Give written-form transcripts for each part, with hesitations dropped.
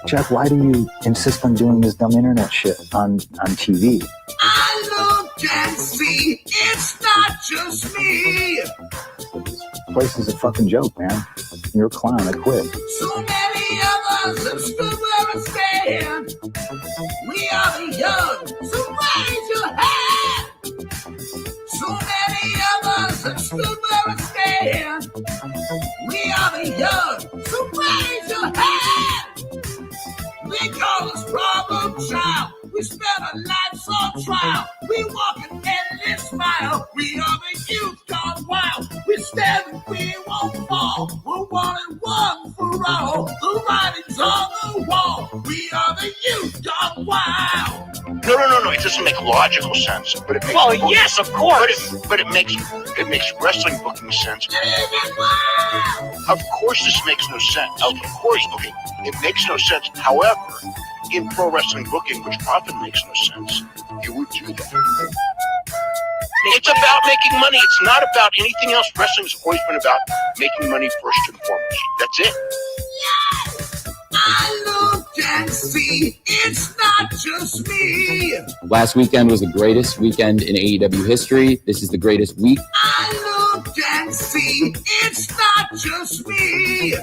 Jeff, why do you insist on doing this dumb internet shit on TV? I look and see, it's not just me. This place is a fucking joke, man. You're a clown. I quit. So many of us have stood where we stand. We are the young, so raise your hand. So many of us have stood where we stand. We are the young, so raise your hand. They call us problem child. We spend our lives on trial. We walk an endless mile. We are the youth gone wild. We stand and we won't fall. We're one and one for all. The writing's on the wall. We are the youth gone wild. No. It doesn't make logical sense. But it makes yes, of course. But it makes wrestling booking sense. Of course, this makes no sense. Of course, okay, it makes no sense. However, in pro wrestling booking, which often makes no sense, you would do that. It's about making money. It's not about anything else. Wrestling's always been about making money first and foremost. That's it. Yes, I look and see, it's not just me. Last weekend was the greatest weekend in AEW history. This is the greatest week. I look and see, it's not just me.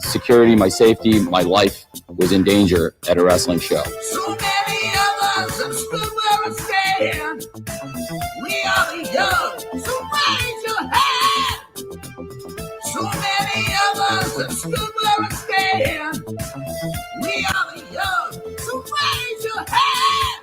Security, my safety, my life was in danger at a wrestling show. So many of us have stood where we stand. We are the young, so raise your hand. So many of us have stood where we stand. We are the young, so raise your hand.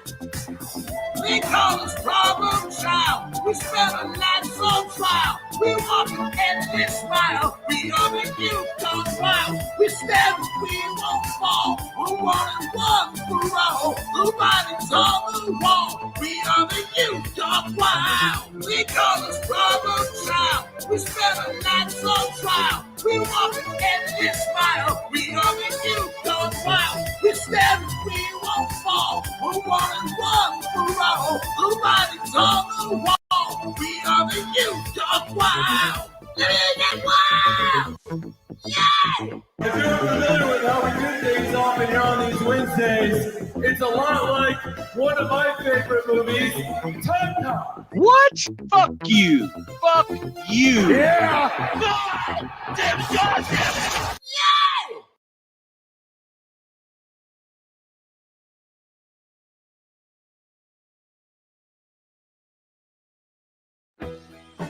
They call us problem child. We spend our lives on trial. We walk an endless mile. We are the youth gone wild. We stand and we won't fall. We're one and one for all. The writing's on the wall. We are the youth gone wild. They call us problem child. We spend our lives on trial. We walk an endless mile. We are the youth gone wild. We stand and we won't fall. We're one and one for all. The writing's on the wall. We are the youth gone wild. Yeah! If you're familiar with how we do things often here on these Wednesdays, it's a lot like one of my favorite movies, Time Cop. What? Fuck you. Fuck you. Yeah! God damn it. God damn it. Yeah!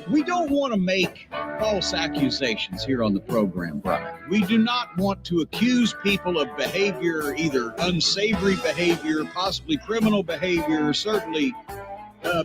We don't want to make false accusations here on the program, Brian. We do not want to accuse people of behavior, either unsavory behavior, possibly criminal behavior, certainly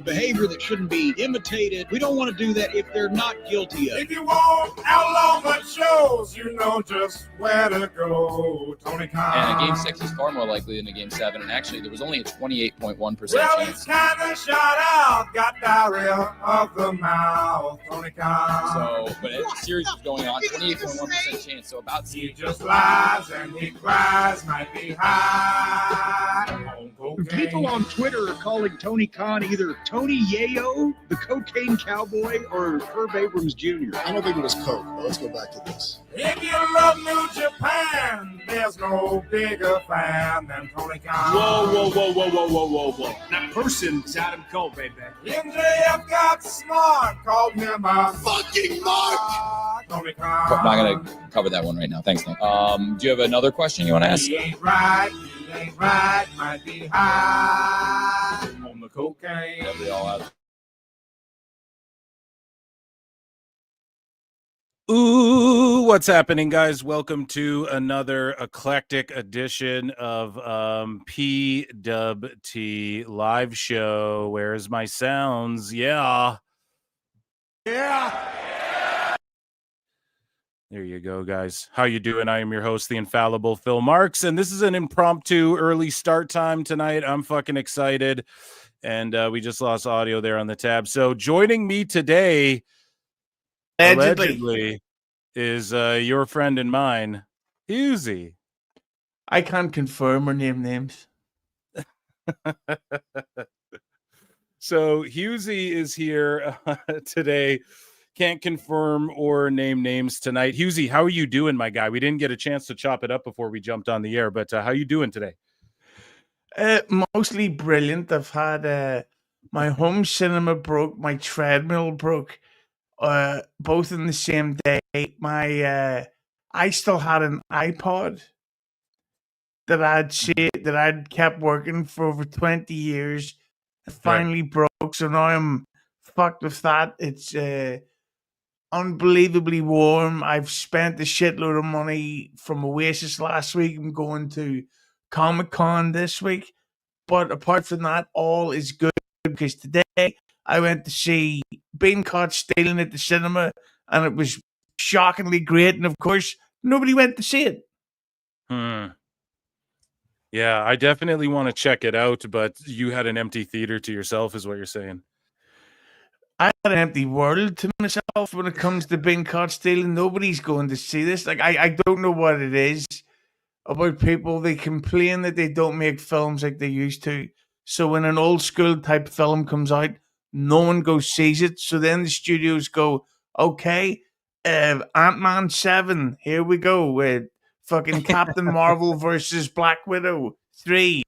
behavior that shouldn't be imitated. We don't want to do that if they're not guilty of it. If you want outlaw but shows, you know just where to go, Tony Khan. And a game 6 is far more likely than a game 7. And actually, there was only a 28.1% Well, chance. it's kind of shot out, got diarrhea of the mouth, Tony Khan. So, but as the series was going on, 28.1% chance. So about He just lies and he cries, might be high on cocaine. People on Twitter are calling Tony Khan either Tony Yayo, the cocaine cowboy, or Herb Abrams Jr. I don't think it was Coke, but let's go back to this. If you love New Japan, there's no bigger fan than Tony Khan. Whoa. That person is Adam Cole, baby. MJF got smart, called him a Fucking Mark! Tony I'm not Khan. going to cover that one right now. Thanks, Nick. Do you have another question you want to ask? He ain't right, might be high on the cocaine. Yeah, we all have. Ooh, what's happening, guys? Welcome to another eclectic edition of PWT live show. Where's my sounds? Yeah. There you go, guys. How you doing? I am your host, the infallible Phil Marks, and this is an impromptu early start time tonight. I'm fucking excited, and we just lost audio there on the tab. So joining me today, allegedly is your friend and mine, Husey. I can't confirm or name names. So Husey is here today can't confirm or name names tonight. Husey, how are you doing, my guy? We didn't get a chance to chop it up before we jumped on the air, but how you doing today? Mostly brilliant. I've had my home cinema broke, my treadmill broke, both in the same day. I still had an iPod that I'd kept working for over 20 years. It finally broke, so now I'm fucked with that. It's unbelievably warm. I've spent a shitload of money from Oasis last week. I'm going to Comic-Con this week. But apart from that, all is good because today I went to see Being Caught Stealing at the cinema, and it was shockingly great. And of course, nobody went to see it. Yeah, I definitely want to check it out, but you had an empty theater to yourself, is what you're saying. I had an empty world to myself when it comes to Being Caught Stealing. Nobody's going to see this. Like, I don't know what it is about people. They complain that they don't make films like they used to. So when an old school type film comes out, no one goes sees it. So then the studios go, okay, Ant-Man 7, here we go with fucking Captain Marvel versus Black Widow 3.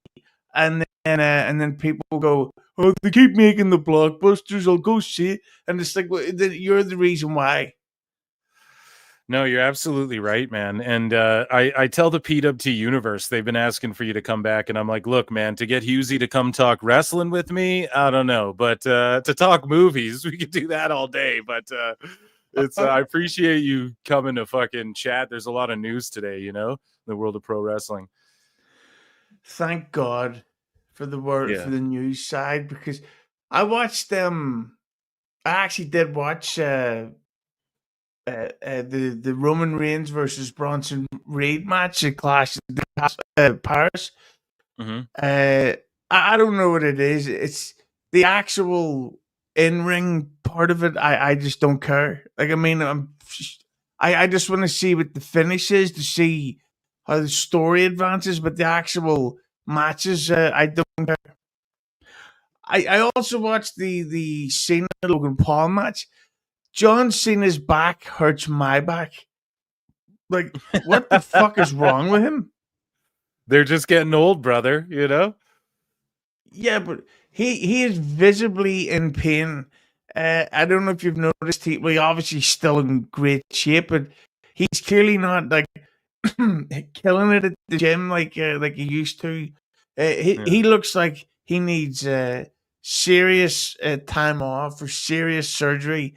And then people go, oh, they keep making the blockbusters, I'll go see it. And it's like, well, you're the reason why. No, you're absolutely right, man. And I tell the PWT universe, they've been asking for you to come back. And I'm like, look, man, to get Husey to come talk wrestling with me, I don't know. But to talk movies, we could do that all day. But it's I appreciate you coming to fucking chat. There's a lot of news today, in the world of pro wrestling. Thank God for the word for the news side, because I watched I actually did watch the Roman Reigns versus Bronson Reed match at Clash of Paris. I don't know what it is. It's the actual in-ring part of it. I just don't care. Like, I mean, I just want to see what the finish is, to see how the story advances, but the actual matches, I don't care. I also watched the Cena Logan Paul match. John Cena's back hurts my back. Like, what the fuck is wrong with him? They're just getting old, brother, Yeah, but he is visibly in pain. I don't know if you've noticed, he obviously still in great shape, but he's clearly not like killing it at the gym like he used to. He looks like he needs serious time off or serious surgery,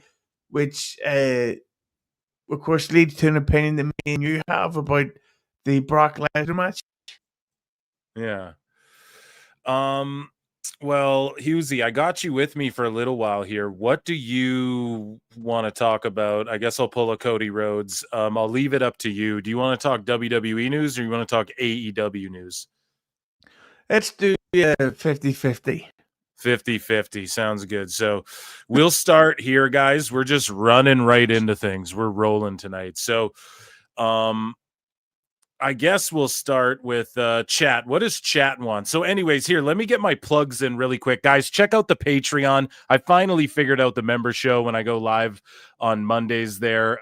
which of course leads to an opinion that me and you have about the Brock Lesnar match. Yeah. Well, Husey, I got you with me for a little while here. What do you want to talk about? I guess I'll pull a Cody Rhodes. I'll leave it up to you. Do you want to talk WWE news or you want to talk AEW news? Let's do 50-50. 50-50 sounds good. So we'll start here, guys. We're just running right into things. We're rolling tonight. So I guess we'll start with chat. What does chat want? So anyways, here, let me get my plugs in really quick. Guys, check out the Patreon. I finally figured out the member show when I go live on Mondays there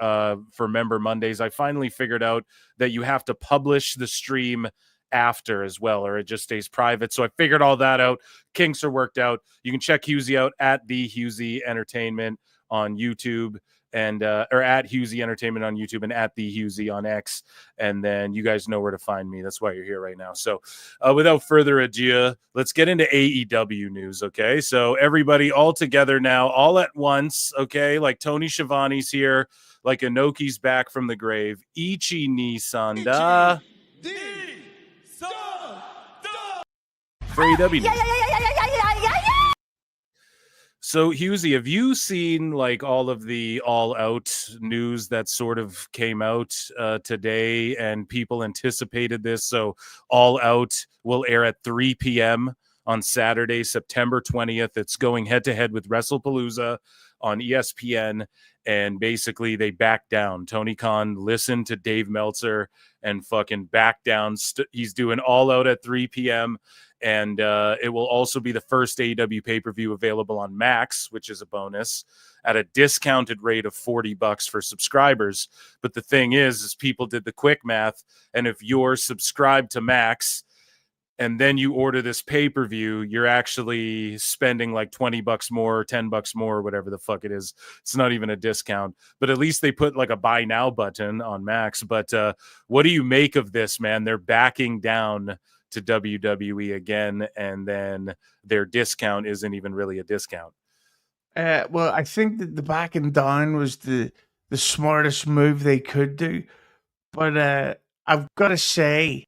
for Member Mondays. I finally figured out that you have to publish the stream after as well, or it just stays private. So I figured all that out. Kinks are worked out. You can check Husey out at the Husey Entertainment on YouTube, and or at Husey Entertainment on YouTube and at the Husey on X. And then you guys know where to find me. That's why you're here right now. So without further ado, let's get into AEW news. Okay. So everybody all together now, all at once. Okay. Like Tony Schiavone's here, like Inoki's back from the grave. Ichi ni Sanda. For AEW. So, Husey, have you seen like all of the all-out news that sort of came out today, and people anticipated this? So, All Out will air at 3 p.m. on Saturday, September 20th. It's going head-to-head with WrestlePalooza on ESPN, and basically they back down. Tony Khan listened to Dave Meltzer and fucking back down. He's doing All Out at 3 p.m., And it will also be the first AEW pay-per-view available on Max, which is a bonus, at a discounted rate of $40 for subscribers. But the thing is people did the quick math, and if you're subscribed to Max and then you order this pay-per-view, you're actually spending like $20 more, $10 more, whatever the fuck it is. It's not even a discount, but at least they put like a buy now button on Max. But what do you make of this, man? They're backing down to WWE again, and then their discount isn't even really a discount. Well, I think that the backing down was the smartest move they could do. But I've got to say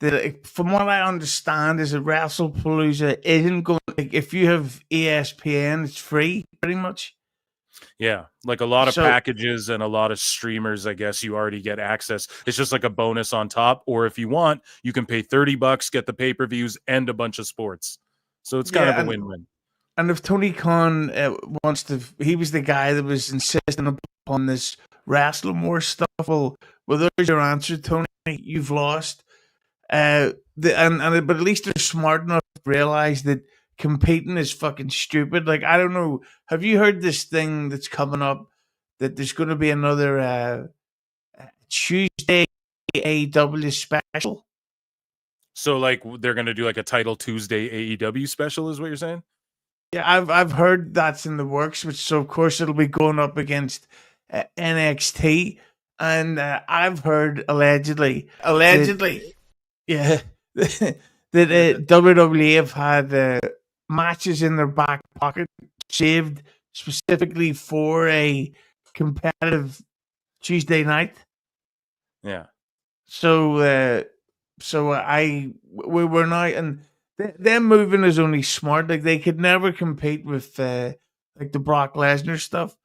that from what I understand is that WrestlePalooza isn't going, like, if you have ESPN, it's free pretty much. Yeah, like a lot of packages and a lot of streamers, I guess you already get access. It's just like a bonus on top. Or if you want, you can pay $30, get the pay-per-views and a bunch of sports. So it's kind of a win-win. And if Tony Khan wants to, he was the guy that was insisting upon this Wrestling War stuff. Well, there's your answer, Tony. You've lost. But at least they're smart enough to realize that competing is fucking stupid. Like, I don't know. Have you heard this thing that's coming up that there's going to be another Tuesday AEW special? So, like, they're going to do like a Title Tuesday AEW special, is what you're saying? Yeah, I've heard that's in the works. So of course it'll be going up against NXT, and I've heard allegedly, yeah, that WWE have had matches in their back pocket saved specifically for a competitive Tuesday night. Yeah. So we're now, and them moving is only smart. Like, they could never compete with like the Brock Lesnar stuff.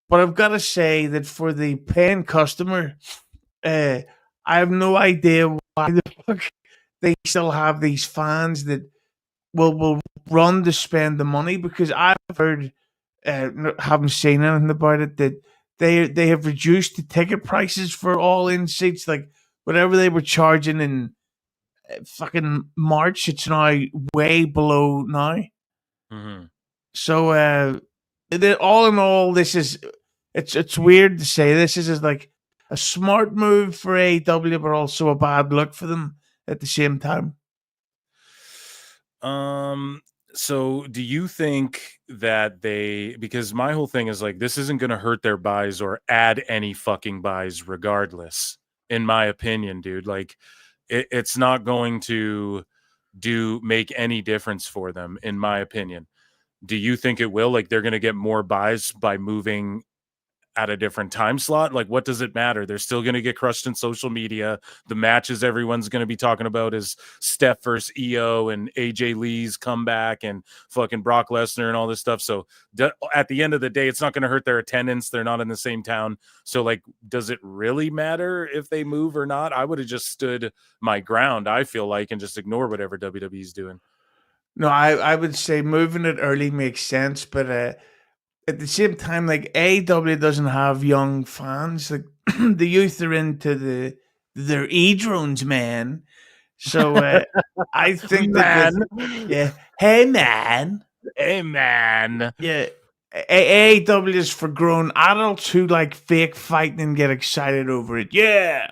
But I've got to say that for the paying customer, I have no idea why the fuck they still have these fans that will run to spend the money, because I've heard, haven't seen anything about it, that they have reduced the ticket prices for all in seats. Like, whatever they were charging in fucking March, it's now way below now. Mm-hmm. So all in all, this is, it's weird to say this is like a smart move for AEW, but also a bad look for them at the same time. So do you think that because my whole thing is like, this isn't going to hurt their buys or add any fucking buys regardless, in my opinion, dude. Like, it's not going to make any difference for them, in my opinion. Do you think it will? Like, they're going to get more buys by moving at a different time slot? Like, what does it matter? They're still going to get crushed in social media. The matches everyone's going to be talking about is Steph versus EO and AJ Lee's comeback and fucking Brock Lesnar and all this stuff. So at the end of the day, it's not going to hurt their attendance. They're not in the same town. So, like, does it really matter if they move or not? I would have just stood my ground, I feel like, and just ignore whatever WWE's doing. No, I would say moving it early makes sense, but at the same time, like, AEW doesn't have young fans. Like, the youth are into their e-drones, man. So I think that hey man, yeah, AEW is for grown adults who like fake fighting and get excited over it. Yeah,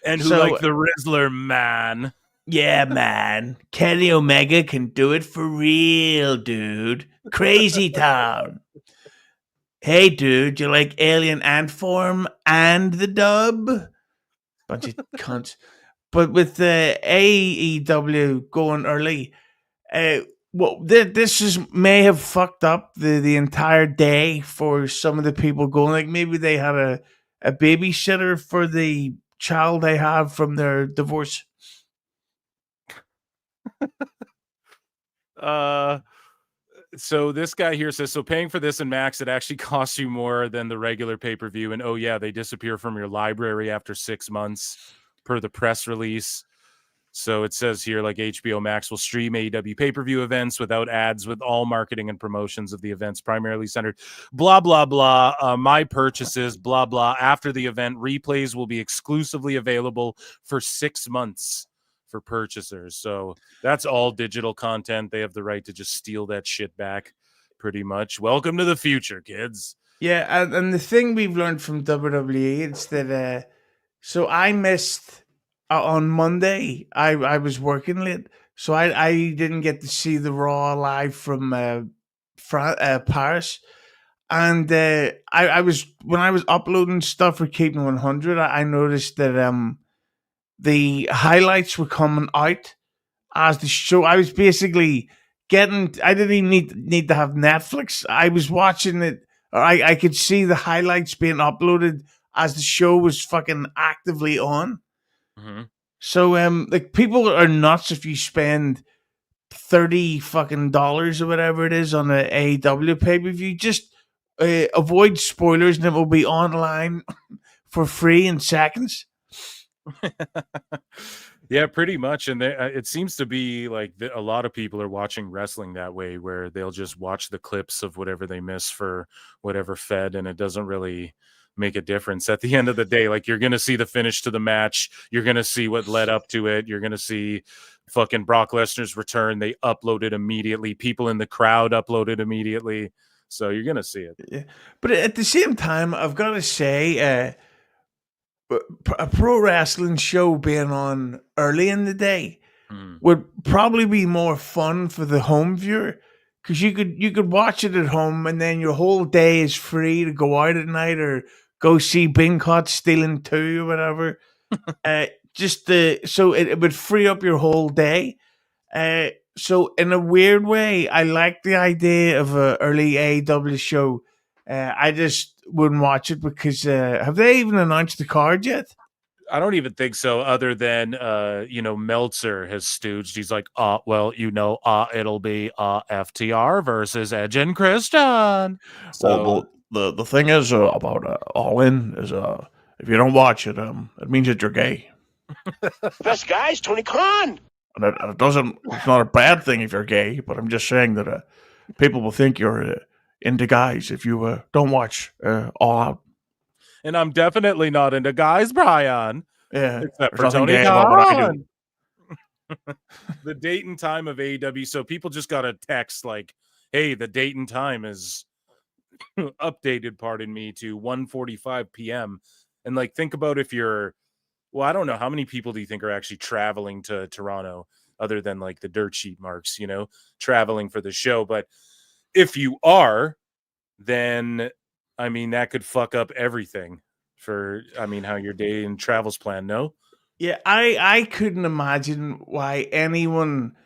and who like the Rizzler, man. Yeah, man. Kenny Omega can do it for real, dude. Crazy Town. Hey, dude, you like Alien Ant Form and the dub? Bunch of cunts. But with the AEW going early, this may have fucked up the entire day for some of the people going. Like, maybe they had a babysitter for the child they have from their divorce. So this guy here says, so paying for this in Max, it actually costs you more than the regular pay-per-view. And oh yeah, they disappear from your library after 6 months per the press release. So it says here, like, HBO Max will stream AEW pay-per-view events without ads, with all marketing and promotions of the events primarily centered, blah, blah, blah. My purchases, blah, blah. After the event, replays will be exclusively available for 6 months for purchasers. So that's all digital content. They have the right to just steal that shit back, pretty much. Welcome to the future, kids. Yeah, and the thing we've learned from WWE is that so I missed on Monday. I was working late, so I didn't get to see the Raw live from Paris. And I was when I was uploading stuff for Keeping 100, I noticed that the highlights were coming out as the show. I was basically getting. I didn't even need to have Netflix. I was watching it. Or I could see the highlights being uploaded as the show was fucking actively on. Mm-hmm. So like people are nuts if you spend $30 fucking dollars or whatever it is on an AEW pay per view. Just avoid spoilers, and it will be online for free in seconds. Yeah, pretty much. And it seems to be like a lot of people are watching wrestling that way, where they'll just watch the clips of whatever they miss for whatever fed, and it doesn't really make a difference at the end of the day. Like, you're going to see the finish to the match. You're going to see what led up to it. You're going to see fucking Brock Lesnar's return. They uploaded immediately. People in the crowd uploaded immediately. So you're going to see it. Yeah. But at the same time, I've got to say, a pro wrestling show being on early in the day would probably be more fun for the home viewer, because you could watch it at home, and then your whole day is free to go out at night or go see Bing Caught Stealing 2 or whatever. So it would free up your whole day. So in a weird way, I like the idea of an early AEW show. I just wouldn't watch it because have they even announced the card yet? I don't even think so, other than Meltzer has stooged. He's like, well, it'll be FTR versus Edge and Christian. So the thing is about All In is if you don't watch it, it means that you're gay. Best guys, Tony Khan. And it doesn't. It's not a bad thing if you're gay, but I'm just saying that people will think you're into guys if you don't watch All Out. And I'm definitely not into guys, Brian. Yeah, except for Tony Khan. The date and time of AEW. So people just got a text like, "Hey, the date and time is updated. Pardon me, to 1:45 p.m." And like, think about if you're. Well, I don't know how many people do you think are actually traveling to Toronto, other than like the dirt sheet marks, traveling for the show. But if you are, then I mean that could fuck up everything for how your day and travels planned. No. Yeah, I couldn't imagine why anyone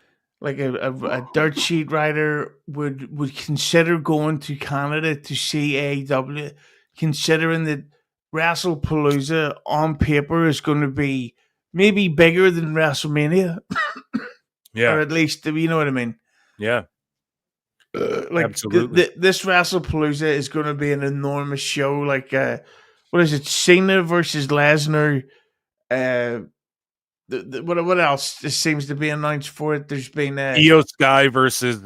like a dirt sheet writer would consider going to Canada to see AEW, considering that WrestlePalooza on paper is going to be maybe bigger than WrestleMania. Yeah, or at least, you know what I mean. Yeah, absolutely. This WrestlePalooza is going to be an enormous show. Like, what is it? Cena versus Lesnar. What else just seems to be announced for it? There's been Io Sky versus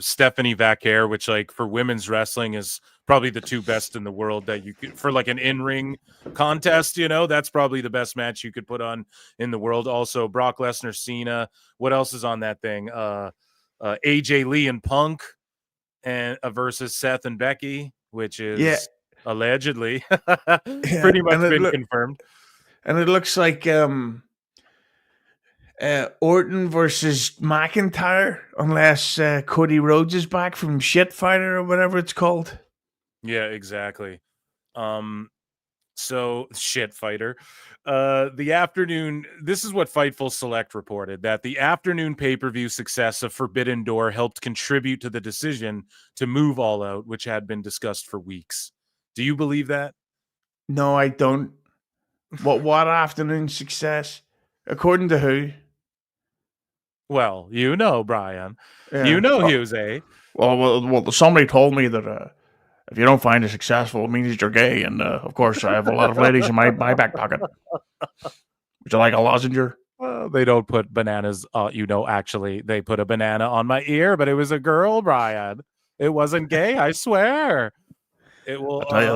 Stephanie Vaquer, which like for women's wrestling is probably the two best in the world that you could for like an in-ring contest. That's probably the best match you could put on in the world. Also, Brock Lesnar, Cena. What else is on that thing? AJ Lee and Punk, and versus Seth and Becky, which is allegedly pretty much been confirmed. And it looks like Orton versus McIntyre, unless Cody Rhodes is back from Shit Fighter or whatever it's called. Yeah, exactly. So Shit Fighter. The afternoon. This is what Fightful Select reported, that the afternoon pay-per-view success of Forbidden Door helped contribute to the decision to move All Out, which had been discussed for weeks. Do you believe that? No, I don't. What afternoon success? According to who? Well, Brian. Yeah. Jose. Well, somebody told me that if you don't find it successful, it means that you're gay. And, of course, I have a lot of ladies in my back pocket. Would you like a lozenge? They don't put bananas, actually. They put a banana on my ear, but it was a girl, Brian. It wasn't gay, I swear. It will. I'll tell you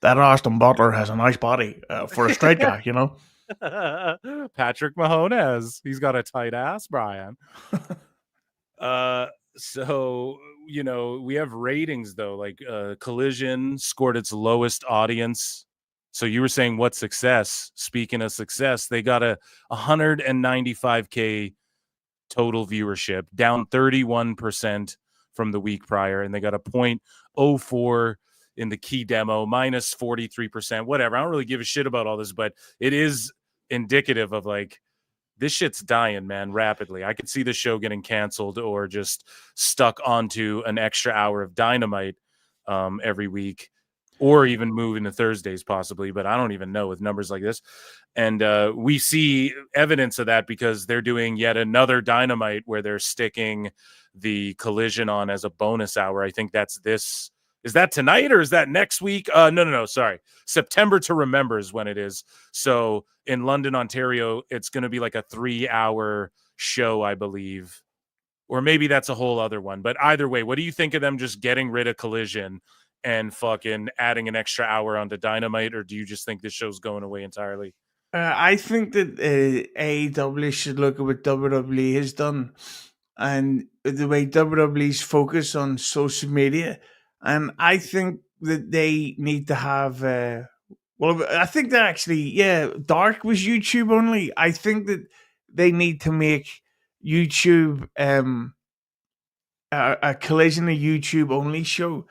that Austin Butler has a nice body for a straight guy, Patrick Mahomes. He's got a tight ass, Brian. So we have ratings though. Like Collision scored its lowest audience. So you were saying what success? Speaking of success, they got a 195K total viewership, down 31% from the week prior, and they got a 0.04 in the key demo, minus 43%. Whatever. I don't really give a shit about all this, but it is indicative of like this shit's dying, man, rapidly. I could see the show getting canceled or just stuck onto an extra hour of Dynamite every week, or even moving to Thursdays possibly, but I don't even know with numbers like this. And we see evidence of that because they're doing yet another Dynamite where they're sticking the Collision on as a bonus hour. I think that's this. Is that tonight or is that next week? No. Sorry. September to Remember is when it is. So in London, Ontario, it's going to be like a 3-hour show, I believe. Or maybe that's a whole other one. But either way, what do you think of them just getting rid of Collision and fucking adding an extra hour onto Dynamite? Or do you just think this show's going away entirely? I think that AEW should look at what WWE has done and the way WWE's focus on social media. And I think that they need to have, I think that actually, Dark was YouTube only. I think that they need to make YouTube a Collision, a YouTube only show.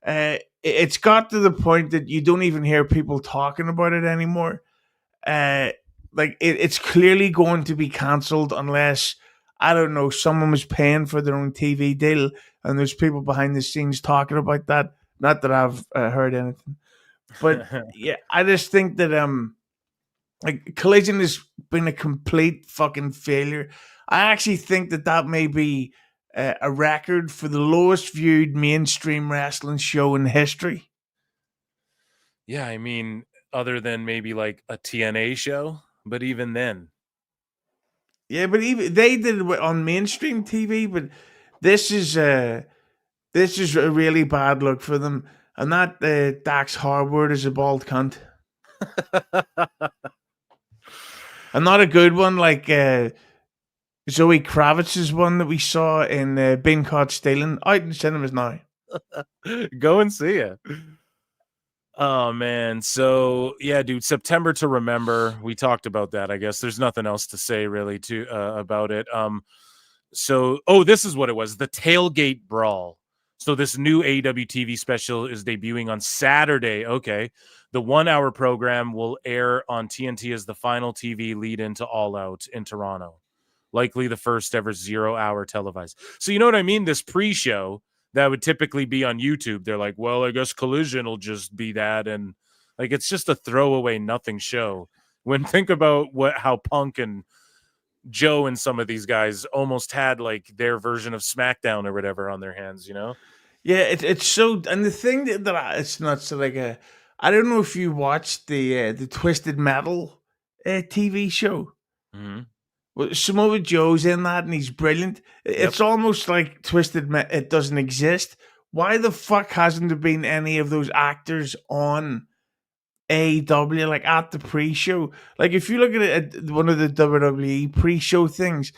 It's got to the point that you don't even hear people talking about it anymore. It's clearly going to be cancelled unless, I don't know, someone was paying for their own TV deal and there's people behind the scenes talking about that. Not that I've heard anything, but yeah, I just think that Collision has been a complete fucking failure. I actually think that may be a record for the lowest viewed mainstream wrestling show in history. Yeah, I mean, other than maybe like a TNA show, but even then. Yeah, but even they did it on mainstream TV, but this is a really bad look for them. And that Dax Harwood is a bald cunt. And not a good one like Zoe Kravitz's one that we saw in Been Caught Stealing. Out in cinemas now. Go and see it. Oh man, so yeah, dude, September to Remember. We talked about that. I guess there's nothing else to say really about it. This is what it was: the Tailgate Brawl. So this new AEW TV special is debuting on Saturday. Okay, the 1-hour program will air on TNT as the final TV lead into All Out in Toronto, likely the first ever 0-hour televised. So you know what I mean? This pre-show that would typically be on YouTube, they're like, well, I guess Collision will just be that. And like, it's just a throwaway nothing show. When think about how Punk and Joe and some of these guys almost had like their version of SmackDown or whatever on their hands, you know? Yeah, it's so, and the thing it's not so like I don't know if you watched the Twisted Metal TV show. Mm-hmm. Well, Samoa Joe's in that and he's brilliant. It's almost like it doesn't exist. Why the fuck hasn't there been any of those actors on AEW like at the pre-show? Like if you look at it at one of the WWE pre-show things,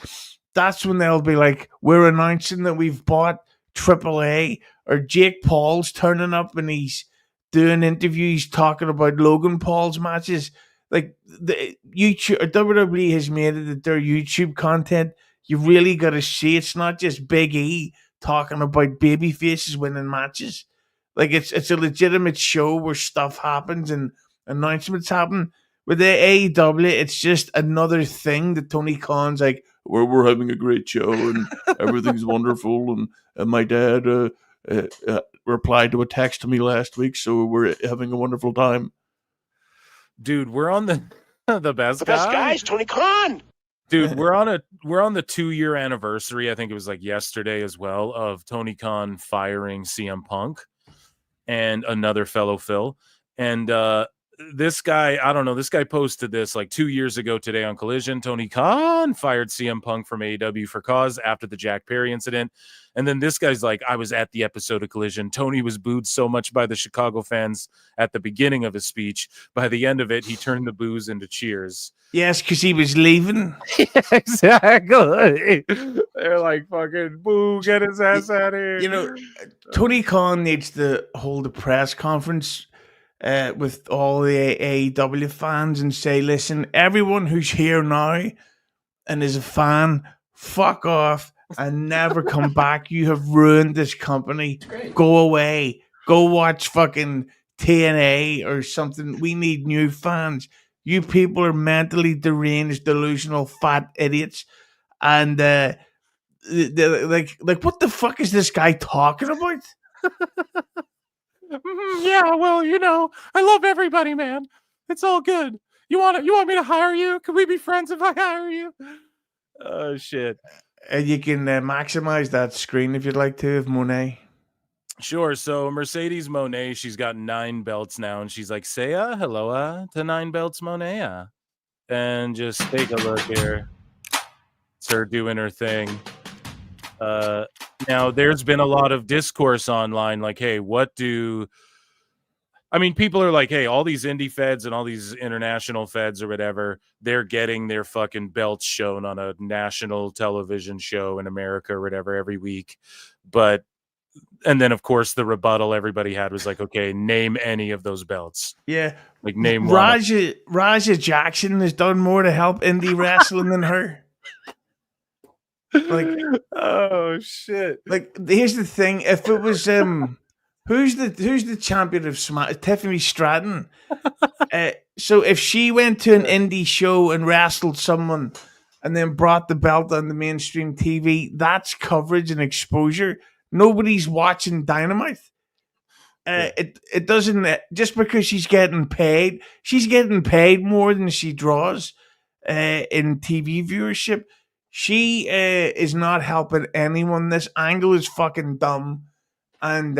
that's when they'll be like, we're announcing that we've bought AAA, or Jake Paul's turning up and he's doing interviews talking about Logan Paul's matches. Like the YouTube or WWE has made it that their YouTube content, you really got to see. It's not just Big E talking about baby faces winning matches. Like it's a legitimate show where stuff happens and announcements happen. With the AEW, it's just another thing that Tony Khan's like, we're having a great show and everything's wonderful. And my dad replied to a text to me last week, so we're having a wonderful time. Dude, we're on the best guys, Tony Khan. Dude, we're on the 2-year anniversary. I think it was like yesterday as well, of Tony Khan firing CM Punk and another fellow Phil. And this guy, I don't know, this guy posted this like 2 years ago today on Collision. Tony Khan fired CM Punk from AEW for cause after the Jack Perry incident. And then this guy's like, I was at the episode of Collision. Tony was booed so much by the Chicago fans at the beginning of his speech. By the end of it, he turned the boos into cheers. Yes, because he was leaving. Exactly. They're like, fucking boo, get his ass out of here. You know, Tony Khan needs to hold a press conference with all the AEW fans and say, listen, everyone who's here now and is a fan, fuck off and never come back. You have ruined this company. Go away. Go watch fucking TNA or something. We need new fans. You people are mentally deranged, delusional, fat idiots. And like, what the fuck is this guy talking about? Yeah, well, you know, I love everybody, man. It's all good. You want me to hire you? Can we be friends if I hire you? Oh shit. You can maximize that screen if you'd like to of Monet. Sure. So Mercedes Monet, she's got 9 belts now, and she's like, say hello to 9 belts, Monet. And just take a look here. It's her doing her thing. Now there's been a lot of discourse online, like, hey, people are like, hey, all these indie feds and all these international feds or whatever, they're getting their fucking belts shown on a national television show in America or whatever every week. And then, of course, the rebuttal everybody had was like, okay, name any of those belts. Yeah. Like, name Raja Jackson has done more to help indie wrestling than her. Like, oh, shit. Like, here's the thing. If it was, who's the champion of Smash? Tiffany Stratton. So if she went to an indie show and wrestled someone and then brought the belt on the mainstream TV, that's coverage and exposure. Nobody's watching Dynamite. It doesn't, just because she's getting paid more than she draws in TV viewership. She is not helping anyone. This angle is fucking dumb, and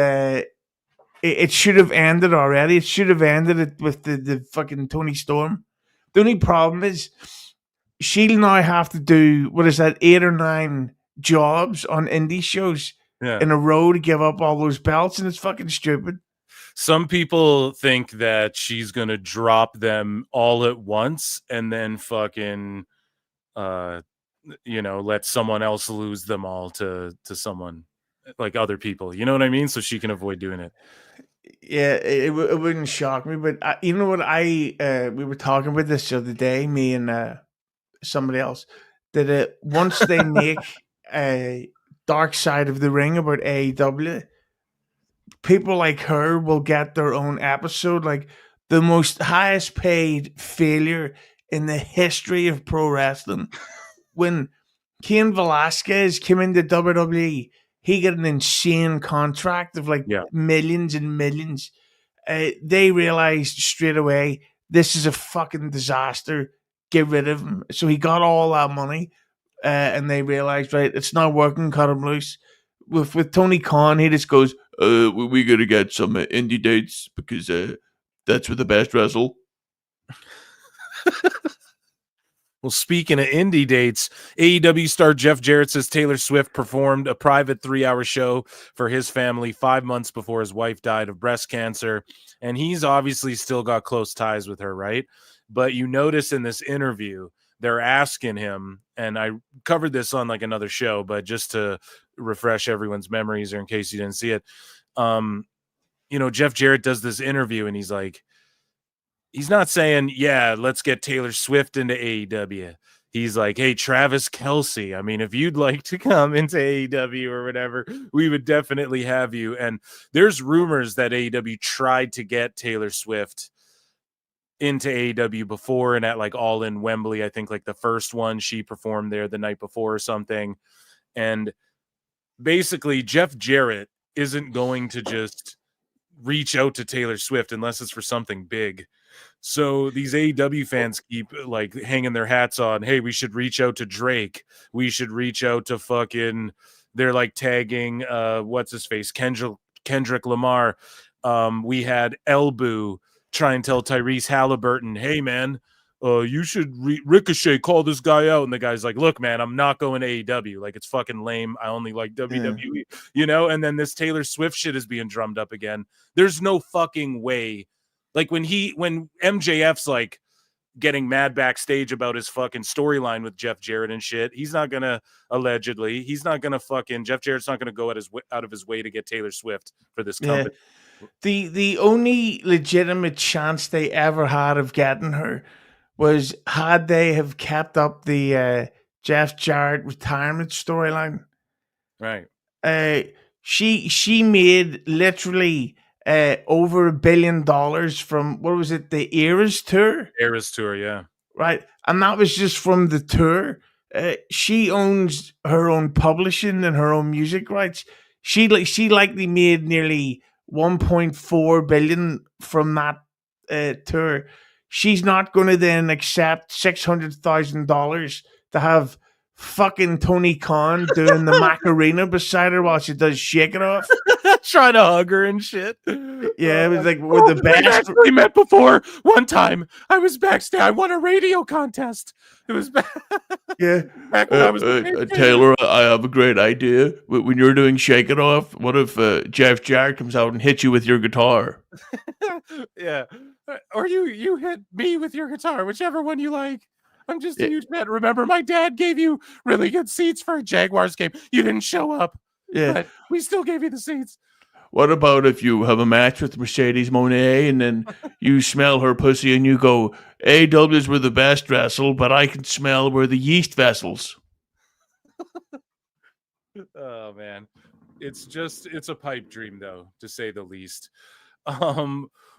it should have ended already. It should have ended it with the fucking Tony Storm. The only problem is she'll now have to do, 8 or 9 jobs on indie shows in a row to give up all those belts, and it's fucking stupid. Some people think that she's gonna drop them all at once and then fucking let someone else lose them all to someone, like other people, you know what I mean, so she can avoid doing it. Yeah, it wouldn't shock me, but you know what, we were talking about this the other day, me and somebody else, that once they make a Dark Side of the Ring about AEW, people like her will get their own episode. Like, the most highest paid failure in the history of pro wrestling, when Cain Velasquez came into WWE, he got an insane contract of millions and millions. They realized straight away, this is a fucking disaster. Get rid of him. So he got all that money, and they realized, right, it's not working. Cut him loose. With Tony Khan, he just goes, we got to get some indie dates because that's where the best wrestle. Well, speaking of indie dates, AEW star Jeff Jarrett says Taylor Swift performed a private 3-hour show for his family 5 months before his wife died of breast cancer. And he's obviously still got close ties with her, right? But you notice in this interview, they're asking him, and I covered this on like another show, but just to refresh everyone's memories or in case you didn't see it, Jeff Jarrett does this interview and he's like, he's not saying, yeah, let's get Taylor Swift into AEW. He's like, hey, Travis Kelce, I mean, if you'd like to come into AEW or whatever, we would definitely have you. And there's rumors that AEW tried to get Taylor Swift into AEW before, and at like All In Wembley, I think like the first one, she performed there the night before or something. And basically, Jeff Jarrett isn't going to just reach out to Taylor Swift unless it's for something big. So these AEW fans keep like hanging their hats on, hey, we should reach out to Drake. We should reach out to fucking, they're like tagging, what's his face? Kendrick Lamar. We had Elbu try and tell Tyrese Halliburton, hey man, you should Ricochet call this guy out, and the guy's like, look man, I'm not going to AEW, like it's fucking lame, I only like WWE, you know. And then this Taylor Swift shit is being drummed up again. There's no fucking way, like when MJF's like getting mad backstage about his fucking storyline with Jeff Jarrett and shit, he's not gonna fucking Jeff Jarrett's not gonna go out of his way to get Taylor Swift for this company. The only legitimate chance they ever had of getting her was had they have kept up the Jeff Jarrett retirement storyline. Right. She made literally over $1 billion from, what was it, the Eras tour? Eras tour, yeah. Right. And that was just from the tour. She owns her own publishing and her own music rights. She likely made nearly $1.4 billion from that tour. She's not going to then accept $600,000 to have fucking Tony Khan doing the Macarena beside her while she does Shake It Off. Trying to hug her and shit. Yeah, it was like we're the best. We met before. One time I was backstage. I won a radio contest. It was back. Yeah. Back when I was Taylor, I have a great idea. When you're doing Shake It Off, what if Jeff Jarrett comes out and hits you with your guitar? Yeah. Or you hit me with your guitar, whichever one you like. I'm just a huge fan. Remember, my dad gave you really good seats for a Jaguars game. You didn't show up. Yeah. But we still gave you the seats. What about if you have a match with Mercedes Moné and then you smell her pussy and you go, AWs were the best vessel, but I can smell we're the yeast vessels. Oh, man. It's a pipe dream, though, to say the least.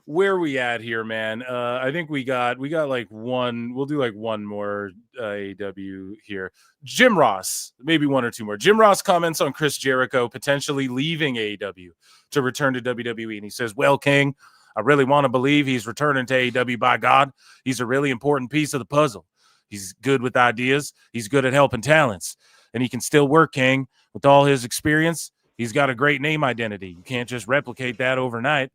Where are we at here, man? I think we got like one. We'll do like one more AEW here. Jim Ross, maybe one or two more. Jim Ross comments on Chris Jericho potentially leaving AEW to return to WWE. And he says, well, King, I really want to believe he's returning to AEW, by God. He's a really important piece of the puzzle. He's good with ideas. He's good at helping talents. And he can still work, King. With all his experience, he's got a great name identity. You can't just replicate that overnight.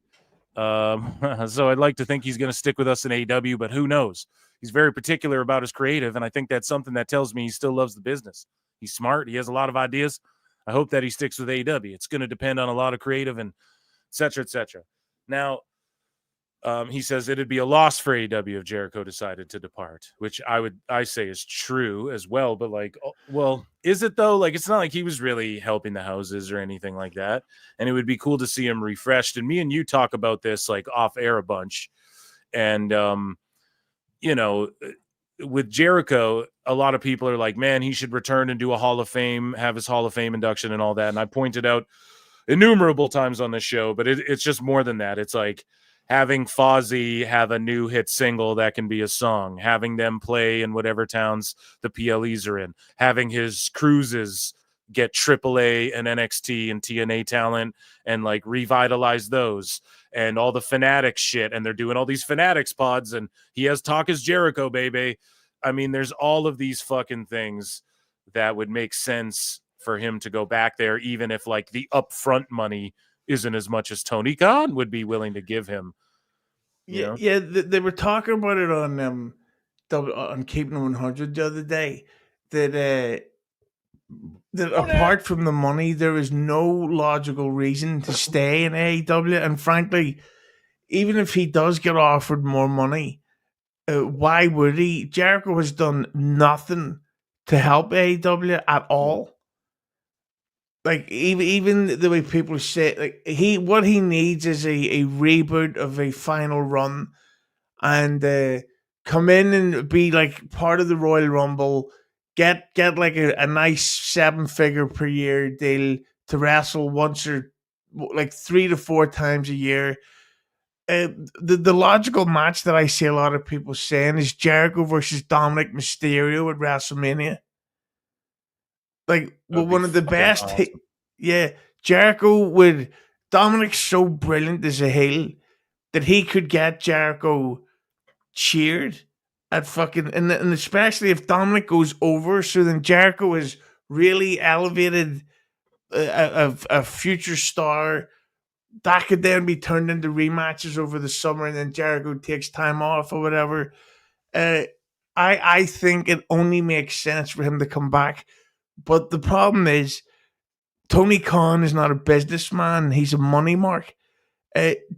So I'd like to think he's going to stick with us in AEW, but who knows? He's very particular about his creative, and I think that's something that tells me he still loves the business. He's smart. He has a lot of ideas. I hope that he sticks with AEW. It's going to depend on a lot of creative and et cetera, et cetera. Now, he says it'd be a loss for AEW if Jericho decided to depart, which I say is true as well. But like, well, is it though? Like, it's not like he was really helping the houses or anything like that. And it would be cool to see him refreshed. And me and you talk about this like off air a bunch. And, you know, with Jericho, a lot of people are like, man, he should return and do a Hall of Fame, have his Hall of Fame induction and all that. And I pointed out innumerable times on this show, but it's just more than that. It's like having Fozzy have a new hit single that can be a song, having them play in whatever towns the PLEs are in, having his cruises get AAA and NXT and TNA talent and like revitalize those, and all the Fanatics shit. And they're doing all these Fanatics pods, and he has Talk is Jericho, baby. I mean, there's all of these fucking things that would make sense for him to go back there, even if like the upfront money isn't as much as Tony Khan would be willing to give him. Yeah, yeah. They were talking about it on Keeping It 100 the other day. That apart from the money, there is no logical reason to stay in AEW. And frankly, even if he does get offered more money, why would he? Jericho has done nothing to help AEW at all. Like even the way people say, like what he needs is a reboot of a final run, and come in and be like part of the Royal Rumble, get like a nice 7-figure per year deal to wrestle once or like 3 to 4 times a year. The logical match that I see a lot of people saying is Jericho versus Dominic Mysterio at WrestleMania. Like, well, one of the best. Awesome. Jericho would. Dominic's so brilliant as a heel that he could get Jericho cheered at fucking. And especially if Dominic goes over, so then Jericho is really elevated a future star that could then be turned into rematches over the summer, and then Jericho takes time off or whatever. I think it only makes sense for him to come back. But the problem is, Tony Khan is not a businessman. He's a money mark.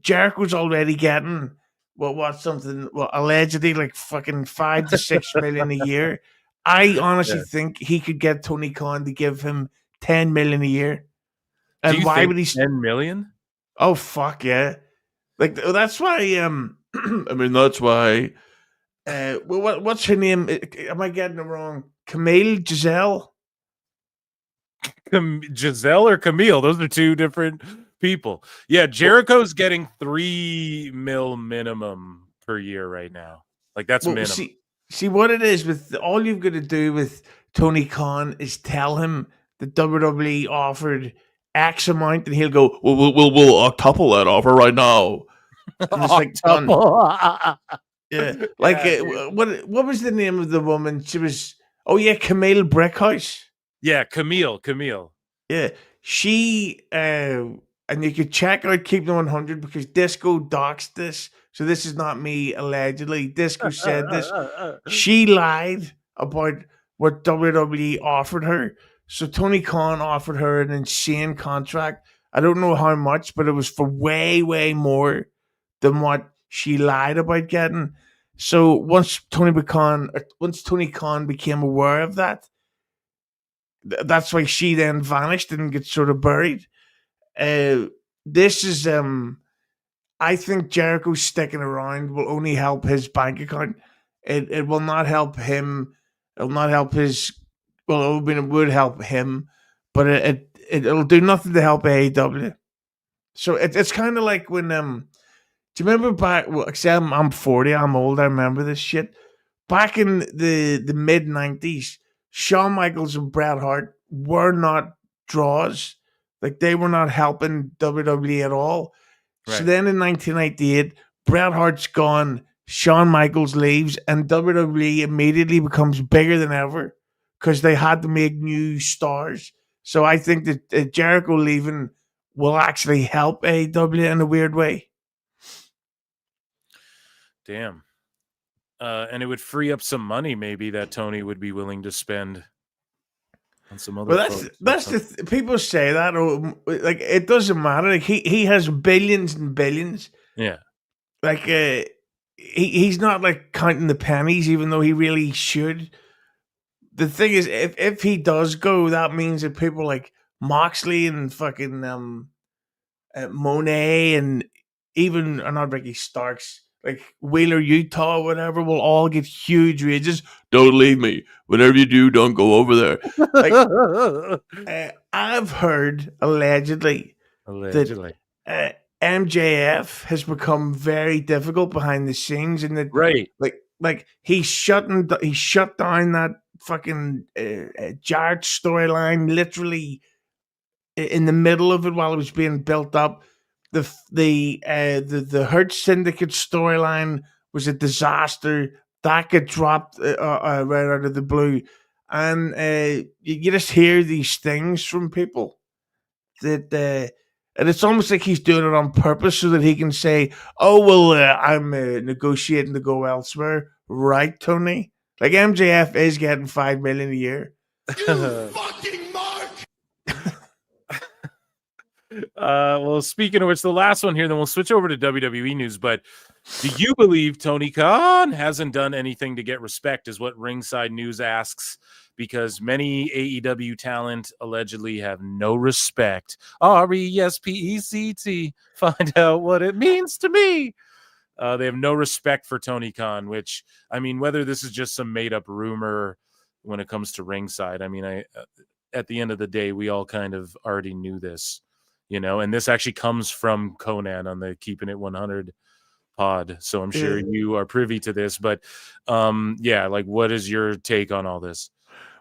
Jericho's already getting allegedly like fucking 5 to 6 million a year. I honestly think he could get Tony Khan to give him 10 million a year. And Do you why think would he 10 million? Oh fuck yeah! Like that's why. I mean that's why. What's her name? Am I getting it wrong? Giselle Giselle or Camille? Those are two different people. Yeah, Jericho's getting 3 mil minimum per year right now. Like that's minimum. See what it is with all you've got to do with Tony Khan is tell him that WWE offered X amount, and he'll go, we'll octuple that offer right now. And it's like done. Yeah, like what was the name of the woman? She was Camille Brickhouse. Yeah, Camille. Yeah, she and you could check out Keep the 100 because Disco doxed this. So this is not me allegedly. Disco said this. She lied about what WWE offered her. So Tony Khan offered her an insane contract. I don't know how much, but it was for way, way more than what she lied about getting. So once Tony Khan became aware of that, that's why she then vanished and gets sort of buried. This is I think Jericho sticking around will only help his bank account. It will not help him. It will not help his. Well, I mean, it would help him, but it'll do nothing to help AEW. So it's kind of like when do you remember back? Well, except I'm 40. I'm old. I remember this shit. Back in the mid 90s, Shawn Michaels and Bret Hart were not draws. Like they were not helping WWE at all. Right. So then in 1998, Bret Hart's gone, Shawn Michaels leaves, and WWE immediately becomes bigger than ever because they had to make new stars. So I think that Jericho leaving will actually help AEW in a weird way. Damn. And it would free up some money maybe that Tony would be willing to spend on some other. Well, that's people say that, or like it doesn't matter. Like he has billions and billions. Yeah. Like he's not like counting the pennies, even though he really should. The thing is, if he does go, that means that people like Moxley and fucking Monet and even not Ricky Starks, like Wheeler Utah or whatever, will all get huge wages. Don't leave me. Whatever you do, don't go over there. Like, I've heard allegedly that MJF has become very difficult behind the scenes, and that like he shut down that fucking Jarrett storyline literally in the middle of it while it was being built up. The Hurt Syndicate storyline was a disaster. That got dropped right out of the blue, and you just hear these things from people that and it's almost like he's doing it on purpose so that he can say, "Oh well, I'm negotiating to go elsewhere." Right, Tony? Like MJF is getting $5 million a year. You fucking mark. Well, speaking of which, the last one here, then we'll switch over to WWE news. But do you believe Tony Khan hasn't done anything to get respect, is what Ringside News asks, because many AEW talent allegedly have no respect. RESPECT. Find out what it means to me. They have no respect for Tony Khan, which, I mean, whether this is just some made-up rumor when it comes to Ringside, I mean, at the end of the day, we all kind of already knew this. You know, and this actually comes from Conan on the Keeping It 100 pod. So I'm sure you are privy to this. But yeah, like, what is your take on all this?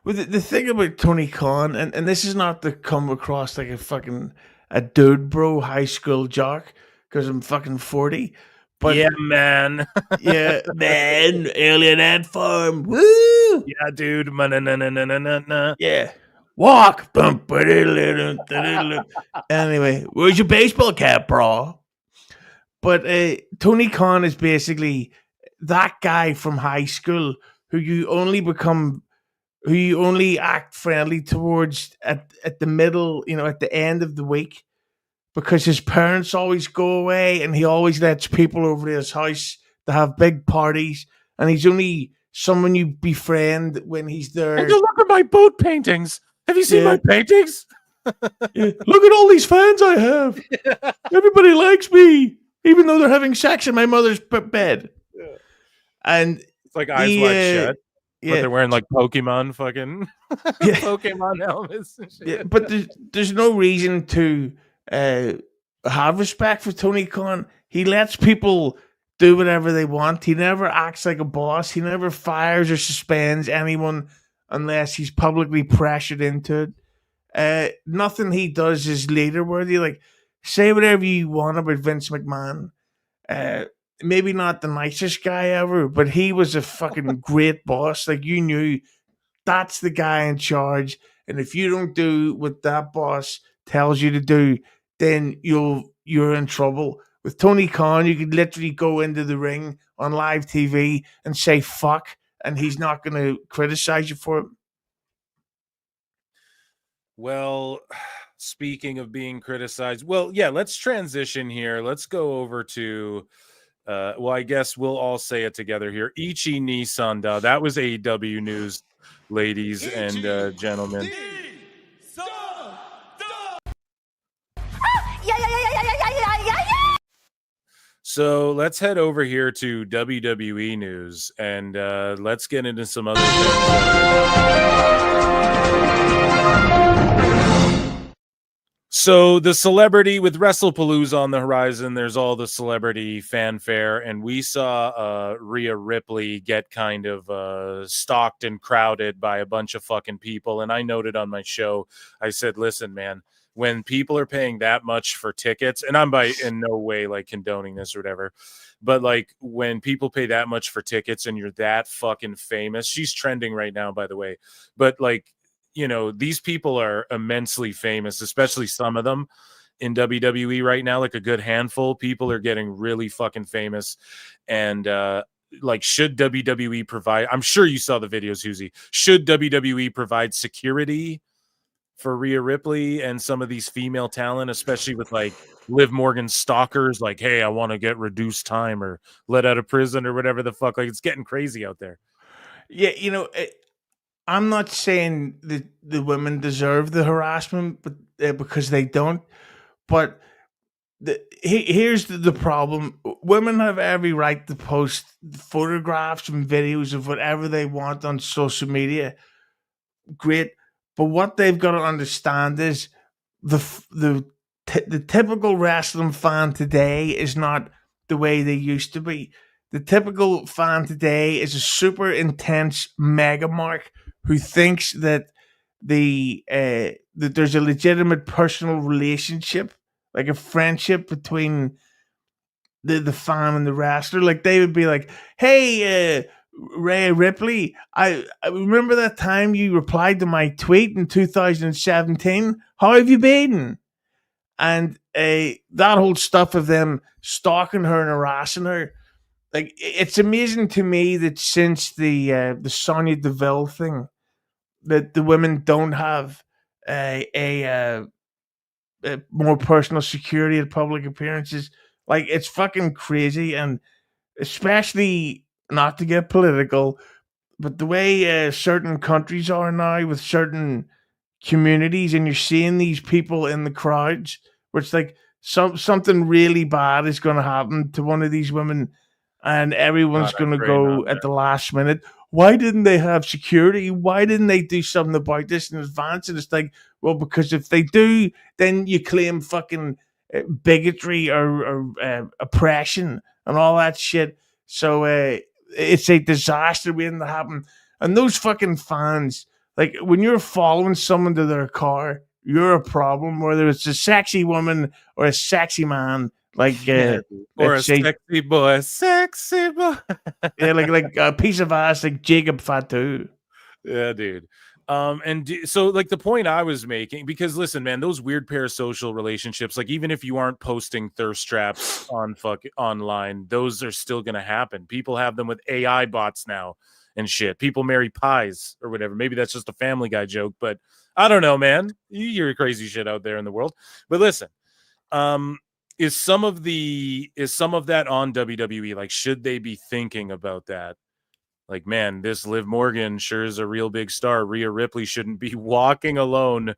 Well, the thing about Tony Khan, and this is not to come across like a dude bro high school jock, because I'm fucking 40. But yeah, man. Yeah, man. Alien Ant Farm. Woo! Yeah, dude. Na. Yeah. Walk. Anyway, where's your baseball cap, bro? But Tony Khan is basically that guy from high school who you only act friendly towards at the middle, at the end of the week, because his parents always go away and he always lets people over to his house to have big parties, and he's only someone you befriend when he's there. And you look at my boat paintings. Have you seen my paintings? Yeah. Look at all these fans I have. Everybody likes me, even though they're having sex in my mother's bed. Yeah. And it's like eyes wide shut. But they're wearing like Pokemon fucking Pokemon helmets and shit. Yeah, but there's no reason to have respect for Tony Khan. He lets people do whatever they want. He never acts like a boss. He never fires or suspends anyone unless he's publicly pressured into it. Nothing he does is leader worthy. Like, say whatever you want about Vince McMahon. Maybe not the nicest guy ever, but he was a fucking great boss. Like, you knew that's the guy in charge, and if you don't do what that boss tells you to do, then you're in trouble. With Tony Khan, you could literally go into the ring on live TV and say fuck, and he's not going to criticize you for it. Well, speaking of being criticized, let's transition here. Let's go over to I guess we'll all say it together here. Ichi Nisanda. That was AEW news, ladies and gentlemen. So let's head over here to WWE news and let's get into some other things. So the celebrity with WrestlePalooza on the horizon, there's all the celebrity fanfare, and we saw Rhea Ripley get kind of stalked and crowded by a bunch of fucking people. And I noted on my show, I said, listen, man, when people are paying that much for tickets, and I'm in no way like condoning this or whatever, but like when people pay that much for tickets and you're that fucking famous, she's trending right now, by the way, but like, these people are immensely famous, especially some of them in WWE right now. Like a good handful, people are getting really fucking famous. And like, should WWE provide, I'm sure you saw the videos, Huzi, should WWE provide security for Rhea Ripley and some of these female talent, especially with like Liv Morgan stalkers, like, hey, I want to get reduced time or let out of prison or whatever the fuck. Like, it's getting crazy out there. Yeah, I'm not saying that the women deserve the harassment, but because they don't. But here's the problem: women have every right to post photographs and videos of whatever they want on social media. Great, but what they've got to understand is the typical wrestling fan today is not the way they used to be. The typical fan today is a super intense mega mark who thinks that that there's a legitimate personal relationship, like a friendship between the fan and the wrestler. Like, they would be like, hey, Rhea Ripley, I remember that time you replied to my tweet in 2017. How have you been? And that whole stuff of them stalking her and harassing her. Like, it's amazing to me that since the Sonya Deville thing, that the women don't have a more personal security at public appearances. Like, it's fucking crazy, and especially, not to get political, but the way certain countries are now with certain communities, and you're seeing these people in the crowds, where it's like something really bad is going to happen to one of these women, and everyone's going to go at the last minute. Why didn't they have security? Why didn't they do something about this in advance? And it's like, well, because if they do, then you claim fucking bigotry or oppression and all that shit. So it's a disaster waiting to happen. And those fucking fans, like, when you're following someone to their car, you're a problem, whether it's a sexy woman or a sexy man. Like, or a sexy boy. Yeah, like a piece of ass like Jacob Fatu. Yeah, dude. So like the point I was making, because listen, man, those weird parasocial relationships, like even if you aren't posting thirst traps on online, those are still gonna happen. People have them with AI bots now and shit. People marry pies or whatever. Maybe that's just a Family Guy joke, but I don't know, man. You hear crazy shit out there in the world. But listen, is some of that on WWE? Like, should they be thinking about that? Like, man, this Liv Morgan sure is a real big star. Rhea Ripley shouldn't be walking alone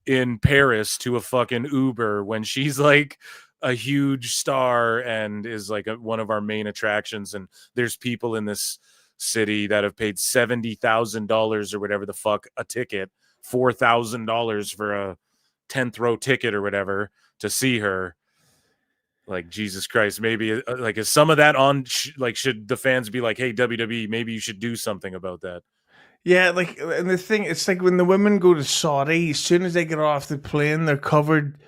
in Paris to a fucking Uber when she's like a huge star and is like one of our main attractions. And there's people in this city that have paid $70,000 or whatever the fuck a ticket, $4,000 for a 10th row ticket or whatever to see her. Like, Jesus Christ, maybe like is some of that on like, should the fans be like, hey, WWE, maybe you should do something about that? Yeah, like, and the thing, it's like when the women go to Saudi, as soon as they get off the plane, they're covered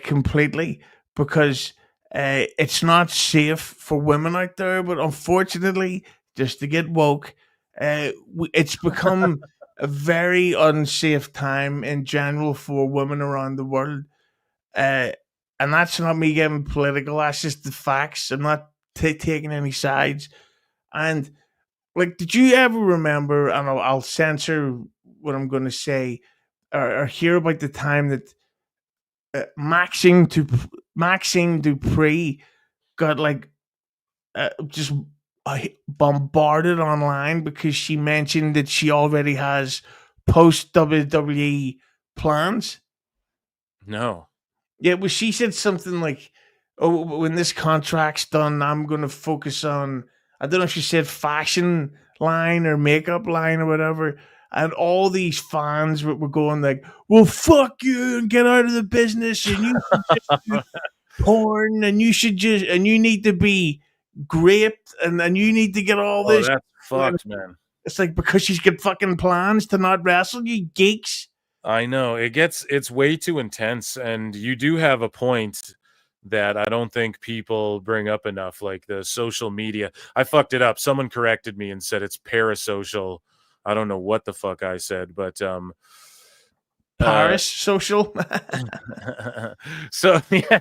completely because it's not safe for women out there. But unfortunately, just to get woke, it's become a very unsafe time in general for women around the world. And that's not me getting political. That's just the facts. I'm not taking any sides. And like, did you ever remember? And I'll censor what I'm going to say, or hear about the time that Maxine Dupree got like just bombarded online because she mentioned that she already has post WWE plans? No. Yeah, well, she said something like, "Oh, when this contract's done, I'm going to focus on." I don't know if she said fashion line or makeup line or whatever. And all these fans were going like, "Well, fuck you and get out of the business, and you should just do porn, and you need to be raped, and you need to get all Oh, this." that's fucked, man. It's like, because she's got fucking plans to not wrestle, you geeks. I know it's way too intense, and you do have a point that I don't think people bring up enough, like the social media. I fucked it up. Someone corrected me and said it's parasocial. I don't know what the fuck I said, but Paris social. So yeah.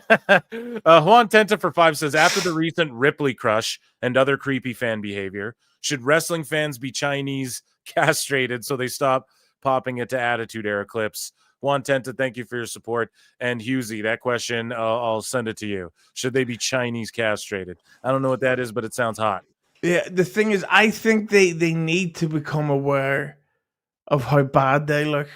Juan Tenta for 5 says, after the recent Ripley crush and other creepy fan behavior, should wrestling fans be Chinese castrated so they stop popping it to Attitude Era clips? Juan Tenta, thank you for your support. And Husey, that question, I'll send it to you. Should they be Chinese castrated? I don't know what that is, but it sounds hot. Yeah, the thing is, I think they need to become aware of how bad they look,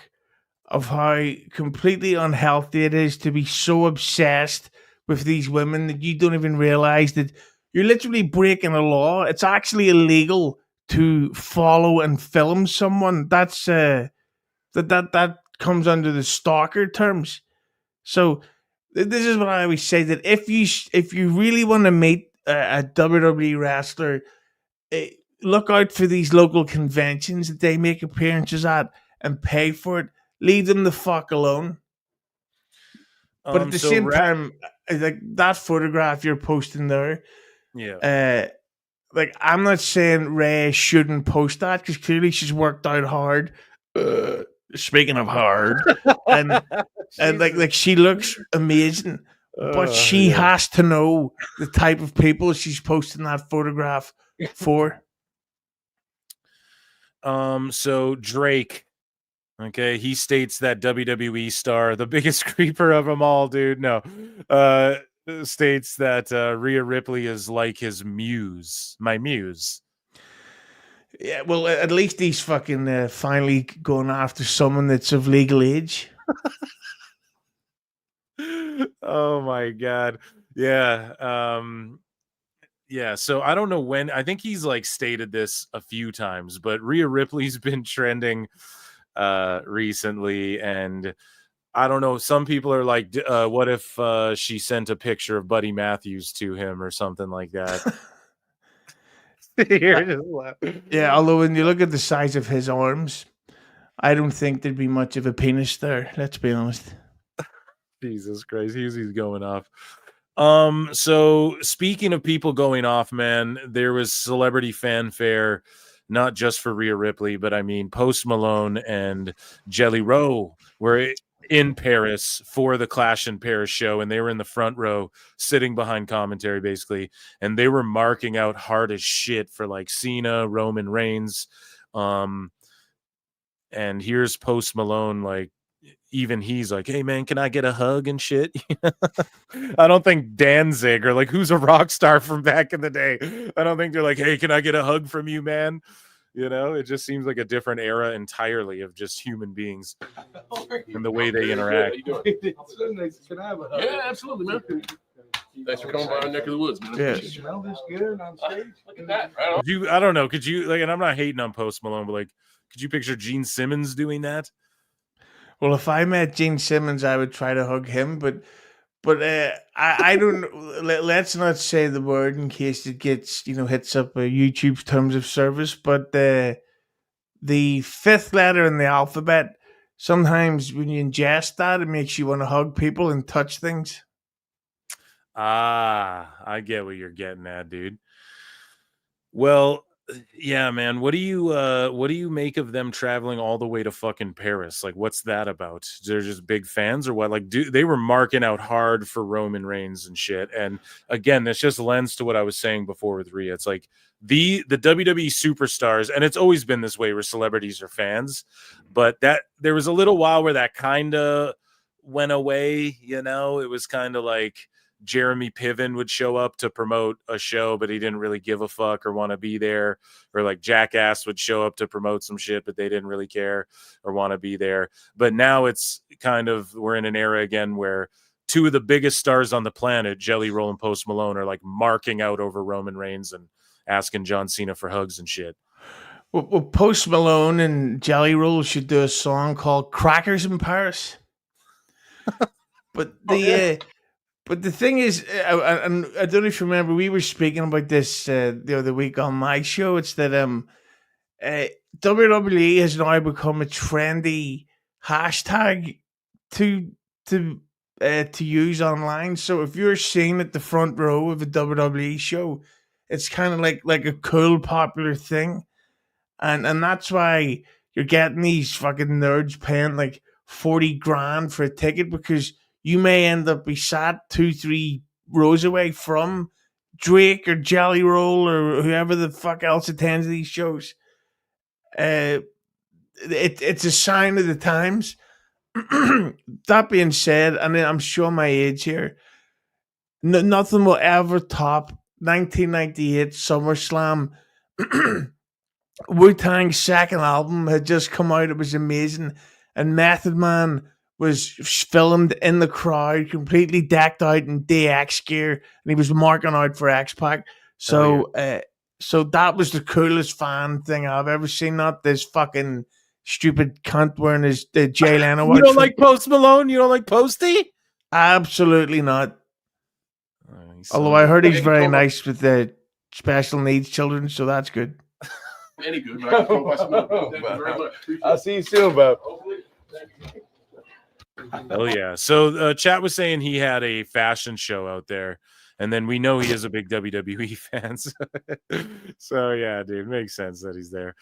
of how completely unhealthy it is to be so obsessed with these women that you don't even realize that you're literally breaking a law. It's actually illegal to follow and film someone. That's that comes under the stalker terms. So this is what I always say, that if you really want to meet a WWE wrestler, look out for these local conventions that they make appearances at and pay for it. Leave them the fuck alone. But at the same time, like that photograph you're posting there, yeah. Like, I'm not saying Ray shouldn't post that because clearly she's worked out hard. Speaking of hard, and like she looks amazing, but she has to know the type of people she's posting that photograph for. So Drake, okay, he states that WWE star, the biggest creeper of them all, dude. No, states that Rhea Ripley is like his muse, my muse. Yeah, well, at least he's fucking finally going after someone that's of legal age. Oh my god, yeah. Yeah, so I don't know when. I think he's like stated this a few times, but Rhea Ripley's been trending recently, and I don't know. Some people are like, what if she sent a picture of Buddy Matthews to him or something like that? Yeah, although when you look at the size of his arms, I don't think there'd be much of a penis there. Let's be honest. Jesus Christ, he's going off. So speaking of people going off, man, there was celebrity fanfare not just for Rhea Ripley, but I mean Post Malone and Jelly Roll were in Paris for the Clash in Paris show, and they were in the front row sitting behind commentary basically, and they were marking out hard as shit for like Cena, Roman Reigns, and here's Post Malone, like even he's like, hey man, can I get a hug and shit? I don't think Danzig or like who's a rock star from back in the day, I don't think they're like, hey, can I get a hug from you, man? You know, it just seems like a different era entirely of just human beings and the way they interact. Can I have a hug? Yeah, absolutely, man. Thanks for coming by our neck of the woods, man. Yeah. You smell this good on stage? Look at that. Right on. I don't know, could you like, and I'm not hating on Post Malone, but like, could you picture Gene Simmons doing that? Well, if I met Gene Simmons, I would try to hug him, but I don't. Let's not say the word in case it gets hits up YouTube's terms of service. But the fifth letter in the alphabet, sometimes when you ingest that, it makes you want to hug people and touch things. I get what you're getting at, dude. Well, yeah, man. What do you make of them traveling all the way to fucking Paris? Like, what's that about? They're just big fans or what? Like, they were marking out hard for Roman Reigns and shit. And again, this just lends to what I was saying before with Rhea. It's like the WWE superstars, and it's always been this way where celebrities are fans, but that there was a little while where that kind of went away. It was kind of like Jeremy Piven would show up to promote a show, but he didn't really give a fuck or want to be there. Or like Jackass would show up to promote some shit, but they didn't really care or want to be there. But now it's kind of, we're in an era again where two of the biggest stars on the planet, Jelly Roll and Post Malone, are like marking out over Roman Reigns and asking John Cena for hugs and shit. Well, Post Malone and Jelly Roll should do a song called Crackers in Paris. But But the thing is, and I don't know if you remember, we were speaking about this the other week on my show. It's that WWE has now become a trendy hashtag to use online. So if you're seen at the front row of a WWE show, it's kind of like a cool, popular thing, and that's why you're getting these fucking nerds paying like 40 grand for a ticket, because you may end up be sat 2-3 rows away from Drake or Jelly Roll or whoever the fuck else attends these shows. It's a sign of the times. That being said, and I'm showing my age here, nothing will ever top 1998 SummerSlam. Wu-Tang's second album had just come out. It was amazing. And Method Man was filmed in the crowd, completely decked out in DX gear, and he was marking out for X-Pac. So, so that was the coolest fan thing I've ever seen. Not this fucking stupid cunt wearing his Jay Leno. You don't like Post Malone? You don't like Posty? Absolutely not. Although I heard he's very nice with the special needs children, so that's good. Any good, but I can throw my smoke. Thank you very much. I'll see you soon, Bob. Oh yeah. So chat was saying he had a fashion show out there, and then we know he is a big WWE fan. So yeah, dude, makes sense that he's there.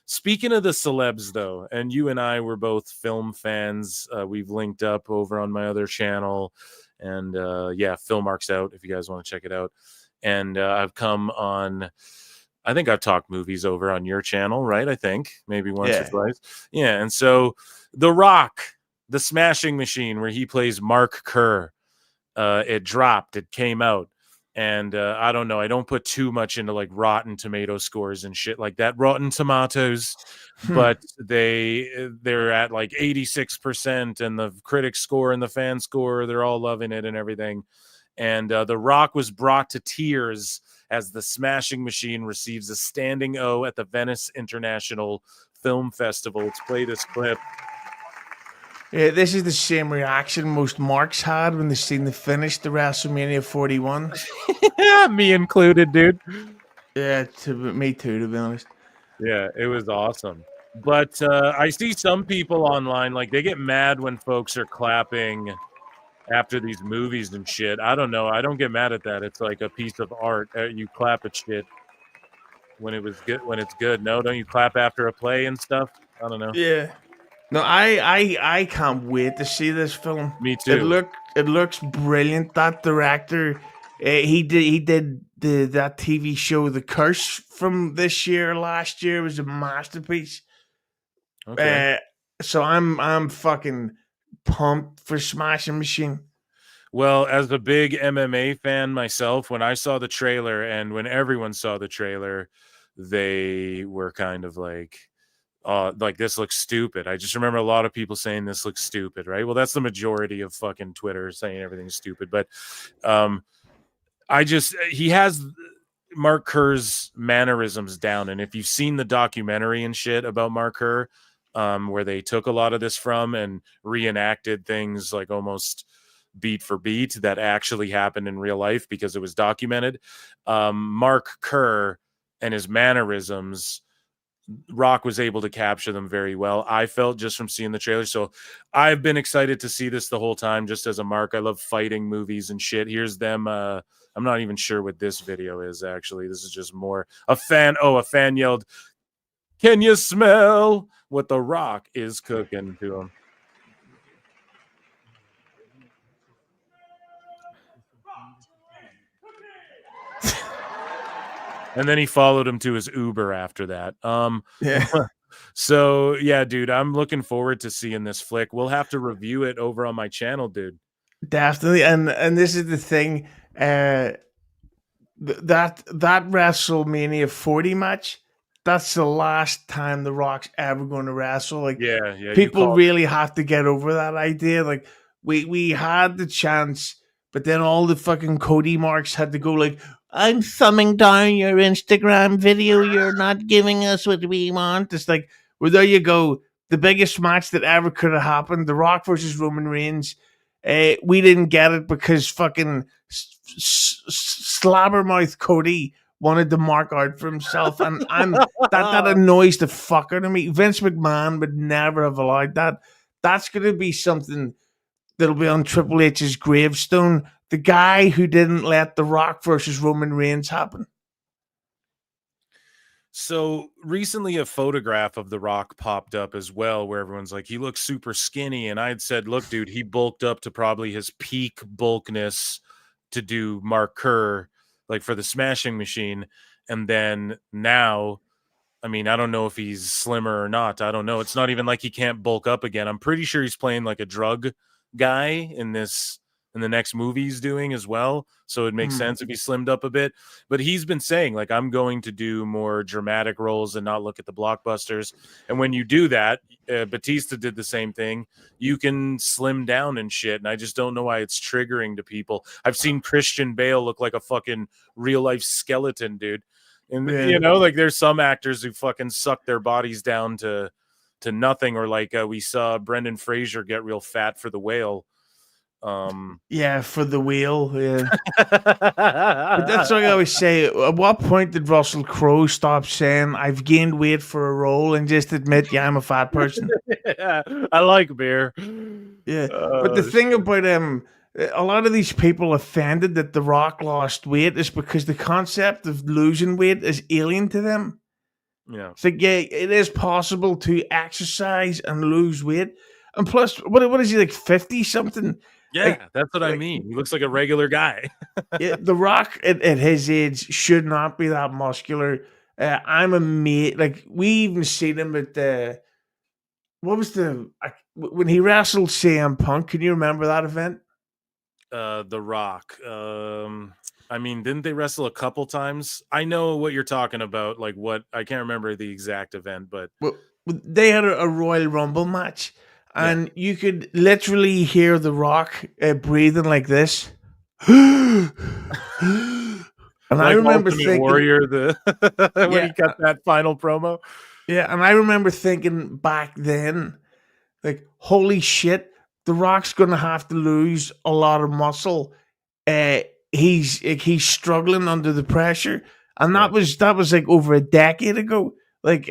Speaking of the celebs though, and you and I were both film fans. We've linked up over on my other channel, and yeah, Philmark's out if you guys want to check it out. And I've come on, I think I've talked movies over on your channel, right? I think maybe once or twice. Yeah. And so The Rock, the Smashing Machine, where he plays Mark Kerr, it dropped, it came out. And I don't know, I don't put too much into like Rotten Tomato scores and shit like that. Rotten Tomatoes, but they're at like 86%, and the critic score and the fan score, they're all loving it and everything. And The Rock was brought to tears as the Smashing Machine receives a standing O at the Venice International Film Festival. Let's play this clip. Yeah, this is the same reaction most marks had when they seen the finish to WrestleMania 41. Me included, dude. Yeah, me too, to be honest. Yeah, it was awesome. But I see some people online, like, they get mad when folks are clapping after these movies and shit. I don't know. I don't get mad at that. It's like a piece of art. You clap at shit. when it was good. When it's good, no, don't you clap after a play and stuff? I don't know. Yeah. No, I can't wait to see this film. Me too. It looks brilliant. That director, he did that TV show The Curse from last year. It was a masterpiece. Okay. So I'm fucking pumped for Smashing Machine. Well, as a big MMA fan myself, when I saw the trailer and when everyone saw the trailer, they were kind of like this looks stupid. I just remember a lot of people saying this looks stupid, right? Well, that's the majority of fucking Twitter saying everything's stupid. But he has Mark Kerr's mannerisms down. And if you've seen the documentary and shit about Mark Kerr, where they took a lot of this from and reenacted things like almost beat for beat that actually happened in real life because it was documented. Mark Kerr and his mannerisms, Rock was able to capture them very well, I felt, just from seeing the trailer. So I've been excited to see this the whole time, just as a Mark. I love fighting movies and shit. Here's them. I'm not even sure what this video is, actually. This is just more a fan. Oh, a fan yelled, "Can you smell what the Rock is cooking?" to him. And then he followed him to his Uber after that. Yeah. So yeah, dude, I'm looking forward to seeing this flick. We'll have to review it over on my channel, dude. Definitely. And this is the thing. That WrestleMania 40 match, that's the last time The Rock's ever going to wrestle. Like, yeah, people really have to get over that idea. Like, we had the chance, but then all the fucking Cody marks had to go like, "I'm thumbing down your Instagram video. You're not giving us what we want." It's like, well, there you go. The biggest match that ever could have happened, The Rock versus Roman Reigns. We didn't get it because fucking slabbermouth Cody wanted to mark out for himself, and that annoys the fuck out of me. Vince McMahon would never have allowed that. That's going to be something that'll be on Triple H's gravestone. The guy who didn't let The Rock versus Roman Reigns happen. So recently a photograph of The Rock popped up as well, where everyone's like, he looks super skinny. And I'd said, look, dude, he bulked up to probably his peak bulkness to do Mark Kerr, like for the Smashing Machine. And then now, I mean, I don't know if he's slimmer or not. I don't know. It's not even like he can't bulk up again. I'm pretty sure he's playing like a drug guy in the next movie he's doing as well. So it makes sense if he slimmed up a bit. But he's been saying, like, I'm going to do more dramatic roles and not look at the blockbusters. And when you do that, Batista did the same thing. You can slim down and shit. And I just don't know why it's triggering to people. I've seen Christian Bale look like a fucking real life skeleton, dude. And, you know, like there's some actors who fucking suck their bodies down to nothing. Or like we saw Brendan Fraser get real fat for The Whale. Yeah, for The Whale. Yeah. But that's what I always say. At what point did Russell Crowe stop saying, "I've gained weight for a role," and just admit, "Yeah, I'm a fat person"? Yeah, I like beer. Yeah. But the thing about a lot of these people offended that The Rock lost weight is because the concept of losing weight is alien to them. Yeah. It's like, yeah, it is possible to exercise and lose weight. And plus, what is he, like 50 something? Yeah, like, that's what I mean. He looks like a regular guy. Yeah, The Rock at his age should not be that muscular. I'm amazed. Like, we even seen him at when he wrestled CM Punk? Can you remember that event? The Rock. I mean, didn't they wrestle a couple times? I know what you're talking about. Like, what, I can't remember the exact event, but they had a Royal Rumble match. And you could literally hear The Rock breathing like this. And like I remember thinking, Warrior, when he cut that final promo. Yeah, and I remember thinking back then, like, holy shit, The Rock's gonna have to lose a lot of muscle. He's struggling under the pressure, and that was like over a decade ago. Like,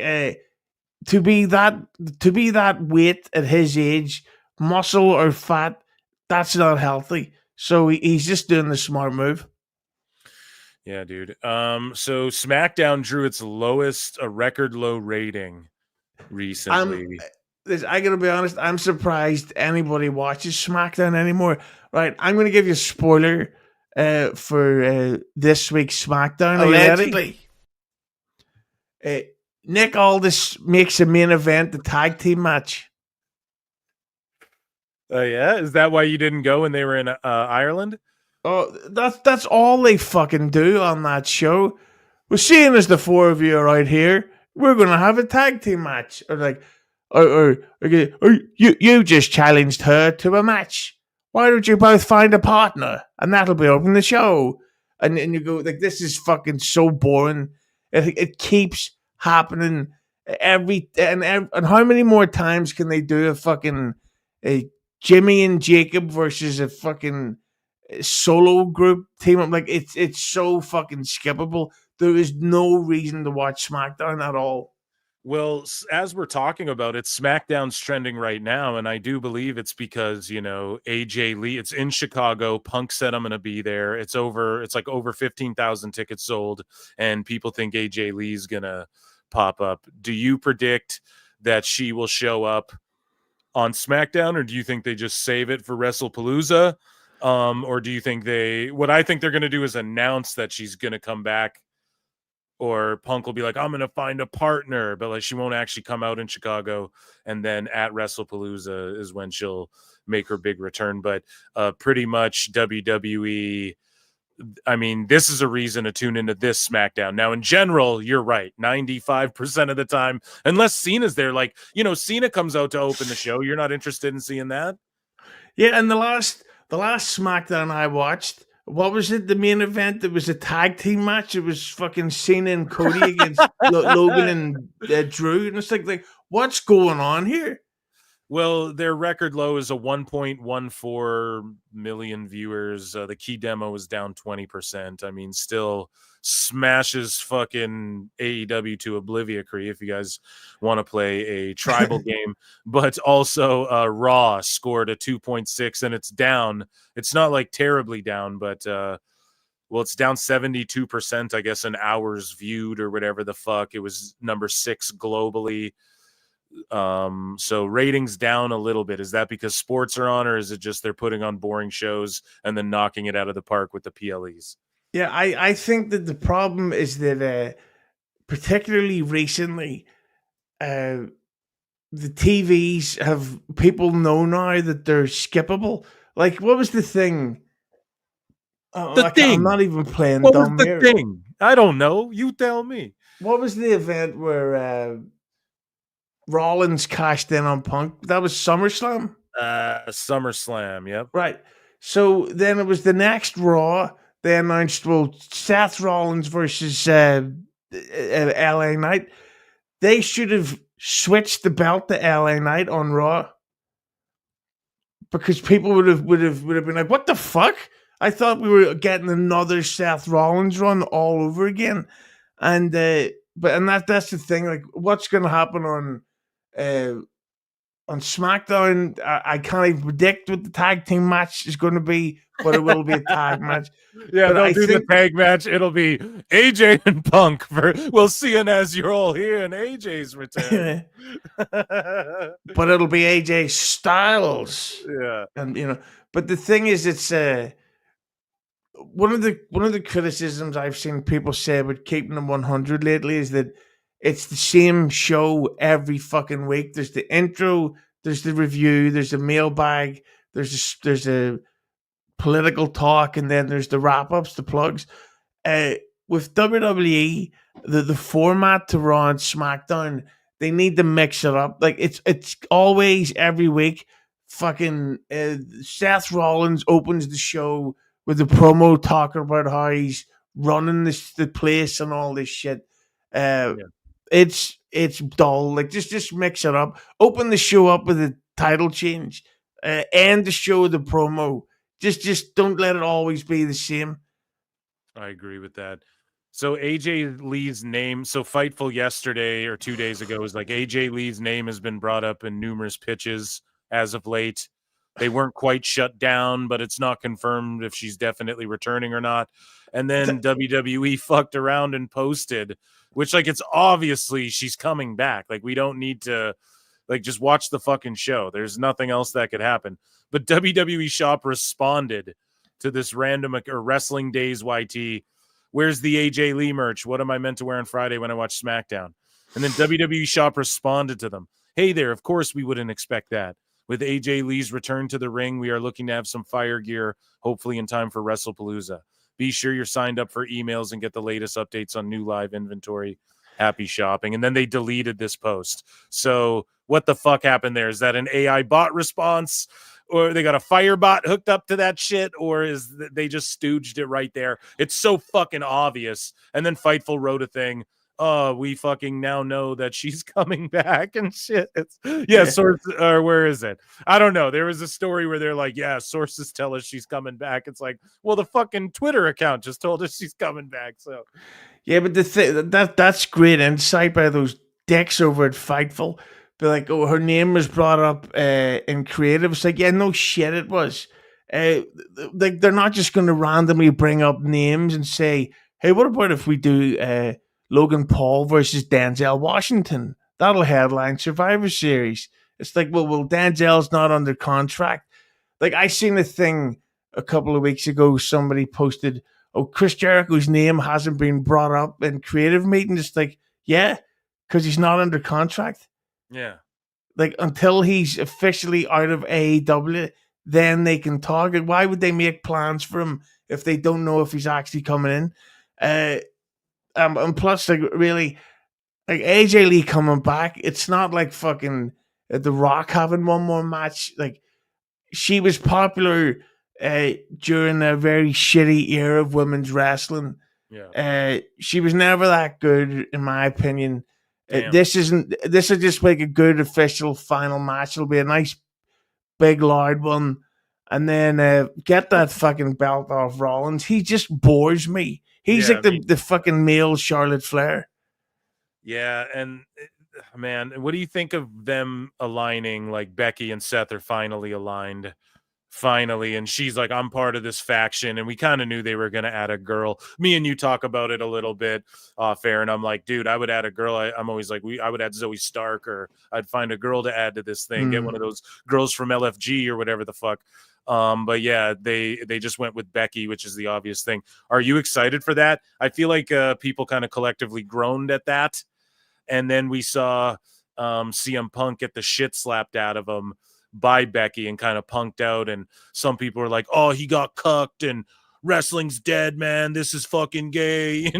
to be that weight at his age, muscle or fat, that's not healthy. So he's just doing the smart move. Yeah, dude. So SmackDown drew its lowest, a record low rating recently. I gotta be honest, I'm surprised anybody watches SmackDown anymore. Right, I'm gonna give you a spoiler for this week's SmackDown. Are you ready? Nick Aldis makes a main event, the tag team match. Oh yeah, is that why you didn't go when they were in Ireland? Oh, that's all they fucking do on that show. We're seeing as the four of you are out here, we're gonna have a tag team match. Or like, or you just challenged her to a match. Why don't you both find a partner and that'll be open the show? And you go like, this is fucking so boring. It keeps happening and how many more times can they do a fucking a Jimmy and Jacob versus a fucking solo group team up? Like it's so fucking skippable. There is no reason to watch SmackDown at all. Well, as we're talking about it, SmackDown's trending right now, and I do believe it's because, AJ Lee, it's in Chicago. Punk said I'm going to be there. It's like over 15,000 tickets sold, and people think AJ Lee's going to pop up. Do you predict that she will show up on SmackDown, or do you think they just save it for WrestlePalooza? Or do you think what I think they're going to do is announce that she's going to come back? Or Punk will be like, I'm going to find a partner, but like she won't actually come out in Chicago. And then at WrestlePalooza is when she'll make her big return. But pretty much WWE, I mean, this is a reason to tune into this SmackDown. Now, in general, you're right. 95% of the time, unless Cena's there, like, Cena comes out to open the show. You're not interested in seeing that? Yeah, and the last SmackDown I watched, what was it? The main event? It was a tag team match. It was fucking Cena and Cody against Logan and Drew. And it's like, what's going on here? Well, their record low is a 1.14 million viewers. The key demo is down 20%. I mean, still smashes fucking AEW to oblivion if you guys want to play a tribal game. But also Raw scored a 2.6, and it's down. It's not like terribly down, but it's down 72%, I guess, in hours viewed or whatever the fuck. It was number 6 globally. So ratings down a little bit. Is that because sports are on, or is it just they're putting on boring shows and then knocking it out of the park with the PLEs? Yeah, I think that the problem is that particularly recently, the TVs have people know now that they're skippable. Like, what was the thing? I'm not even playing what dumb was the here. thing? I don't know. You tell me. What was the event where Rollins cashed in on Punk? That was SummerSlam? SummerSlam, yep. Right. So then it was the next Raw. They announced, Seth Rollins versus LA Knight. They should have switched the belt to LA Knight on Raw, because people would have been like, "What the fuck? I thought we were getting another Seth Rollins run all over again." And that's the thing. Like, what's going to happen on SmackDown? I can't even predict what the tag team match is going to be, but it will be a tag match. Yeah, they'll do the tag match. It'll be AJ and Punk. We'll see it as you're all here in AJ's return. But it'll be AJ Styles. Yeah. And but the thing is, it's one of the criticisms I've seen people say about keeping them 100 lately is that it's the same show every fucking week. There's the intro, there's the review, there's a mailbag, there's a political talk, and then there's the wrap-ups, the plugs. With WWE, the format to Raw and SmackDown, they need to mix it up. Like, it's always every week. Fucking Seth Rollins opens the show with a promo talking about how he's running the place and all this shit. It's dull. Like, just mix it up. Open the show up with a title change. End the show with a promo. Just don't let it always be the same. I agree with that. So AJ Lee's name, so Fightful yesterday or 2 days ago was like, AJ Lee's name has been brought up in numerous pitches as of late. They weren't quite shut down, but it's not confirmed if she's definitely returning or not. And then WWE fucked around and posted, which, like, it's obviously she's coming back. Like, we don't need to, like, just watch the fucking show. There's nothing else that could happen. But WWE Shop responded to this random or Wrestling Days YT. Where's the AJ Lee merch? What am I meant to wear on Friday when I watch SmackDown? And then WWE Shop responded to them. Hey there, of course we wouldn't expect that. With AJ Lee's return to the ring, we are looking to have some fire gear, hopefully in time for WrestlePalooza. Be sure you're signed up for emails and get the latest updates on new live inventory. Happy shopping. And then they deleted this post. So what the fuck happened there? Is that an AI bot response? Or they got a fire bot hooked up to that shit? Or is they just stooged it right there? It's so fucking obvious. And then Fightful wrote a thing. Oh, we fucking now know that she's coming back and shit. Sources, or where is it? I don't know. There was a story where they're like, yeah, sources tell us she's coming back. It's like, well, the fucking Twitter account just told us she's coming back. So, yeah, but that's great insight by those dicks over at Fightful. But like, oh, her name was brought up in creative. It's like, yeah, no shit, it was. Like, they're not just going to randomly bring up names and say, hey, what about if we do Logan Paul versus Denzel Washington? That'll headline Survivor Series. It's like, well, Denzel's not under contract. Like, I seen a thing a couple of weeks ago. Somebody posted, oh, Chris Jericho's name hasn't been brought up in creative meetings. It's like, yeah, because he's not under contract. Yeah. Like, until he's officially out of AEW, then they can talk. And why would they make plans for him if they don't know if he's actually coming in? And plus, like, really, like, AJ Lee coming back, it's not like fucking The Rock having one more match. Like, she was popular during a very shitty era of women's wrestling. Yeah. She was never that good, in my opinion. This will just make a good official final match. It'll be a nice, big, loud one. And then get that fucking belt off Rollins. He just bores me. He's like the fucking male Charlotte Flair. Yeah, and man, what do you think of them aligning? Like, Becky and Seth are finally aligned. Finally, and she's like, I'm part of this faction, and we kind of knew they were going to add a girl. Me and you talk about it a little bit off air, and I'm like, dude, I would add a girl. I'm always like, I would add Zoe Stark, or I'd find a girl to add to this thing, get one of those girls from LFG or whatever the fuck. But yeah, they just went with Becky, which is the obvious thing. Are you excited for that? I feel like people kind of collectively groaned at that, and then we saw CM Punk get the shit slapped out of him by Becky and kind of punked out, and some people are like, oh, he got cucked and wrestling's dead, man, this is fucking gay,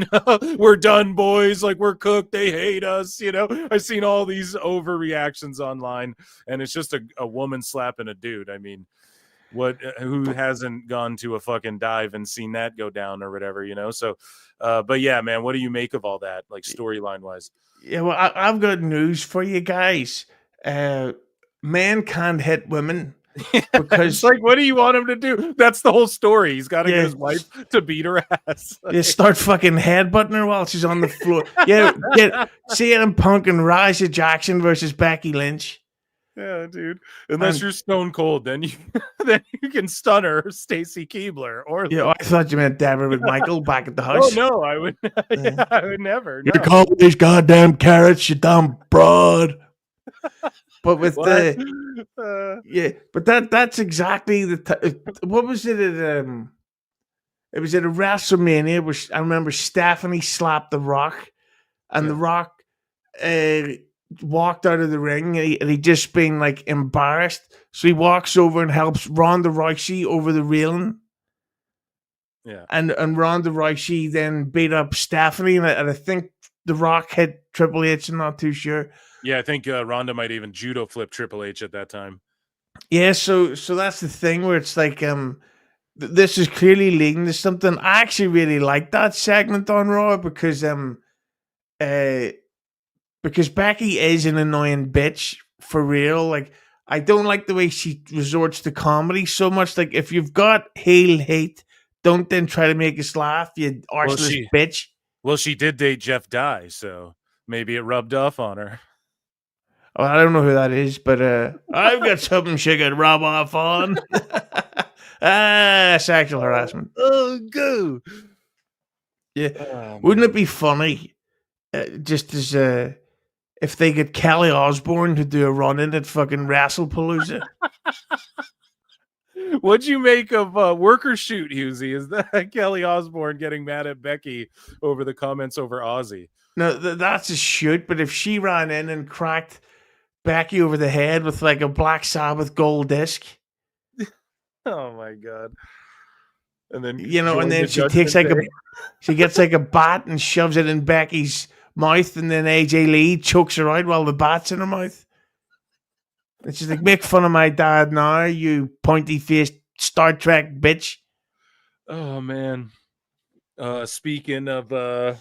we're done, boys, like, we're cooked, they hate us, I've seen all these overreactions online, and it's just a woman slapping a dude. I mean, who hasn't gone to a fucking dive and seen that go down or whatever, so but yeah, man, what do you make of all that, like, storyline wise? Yeah, well, I've got news for you guys. Men can't hit women because it's like, what do you want him to do? That's the whole story. He's got to get his wife to beat her ass. You start fucking headbutting her while she's on the floor. Yeah, get CM Punk and Raja Jackson versus Becky Lynch. Yeah, dude. Unless you're Stone Cold, then you can stun her, Stacy Keibler. Or I thought you meant Deborah with Michael back at the house. Oh no, I would. Yeah, I would never. You call these goddamn carrots, you dumb broad. But with but that's exactly what was it at it was at a WrestleMania where I remember Stephanie slapped The Rock, and The Rock walked out of the ring, and he just been like embarrassed, so he walks over and helps Ronda Rousey over the railing. Yeah, and Ronda Rousey then beat up Stephanie, and I think The Rock hit Triple H. I'm not too sure. Yeah, I think Ronda might even judo flip Triple H at that time. Yeah, so that's the thing where it's like, this is clearly leading to something. I actually really like that segment on Raw because Becky is an annoying bitch for real. Like, I don't like the way she resorts to comedy so much. Like, if you've got heel hate, don't then try to make us laugh, you arseless bitch. Well, she did date Jeff Dye, so maybe it rubbed off on her. Oh, I don't know who that is, but I've got something she could rub off on. Sexual harassment. Oh, go. Yeah. Oh, Wouldn't man. it be funny, just as if they get Kelly Osbourne to do a run-in at fucking WrestlePalooza? What'd you make of Worker Shoot, Husey? Is that Kelly Osbourne getting mad at Becky over the comments over Aussie? No, that's a shoot, but if she ran in and cracked Becky over the head with like a Black Sabbath gold disc, Oh my god! And then and then she Judgment takes like Day. she gets like a bat and shoves it in Becky's mouth, and then AJ Lee chokes her out while the bat's in her mouth. And she's like, "Make fun of my dad now, you pointy-faced Star Trek bitch." Oh man! Speaking of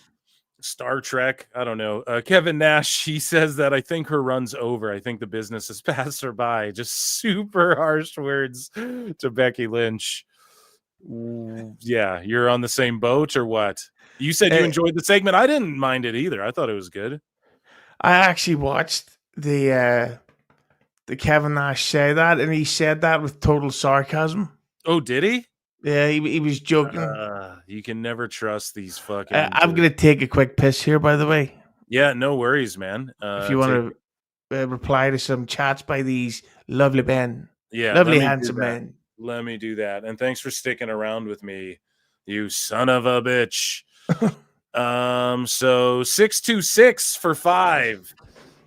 Star Trek, I don't know. Kevin Nash, he says that I think her run's over. I think the business has passed her by. Just super harsh words to Becky Lynch. Yeah, you're on the same boat or what? You said you enjoyed the segment. I didn't mind it either. I thought it was good. I actually watched the Kevin Nash say that, and he said that with total sarcasm. Oh, did he? Yeah, he was joking. You can never trust these fucking. I'm going to take a quick piss here, by the way. Yeah, no worries, man. If you want to reply to some chats by these lovely men. Yeah, lovely, handsome men. Let me do that. And thanks for sticking around with me, you son of a bitch. So 626 for 5.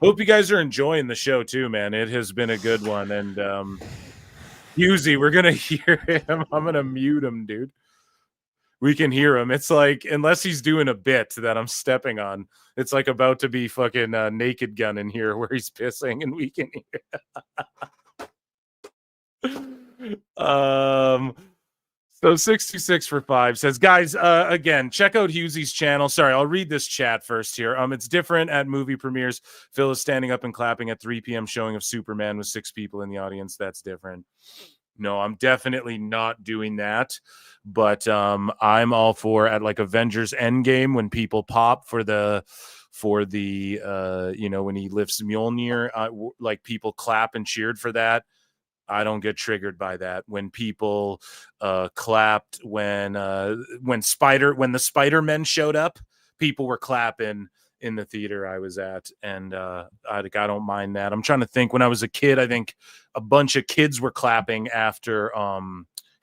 Hope you guys are enjoying the show too, man. It has been a good one. And Husey, we're gonna hear him. I'm gonna mute him, dude. We can hear him. It's like, unless he's doing a bit that I'm stepping on, it's like about to be fucking Naked Gun in here where he's pissing and we can hear. So 626 for 5 says, guys, again, check out Husey's channel. Sorry, I'll read this chat first here. It's different at movie premieres. Phil is standing up and clapping at 3 p.m. showing of Superman with 6 people in the audience. That's different. No, I'm definitely not doing that. But I'm all for at like Avengers Endgame when people pop for the when he lifts Mjolnir, like people clap and cheered for that. I don't get triggered by that. When people clapped when the Spider-Men showed up, people were clapping in the theater I was at, and I don't mind that. I'm trying to think. When I was a kid, I think a bunch of kids were clapping after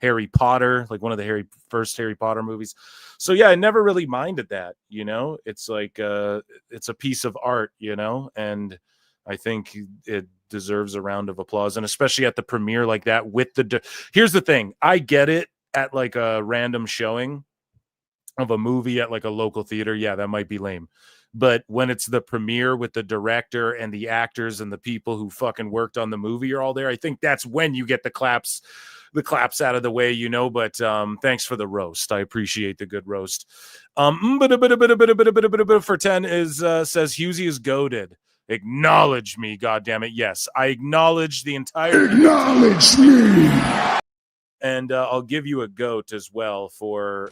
Harry Potter, like one of the first Harry Potter movies. So yeah, I never really minded that. It's like it's a piece of art, and I think it deserves a round of applause, and especially at the premiere like that with here's the thing. I get it at like a random showing of a movie at like a local theater. Yeah, that might be lame. But when it's the premiere with the director and the actors and the people who fucking worked on the movie are all there, I think that's when you get the claps out of the way, But thanks for the roast. I appreciate the good roast. For 10 says Husey is goated. Acknowledge me, goddammit. Yes, I acknowledge the entire. Acknowledge me. And I'll give you a goat as well for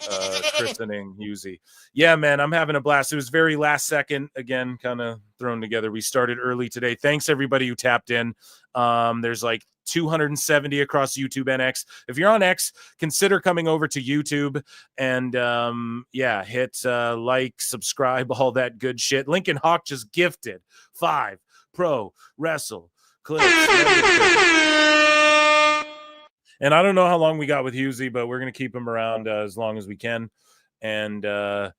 christening Husey. Yeah, man, I'm having a blast. It was very last second, again, kind of thrown together. We started early today. Thanks, everybody who tapped in. There's like 270 across YouTube and X. If you're on X, consider coming over to YouTube and hit like, subscribe, all that good shit. Lincoln Hawk just gifted 5 Pro Wrestle Clips. And I don't know how long we got with Husey, but we're going to keep him around as long as we can. And I've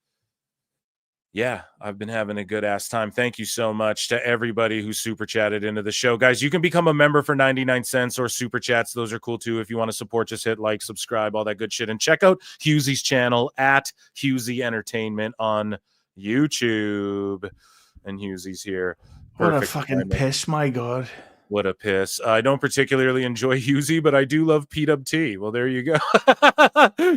been having a good ass time. Thank you so much to everybody who super chatted into the show. Guys, you can become a member for 99 cents or super chats. Those are cool too. If you want to support, just hit like, subscribe, all that good shit. And check out Husey's channel at Husey Entertainment on YouTube. And Husey's here. What a fucking piss, my God. What a piss. I don't particularly enjoy Husey, but I do love PWT. Well, there you go.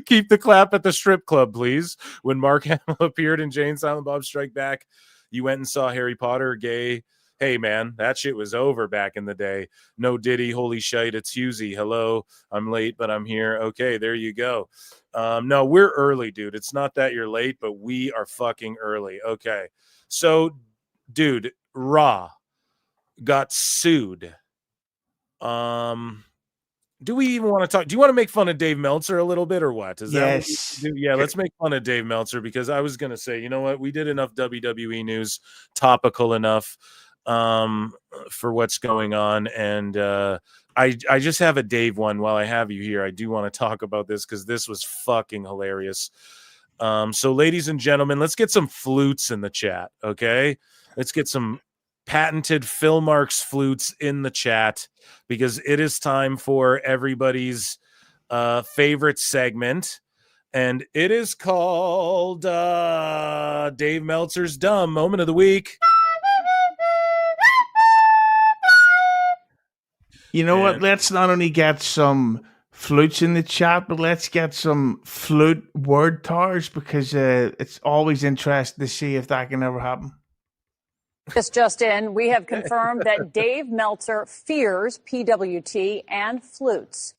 Keep the clap at the strip club, please. When Mark Hamill appeared in Jane Silent Bob Strike Back, you went and saw Harry Potter, gay. Hey, man, that shit was over back in the day. No Diddy, holy shite, it's Husey. Hello, I'm late, but I'm here. Okay, there you go. No, we're early, dude. It's not that you're late, but we are fucking early. Okay. So, dude, Raw. got sued. Do we even want to talk? Do you want to make fun of Dave Meltzer a little bit or what? Is that what you do? Yeah, let's make fun of Dave Meltzer, because I was going to say, you know what? We did enough WWE news, topical enough for what's going on. And I just have a Dave one while I have you here. I do want to talk about this because this was fucking hilarious. So ladies and gentlemen, let's get some flutes in the chat. Okay. Let's get some patented Phil Marks flutes in the chat, because it is time for everybody's favorite segment, and it is called Dave Meltzer's Dumb Moment of the Week. You know what? Let's not only get some flutes in the chat, but let's get some flute word towers, because it's always interesting to see if that can ever happen. This just in, we have confirmed that Dave Meltzer fears PWT and flutes.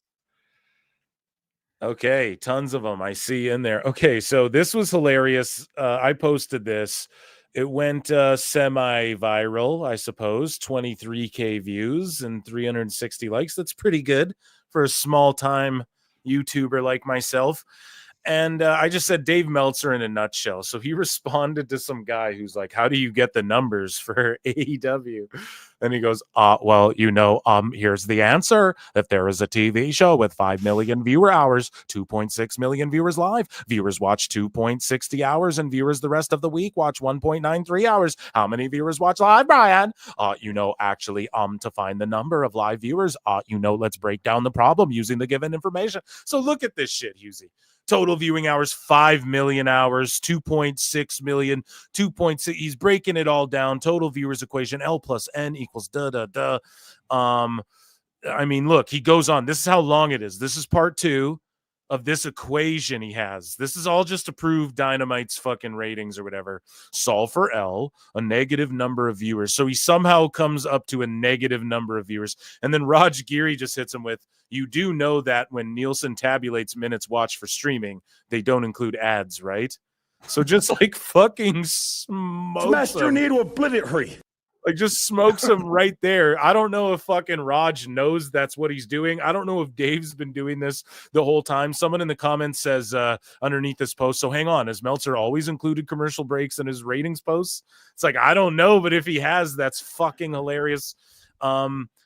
Okay, tons of them I see in there. Okay, so this was hilarious. I posted this. It went semi-viral, I suppose. 23K views and 360 likes. That's pretty good for a small-time YouTuber like myself. And I just said Dave Meltzer in a nutshell. So he responded to some guy who's like, how do you get the numbers for AEW? And he goes, well, here's the answer. If there is a TV show with 5 million viewer hours, 2.6 million viewers live, viewers watch 2.60 hours, and viewers the rest of the week watch 1.93 hours. How many viewers watch live, Brian? To find the number of live viewers, let's break down the problem using the given information. So look at this shit, Husey. Total viewing hours, 5 million hours, 2.6 million, 2.6. He's breaking it all down. Total viewers equation, L plus N equals da. I mean, look, he goes on. This is how long it is. This is part 2 of this equation he has. This is all just to prove Dynamite's fucking ratings or whatever. Solve for L, a negative number of viewers. So he somehow comes up to a negative number of viewers. And then Raj Giri just hits him with, you do know that when Nielsen tabulates minutes watched for streaming, they don't include ads, right? So just like fucking smoke. Master need to obliterate. Like just smokes him right there. I don't know if fucking Raj knows that's what he's doing. I don't know if Dave's been doing this the whole time. Someone in the comments says underneath this post, so hang on, has Meltzer always included commercial breaks in his ratings posts? It's like, I don't know, but if he has, that's fucking hilarious.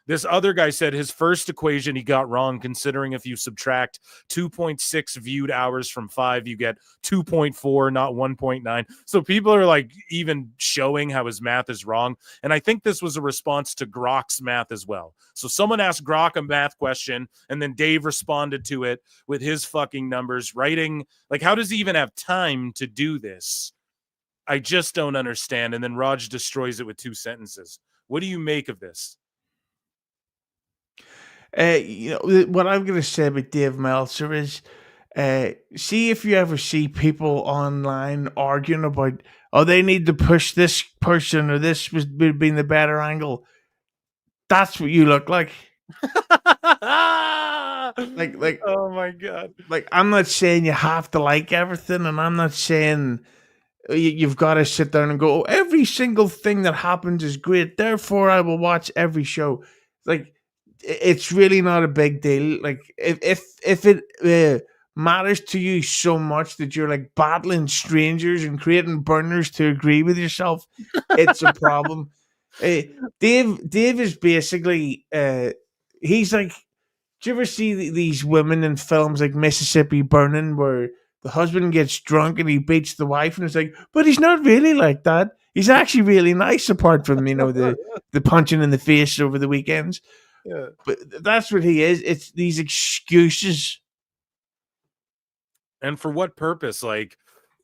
This other guy said his first equation he got wrong, considering if you subtract 2.6 viewed hours from 5, you get 2.4, not 1.9. So people are like even showing how his math is wrong. And I think this was a response to Grok's math as well. So someone asked Grok a math question, and then Dave responded to it with his fucking numbers, writing, like, how does he even have time to do this? I just don't understand. And then Raj destroys it with 2 sentences. What do you make of this? What I'm going to say about Dave Meltzer is, see if you ever see people online arguing about, they need to push this person or this was being the better angle. That's what you look like. like, oh my God. Like, I'm not saying you have to like everything, and I'm not saying you've got to sit down and go, every single thing that happens is great, therefore I will watch every show. Like, it's really not a big deal. Like, if it matters to you so much that you're like battling strangers and creating burners to agree with yourself, it's a problem. Dave is basically he's like, do you ever see these women in films like Mississippi Burning, where the husband gets drunk and he beats the wife, and it's like, but he's not really like that. He's actually really nice, apart from the punching in the face over the weekends. Yeah. But that's what he is. It's these excuses. And for what purpose? Like,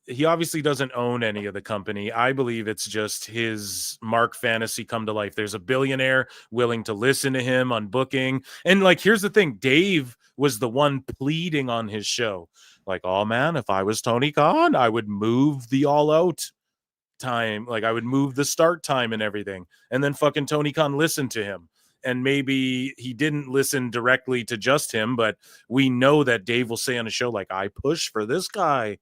he obviously doesn't own any of the company. I believe it's just his Mark fantasy come to life. There's a billionaire willing to listen to him on booking. And like, here's the thing. Dave was the one pleading on his show. Like, oh man, if I was Tony Khan, I would move the all out time. Like, I would move the start time and everything. And then fucking Tony Khan listened to him. And maybe he didn't listen directly to just him, but we know that Dave will say on a show, like, I push for this guy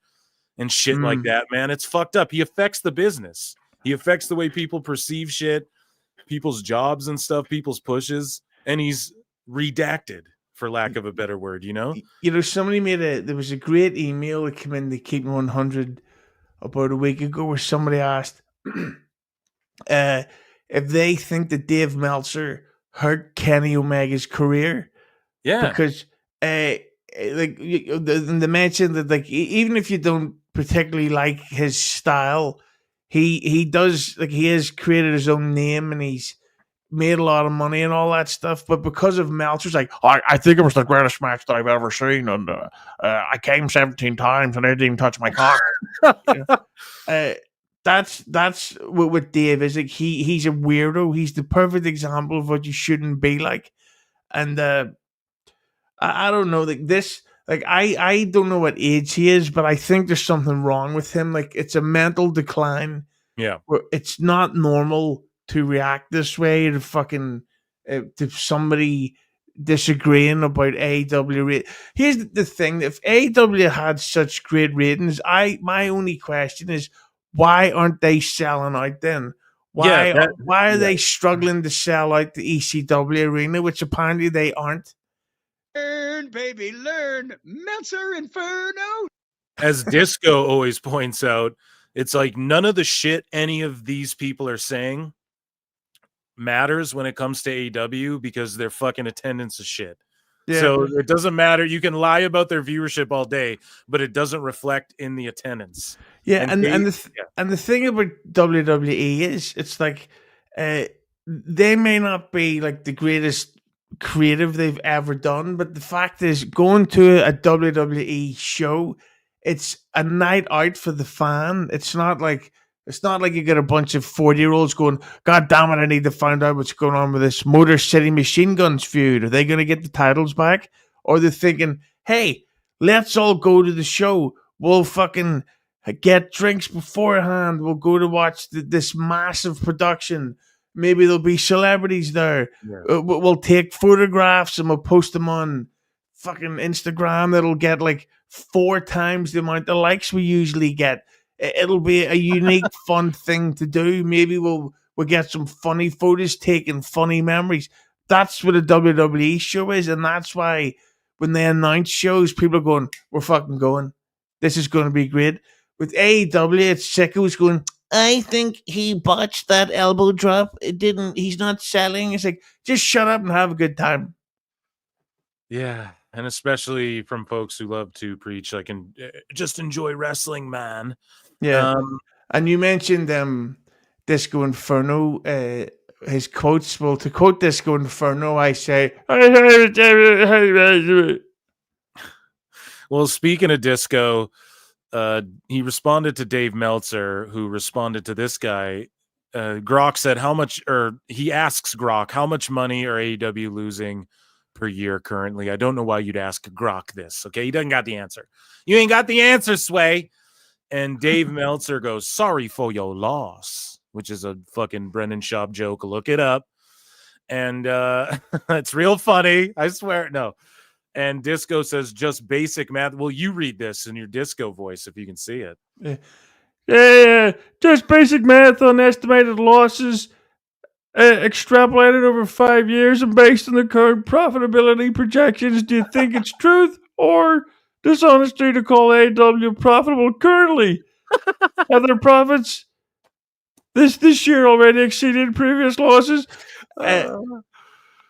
and shit like that, man. It's fucked up. He affects the business. He affects the way people perceive shit. people's jobs and stuff, people's pushes, and he's redacted, for lack of a better word, you know? You know, somebody there was a great email that came in to Keep 100 about a week ago where somebody asked if they think that Dave Meltzer hurt Kenny Omega's career. Yeah. Because like they mentioned that, like, even if you don't particularly like his style, he does, like, he has created his own name and he's made a lot of money and all that stuff. But because of Meltzer's, like, I think it was the greatest match that I've ever seen, and I came 17 times and I didn't even touch my cock. You know? That's what Dave is. Like, he's a weirdo. He's the perfect example of what you shouldn't be like. And I don't know, like this, like I don't know what age he is, but I think there's something wrong with him. Like, it's a mental decline. Yeah, where it's not normal to react this way to fucking to somebody disagreeing about AEW. Here's the thing: if AEW had such great ratings, my only question is, why aren't they selling out then? Why are they struggling to sell out the ECW arena, which apparently they aren't? Learn, baby, learn. Meltzer Inferno. As Disco always points out, it's like none of the shit any of these people are saying matters when it comes to AEW because their fucking attendance is shit. Yeah. So it doesn't matter. You can lie about their viewership all day, but it doesn't reflect in the attendance. Yeah, and the thing about WWE is, it's like they may not be like the greatest creative they've ever done, but the fact is, going to a WWE show, it's a night out for the fan. It's not like you get a bunch of 40-year-olds going, God damn it, I need to find out what's going on with this Motor City Machine Guns feud. Are they going to get the titles back? Or they're thinking, hey, let's all go to the show. We'll fucking get drinks beforehand. We'll go to watch this massive production. Maybe there'll be celebrities there. Yeah. We'll take photographs and we'll post them on fucking Instagram. That'll get like 4 times the amount of likes we usually get. It'll be a unique, fun thing to do. Maybe we'll get some funny photos taken, funny memories. That's what a WWE show is, and that's why when they announce shows, people are going, we're fucking going. This is going to be great. With AEW, it's sickos going, I think he botched that elbow drop. He's not selling. It's like, just shut up and have a good time. Yeah. And especially from folks who love to preach, like, and just enjoy wrestling, man. Yeah. And you mentioned Disco Inferno, his quotes. Well, to quote Disco Inferno, I say, well, speaking of Disco, he responded to Dave Meltzer, who responded to this guy. Grok said, he asks Grok, how much money are AEW losing per year currently? I don't know why you'd ask Grok this. Okay, he doesn't got the answer. You ain't got the answer, Sway. And Dave Meltzer goes, sorry for your loss, which is a fucking Brendan Schaub joke. Look it up. And it's real funny. I swear. No. And Disco says, just basic math. Well, you read this in your Disco voice if you can see it. Yeah. Just basic math on estimated losses extrapolated over 5 years and based on the current profitability projections. Do you think it's truth or dishonesty to call AEW profitable currently? Have their profits this year already exceeded previous losses? One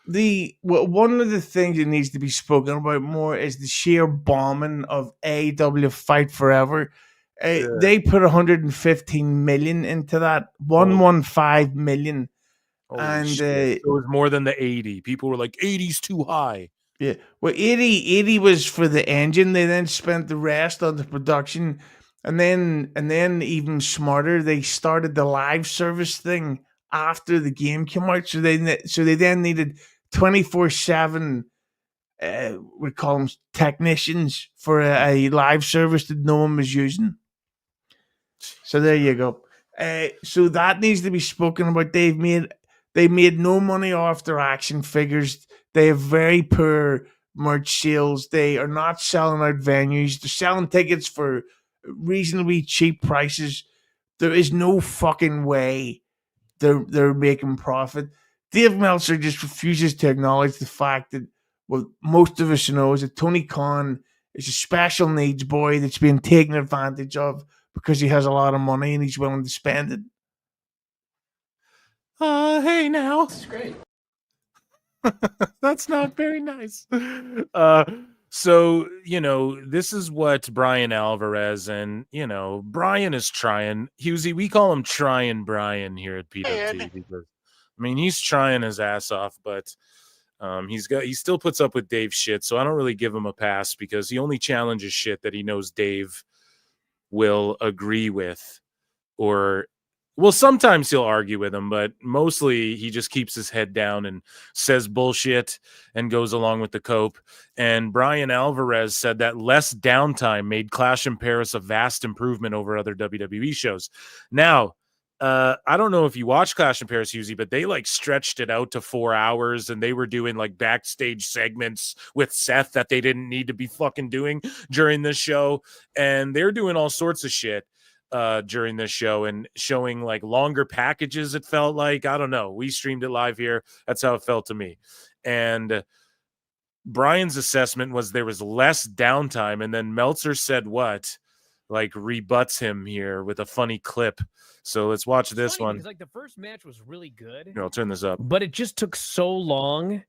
of the things that needs to be spoken about more is the sheer bombing of AEW Fight Forever. They put 115 million into that, 115 million. And it was more than the 80. People were like, 80's too high. Yeah, well, 80 was for the engine. They then spent the rest on the production, and then even smarter, they started the live service thing after the game came out. So they then needed 24/7. We call them technicians for a live service that no one was using. So there you go. So that needs to be spoken about. They made no money off their action figures. They have very poor merch sales. They are not selling out venues. They're selling tickets for reasonably cheap prices. There is no fucking way they're making profit. Dave Meltzer just refuses to acknowledge the fact that what most of us know is that Tony Khan is a special needs boy that's being taken advantage of because he has a lot of money and he's willing to spend it. Hey now. This is great. That's not very nice. So, this is what Brian Alvarez and, Brian is trying. Husey, we call him Trying Brian here at PWT because, he's trying his ass off, but he still puts up with Dave's shit, so I don't really give him a pass because he only challenges shit that he knows Dave will agree with, or sometimes he'll argue with him, but mostly he just keeps his head down and says bullshit and goes along with the cope. And Brian Alvarez said that less downtime made Clash in Paris a vast improvement over other WWE shows. Now, I don't know if you watch Clash in Paris, Husey, but they stretched it out to 4 hours, and they were doing backstage segments with Seth that they didn't need to be fucking doing during this show, and they're doing all sorts of shit during this show and showing longer packages. It felt like, I don't know, we streamed it live here. That's how it felt to me. And Brian's assessment was there was less downtime, and then Meltzer said what? Rebuts him here with a funny clip. So let's watch this one. Because, the first match was really good. Here, I'll turn this up. But it just took so long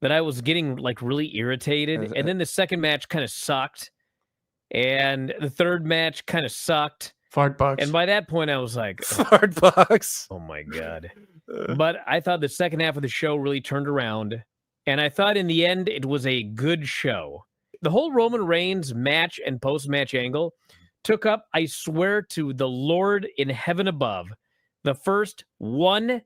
that I was getting really irritated. And then the second match kind of sucked. And the third match kind of sucked. Fart box. And by that point, I was like, fart box. Oh my God. But I thought the second half of the show really turned around. And I thought in the end, it was a good show. The whole Roman Reigns match and post-match angle took up, I swear to the Lord in heaven above, the first 1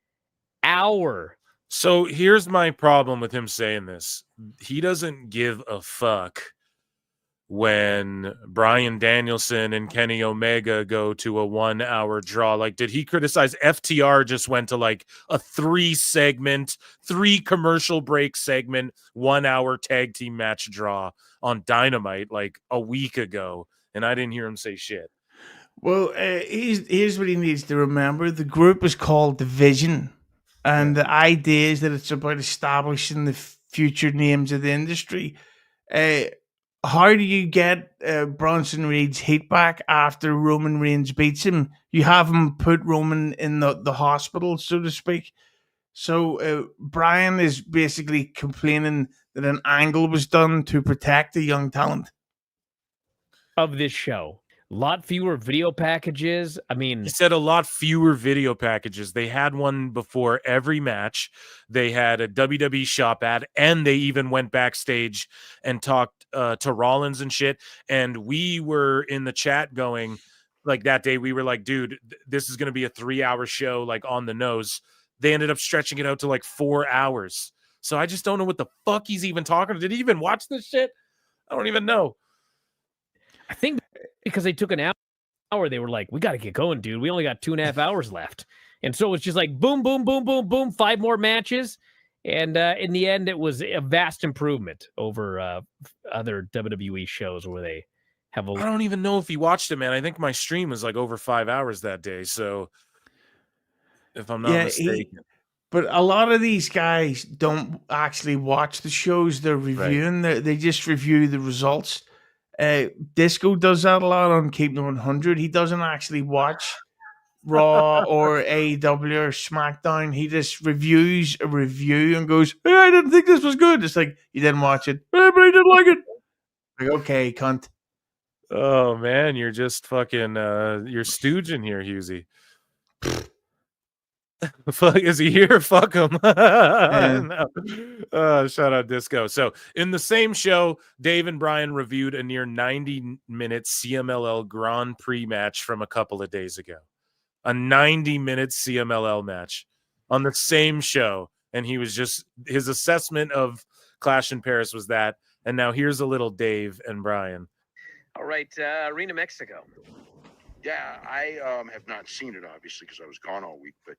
hour. So here's my problem with him saying this. He doesn't give a fuck when Bryan Danielson and Kenny Omega go to a 1 hour draw. Did he criticize FTR just went to a 3 commercial break segment, 1 hour tag team match draw on Dynamite a week ago, and I didn't hear him say shit. Well, here's what he needs to remember. The group is called The Vision, and the idea is that it's about establishing the future names of the industry. How do you get Bronson Reed's heat back after Roman Reigns beats him? You have him put Roman in the hospital, so to speak. So Brian is basically complaining that an angle was done to protect the young talent of this show. A lot fewer video packages. He said a lot fewer video packages. They had one before every match. They had a WWE shop ad, and they even went backstage and talked to Rollins and shit. And we were in the chat going, that day, we were like, dude, this is going to be a 3 hour show, on the nose. They ended up stretching it out to 4 hours. So I just don't know what the fuck he's even talking to. Did he even watch this shit? I don't even know. I think because they took an hour, they were like, we got to get going, dude. We only got 2.5 hours left. And so it's just boom, boom, boom, boom, boom, 5 more matches. And in the end, it was a vast improvement over other WWE shows where they have a... I don't even know if he watched it, man. I think my stream was over 5 hours that day. So if I'm not mistaken. But a lot of these guys don't actually watch the shows they're reviewing. Right. They just review the results. Disco does that a lot on Keep No 100. He doesn't actually watch Raw or AEW or SmackDown. He just reviews a review and goes, hey, I didn't think this was good. It's you didn't watch it. Hey, but I didn't like it. Okay, cunt. Oh, man, you're just fucking, you're stooging here, Husey. Fuck, is he here? Fuck him. No. Shout out Disco. So in the same show, Dave and Brian reviewed a near 90-minute CMLL Grand Prix match from a couple of days ago. A 90-minute CMLL match on the same show. And he was just, his assessment of Clash in Paris was that. And now here's a little Dave and Brian. All right, Arena Mexico. Yeah, I have not seen it, obviously, because I was gone all week, but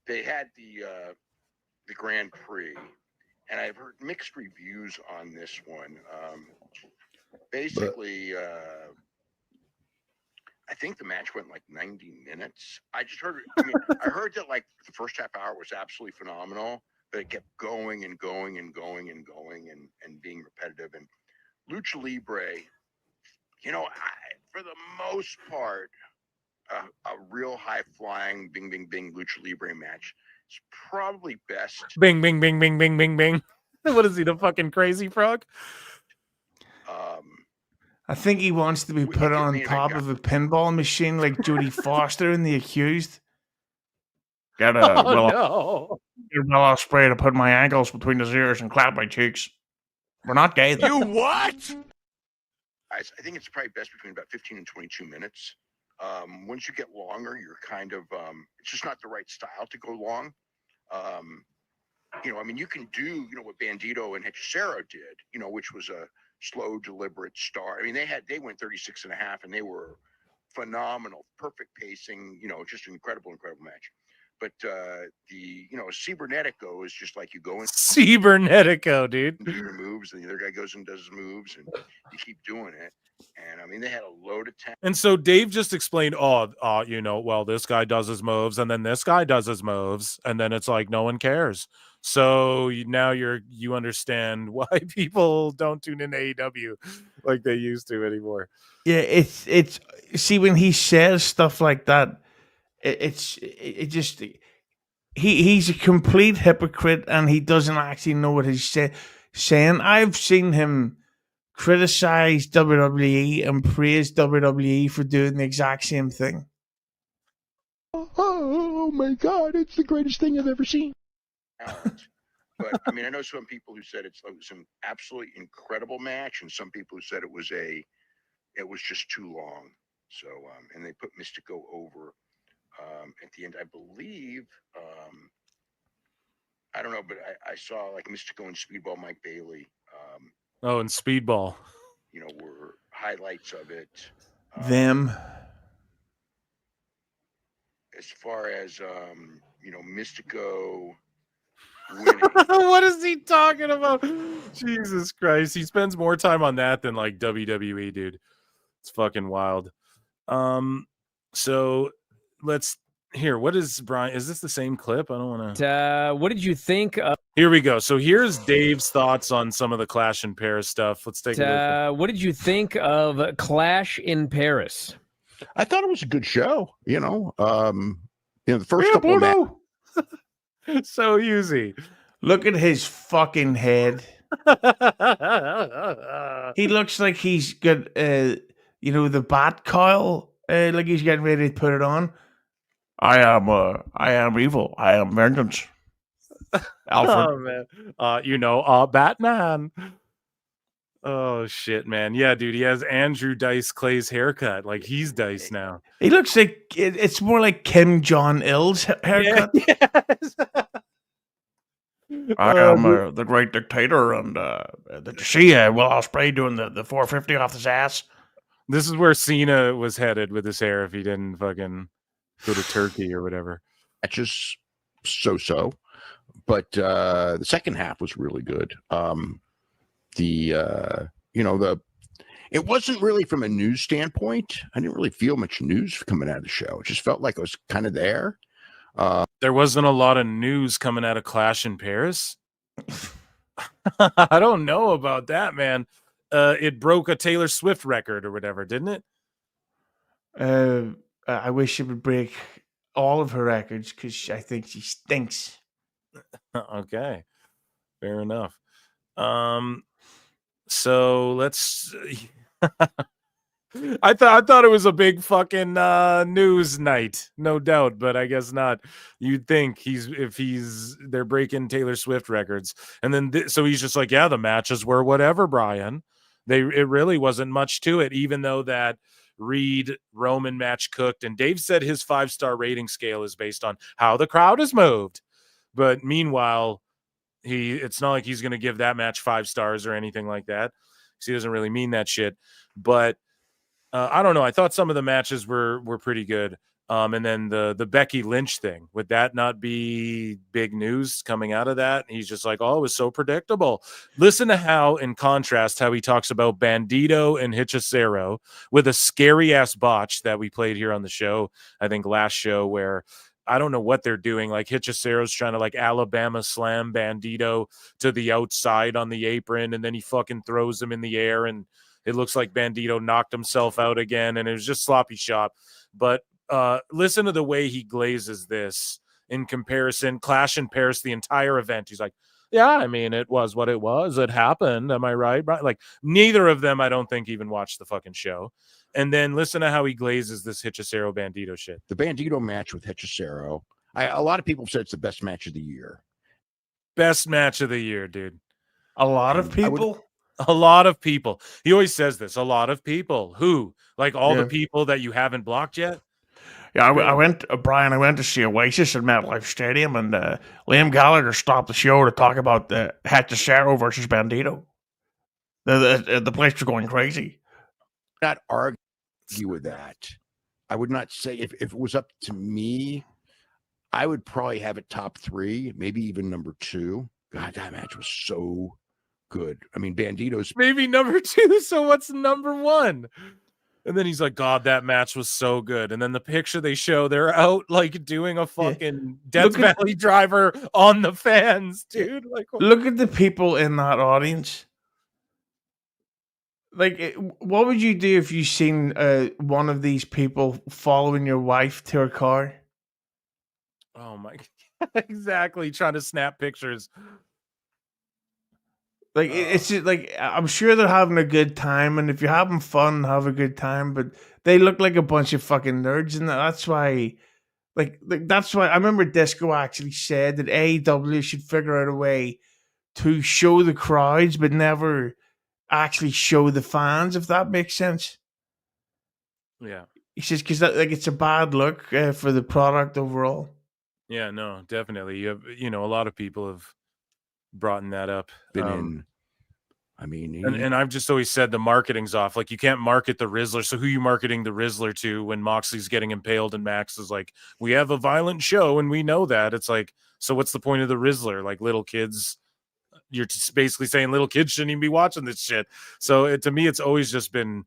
they had the Grand Prix, and I've heard mixed reviews on this one. Basically, I think the match went like 90 minutes. I just heard. I mean, I heard that like the first half hour was absolutely phenomenal, but it kept going and going and going and going and being repetitive. And Lucha Libre, you know, for the most part, a real high flying bing bing bing Lucha Libre match is probably best. Bing bing bing bing bing bing bing. What is he, the fucking crazy frog? I think he wants to be put on top of a pinball machine like Jodie Foster in The Accused. Get a no. Willow spray to put my ankles between his ears and clap my cheeks. We're not gay. You what? I think it's probably best between about 15 and 22 minutes. Once you get longer, you're kind of it's just not the right style to go long. You know, I mean, you can do, you know, what Bandito and Hechicero did, you know, which was a slow, deliberate start. I mean, they went 36 and a half and they were phenomenal, perfect pacing, you know, just an incredible match. But you know, Cibernetico is just like you go in. Cibernetico, dude. Do your moves, and the other guy goes and does his moves, and you keep doing it. And I mean, they had a load of talent. And so Dave just explained, you know, well, this guy does his moves, and then this guy does his moves, and then it's like no one cares. So now you understand why people don't tune in AEW like they used to anymore. Yeah, it's see, when he says stuff like that, he's a complete hypocrite, and he doesn't actually know what he's saying. I've seen him criticize WWE and praise WWE for doing the exact same thing. Oh my God, it's the greatest thing I've ever seen. But I mean, I know some people who said it was an absolutely incredible match, and some people who said it was just too long. So and they put Mystico over at the end, I believe. I don't know, but I saw like Mystico and Speedball Mike Bailey. Oh, and Speedball, you know, were highlights of it. Them. As far as you know, Mystico winning. What is he talking about? Jesus Christ, he spends more time on that than like WWE, dude. It's fucking wild. So let's hear, what is Brian? Is this the same clip? I don't want to. What did you think of? Here we go. So here's Dave's thoughts on some of the Clash in Paris stuff. Let's take a look. What did you think of Clash in Paris? I thought it was a good show. You know, the first couple of matches. So easy. Look at his fucking head. He looks like he's got, you know, the bat coil. Like he's getting ready to put it on. I am evil. I am vengeance. Alfred. Oh man. You know, Batman. Oh shit, man. Yeah, dude, he has Andrew Dice Clay's haircut. Like he's Dice now. He looks like it's more like Kim Jong-il's haircut. Yeah, yes. I am the great dictator, and did you see Will Ospreay doing the 450 off his ass? This is where Cena was headed with his hair if he didn't fucking go to Turkey or whatever. That's just so. But the second half was really good. It wasn't really from a news standpoint. I didn't really feel much news coming out of the show. It just felt like it was kind of there. There wasn't a lot of news coming out of Clash in Paris. I don't know about that, man. It broke a Taylor Swift record or whatever, didn't it? I wish it would break all of her records because I think she stinks. Okay, fair enough. So let's. I thought it was a big fucking news night, no doubt, but I guess not. You'd think they're breaking Taylor Swift records, and then so he's just like, yeah, the matches were whatever, Brian. It really wasn't much to it, even though that Reed Roman match cooked, and Dave said his 5-star rating scale is based on how the crowd is moved. But meanwhile, it's not like he's going to give that match 5 stars or anything like that. He doesn't really mean that shit. But I don't know. I thought some of the matches were pretty good. And then the Becky Lynch thing, would that not be big news coming out of that? And he's just like, oh, it was so predictable. Listen to how, in contrast, how he talks about Bandito and Hechicero with a scary ass botch that we played here on the show, I think last show, where I don't know what they're doing. Like Hechicero's trying to like Alabama slam Bandito to the outside on the apron, and then he fucking throws him in the air, and it looks like Bandito knocked himself out again, and it was just sloppy shop. But listen to the way he glazes this in comparison. Clash in Paris, the entire event. He's like, yeah, I mean, it was what it was. It happened. Am I right? Like, neither of them, I don't think, even watched the fucking show. And then listen to how he glazes this Hechicero Bandito shit. The Bandito match with Hechicero, a lot of people said it's the best match of the year. Best match of the year, dude. A lot of people? A lot of people. He always says this. A lot of people. Who? Like all the people that you haven't blocked yet? Yeah, I went, Brian, I went to see Oasis at MetLife Stadium, and Liam Gallagher stopped the show to talk about the Hechicero versus Bandito. The place was going crazy. Not argue with that. I would not say, if it was up to me, I would probably have it top 3, maybe even number 2. God, that match was so good. I mean, Bandito's maybe number 2. So what's number 1? And then he's like, God, that match was so good. And then the picture they show, they're out like doing a fucking Death Valley driver on the fans, dude. Like, look at the people in that audience. Like, what would you do if you seen one of these people following your wife to her car? Oh my God. Exactly. Trying to snap pictures. Like, it's just like, I'm sure they're having a good time, and if you're having fun, have a good time, but they look like a bunch of fucking nerds, and that's why, like that's why I remember Disco actually said that AEW should figure out a way to show the crowds, but never actually show the fans, if that makes sense. Yeah. He says, because like it's a bad look for the product overall. Yeah, no, definitely. You have, a lot of people have brought that up. And I've just always said the marketing's off. Like, you can't market the Rizzler. So who you marketing the Rizzler to when Moxley's getting impaled and Max is like, we have a violent show and we know that? It's like, so what's the point of the Rizzler? Like, little kids, you're just basically saying little kids shouldn't even be watching this shit. So to me, it's always just been,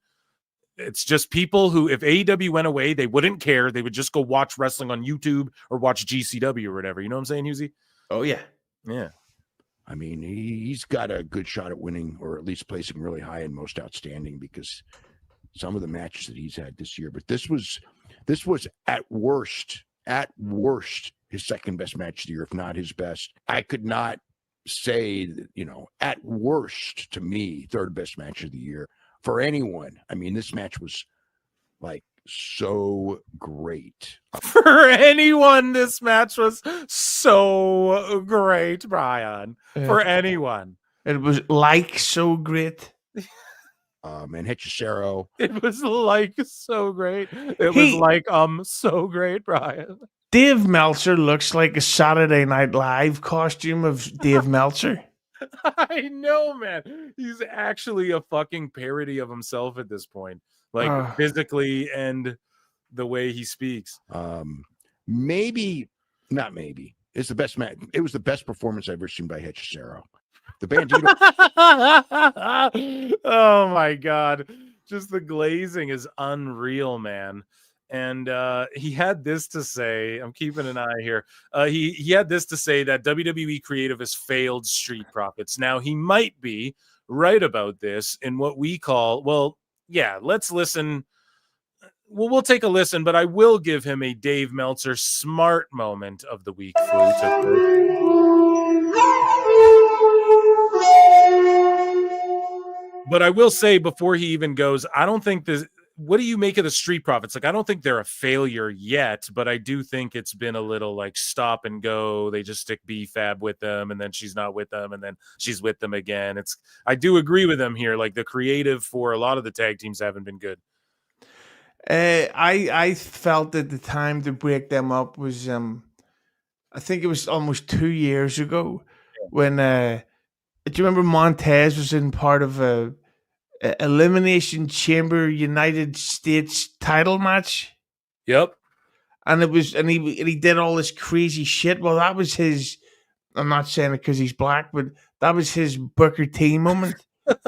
it's just people who, if AEW went away, they wouldn't care. They would just go watch wrestling on YouTube or watch GCW or whatever. You know what I'm saying, Husey? Oh, yeah. Yeah. I mean, he's got a good shot at winning, or at least placing really high in most outstanding, because some of the matches that he's had this year. But this was at worst his second best match of the year, if not his best. I could not say that, at worst, to me, third best match of the year for anyone. I mean, this match was like so great. For anyone, this match was so great, Brian. For anyone. It was like so great. And Hechicero. It was like so great. It was like so great, Brian. Dave Meltzer looks like a Saturday Night Live costume of Dave Meltzer. I know, man. He's actually a fucking parody of himself at this point. Like physically and the way he speaks. Maybe, not maybe. It's the best match. It was the best performance I've ever seen by Hechicero. The Bandito. Oh my God. Just the glazing is unreal, man. And he had this to say. I'm keeping an eye here. He had this to say, that WWE creative has failed Street Profits. Now, he might be right about this in what we call, well, yeah, let's listen. Well, we'll take a listen, but I will give him a Dave Meltzer smart moment of the week. But I will say, before he even goes, I don't think this. What do you make of the Street Profits? Like, I don't think they're a failure yet, but I do think it's been a little like stop and go. They just stick B-Fab with them, and then she's not with them, and then she's with them again. I do agree with them here. Like, the creative for a lot of the tag teams haven't been good. I felt that the time to break them up was, I think it was almost 2 years ago when, do you remember Montez was in part of a Elimination Chamber United States title match? Yep. and he did all this crazy shit. Well, that was his. I'm not saying it because he's black, but that was his Booker T moment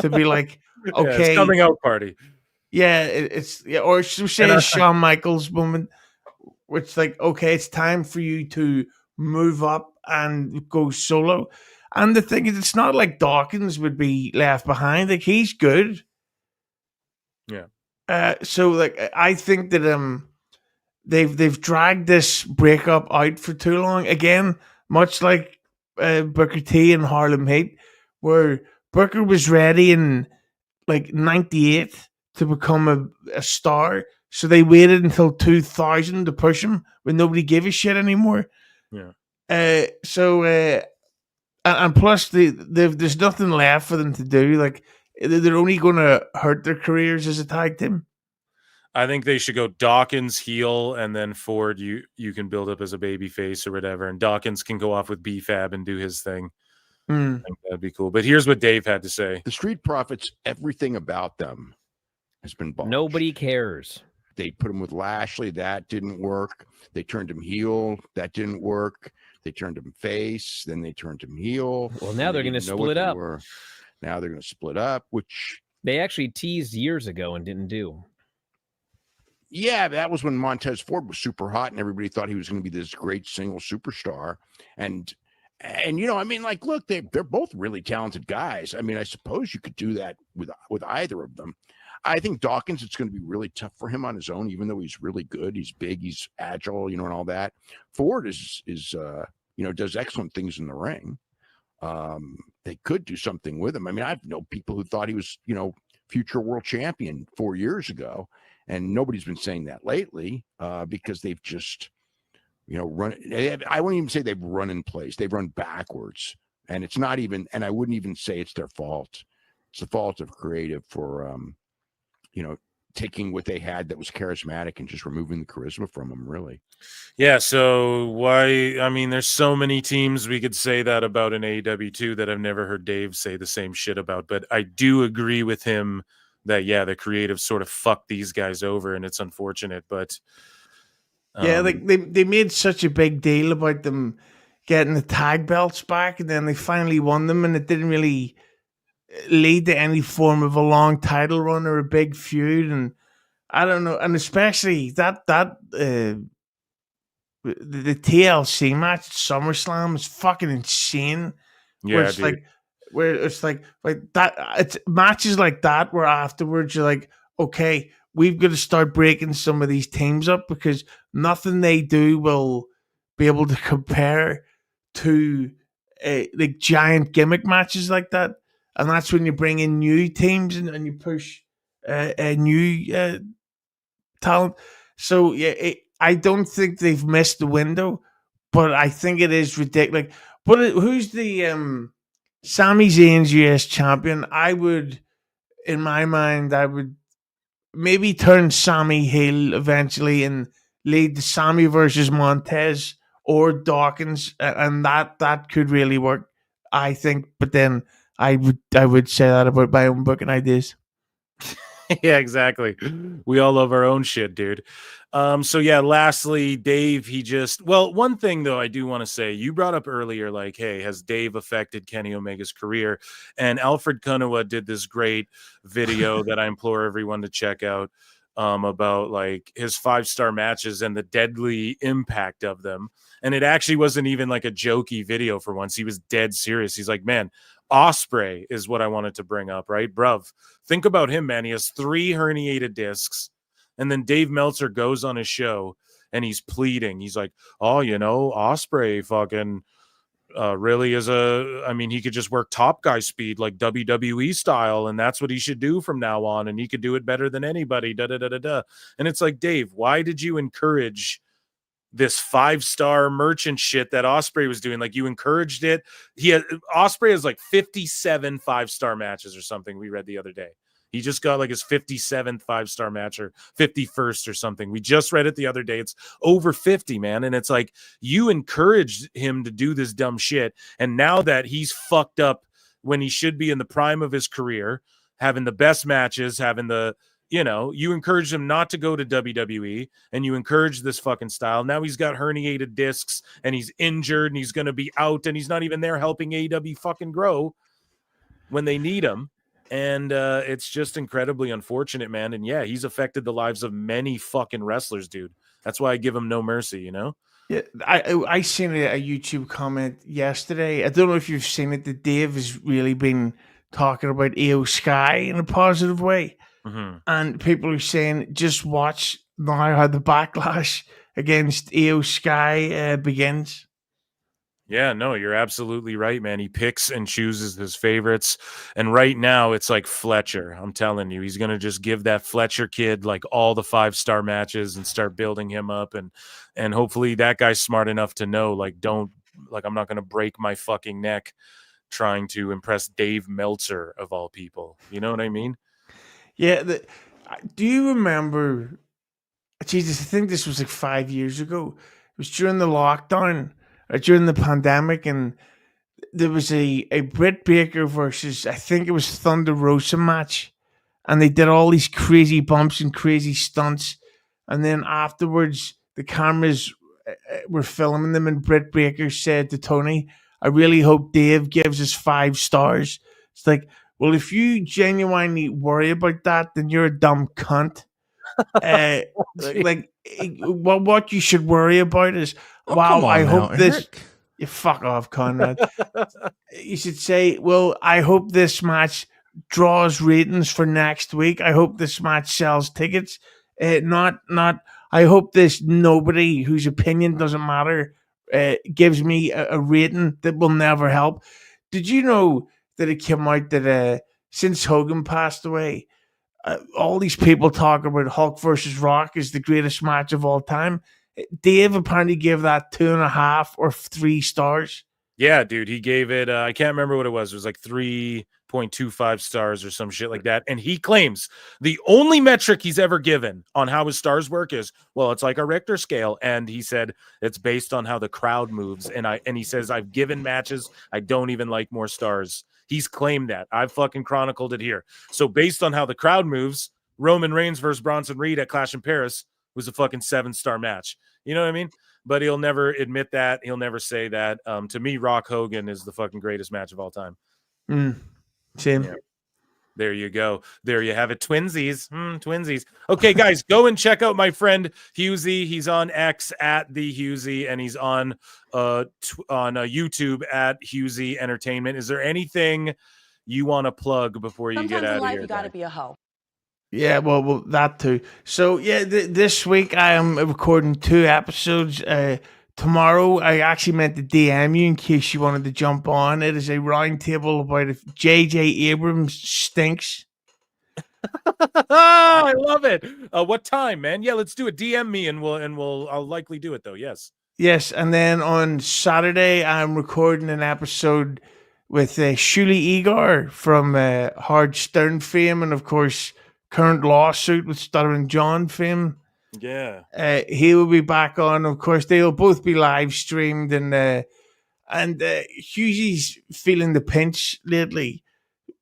to be like, okay, it's coming out party. Yeah, it's or say Shawn Michaels moment, which like, okay, it's time for you to move up and go solo. And the thing is, it's not like Dawkins would be left behind. Like, he's good. Yeah. So like, I think that they've dragged this breakup out for too long. Again, much like Booker T and Harlem Heat, where Booker was ready in like 98 to become a star. So they waited until 2000 to push him when nobody gave a shit anymore. Yeah. And plus there's nothing left for them to do. Like, they're only going to hurt their careers as a tag team. I think they should go Dawkins heel, and then Ford you can build up as a baby face or whatever, and Dawkins can go off with B-Fab and do his thing. I think that'd be cool. But here's what Dave had to say. The Street Profits, everything about them has been botched. Nobody cares. They put him with Lashley. That didn't work. They turned him heel. That didn't work. They turned him face. Then they turned him heel. Well, now they're going to split up. Now they're going to split up, which they actually teased years ago and didn't do. Yeah, that was when Montez Ford was super hot and everybody thought he was going to be this great single superstar. And you know, I mean, like, look, they're both really talented guys. I mean, I suppose you could do that with either of them. I think Dawkins, it's going to be really tough for him on his own, even though he's really good. He's big, he's agile, you know, and all that. Ford is you know, does excellent things in the ring. They could do something with him. I mean, I've known people who thought he was, you know, future world champion 4 years ago, and nobody's been saying that lately because they've just, you know, I wouldn't even say they've run in place. They've run backwards, and it's not even, and I wouldn't even say it's their fault. It's the fault of creative for, you know, taking what they had that was charismatic and just removing the charisma from them, really. Yeah, so why, I mean, there's so many teams we could say that about in AEW too that I've never heard Dave say the same shit about, but I do agree with him that, yeah, the creative sort of fucked these guys over, and it's unfortunate, but yeah, like they made such a big deal about them getting the tag belts back, and then they finally won them, and it didn't really lead to any form of a long title run or a big feud. And I don't know, and especially that the TLC match at SummerSlam is fucking insane. Yeah, where it's dude. like, where it's like that. It's matches like that where afterwards you're like, okay, we've got to start breaking some of these teams up because nothing they do will be able to compare to like giant gimmick matches like that. And that's when you bring in new teams and you push a new talent. So yeah, I don't think they've missed the window, but I think it is ridiculous. But who's the Sami Zayn's US champion? I would, in my mind, I would maybe turn Sami heel eventually and lead the Sami versus Montez or Dawkins, and that could really work, I think. But then I would say that about my own booking ideas. Yeah, exactly. We all love our own shit, dude. So yeah, lastly, Dave, one thing though I do want to say, you brought up earlier, like, hey, has Dave affected Kenny Omega's career? And Alfred Kunawa did this great video that I implore everyone to check out about like his 5-star matches and the deadly impact of them. And it actually wasn't even like a jokey video for once. He was dead serious. He's like, man, Ospreay is what I wanted to bring up, right? Bruv, think about him, man. He has 3 herniated discs. And then Dave Meltzer goes on his show and he's pleading. He's like, oh, you know, Ospreay fucking really is he could just work top guy speed like WWE style. And that's what he should do from now on. And he could do it better than anybody. And it's like, Dave, why did you encourage this 5-star merchant shit that Ospreay was doing? Like, you encouraged it. Ospreay has like 57 5-star matches or something. We read the other day. He just got like his 57th 5-star match or 51st or something. We just read it the other day. It's over 50, man. And it's like, you encouraged him to do this dumb shit. And now that he's fucked up when he should be in the prime of his career, having the best matches, having the, you know, you encouraged him not to go to WWE, and you encouraged this fucking style. Now he's got herniated discs, and he's injured, and he's going to be out, and he's not even there helping AEW fucking grow when they need him. And it's just incredibly unfortunate, man. And yeah, he's affected the lives of many fucking wrestlers, dude. That's why I give him no mercy, you know? Yeah, I seen a YouTube comment yesterday. I don't know if you've seen it. That Dave has really been talking about AO Sky in a positive way, and people are saying just watch now how the backlash against AO Sky begins. Yeah, no, you're absolutely right, man. He picks and chooses his favorites. And right now it's like Fletcher. I'm telling you, he's going to just give that Fletcher kid like all the 5-star matches and start building him up. And hopefully that guy's smart enough to know, like, I'm not going to break my fucking neck trying to impress Dave Meltzer of all people. You know what I mean? Yeah. Do you remember? Jesus, I think this was like 5 years ago. It was during the lockdown. During the pandemic, and there was a Britt Baker versus, I think it was Thunder Rosa match, and they did all these crazy bumps and crazy stunts, and then afterwards the cameras were filming them, and Britt Baker said to Tony, "I really hope Dave gives us 5 stars." It's like, well, if you genuinely worry about that, then you're a dumb cunt. What you should worry about is, wow, I hope this. You fuck off, Conrad. You should say, well, I hope this match draws ratings for next week. I hope this match sells tickets. Not. I hope this nobody whose opinion doesn't matter gives me a rating that will never help. Did you know that it came out that since Hogan passed away, all these people talk about Hulk versus Rock is the greatest match of all time. Dave apparently gave that 2.5 or 3 stars. Yeah, dude, he gave it, I can't remember what it was. It was like 3.25 stars or some shit like that. And he claims the only metric he's ever given on how his stars work is, well, it's like a Richter scale. And he said it's based on how the crowd moves. And he says, I've given matches I don't even like more stars. He's claimed that. I've fucking chronicled it here. So based on how the crowd moves, Roman Reigns versus Bronson Reed at Clash in Paris was a fucking 7-star match. You know what I mean? But he'll never admit that. He'll never say that. To me, Rock Hogan is the fucking greatest match of all time. Same. Yeah. There you go. There you have it. Twinsies. Twinsies. Okay, guys, go and check out my friend Husey. He's on X at the Husey, and he's on YouTube at Husey Entertainment. Is there anything you want to plug before you get out of here? You got to be a hoe. Yeah, well, that too. So yeah, this week I am recording 2 episodes. Tomorrow, I actually meant to DM you in case you wanted to jump on. It is a roundtable about if J.J. Abrams stinks. I love it. What time, man? Yeah, let's do it. DM me and I'll likely do it though. Yes. Yes, and then on Saturday, I'm recording an episode with Shuli Igor from Hard Stern fame, and of course, current lawsuit with Stuttering John fame. Yeah. He will be back on. Of course, they'll both be live streamed, and Hughesy's feeling the pinch lately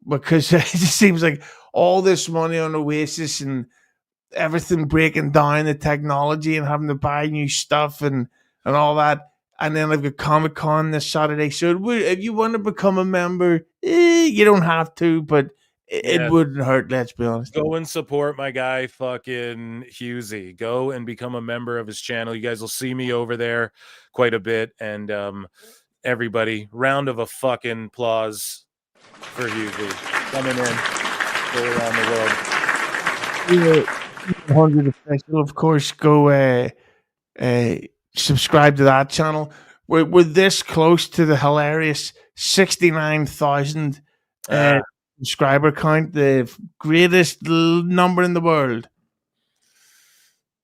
because it just seems like all this money on Oasis and everything breaking down, the technology and having to buy new stuff and all that. And then I've got Comic-Con this Saturday. So if you want to become a member, you don't have to, but it wouldn't hurt, let's be honest. Go and support my guy, fucking Husey. Go and become a member of his channel. You guys will see me over there quite a bit. And everybody, round of a fucking applause for Husey coming in go around the world. 100 official, of course. Go subscribe to that channel. We're this close to the hilarious 69,000 subscriber count, the greatest number in the world.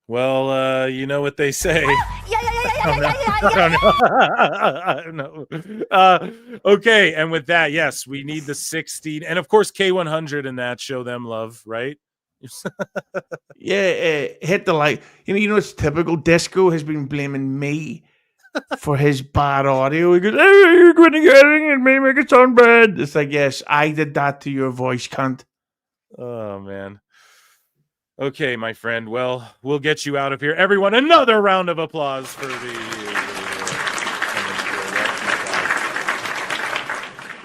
Well, you know what they say. No. Okay, and with that, yes, we need the 16, and of course K100 and that, show them love, right? Hit the like. You know, it's typical. Disco has been blaming me for his bad audio. He goes, "Hey, you're going to get it and me make it sound bad." It's like, yes, I did that to your voice, cunt. Oh man. Okay, my friend. Well, we'll get you out of here. Everyone, another round of applause for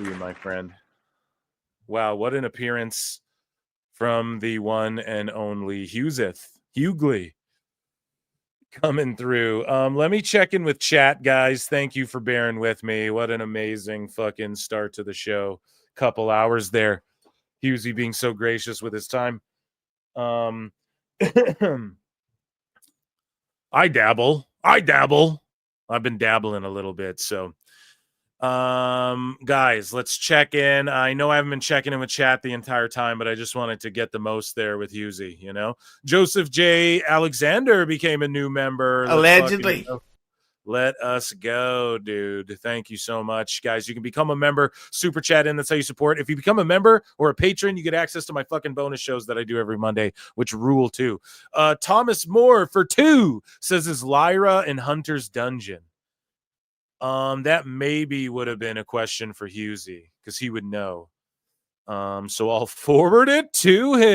you, my friend. Wow, what an appearance from the one and only Hughley coming through. Let me check in with chat, guys. Thank you for bearing with me. What an amazing fucking start to the show. Couple hours there. Husey being so gracious with his time. I dabble. I've been dabbling a little bit. So, guys, let's check in. I know I haven't been checking in with chat the entire time, but I just wanted to get the most there with Husey, you know. Joseph J. Alexander became a new member. Allegedly. Let us go, dude. Thank you so much, guys. You can become a member, super chat in. That's how you support. If you become a member or a patron, you get access to my fucking bonus shows that I do every Monday, which rule too. Thomas Moore for 2 says, is Lyra in Hunter's Dungeon? That maybe would have been a question for Husey because he would know. So I'll forward it to him.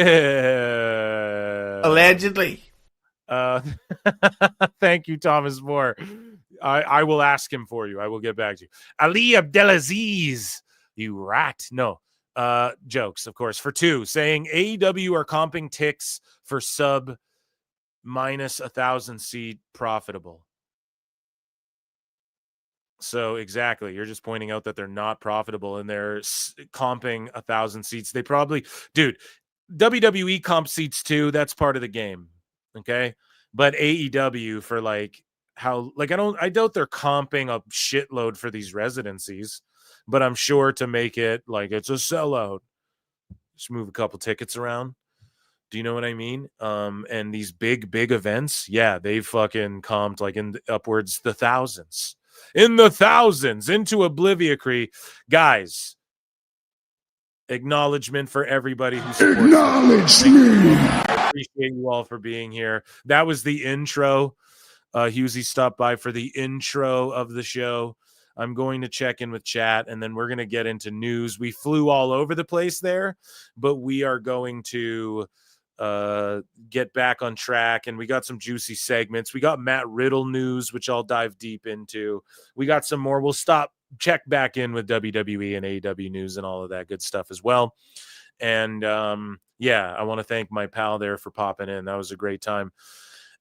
Allegedly. Thank you, Thomas Moore. I will ask him for you. I will get back to you. Ali Abdelaziz, you rat. No, jokes, of course. For 2, saying AEW are comping ticks for sub minus 1,000 seat profitable. So exactly, you're just pointing out that they're not profitable and they're comping 1,000 seats. They probably, dude, WWE comp seats too. That's part of the game. Okay. But AEW for like how, like, I doubt they're comping a shitload for these residencies, but I'm sure to make it like it's a sellout, just move a couple tickets around. Do you know what I mean? And these big events, yeah, they've fucking comped like in upwards the thousands. In the thousands, into oblivion. Guys, acknowledgement for everybody who supports. Acknowledge me. I appreciate you all for being here. That was the intro. Husey stopped by for the intro of the show. I'm going to check in with chat, and then we're going to get into news. We flew all over the place there, but we are going to get back on track, and we got some juicy segments. We got Matt Riddle news, which I'll dive deep into. We got some more. We'll check back in with WWE and AEW news and all of that good stuff as well. And yeah, I want to thank my pal there for popping in. That was a great time.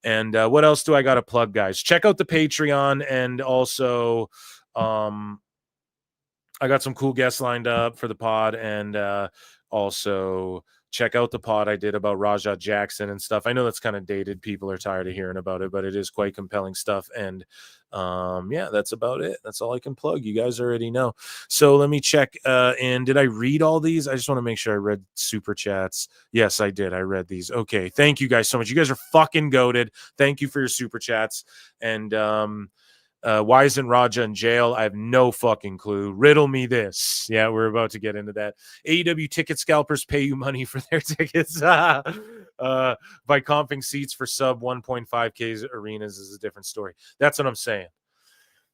And what else do I got to plug, guys? Check out the Patreon, and also I got some cool guests lined up for the pod, and also check out the pod I did about Raja Jackson and stuff. I know that's kind of dated. People are tired of hearing about it, but it is quite compelling stuff. And yeah, that's about it. That's all I can plug. You guys already know. So let me check in. Did I read all these? I just want to make sure I read super chats. Yes, I did. I read these. Okay. Thank you guys so much. You guys are fucking goated. Thank you for your super chats. And why isn't Raja in jail? I have no fucking clue. Riddle me this. Yeah, we're about to get into that. AEW ticket scalpers pay you money for their tickets by comping seats for sub 1.5K arenas is a different story. That's what I'm saying.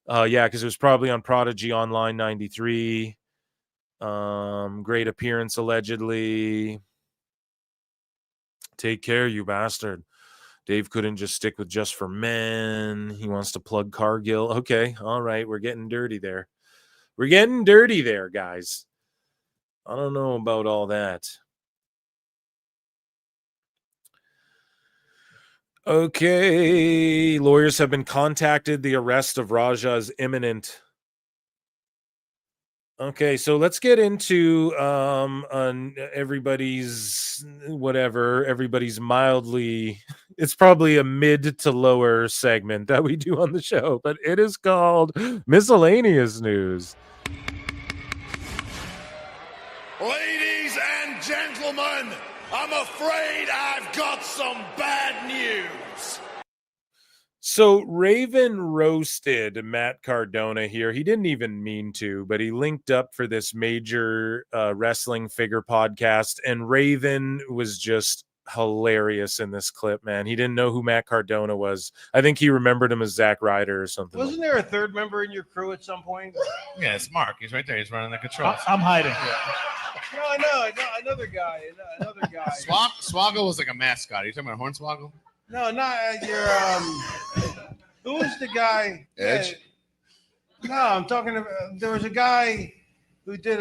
Yeah, because it was probably on Prodigy Online 93. Great appearance, allegedly. Take care, you bastard. Dave couldn't just stick with Just for Men. He wants to plug Cargill. Okay, all right. We're getting dirty there. We're getting dirty there, guys. I don't know about all that. Okay. Lawyers have been contacted. The arrest of Raja is imminent. Okay, so let's get into everybody's mildly, it's probably a mid to lower segment that we do on the show, but it is called Miscellaneous News. Ladies and gentlemen, I'm afraid I've got some bad news. So Raven roasted Matt Cardona here. He didn't even mean to, but he linked up for this major wrestling figure podcast, and Raven was just hilarious in this clip, man. He didn't know who Matt Cardona was. I think he remembered him as Zack Ryder or something. Wasn't there a third member in your crew at some point? Yeah, it's Mark. He's right there. He's running the controls. I'm hiding. No, another guy. Swoggle was like a mascot. Are you talking about Hornswoggle? No, not your who was the guy? Edge? Yeah. No, I'm talking about. There was a guy who did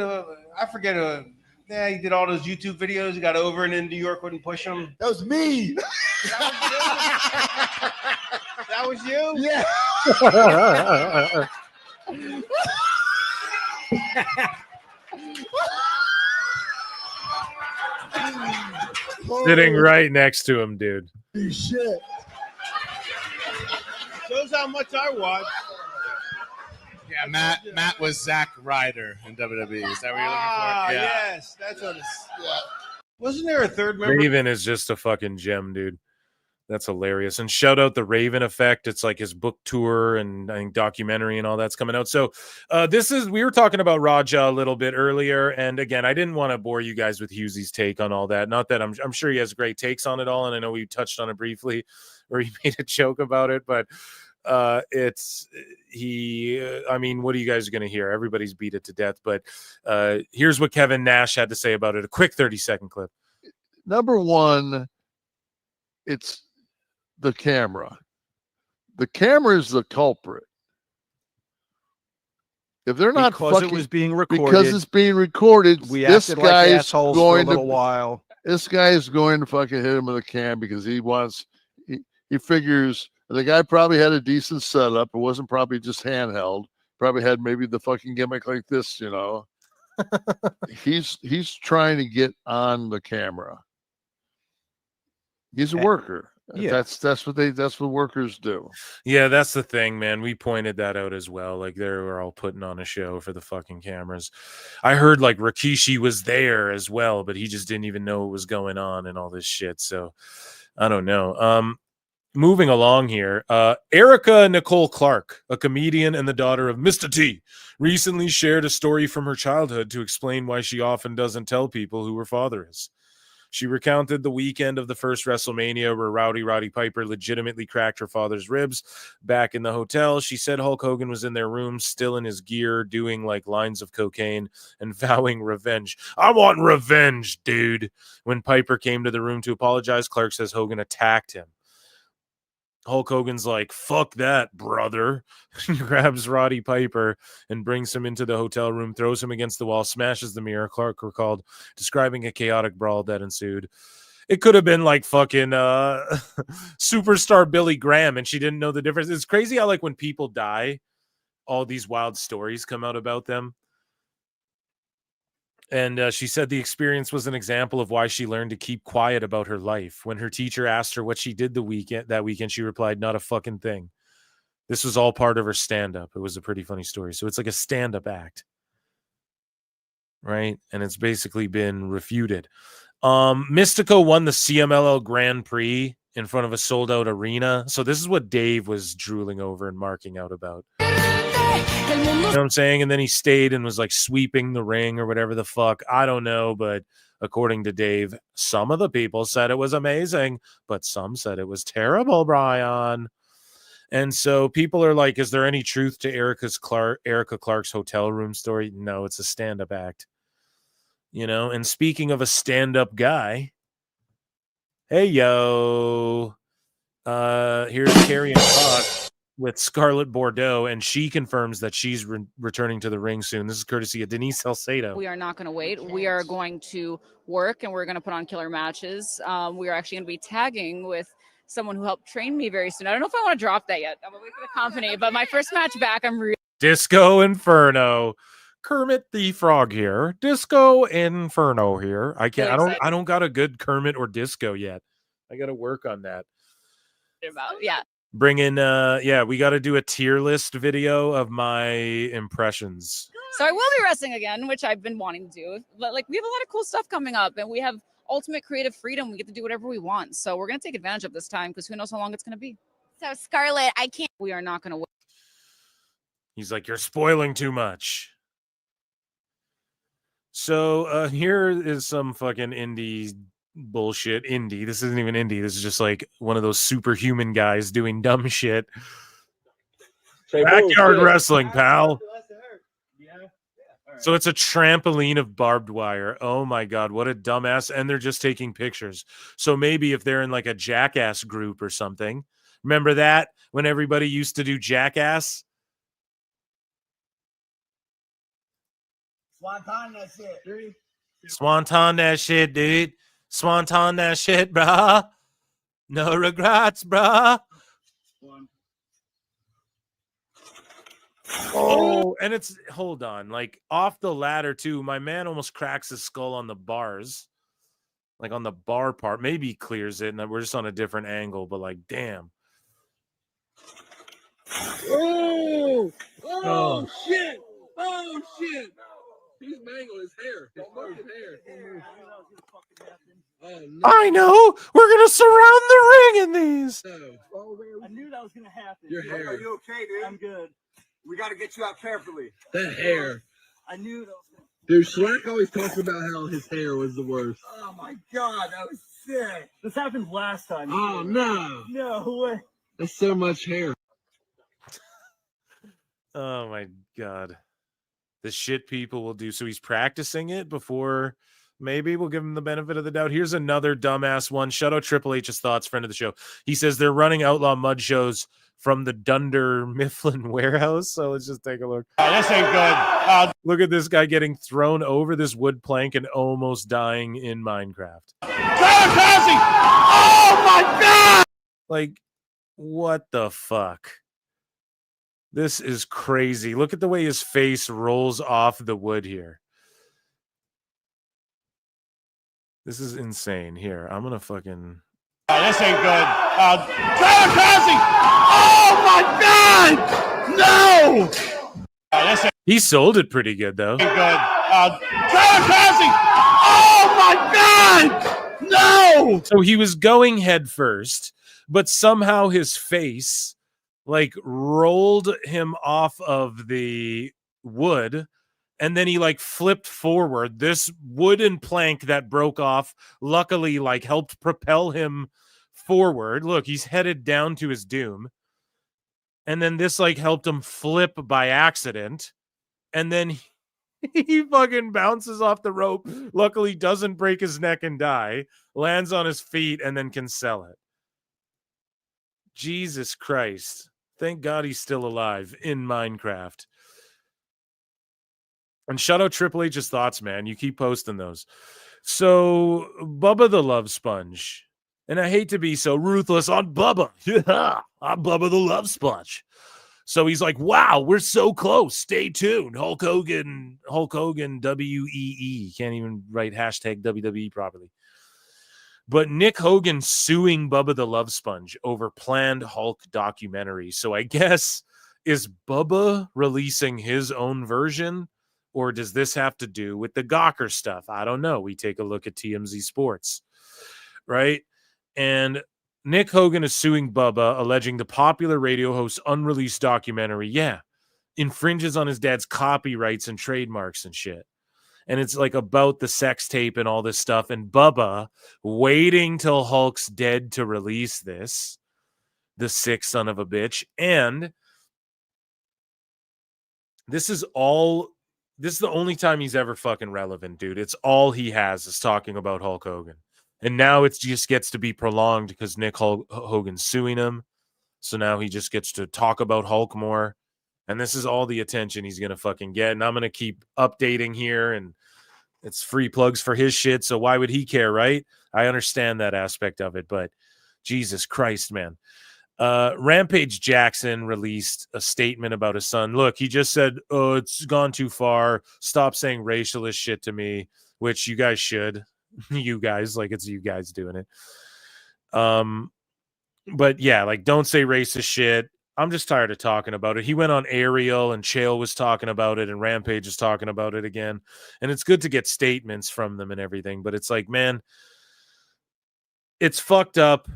he did all those YouTube videos. He got over and in New York wouldn't push him. That was me. That was you? Yeah. Sitting right next to him, dude. Shit. Shows how much I watch. Yeah, Matt was Zack Ryder in WWE. Is that what you're looking for? Yeah. Yes, that's what it's. Yeah. Wasn't there a third member? Raven is just a fucking gem, dude. That's hilarious. And shout out the Raven Effect. It's like his book tour and I think documentary and all that's coming out. So we were talking about Raja a little bit earlier. And again, I didn't want to bore you guys with Hughesy's take on all that. Not that I'm sure he has great takes on it all. And I know we touched on it briefly or he made a joke about it, but I mean, what are you guys going to hear? Everybody's beat it to death, but here's what Kevin Nash had to say about it. A quick 30-second clip. Number one, it's the camera. The camera is the culprit. If they're not because it was being recorded, because it's being recorded, we this acted guy like is assholes going for a little to while. This guy is going to fucking hit him with a cam because he figures the guy probably had a decent setup. It wasn't probably just handheld. Probably had maybe the fucking gimmick like this, you know. He's trying to get on the camera. He's a worker. Yeah. That's what workers do. Yeah, that's the thing, man. We pointed that out as well. Like they were all putting on a show for the fucking cameras. I heard like Rikishi was there as well, but he just didn't even know what was going on and all this shit. So I don't know. Moving along here, Erica Nicole Clark, a comedian and the daughter of Mr. T, recently shared a story from her childhood to explain why she often doesn't tell people who her father is. She recounted the weekend of the first WrestleMania where Roddy Piper legitimately cracked her father's ribs back in the hotel. She said Hulk Hogan was in their room, still in his gear, doing like lines of cocaine and vowing revenge. I want revenge, dude. When Piper came to the room to apologize, Clark says Hogan attacked him. Hulk Hogan's like, fuck that, brother. He grabs Roddy Piper and brings him into the hotel room, throws him against the wall, smashes the mirror. Clark recalled describing a chaotic brawl that ensued. It could have been like fucking superstar Billy Graham, and she didn't know the difference. It's crazy how like when people die, all these wild stories come out about them. And she said the experience was an example of why she learned to keep quiet about her life. When her teacher asked her what she did that weekend, she replied, not a fucking thing. This was all part of her stand-up. It was a pretty funny story. So it's like a stand-up act. Right? And it's basically been refuted. Mystico won the CMLL Grand Prix in front of a sold-out arena. So this is what Dave was drooling over and marking out about. You know what I'm saying? And then he stayed and was like sweeping the ring or whatever the fuck. I don't know, but according to Dave, some of the people said it was amazing, but some said it was terrible, Brian. And so people are like, is there any truth to Erica Clark's hotel room story? No, it's a stand-up act. You know, and speaking of a stand-up guy, hey, yo, here's Carrie and Talk with Scarlett Bordeaux, and she confirms that she's returning to the ring soon. This is courtesy of Denise Salcedo. We are not going to wait. We are going to work, and we're going to put on killer matches. We are actually going to be tagging with someone who helped train me very soon. I don't know if I want to drop that yet. I'm going to wait for the company, but my first match back, I'm really... Disco Inferno. Kermit the Frog here. Disco Inferno here. I don't got a good Kermit or Disco yet. I got to work on that. Yeah. Bring in, we got to do a tier list video of my impressions. So I will be wrestling again, which I've been wanting to do. But like, we have a lot of cool stuff coming up, and we have ultimate creative freedom. We get to do whatever we want. So we're going to take advantage of this time because who knows how long it's going to be. So Scarlett, I can't. We are not going to wait. He's like, you're spoiling too much. So here is some fucking indie bullshit. This isn't even indie. This is just like one of those superhuman guys doing dumb shit. Backyard wrestling, pal. So it's a trampoline of barbed wire. Oh my God, what a dumbass. And they're just taking pictures. So maybe if they're in like a Jackass group or something. Remember that when everybody used to do Jackass? Swanton, that shit. Swanton that shit, dude. Swanton that shit, brah. No regrets, brah. Oh, and it's, hold on, like off the ladder too. My man almost cracks his skull on the bars, like on the bar part. Maybe he clears it, and we're just on a different angle. But like, damn. Oh! Oh, shit! Oh, shit! He's mangled his hair. His fucking hair. Oh, no. I know. We're gonna surround the ring in these. I knew that was gonna happen. Your hair. Are you okay, dude? I'm good. We got to get you out carefully. That hair. I knew that was gonna. Dude, Shrek always talks about how his hair was the worst. Oh my God, that was sick. This happened last time. Oh, no. No way. That's so much hair. Oh my God. The shit people will do. So he's practicing it before. Maybe we'll give him the benefit of the doubt. Here's another dumbass one. Shout out Triple H's thoughts, friend of the show. He says they're running Outlaw Mud shows from the Dunder Mifflin warehouse. So let's just take a look. This ain't good. Look at this guy getting thrown over this wood plank and almost dying in Minecraft. Oh my God! Like, what the fuck? This is crazy. Look at the way his face rolls off the wood here. This is insane. Here, I'm gonna fucking. This ain't good. Oh my God! No! He sold it pretty good though. Good. Oh my God! No! So he was going head first, but somehow his face like rolled him off of the wood, and then he like flipped forward. This wooden plank that broke off luckily like helped propel him forward. Look, he's headed down to his doom. And then this like helped him flip by accident. And then he fucking bounces off the rope. Luckily doesn't break his neck and die. Lands on his feet and then can sell it. Jesus Christ. Thank God he's still alive in Minecraft. And shout out Triple H's thoughts, man. You keep posting those. So, Bubba the Love Sponge. And I hate to be so ruthless on Bubba. I'm Bubba the Love Sponge. So he's like, wow, we're so close. Stay tuned. Hulk Hogan, WEE. Can't even write hashtag WWE properly. But Nick Hogan suing Bubba the Love Sponge over planned Hulk documentary. So I guess, is Bubba releasing his own version? Or does this have to do with the Gawker stuff? I don't know. We take a look at TMZ Sports, right? And Nick Hogan is suing Bubba, alleging the popular radio host's unreleased documentary, infringes on his dad's copyrights and trademarks and shit. And it's like about the sex tape and all this stuff. And Bubba waiting till Hulk's dead to release this, the sick son of a bitch. And this is the only time he's ever fucking relevant, dude. It's all he has is talking about Hulk Hogan. And now it just gets to be prolonged because Nick Hogan's suing him. So now he just gets to talk about Hulk more. And this is all the attention he's going to fucking get. And I'm going to keep updating here. And it's free plugs for his shit. So why would he care, right? I understand that aspect of it. But Jesus Christ, man. Rampage Jackson released a statement about his son. Look, he just said, oh, it's gone too far. Stop saying racialist shit to me, which you guys should. You guys, like it's you guys doing it. But yeah, like don't say racist shit. I'm just tired of talking about it. He went on Ariel and Chael was talking about it and Rampage is talking about it again. And it's good to get statements from them and everything, but it's like, man, it's fucked up.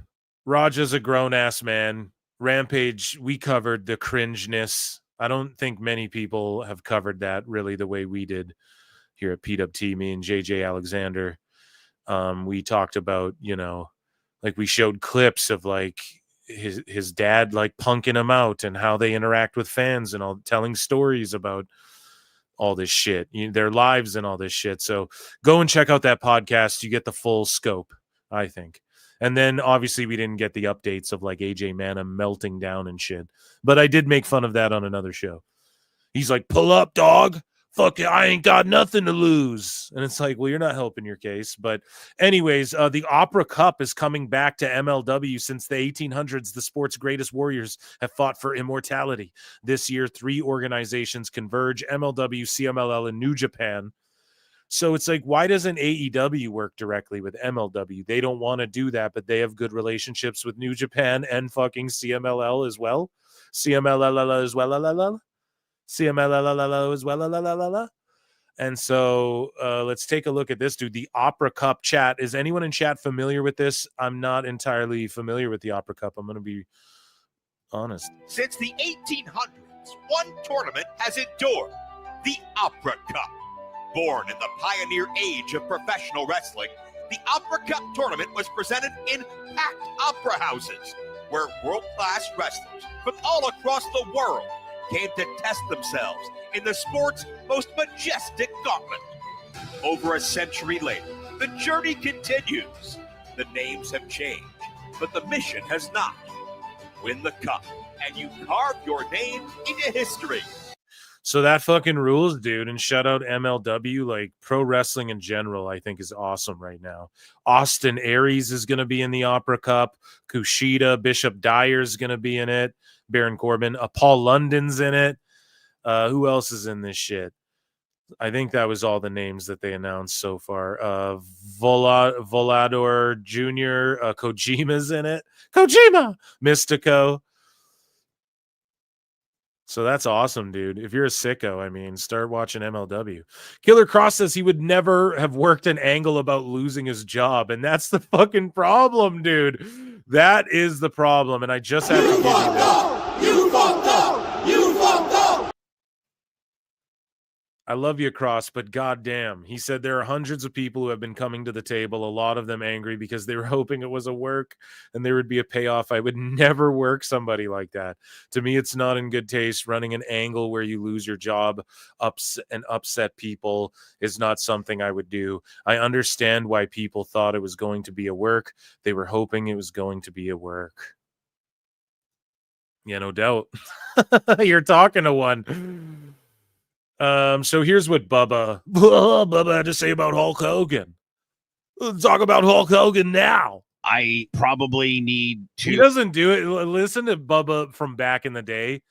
Raja's a grown-ass man. Rampage, we covered the cringeness. I don't think many people have covered that really the way we did here at PWT, me and JJ Alexander. We talked about, like we showed clips of like his dad like punking him out and how they interact with fans and all, telling stories about all this shit, their lives and all this shit. So go and check out that podcast. You get the full scope, I think. And then obviously we didn't get the updates of like AJ Mana melting down and shit. But I did make fun of that on another show. He's like, pull up, dog. Fuck it, I ain't got nothing to lose. And it's like, well, you're not helping your case. But anyways, the Opera Cup is coming back to MLW. Since the 1800s, the sport's greatest warriors have fought for immortality. This year, 3 organizations converge: MLW, CMLL, and New Japan. So it's like, why doesn't AEW work directly with MLW? They don't want to do that, but they have good relationships with New Japan and fucking CMLL as well. CMLL as well. CMLL as well. And so let's take a look at this, dude. The Opera Cup chat. Is anyone in chat familiar with this? I'm not entirely familiar with the Opera Cup. I'm going to be honest. Since the 1800s, one tournament has endured: the Opera Cup. Born in the pioneer age of professional wrestling, the Opera Cup tournament was presented in packed opera houses, where world-class wrestlers from all across the world came to test themselves in the sport's most majestic gauntlet. Over a century later, the journey continues. The names have changed, but the mission has not. Win the cup, and you carve your name into history. So that fucking rules, dude. And shout out MLW. Like, pro wrestling in general, I think, is awesome right now. Austin Aries is going to be in the Opera Cup. Kushida, Bishop Dyer is going to be in it. Baron Corbin. Paul London's in it. Who else is in this shit? I think that was all the names that they announced so far. Volador Jr., Kojima's in it. Kojima! Mystico. So that's awesome, dude. If you're a sicko, I mean, start watching MLW. Killer Cross says he would never have worked an angle about losing his job, and that's the fucking problem, dude. That is the problem, and I just have to give you this. You fucked up! You fucked up! I love you, Cross, but goddamn, he said there are hundreds of people who have been coming to the table, a lot of them angry because they were hoping it was a work and there would be a payoff. I would never work somebody like that. To me, it's not in good taste. Running an angle where you lose your job and upset people is not something I would do. I understand why people thought it was going to be a work. They were hoping it was going to be a work. Yeah, no doubt. You're talking to one. So here's what Bubba had to say about Hulk Hogan. Let's talk about Hulk Hogan now. I probably need to. He doesn't do it. Listen to Bubba from back in the day,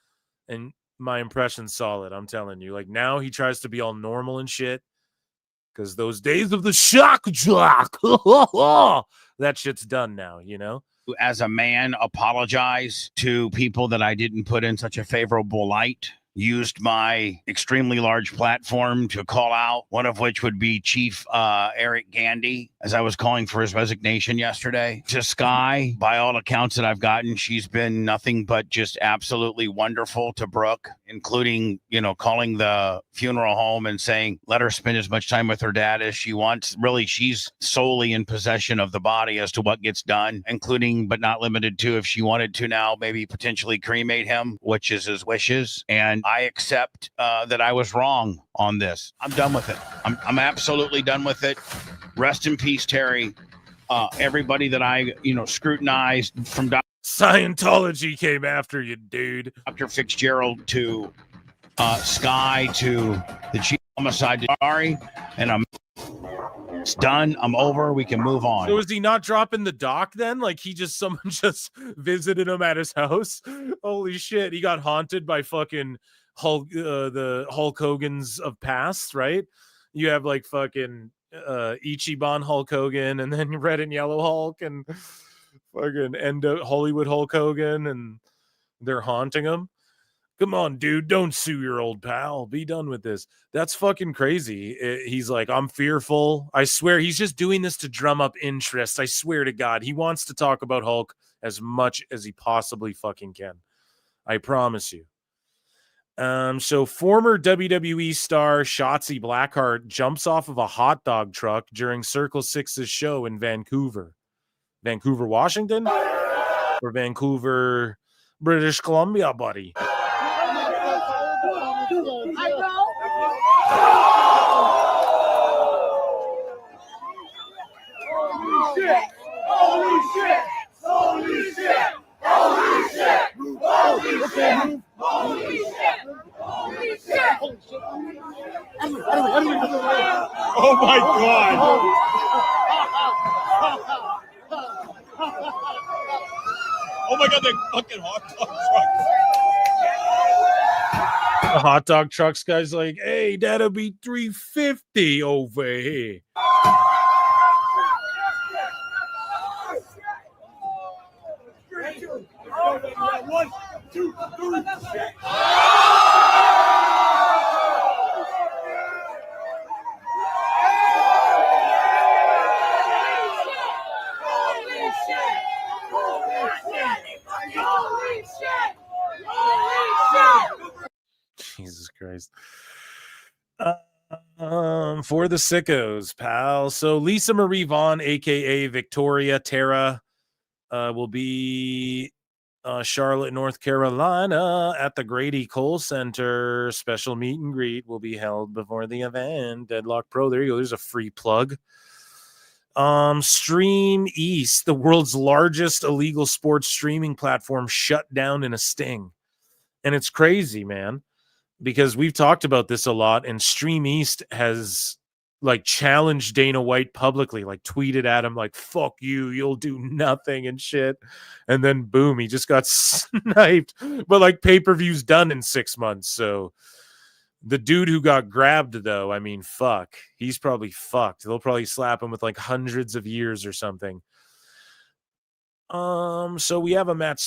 and my impression's solid. I'm telling you. Like, now he tries to be all normal and shit because those days of the shock jock, that shit's done now, you know? As a man, apologize to people that I didn't put in such a favorable light. Used my extremely large platform to call out, one of which would be Chief Eric Gandy, as I was calling for his resignation yesterday. To Sky, by all accounts that I've gotten, she's been nothing but just absolutely wonderful to Brooke, including, calling the funeral home and saying, let her spend as much time with her dad as she wants. Really, she's solely in possession of the body as to what gets done, including, but not limited to, if she wanted to now, maybe potentially cremate him, which is his wishes. And I accept that I was wrong on this. I'm done with it. I'm absolutely done with it. Rest in peace, Terry. Everybody that I, scrutinized, from Scientology came after you, dude. Dr. Fitzgerald to Sky to the chief homicide, sorry, and it's done. I'm over. We can move on. So is he not dropping the doc then? Like someone just visited him at his house? Holy shit. He got haunted by fucking Hulk, the Hulk Hogan's of past, right? You have like fucking Ichiban Hulk Hogan, and then Red and Yellow Hulk, and fucking Hollywood Hulk Hogan, and they're haunting him. Come on, dude, don't sue your old pal. Be done with this. That's fucking crazy. He's like, I'm fearful. I swear he's just doing this to drum up interest. I swear to God, he wants to talk about Hulk as much as he possibly fucking can. I promise you. So former WWE star Shotzi Blackheart jumps off of a hot dog truck during Circle 6's show in Vancouver. Vancouver, Washington? Or Vancouver, British Columbia, buddy? Holy shit! Holy shit! Holy shit! Holy shit! Holy shit! Holy shit! Holy shit! Oh my God. Oh my God, that fucking hot dog truck. The hot dog trucks guy's like, hey, that'll be $3.50 over here. One, two, three. Jesus Christ. For the sickos, pal. So Lisa Marie Vaughn, aka Victoria Tara, will be Charlotte, North Carolina at the Grady Cole Center. Special meet and greet will be held before the event. Deadlock Pro. There you go. There's a free plug. Stream East, the world's largest illegal sports streaming platform, shut down in a sting. And it's crazy, man, because we've talked about this a lot, and Stream East has like challenged Dana White publicly, like tweeted at him like, fuck you, you'll do nothing and shit. And then boom, he just got sniped. But like pay-per-view's done in 6 months. So the dude who got grabbed, though, I mean, fuck, he's probably fucked. They'll probably slap him with like hundreds of years or something. So we have a Matt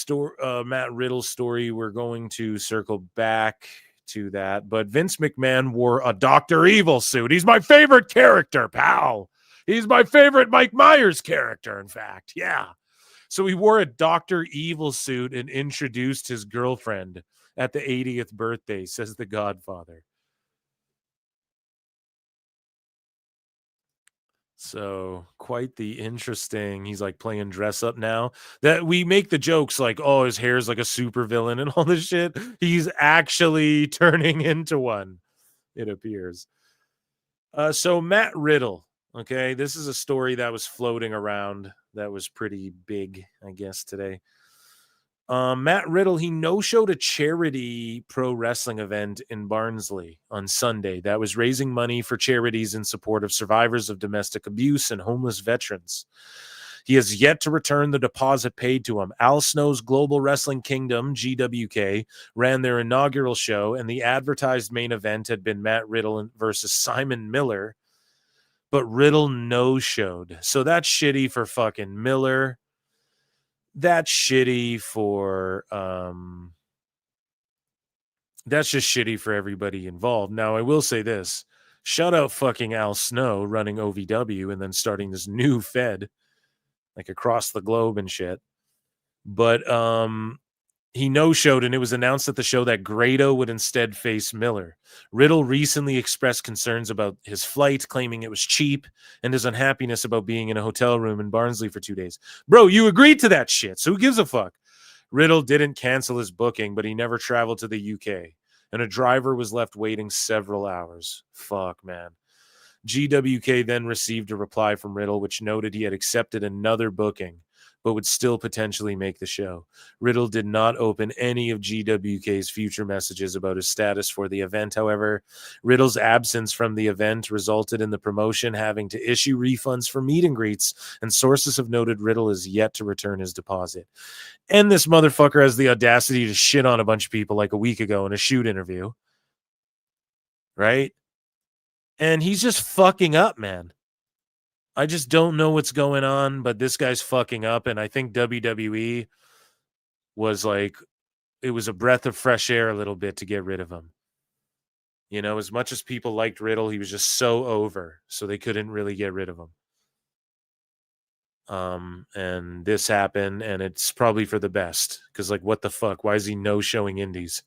Riddle story. We're going to circle back to that, but Vince McMahon wore a Dr. Evil suit. He's my favorite character, pal. He's my favorite Mike Myers character, in fact. Yeah. So he wore a Dr. Evil suit and introduced his girlfriend at the 80th birthday, says The Godfather. So quite the interesting. He's like playing dress up now. That we make the jokes like, oh, his hair's like a super villain and all this shit. He's actually turning into one, it appears. So Matt Riddle. Okay, this is a story that was floating around that was pretty big, I guess, today. Matt Riddle, he no-showed a charity pro wrestling event in Barnsley on Sunday that was raising money for charities in support of survivors of domestic abuse and homeless veterans. He has yet to return the deposit paid to him. Al Snow's Global Wrestling Kingdom, GWK, ran their inaugural show, and the advertised main event had been Matt Riddle versus Simon Miller, but Riddle no-showed. So that's shitty for fucking Miller. That's shitty for that's just shitty for everybody involved. Now, I will say this. Shout out fucking Al Snow running OVW and then starting this new Fed like across the globe and shit. But he no-showed, and it was announced at the show that Grado would instead face Miller. Riddle recently expressed concerns about his flight, claiming it was cheap, and his unhappiness about being in a hotel room in Barnsley for 2 days. Bro, you agreed to that shit, so who gives a fuck? Riddle didn't cancel his booking, but he never traveled to the UK, and a driver was left waiting several hours. Fuck, man. GWK then received a reply from Riddle, which noted he had accepted another booking, but would still potentially make the show. Riddle did not open any of GWK's future messages about his status for the event. However, Riddle's absence from the event resulted in the promotion having to issue refunds for meet and greets, and sources have noted Riddle is yet to return his deposit. And this motherfucker has the audacity to shit on a bunch of people like a week ago in a shoot interview. Right? And he's just fucking up, man. I just don't know what's going on, but this guy's fucking up, and I think WWE was like, it was a breath of fresh air a little bit to get rid of him. You know, as much as people liked Riddle, he was just so over, so they couldn't really get rid of him. And this happened, and it's probably for the best, because like, what the fuck? Why is he no-showing indies?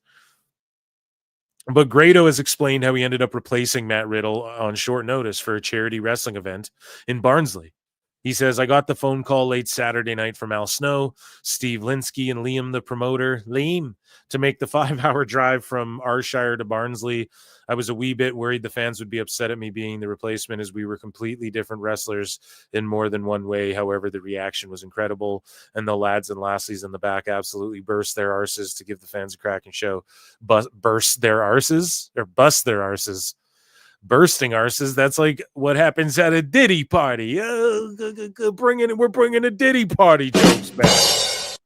But Grado has explained how he ended up replacing Matt Riddle on short notice for a charity wrestling event in Barnsley. He says, I got the phone call late Saturday night from Al Snow, Steve Linsky, and Liam, the promoter, to make the 5-hour drive from Ayrshire to Barnsley. I was a wee bit worried the fans would be upset at me being the replacement, as we were completely different wrestlers in more than one way. However, the reaction was incredible, and the lads and lassies in the back absolutely burst their arses to give the fans a cracking show. Burst their arses? Or bust their arses? Bursting arses, that's like what happens at a Diddy party. We're bringing a Diddy party jokes back.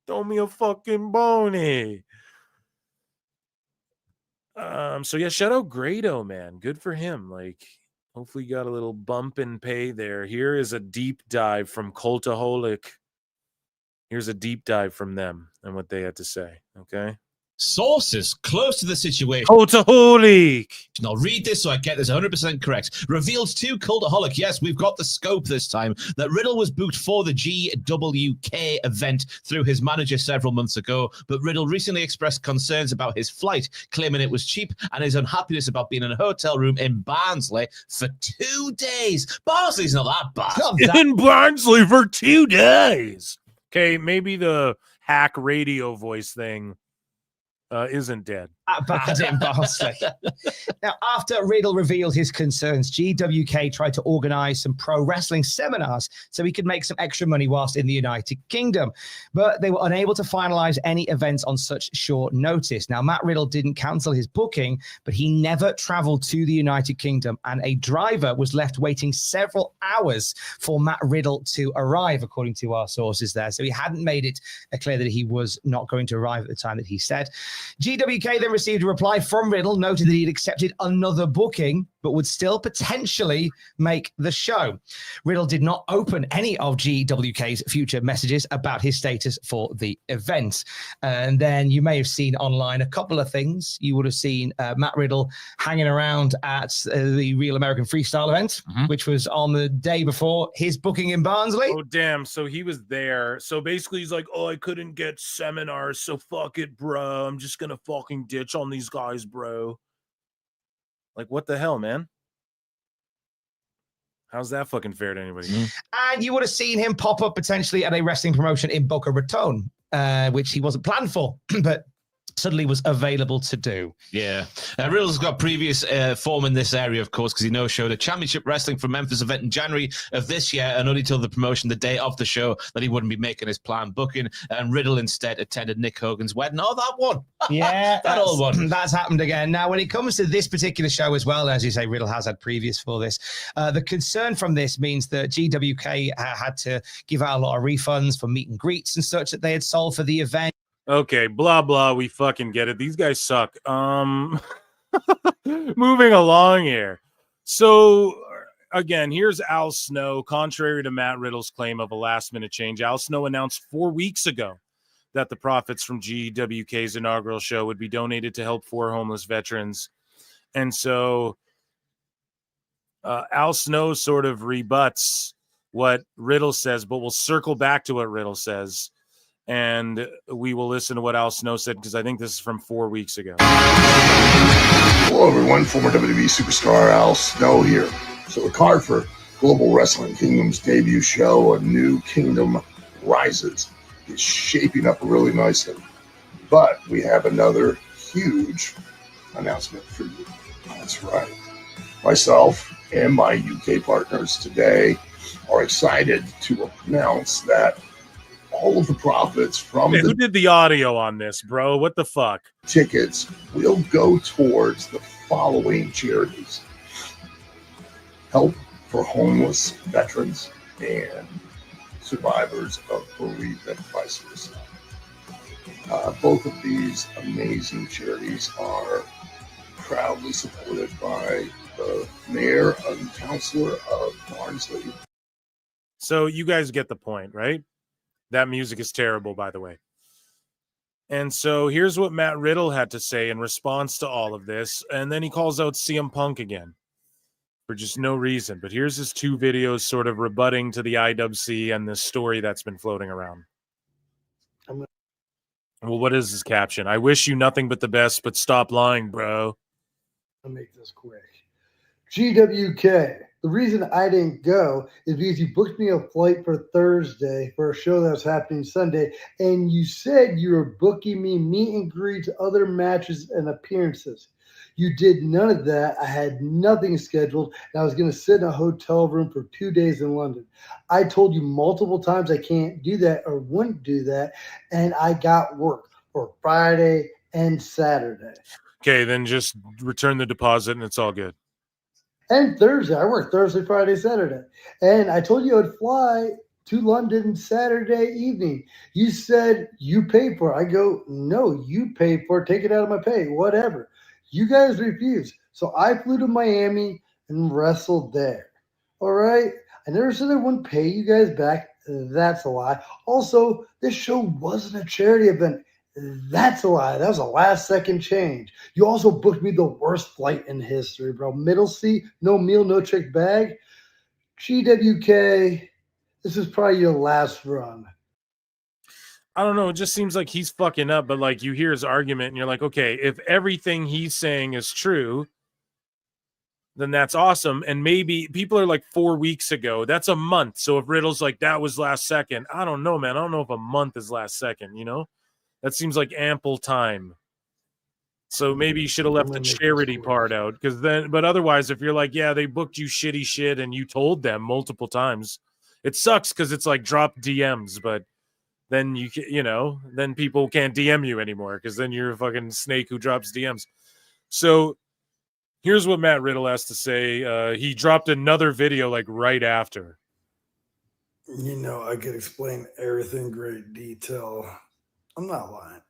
Throw me a fucking bony. So yeah, shout out Grado, man. Good for him. Like, hopefully you got a little bump in pay there. Here is a deep dive from Cultaholic. Here's a deep dive from them and what they had to say. Okay. Sources close to the situation. Cultaholic. I'll read this so I get this 100% correct. Reveals to Cultaholic, yes, we've got the scope this time, that Riddle was booked for the GWK event through his manager several months ago, but Riddle recently expressed concerns about his flight, claiming it was cheap, and his unhappiness about being in a hotel room in Barnsley for 2 days. Barnsley's not that bad. In Barnsley for 2 days. Okay, maybe the hack radio voice thing isn't dead. Bad in Barnsley. Now, after Riddle revealed his concerns, GWK tried to organize some pro wrestling seminars so he could make some extra money whilst in the United Kingdom. But they were unable to finalize any events on such short notice. Now, Matt Riddle didn't cancel his booking, but he never traveled to the United Kingdom, and a driver was left waiting several hours for Matt Riddle to arrive, according to our sources there. So he hadn't made it clear that he was not going to arrive at the time that he said. GWK then received a reply from Riddle, noted that he'd accepted another booking, but would still potentially make the show. Riddle did not open any of GWK's future messages about his status for the event. And then you may have seen online a couple of things. You would have seen Matt Riddle hanging around at the Real American Freestyle event, which was on the day before his booking in Barnsley. Oh, damn. So he was there. So basically he's like, oh, I couldn't get seminars, so fuck it, bro. I'm just going to fucking ditch on these guys, bro. Like, what the hell, man? How's that fucking fair to anybody? And you would have seen him pop up potentially at a wrestling promotion in Boca Raton, which he wasn't planned for, but suddenly was available to do. Yeah. Riddle's got previous form in this area, of course, because he no-showed a championship wrestling from Memphis event in January of this year, and only told the promotion the day of the show that he wouldn't be making his planned booking, and Riddle instead attended Nick Hogan's wedding. Oh, that one. Yeah, that old one. That's happened again. Now, when it comes to this particular show as well, as you say, Riddle has had previous for this. The concern from this means that GWK had to give out a lot of refunds for meet and greets and such that they had sold for the event. Okay, blah, blah. We fucking get it. These guys suck. Moving along here. So, again, here's Al Snow. Contrary to Matt Riddle's claim of a last-minute change, Al Snow announced 4 weeks ago that the profits from GWK's inaugural show would be donated to help 4 homeless veterans. And so Al Snow sort of rebuts what Riddle says, but we'll circle back to what Riddle says. And we will listen to what Al Snow said, because I think this is from 4 weeks ago. Hello, everyone. Former WWE superstar Al Snow here. So the card for Global Wrestling Kingdom's debut show, A New Kingdom Rises, is shaping up really nicely. But we have another huge announcement for you. That's right. Myself and my UK partners today are excited to announce that all of the profits from who did the audio on this, bro? What the fuck? Tickets will go towards the following charities: help for homeless veterans and survivors of bereavement by suicide. Both of these amazing charities are proudly supported by the mayor and councilor of Barnsley. So you guys get the point, right? That music is terrible, by the way. And so here's what Matt Riddle had to say in response to all of this. And then he calls out CM Punk again for just no reason. But here's his 2 videos sort of rebutting to the IWC and this story that's been floating around. Well, what is his caption? I wish you nothing but the best, but stop lying, bro. I'll make this quick. GWK The reason I didn't go is because you booked me a flight for Thursday for a show that was happening Sunday, and you said you were booking me meet and greets, other matches, and appearances. You did none of that. I had nothing scheduled, and I was going to sit in a hotel room for 2 days in London. I told you multiple times I can't do that or wouldn't do that, and I got work for Friday and Saturday. Okay, then just return the deposit and it's all good. And Thursday. I work Thursday, Friday, Saturday. And I told you I'd fly to London Saturday evening. You said you paid for it. I go, no, you paid for it. Take it out of my pay, whatever. You guys refused. So I flew to Miami and wrestled there. All right? I never said I wouldn't pay you guys back. That's a lie. Also, this show wasn't a charity event. That's a lie. That was a last second change. You also booked me the worst flight in history, bro. Middle seat, no meal, no trick bag. GWK, this is probably your last run. I don't know. It just seems like he's fucking up, but like you hear his argument and you're like, okay, if everything he's saying is true, then that's awesome. And maybe people are like 4 weeks ago. That's a month. So if Riddle's like, that was last second, I don't know, man. I don't know if a month is last second, you know? That seems like ample time. So maybe you should have left the charity part out, because then, but otherwise, if you're like, yeah, they booked you shitty shit and you told them multiple times, it sucks because it's like drop DMs, but then then people can't DM you anymore because then you're a fucking snake who drops DMs. So here's what Matt Riddle has to say. He dropped another video like right after. You know, I could explain everything in great detail. I'm not lying,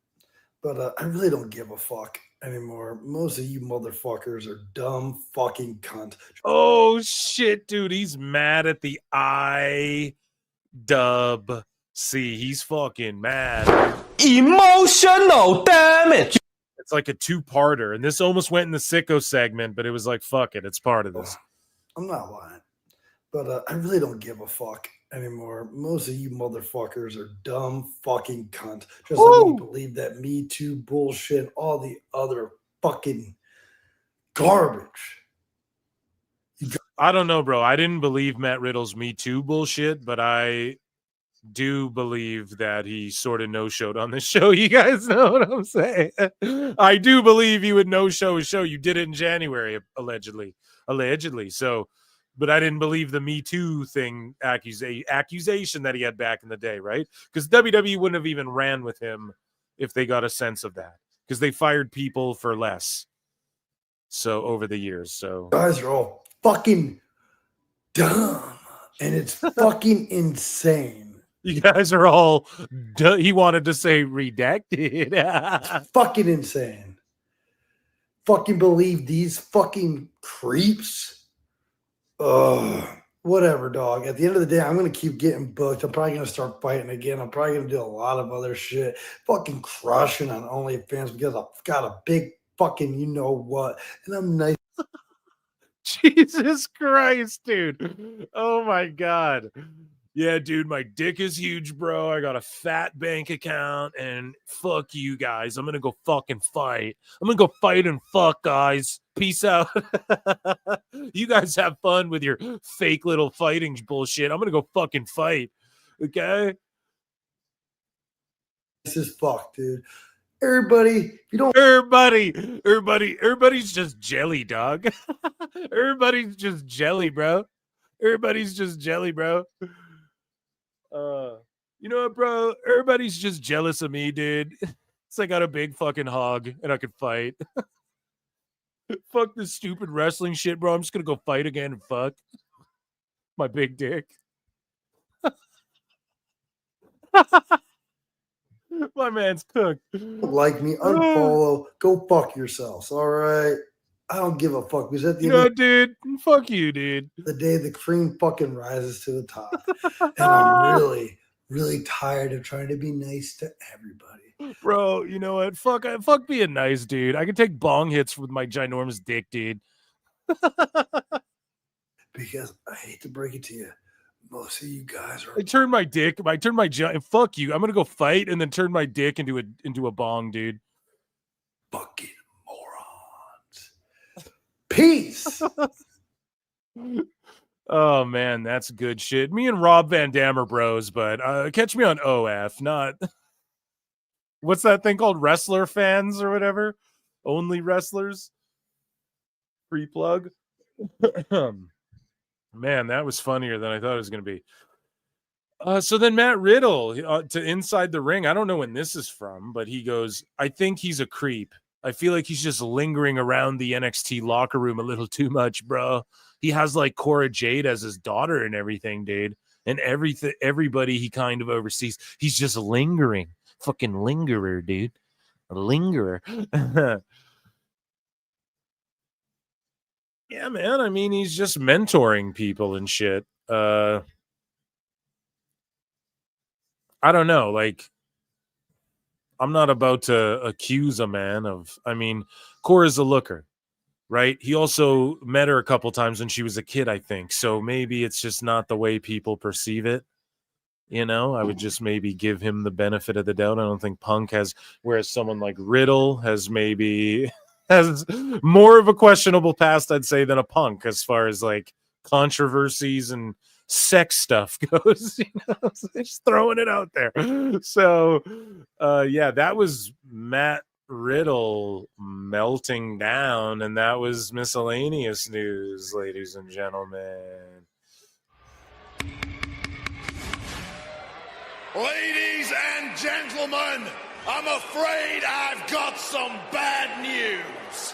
but I really don't give a fuck anymore. Most of you motherfuckers are dumb fucking cunt. Oh shit, dude, he's mad at the IWC. He's fucking mad. Emotional damage. It's like a two-parter, and this almost went in the sicko segment, but it was like, fuck it, it's part of this. I'm not lying, but I really don't give a fuck anymore. Most of you motherfuckers are dumb fucking cunt. Just like you believe that Me Too bullshit, all the other fucking garbage. I don't know, bro. I didn't believe Matt Riddle's Me Too bullshit, but I do believe that he sort of no-showed on this show. You guys know what I'm saying? I do believe he would no-show a show. You did it in January, allegedly. So, but I didn't believe the Me Too thing accusation that he had back in the day, right? Because WWE wouldn't have even ran with him if they got a sense of that, because they fired people for less. So over the years, so guys are all fucking dumb, and it's fucking insane. You guys are all. He wanted to say redacted. Fucking insane. Fucking believe these fucking creeps. Whatever, dog. At the end of the day, I'm going to keep getting booked. I'm probably going to start fighting again. I'm probably going to do a lot of other shit. Fucking crushing on OnlyFans because I've got a big fucking you know what. And I'm nice. Jesus Christ, dude. Oh my God. Yeah, dude, my dick is huge, bro. I got a fat bank account, and fuck you guys. I'm going to go fucking fight. I'm going to go fight and fuck, guys. Peace out. You guys have fun with your fake little fighting bullshit. I'm going to go fucking fight. Okay? This is fuck, dude. Everybody, you don't. Everybody's just jelly, dog. Everybody's just jelly, bro. Everybody's just jelly, bro. You know what, bro? Everybody's just jealous of me, dude. So I got a big fucking hog and I could fight. Fuck this stupid wrestling shit, bro. I'm just gonna go fight again and fuck my big dick. My man's cooked. Like me, unfollow. Go fuck yourselves. All right. I don't give a fuck. Because at the end dude, fuck you, dude. The day the cream fucking rises to the top. And I'm really, really tired of trying to be nice to everybody. Bro, you know what? Fuck being nice, dude. I can take bong hits with my ginormous dick, dude. Because I hate to break it to you, most of you guys are. I turn my fuck you. I'm gonna go fight and then turn my dick into a bong, dude. Fucking morons. Peace. Oh man, that's good shit. Me and Rob Van Dam are bros, but catch me on OF, not what's that thing called? Wrestler fans or whatever? Only wrestlers? Free plug. Man, that was funnier than I thought it was going to be. So then Matt Riddle to Inside the Ring. I don't know when this is from, but he goes, I think he's a creep. I feel like he's just lingering around the NXT locker room a little too much, bro. He has like Cora Jade as his daughter and everything, dude. And everybody he kind of oversees. He's just lingering. Fucking lingerer, dude. A lingerer. Yeah, man. I mean, he's just mentoring people and shit. I don't know. Like, I'm not about to accuse a man of, I mean, Cora's a looker, right? He also met her a couple times when she was a kid, I think. So maybe it's just not the way people perceive it. You know, I would just maybe give him the benefit of the doubt. I don't think Punk has, whereas someone like Riddle has maybe has more of a questionable past, I'd say, than a Punk as far as like controversies and sex stuff goes. You know, so just throwing it out there. So, yeah, that was Matt Riddle melting down, and that was miscellaneous news, ladies and gentlemen. Ladies and gentlemen, I'm afraid I've got some bad news.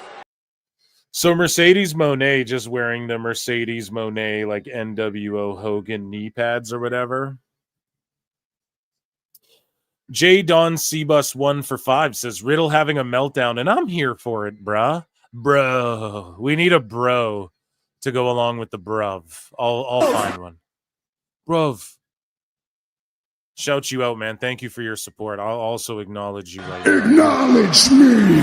So Mercedes Moné just wearing the Mercedes Moné like NWO Hogan knee pads or whatever. J. Don Cbus 1 for 5 says Riddle having a meltdown, and I'm here for it, bruh. Bro. We need a bro to go along with the bruv. I'll find one. Bruv. Shout you out, man. Thank you for your support. I'll also acknowledge you right now. Acknowledge me.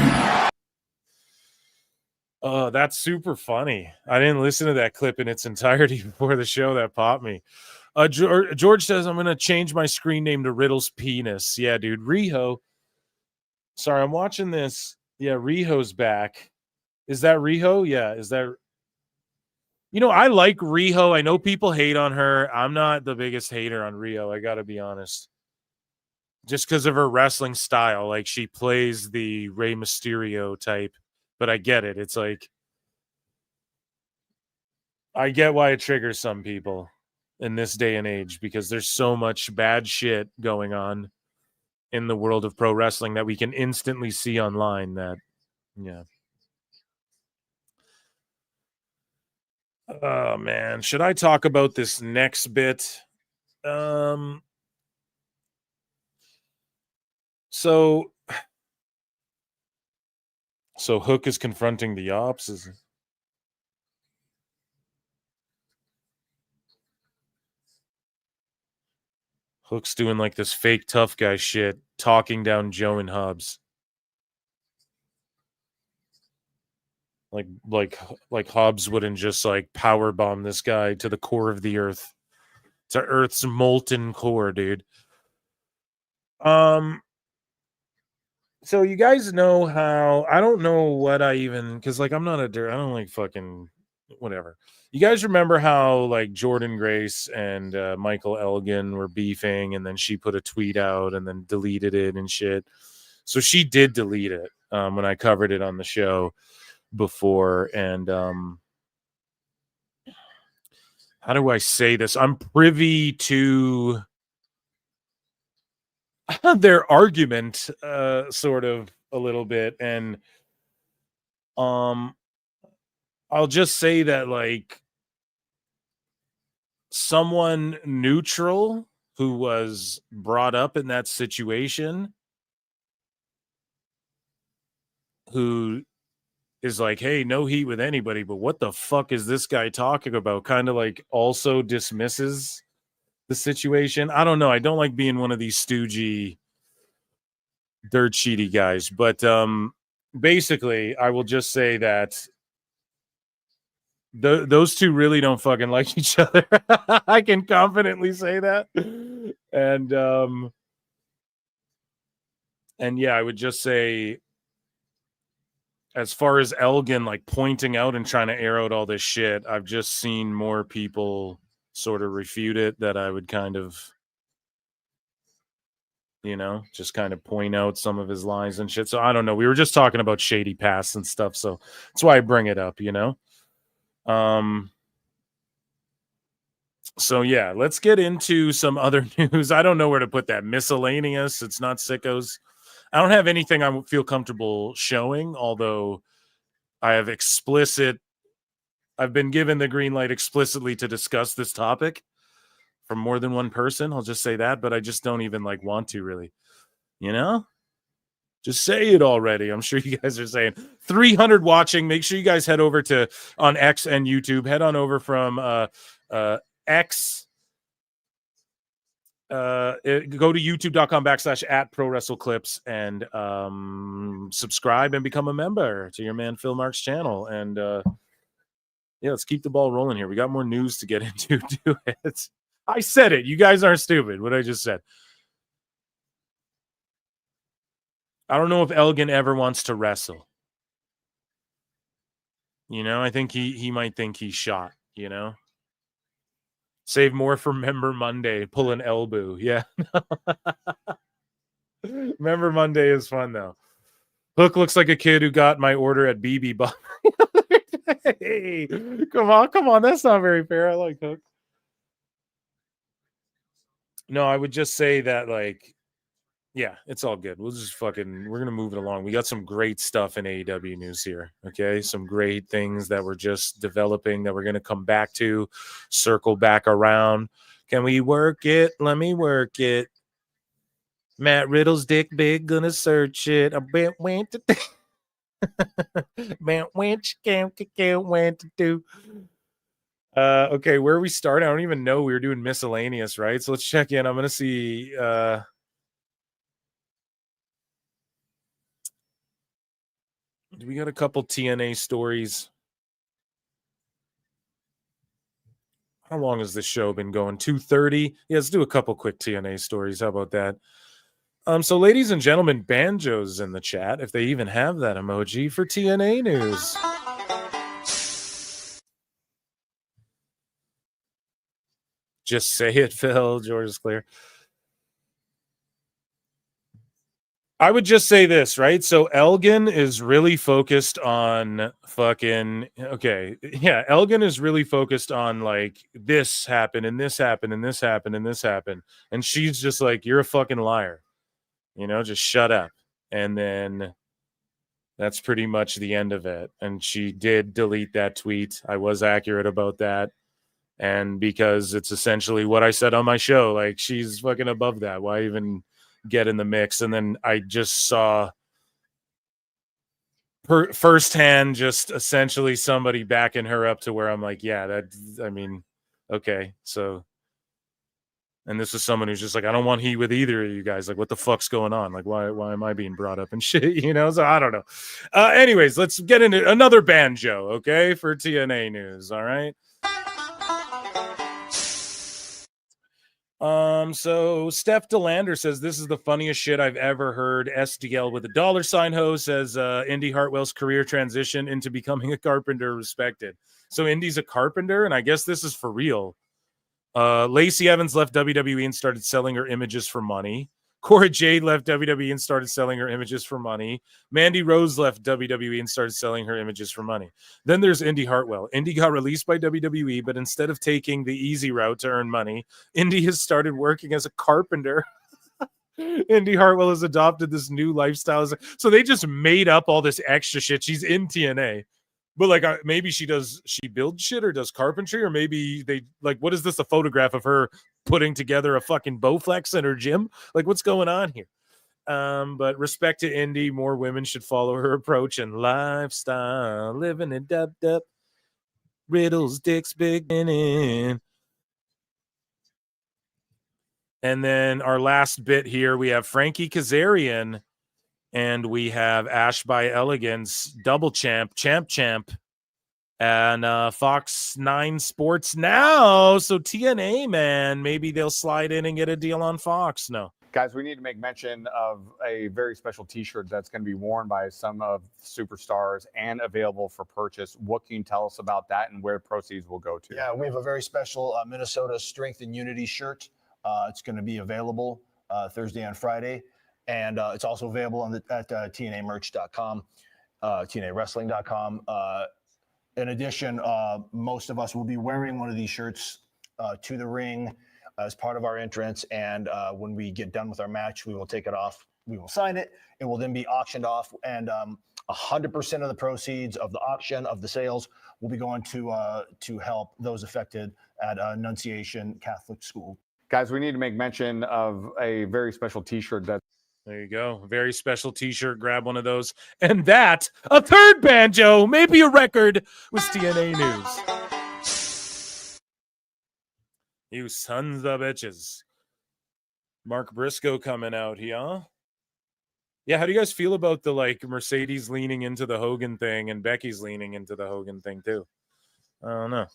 Oh, that's super funny. I didn't listen to that clip in its entirety before the show. That popped me. George says, I'm going to change my screen name to Riddle's Penis. Yeah, dude. Riho. Sorry, I'm watching this. Yeah, Riho's back. Is that Riho? Yeah, is that... You know, I like Riho. I know people hate on her. I'm not the biggest hater on Riho. I got to be honest. Just because of her wrestling style. Like, she plays the Rey Mysterio type. But I get it. It's like... I get why it triggers some people in this day and age. Because there's so much bad shit going on in the world of pro wrestling that we can instantly see online that... Yeah. Oh man, should I talk about this next bit? So Hook is confronting the ops. Hook's doing like this fake tough guy shit, talking down Joe and Hobbs. Like Hobbs wouldn't just like power bomb this guy to the core of the earth, to Earth's molten core, dude. So you guys know how, I don't know what I even, because like I'm not I don't like fucking whatever. You guys remember how like Jordan Grace and Michael Elgin were beefing, and then she put a tweet out and then deleted it and shit. So she did delete it when I covered it on the show before. And how do I say this? I'm privy to their argument sort of a little bit, and I'll just say that like someone neutral who was brought up in that situation, who is like, hey, no heat with anybody, but what the fuck is this guy talking about? Kind of like also dismisses the situation. I don't know. I don't like being one of these stoogey, dirt sheety guys, but basically I will just say that those two really don't fucking like each other. I can confidently say that. And yeah, I would just say as far as Elgin like pointing out and trying to air out all this shit, I've just seen more people sort of refute it that I would kind of, just kind of point out some of his lies and shit. So I don't know. We were just talking about shady past and stuff, so that's why I bring it up, So yeah, let's get into some other news. I don't know where to put that. Miscellaneous. It's not sickos. I don't have anything I feel comfortable showing, although I've been given the green light explicitly to discuss this topic from more than one person. I'll just say that, but I just don't even want to really, just say it already. I'm sure you guys are saying 300 watching. Make sure you guys head over to on X and YouTube. Head on over from X. Go to youtube.com/@prowrestleclips and subscribe and become a member to your man Phil Mark's channel. And yeah, let's keep the ball rolling here. We got more news to get into. Do it. I said it. You guys aren't stupid. What I just said. I don't know if Elgin ever wants to wrestle. I think he might think he's shot, Save more for Member Monday. Pull an elbow. Yeah. Member Monday is fun, though. Hook looks like a kid who got my order at BB Buck. Hey, come on. That's not very fair. I like Hook. No, I would just say that, yeah, it's all good. We're going to move it along. We got some great stuff in AEW news here. Okay. Some great things that we're just developing that we're going to come back to, circle back around. Can we work it? Let me work it. Matt Riddle's dick big, gonna search it. I bet went to went to do. Okay, where we start? I don't even know. We were doing miscellaneous, right? So let's check in. I'm gonna see. We got a couple TNA stories. How long has this show been going? 2:30. Yeah, let's do a couple quick TNA stories. How about that? So ladies and gentlemen, Banjo's in the chat, if they even have that emoji for TNA news. Just say it, Phil. George is clear. I would just say this, right? So Elgin is really focused on Elgin is really focused on this happened and this happened and this happened and this happened. And she's just like, you're a fucking liar. Just shut up. And then that's pretty much the end of it. And she did delete that tweet. I was accurate about that. And because it's essentially what I said on my show, she's fucking above that. Why even get in the mix? And then I just saw firsthand just essentially somebody backing her up to where I'm like, yeah, okay. So, and this is someone who's just like, I don't want heat with either of you guys. What the fuck's going on? Why am I being brought up and shit? So I don't know. Anyways, let's get into another Banjo, okay, for TNA news. All right. So Steph DeLander says this is the funniest shit I've ever heard. SDL with a $sign ho says Indy Hartwell's career transition into becoming a carpenter respected. So Indy's a carpenter, and I guess this is for real. Lacey Evans left WWE and started selling her images for money. Cora Jade left WWE and started selling her images for money. Mandy Rose left WWE and started selling her images for money. Then there's Indy Hartwell. Indy got released by WWE, but instead of taking the easy route to earn money, Indy has started working as a carpenter. Indy Hartwell has adopted this new lifestyle. So they just made up all this extra shit. She's in TNA. But maybe she builds shit or does carpentry, or maybe they what is this? A photograph of her putting together a fucking Bowflex in her gym? What's going on here? But respect to Indy, more women should follow her approach and lifestyle, living it dub. Riddle's dick's beginning. And then our last bit here, we have Frankie Kazarian. And we have Ash by Elegance, double champ, and Fox 9 Sports now. So TNA, man, maybe they'll slide in and get a deal on Fox. No. Guys, we need to make mention of a very special t-shirt that's going to be worn by some of the superstars and available for purchase. What can you tell us about that and where proceeds will go to? Yeah, we have a very special Minnesota Strength and Unity shirt. It's going to be available Thursday and Friday. And it's also available on at TNAmerch.com, TNAWrestling.com. In addition, most of us will be wearing one of these shirts to the ring as part of our entrance. And when we get done with our match, we will take it off. We will sign it. It will then be auctioned off. And 100% of the proceeds of the auction, of the sales, will be going to help those affected at Annunciation Catholic School. Guys, we need to make mention of a very special t-shirt that. There you go. Very special t-shirt. Grab one of those. And that, a third banjo, maybe a record, was TNA News. You sons of bitches. Mark Briscoe coming out here. Yeah, how do you guys feel about the Mercedes leaning into the Hogan thing and Becky's leaning into the Hogan thing too? I don't know.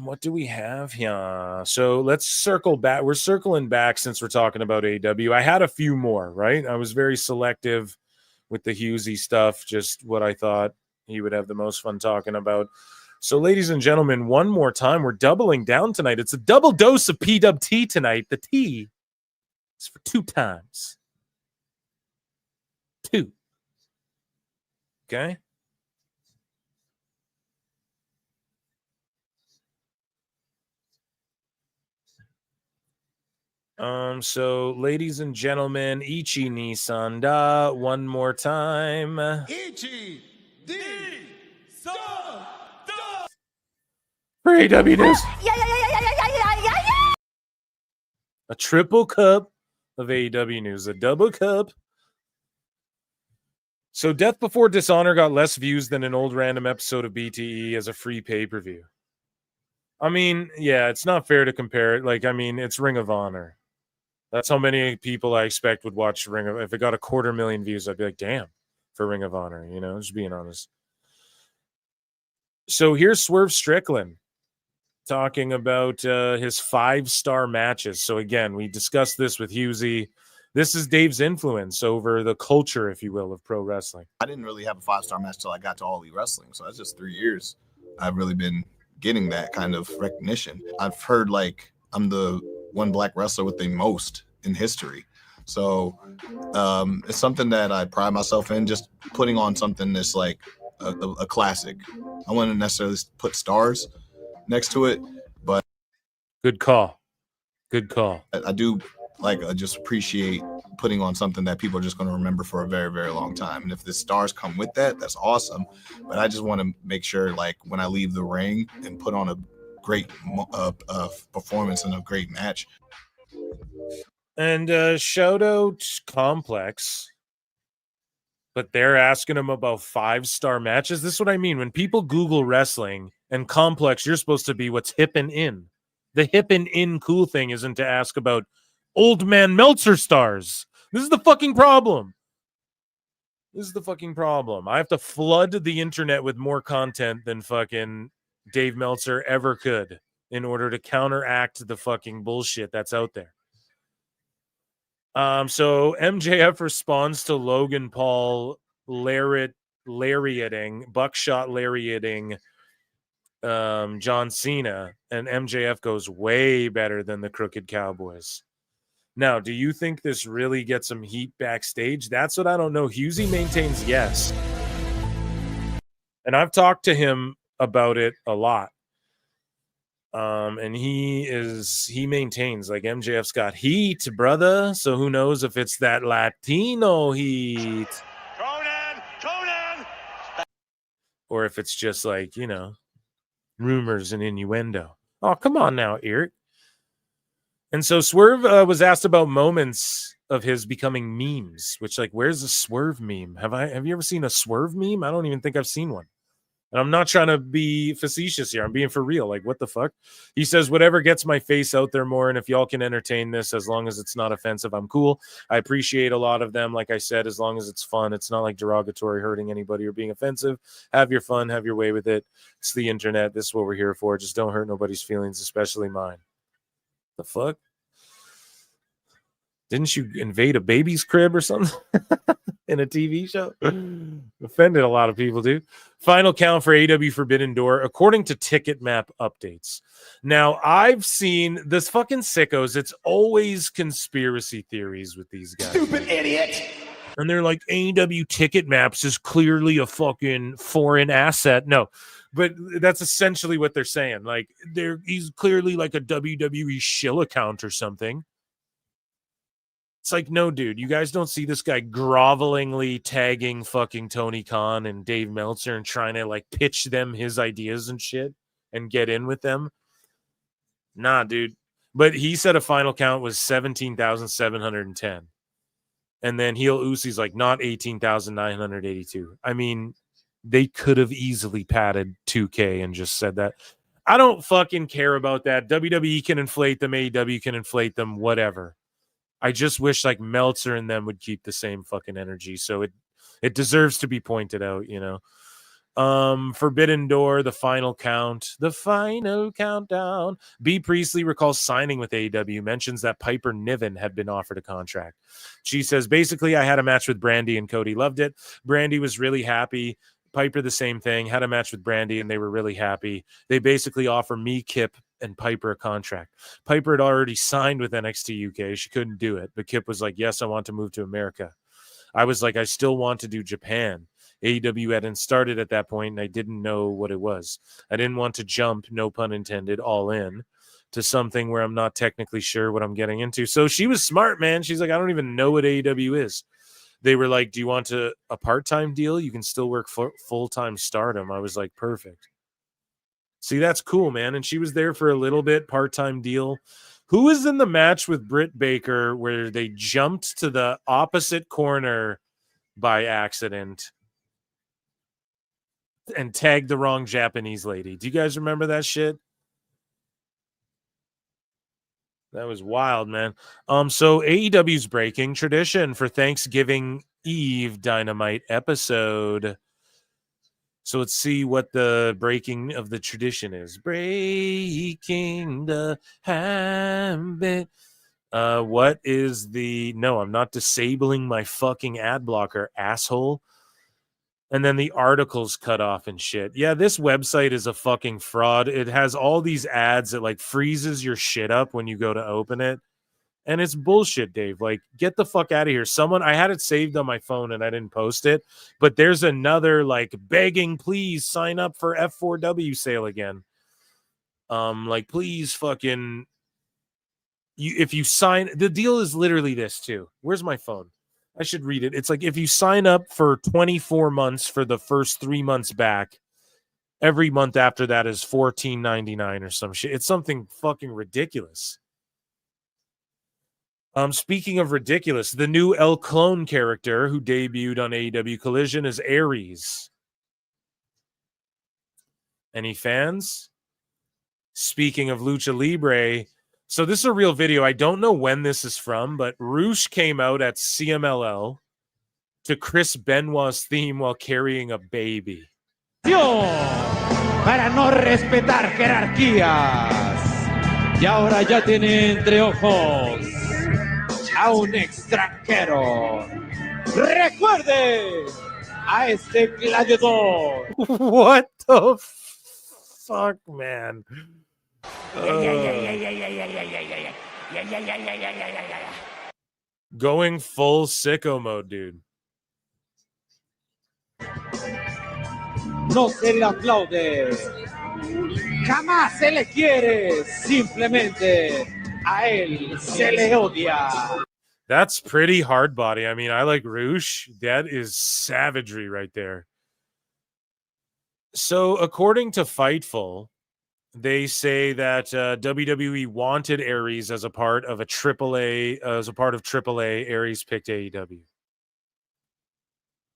What do we have here? So let's circle back. We're circling back since we're talking about AEW. I had a few more, right? I was very selective with the Hughesy stuff, just what I thought he would have the most fun talking about. So, ladies and gentlemen, one more time, we're doubling down tonight. It's a double dose of PWT tonight. The T is for 2 times. 2. Okay? So, ladies and gentlemen, Ichi Nissan da, one more time. Ichi D Son da. For AEW News. A triple cup of AEW News, a double cup. So, Death Before Dishonor got less views than an old random episode of BTE as a free pay-per-view. I mean, yeah, it's not fair to compare it. It's Ring of Honor. That's how many people I expect would watch Ring of Honor. If it got 250,000 views, I'd be like, damn, for Ring of Honor, just being honest. So here's Swerve Strickland talking about his 5-star matches. So again, we discussed this with Hughesy. This is Dave's influence over the culture, if you will, of pro wrestling. I didn't really have a 5-star match till I got to All Elite Wrestling. So that's just 3 years. I've really been getting that kind of recognition. I've heard I'm the one black wrestler with the most in history. So it's something that I pride myself in, just putting on something that's like a classic. I wouldn't necessarily put stars next to it, but good call. I do just appreciate putting on something that people are just going to remember for a very, very long time. And if the stars come with that, that's awesome. But I just want to make sure when I leave the ring and put on a great performance and a great match. And shout out Complex, but they're asking him about 5-star matches. This is what I mean. When people Google wrestling and Complex, you're supposed to be what's hip and in. The hip and in cool thing isn't to ask about old man Meltzer stars. This is the fucking problem. I have to flood the internet with more content than fucking Dave Meltzer ever could in order to counteract the fucking bullshit that's out there. So MJF responds to Logan Paul buckshot lariating John Cena, and MJF goes way better than the Crooked Cowboys. Now, do you think this really gets some heat backstage? That's what I don't know. Hughesy maintains yes. And I've talked to him about it a lot. And he maintains MJF's got heat, brother. So who knows if it's that Latino heat. Conan! Or if it's just rumors and innuendo. Oh, come on now, Eric. And so Swerve was asked about moments of his becoming memes, which where's the Swerve meme? Have you ever seen a Swerve meme? I don't even think I've seen one. And I'm not trying to be facetious here. I'm being for real. What the fuck? He says, whatever gets my face out there more, and if y'all can entertain this, as long as it's not offensive, I'm cool. I appreciate a lot of them. Like I said, as long as it's fun, it's not derogatory, hurting anybody, or being offensive. Have your fun. Have your way with it. It's the internet. This is what we're here for. Just don't hurt nobody's feelings, especially mine. The fuck? Didn't you invade a baby's crib or something in a TV show? Offended a lot of people, dude. Final count for AEW Forbidden Door, according to Ticket Map updates. Now, I've seen this fucking sickos. It's always conspiracy theories with these guys. Stupid idiot. And they're like, AEW Ticket Maps is clearly a fucking foreign asset. No, but that's essentially what they're saying. Like, he's clearly like a WWE shill account or something. It's like, no, dude, you guys don't see this guy grovelingly tagging fucking Tony Khan and Dave Meltzer and trying to like pitch them his ideas and shit and get in with them? Nah, dude. But he said a final count was 17,710. And then Heel Usi's like, not 18,982. I mean, they could have easily padded 2K and just said that. I don't fucking care about that. WWE can inflate them. AEW can inflate them. Whatever. I just wish like Meltzer and them would keep the same fucking energy. So it deserves to be pointed out, you know. Forbidden Door, the final countdown. B. Priestley recalls signing with AEW, mentions that Piper Niven had been offered a contract. She says, basically, I had a match with Brandy and Cody loved it. Brandy was really happy. Piper, the same thing, had a match with Brandy and they were really happy. They basically offer me, Kip, and Piper a contract. Piper had already signed with NXT UK. She couldn't do it, but Kip was like, yes, I want to move to America. I was like, I still want to do Japan. AEW hadn't started at that point, and I didn't know what it was. I didn't want to jump, no pun intended, all in to something where I'm not technically sure what I'm getting into. So she was smart, man. She's like, I don't even know what AEW is. They were like, do you want a part-time deal? You can still work full-time Stardom. I was like, perfect. See, that's cool, man. And she was there for a little bit, part-time deal. Who was in the match with Britt Baker where they jumped to the opposite corner by accident and tagged the wrong Japanese lady? Do you guys remember that shit? That was wild, man. So AEW's breaking tradition for Thanksgiving Eve Dynamite episode. So let's see what the breaking of the tradition is. Breaking the habit. What is the... No, I'm not disabling my fucking ad blocker, asshole. And then the article's cut off and shit. Yeah, this website is a fucking fraud. It has all these ads that like freezes your shit up when you go to open it. And it's bullshit, Dave. Like, get the fuck out of here. I had it saved on my phone and I didn't post it. But there's another like begging, please sign up for F4W sale again. Like, please fucking... if you sign... The deal is literally this too. Where's my phone? I should read it. It's like if you sign up for 24 months for the first 3 months back, every month after that is $14.99 or some shit. It's something fucking ridiculous. Speaking of ridiculous, the new El Clone character who debuted on AEW Collision is Aries. Any fans? Speaking of Lucha Libre, so this is a real video. I don't know when this is from, but Roosh came out at CMLL to Chris Benoit's theme while carrying a baby. Para no respetar jerarquías. Y ahora ya tiene entre ojos a un extranjero. Recuerde a este gladiador. What the fuck, man? Going full sicko mode, dude. No se le aplaude. Jamás se le quiere. Simplemente a él se le odia. That's pretty hard body. I mean, I like Roosh. That is savagery right there. So, according to Fightful, they say that WWE wanted Aries as a part of AAA. Aries picked AEW.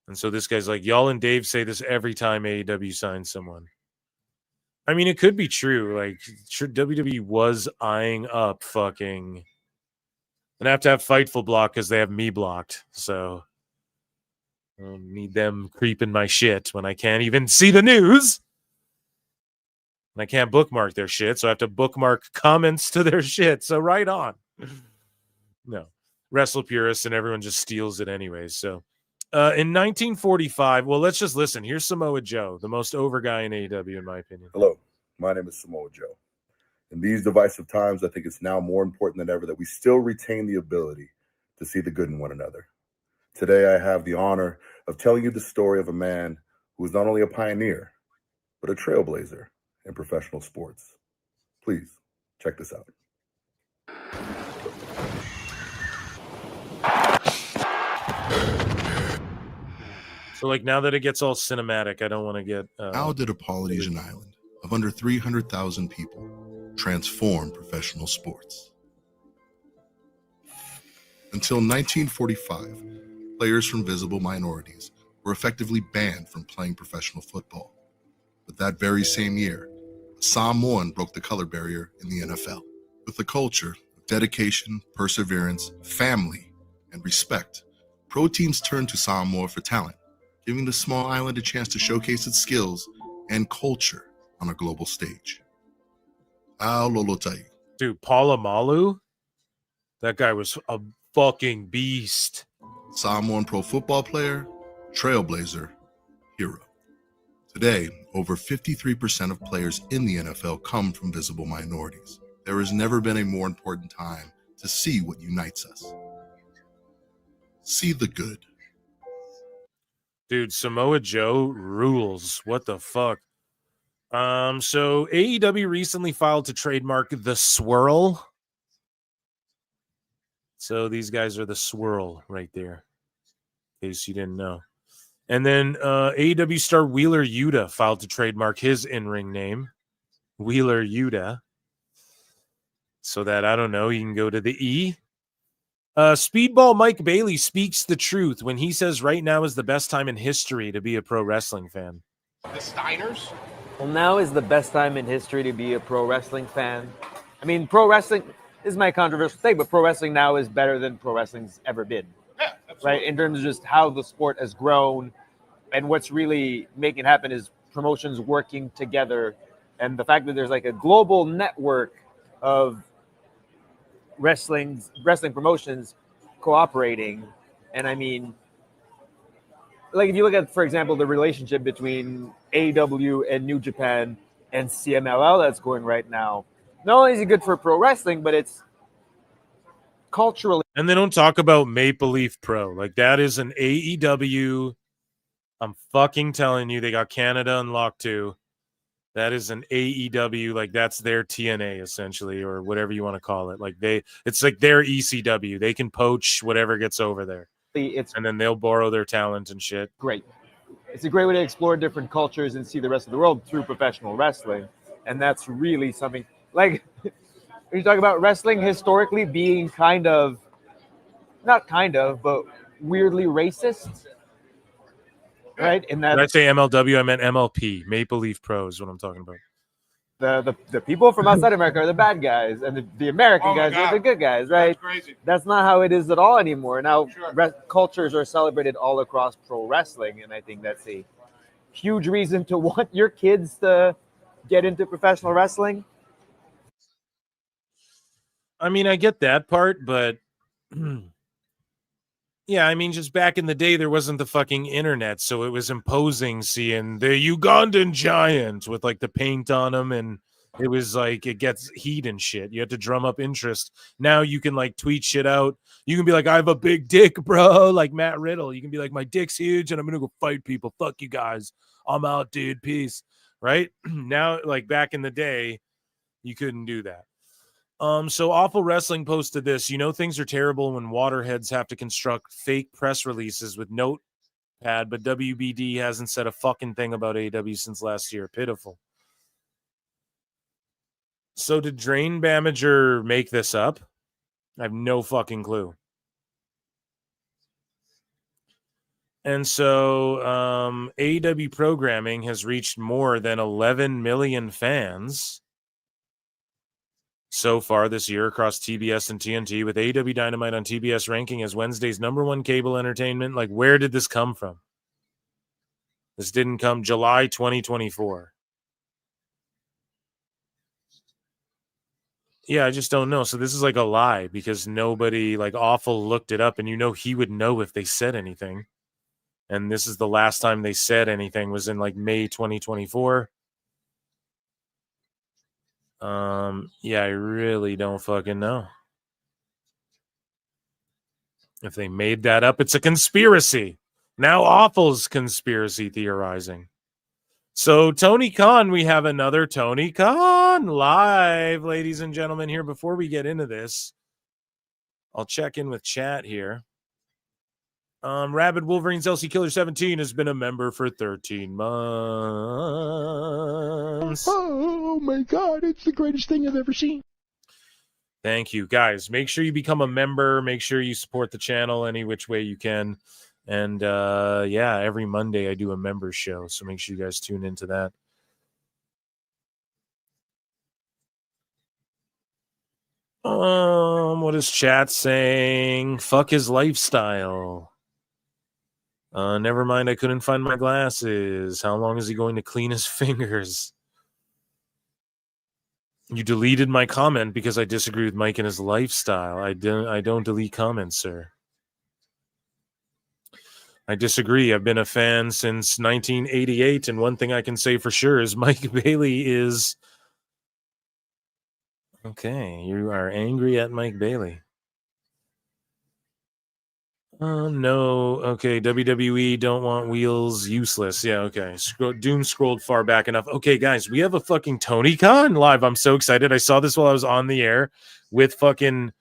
And so this guy's like, y'all and Dave say this every time AEW signs someone. I mean, it could be true. Like, WWE was eyeing up fucking... And I have to have Fightful block because they have me blocked. So I don't need them creeping my shit when I can't even see the news. And I can't bookmark their shit, so I have to bookmark comments to their shit. So right on. No. wrestle purists, and everyone just steals it anyways. So in 1945, well, let's just listen. Here's Samoa Joe, the most over guy in AEW, in my opinion. Hello, my name is Samoa Joe. In these divisive times, I think it's now more important than ever that we still retain the ability to see the good in one another. Today, I have the honor of telling you the story of a man who is not only a pioneer, but a trailblazer in professional sports. Please, check this out. So, like, now that it gets all cinematic, I don't want to get... How did a Polynesian island of under 300,000 people transform professional sports? Until 1945, players from visible minorities were effectively banned from playing professional football. But that very same year, a Samoan broke the color barrier in the NFL. With a culture of dedication, perseverance, family, and respect, pro teams turned to Samoa for talent, giving the small island a chance to showcase its skills and culture on a global stage. Dude, Polamalu? That guy was a fucking beast. Samoan pro football player, trailblazer, hero. Today, over 53% of players in the NFL come from visible minorities. There has never been a more important time to see what unites us. See the good. Dude, Samoa Joe rules. What the fuck? So AEW recently filed to trademark the swirl. So these guys are the swirl right there, in case you didn't know. And then AEW star Wheeler Yuta filed to trademark his in-ring name, Wheeler Yuta. So that, I don't know, you can go to the E. Speedball Mike Bailey speaks the truth when he says right now is the best time in history to be a pro wrestling fan. The Steiners? Well, now is the best time in history to be a pro wrestling fan. I mean, pro wrestling is my controversial thing, but pro wrestling now is better than pro wrestling's ever been. Yeah, absolutely. Right? In terms of just how the sport has grown, and what's really making it happen is promotions working together, and the fact that there's like a global network of wrestling promotions cooperating. And I mean, like if you look at, for example, the relationship between AEW and New Japan and CMLL that's going right now, not only is it good for pro wrestling, but it's culturally. And they don't talk about Maple Leaf Pro. Like, that is an AEW. I'm fucking telling you, they got Canada unlocked too. That is an AEW, like that's their TNA essentially, or whatever you want to call it. Like it's like their ECW. They can poach whatever gets over there, and then they'll borrow their talent and shit. Great. It's a great way to explore different cultures and see the rest of the world through professional wrestling, and that's really something. Like, when you talk about wrestling historically being not but weirdly racist. Right, and that when I say MLW, I meant MLP, Maple Leaf Pro is what I'm talking about. The people from outside America are the bad guys, and the American guys are the good guys, right? That's crazy. That's not how it is at all anymore. Now, cultures are celebrated all across pro wrestling, and I think that's a huge reason to want your kids to get into professional wrestling. I mean, I get that part, but yeah, I mean, just back in the day, there wasn't the fucking internet, so it was imposing seeing the Ugandan giant with like the paint on him, and it was like it gets heat and shit. You had to drum up interest. Now you can like tweet shit out. You can be like, I have a big dick, bro, like Matt Riddle. You can be like, my dick's huge, and I'm gonna go fight people. Fuck you guys. I'm out, dude. Peace. Right now, like back in the day, you couldn't do that. So Awful Wrestling posted this. You know, things are terrible when waterheads have to construct fake press releases with notepad, but WBD hasn't said a fucking thing about AEW since last year. Pitiful. So did Drain Bamager make this up? I have no fucking clue. And so AEW programming has reached more than 11 million fans so far this year across TBS and TNT, with AEW Dynamite on TBS ranking as Wednesday's #1 cable entertainment. Like, where did this come from? This didn't come July 2024. Yeah, I just don't know. So this is like a lie because nobody, like Awful, looked it up, and he would know if they said anything. And this is the last time they said anything was in like May 2024. Yeah, I really don't fucking know. If they made that up, it's a conspiracy. Now Awful's conspiracy theorizing. So Tony Khan, we have another Tony Khan live, ladies and gentlemen. Here, before we get into this, I'll check in with chat here. Rabid Wolverines LC Killer 17 has been a member for 13 months. Oh my God, it's the greatest thing I've ever seen. Thank you, guys. Make sure you become a member. Make sure you support the channel any which way you can. And yeah, every Monday I do a member show, so make sure you guys tune into that. What is chat saying? Fuck his lifestyle. Never mind, I couldn't find my glasses. How long is he going to clean his fingers? You deleted my comment because I disagree with Mike and his lifestyle. I don't delete comments, sir. I disagree. I've been a fan since 1988, and one thing I can say for sure is Mike Bailey is... Okay, you are angry at Mike Bailey. No. Okay, WWE don't want wheels, useless. Yeah, okay. Doom scrolled far back enough. Okay, guys, we have a fucking Tony Khan live. I'm so excited. I saw this while I was on the air with fucking...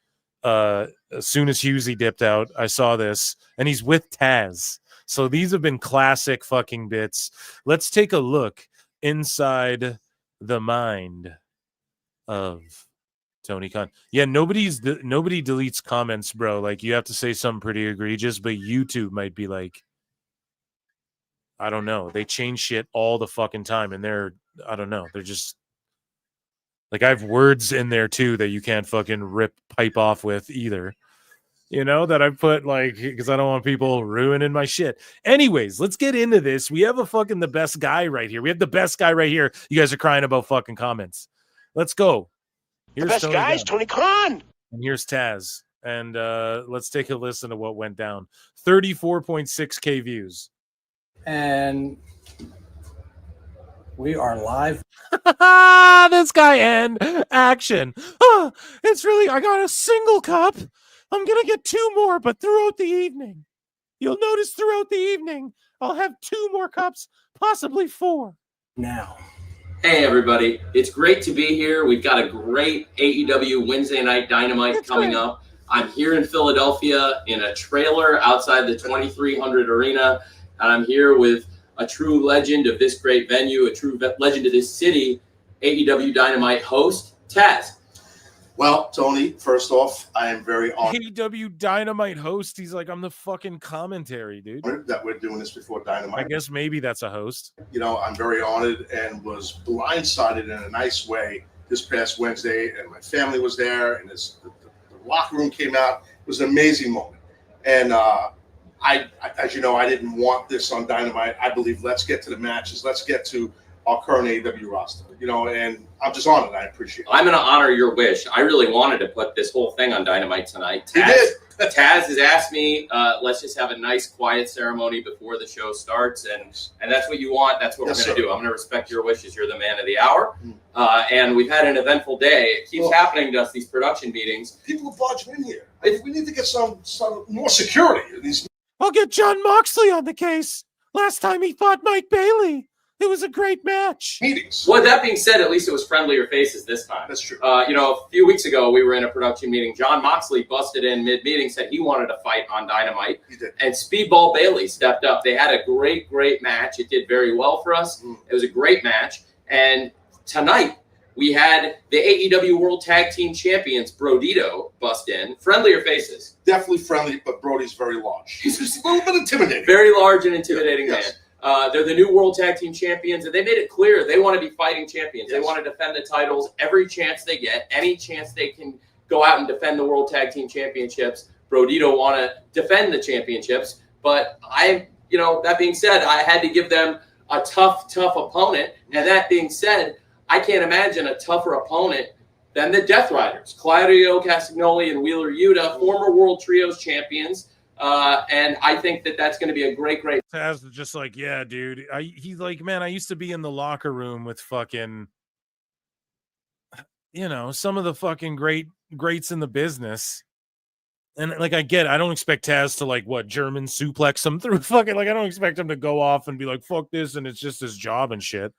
as soon as Husey dipped out, I saw this, and he's with Taz. So these have been classic fucking bits. Let's take a look inside the mind of Tony Khan. Yeah, nobody deletes comments, bro. Like, you have to say something pretty egregious, but YouTube might be like, I don't know. They change shit all the fucking time, and I don't know. They're just like, I have words in there too that you can't fucking pipe off with either. You know, that I put like, because I don't want people ruining my shit. Anyways, let's get into this. We have the best guy right here. We have the best guy right here. You guys are crying about fucking comments. Let's go. Here's The best guy is Tony Khan. And here's Taz. And let's take a listen to what went down. 34.6K views. And we are live. This guy and action. It's really, I got a single cup. I'm going to get 2 more, but throughout the evening. You'll notice throughout the evening, I'll have 2 more cups, possibly 4. Now. Hey, everybody. It's great to be here. We've got a great AEW Wednesday Night Dynamite coming up. I'm here in Philadelphia in a trailer outside the 2300 Arena, and I'm here with a true legend of this great venue, a true legend of this city, AEW Dynamite host, Taz. Well, Tony, first off, I am very honored AEW Dynamite host. He's like, I'm the fucking commentary, dude. that we're doing this before Dynamite. I guess maybe that's a host. You know, I'm very honored and was blindsided in a nice way this past Wednesday, and my family was there, and the locker room came out. It was an amazing moment. And I, as you know, I didn't want this on Dynamite. I believe let's get to the matches. Let's get to our current AEW roster, you know, and I'm just honored. I appreciate it. I'm going to honor your wish. I really wanted to put this whole thing on Dynamite tonight. You did. Taz has asked me, let's just have a nice, quiet ceremony before the show starts, and that's what you want. That's what we're going to do. I'm going to respect your wishes. You're the man of the hour, and we've had an eventful day. It keeps happening to us, these production meetings. People are barging in here. We need to get some more security. I'll get John Moxley on the case. Last time he fought Mike Bailey. It was a great match. Meetings. Well, that being said, at least it was friendlier faces this time. That's true. You know, a few weeks ago, we were in a production meeting. John Moxley busted in mid-meeting, said he wanted to fight on Dynamite. He did. And Speedball Bailey stepped up. They had a great, great match. It did very well for us. It was a great match. And tonight, we had the AEW World Tag Team Champions, Brodito, bust in. Friendlier faces. Definitely friendly, but Brody's very large. He's just a little bit intimidating. Very large and intimidating man. They're the new World Tag Team Champions, and they made it clear they want to be fighting champions. They want to defend the titles every chance they get, any chance they can go out and defend the World Tag Team Championships. Brodito want to defend the championships, but that being said, I had to give them a tough opponent, and that being said, I can't imagine a tougher opponent Then the Death Riders, Claudio Castagnoli and Wheeler Yuta, former World Trios champions. And I think that that's going to be a great. Taz was just like, yeah, dude. He's like, man, I used to be in the locker room with fucking, some of the fucking greats in the business. And like, I don't expect Taz to like German suplex him through fucking, like, I don't expect him to go off and be like, fuck this. And it's just his job and shit.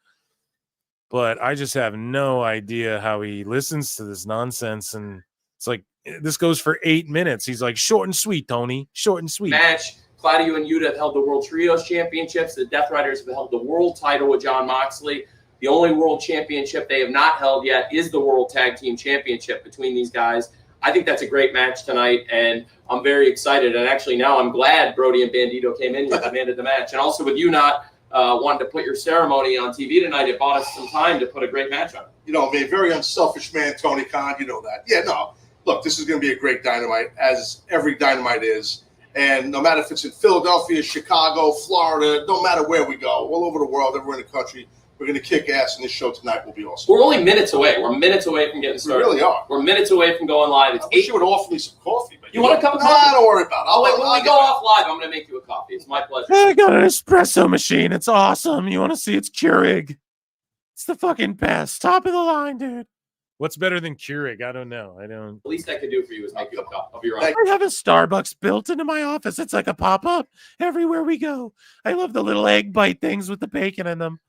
But I just have no idea how he listens to this nonsense. And it's like, this goes for 8 minutes. He's like, short and sweet, Tony. Short and sweet. Match. Claudio and Yuta have held the World Trios Championships. The Death Riders have held the World title with Jon Moxley. The only World Championship they have not held yet is the World Tag Team Championship between these guys. I think that's a great match tonight, and I'm very excited. And actually now I'm glad Brody and Bandito came in here and demanded the match. And also with you not wanting to put your ceremony on TV tonight, it bought us some time to put a great match on. I'm a very unselfish man, Tony Khan. You know that. Yeah, no. Look, this is going to be a great Dynamite, as every Dynamite is. And no matter if it's in Philadelphia, Chicago, Florida, no matter where we go, all over the world, everywhere in the country, we're going to kick ass, and this show tonight will be awesome. We're only minutes away. We're minutes away from getting started. We really are. We're minutes away from going live. It's I wish you would offer me some coffee. But you want a cup of coffee? Don't worry about it. Oh, wait, when we go off live, I'm going to make you a coffee. It's my pleasure. I got an espresso machine. It's awesome. You want to see it's Keurig? It's the fucking best. Top of the line, dude. What's better than Keurig? I don't know. The least I could do for you is make you a cup of your own. I have a Starbucks built into my office. It's like a pop-up everywhere we go. I love the little egg bite things with the bacon in them.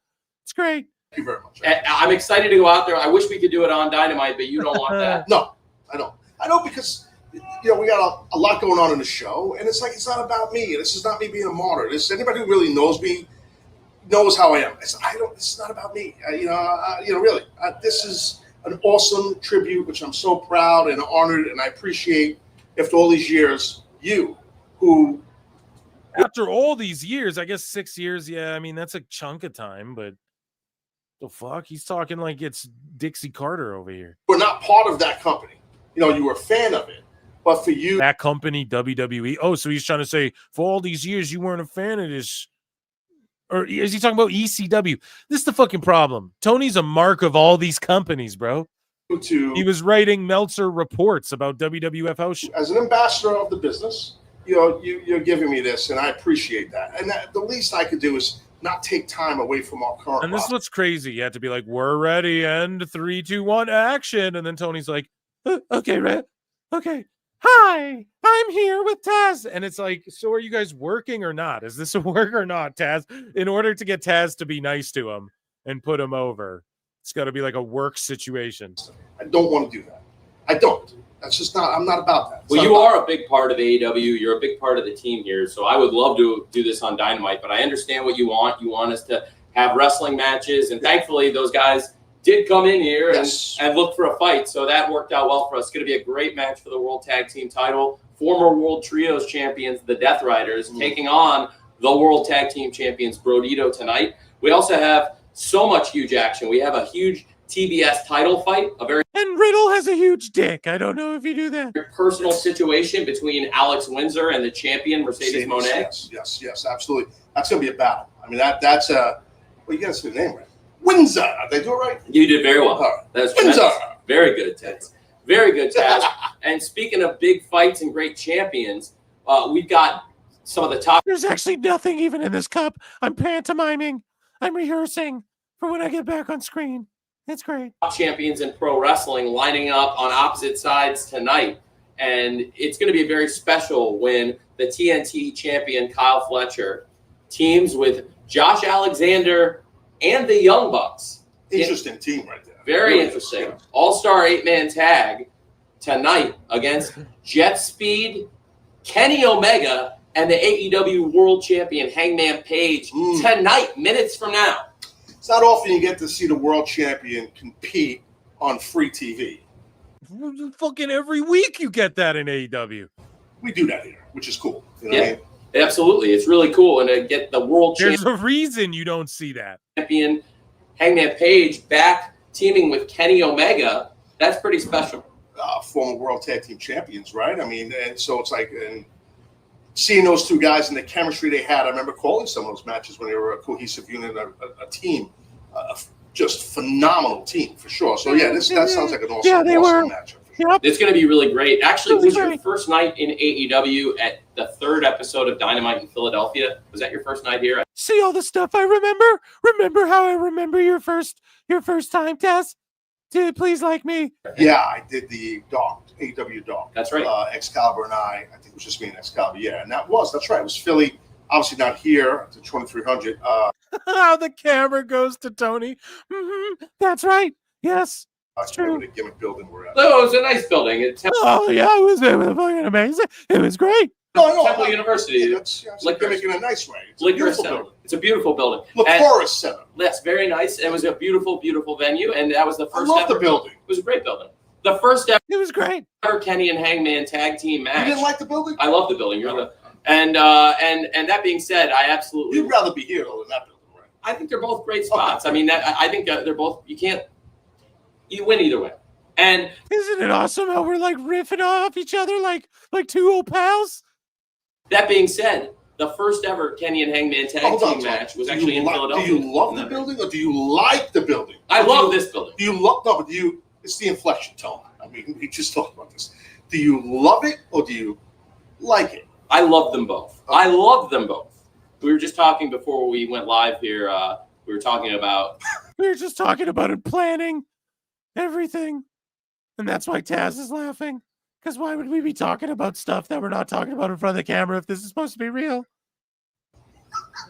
It's great. Thank you very much. I'm excited to go out there. I wish we could do it on Dynamite, but you don't want that. No, I don't. I know because we got a lot going on in the show, and it's like it's not about me. This is not me being a martyr. Anybody who really knows me knows how I am. This is not about me. Really. This is an awesome tribute, which I'm so proud and honored, and I appreciate after all these years, you who. After all these years, I guess 6 years, yeah, I mean, that's a chunk of time, but the fuck? He's talking like it's Dixie Carter over here. We're not part of that company. You were a fan of it, but for you. That company, WWE. Oh, so he's trying to say, for all these years, you weren't a fan of this. Or is he talking about ECW? This is the fucking problem. Tony's a mark of all these companies, bro. He was writing Meltzer reports about WWF house. As an ambassador of the business, you're giving me this, and I appreciate that. And the least I could do is not take time away from our current. And this is what's crazy. You have to be like, we're ready, and 3, 2, 1, action. And then Tony's like, okay, Red. Okay. Hi, I'm here with Taz. And it's like, so are you guys working or not? Is this a work or not, Taz? In order to get Taz to be nice to him and put him over, it's got to be like a work situation. I don't want to do that. I don't. That's just not, I'm not about that. Well, you are a big part of AEW. You're a big part of the team here. So I would love to do this on Dynamite, but I understand what you want. You want us to have wrestling matches. And thankfully, those guys did come in here and look for a fight. So that worked out well for us. It's going to be a great match for the World Tag Team title. Former World Trios champions, the Death Riders, taking on the World Tag Team champions, Brodito, tonight. We also have so much huge action. We have a huge TBS title fight. And Riddle has a huge dick. I don't know if you do that. Personal situation between Alex Windsor and the champion, Mercedes Moné. Yes, absolutely. That's going to be a battle. I mean, that's a, well, you got to say the name right. Windsor. Did I do it right? You did very well. That's Windsor. Very good, Taz. Very good, Taz. And speaking of big fights and great champions, we've got some of the top. There's actually nothing even in this cup. I'm pantomiming. I'm rehearsing for when I get back on screen. It's great. Top champions in pro wrestling lining up on opposite sides tonight. And it's going to be very special when the TNT champion, Kyle Fletcher, teams with Josh Alexander and the Young Bucks. Interesting team right there. Very interesting. All-star 8-man tag tonight against Jet Speed, Kenny Omega, and the AEW World Champion Hangman Page tonight, minutes from now. It's not often you get to see the world champion compete on free TV. Fucking every week you get that in AEW. We do that here, which is cool. You know what I mean? Absolutely. It's really cool. And to get the world There's a reason you don't see that. Champion Hangman Page back teaming with Kenny Omega, that's pretty special. Former World Tag Team Champions, right? I mean, and so it's like seeing those two guys and the chemistry they had. I remember calling some of those matches when they were a cohesive unit, a team. just phenomenal team for sure. So yeah, that sounds like an awesome, Yeah, they awesome were. matchup. Yep. It's going to be really great. Actually, Really was your great. first night in AEW at the third episode of Dynamite in Philadelphia? Was that your first night here? See all the stuff I remember? Remember how I remember your first time, Taz? Dude, please like me. Yeah, I did the Dark, AEW Dark. That's right. Excalibur and I think it was just me and Excalibur. Yeah, and that's right. It was Philly. Obviously not here at the 2300. How the camera goes to Tony. That's right. Yes. It's true. The gimmick building we're at. Oh, it was a nice building. Oh, yeah, it was fucking amazing. It was great. Temple University. That's gimmick in a nice way. It's a Licorice beautiful Center. building. It's a beautiful building. Licorice Center. That's very nice. It was a beautiful, beautiful venue, and that was the first. I love ever. the building. It was a great building. The first ever. It was great. Kenny and Hangman tag team match. You didn't like the building? I love the building. You're the and that being said, I absolutely. You'd rather be here though than that building, right? I think they're both great spots. I mean, I think they're both. You win either way. And isn't it awesome how we're like riffing off each other like two old pals? That being said, the first ever Kenny and Hangman tag team match was actually in Philadelphia. Do you love the building or do you like the building? I love this building. Do you love no, but it's the inflection tone. I mean, we just talked about this. Do you love it or do you like it? I love them both. I love them both. We were just talking before we went live here. We were talking about. We were just talking about it, planning everything. And that's why Taz is laughing. Because why would we be talking about stuff that we're not talking about in front of the camera if this is supposed to be real?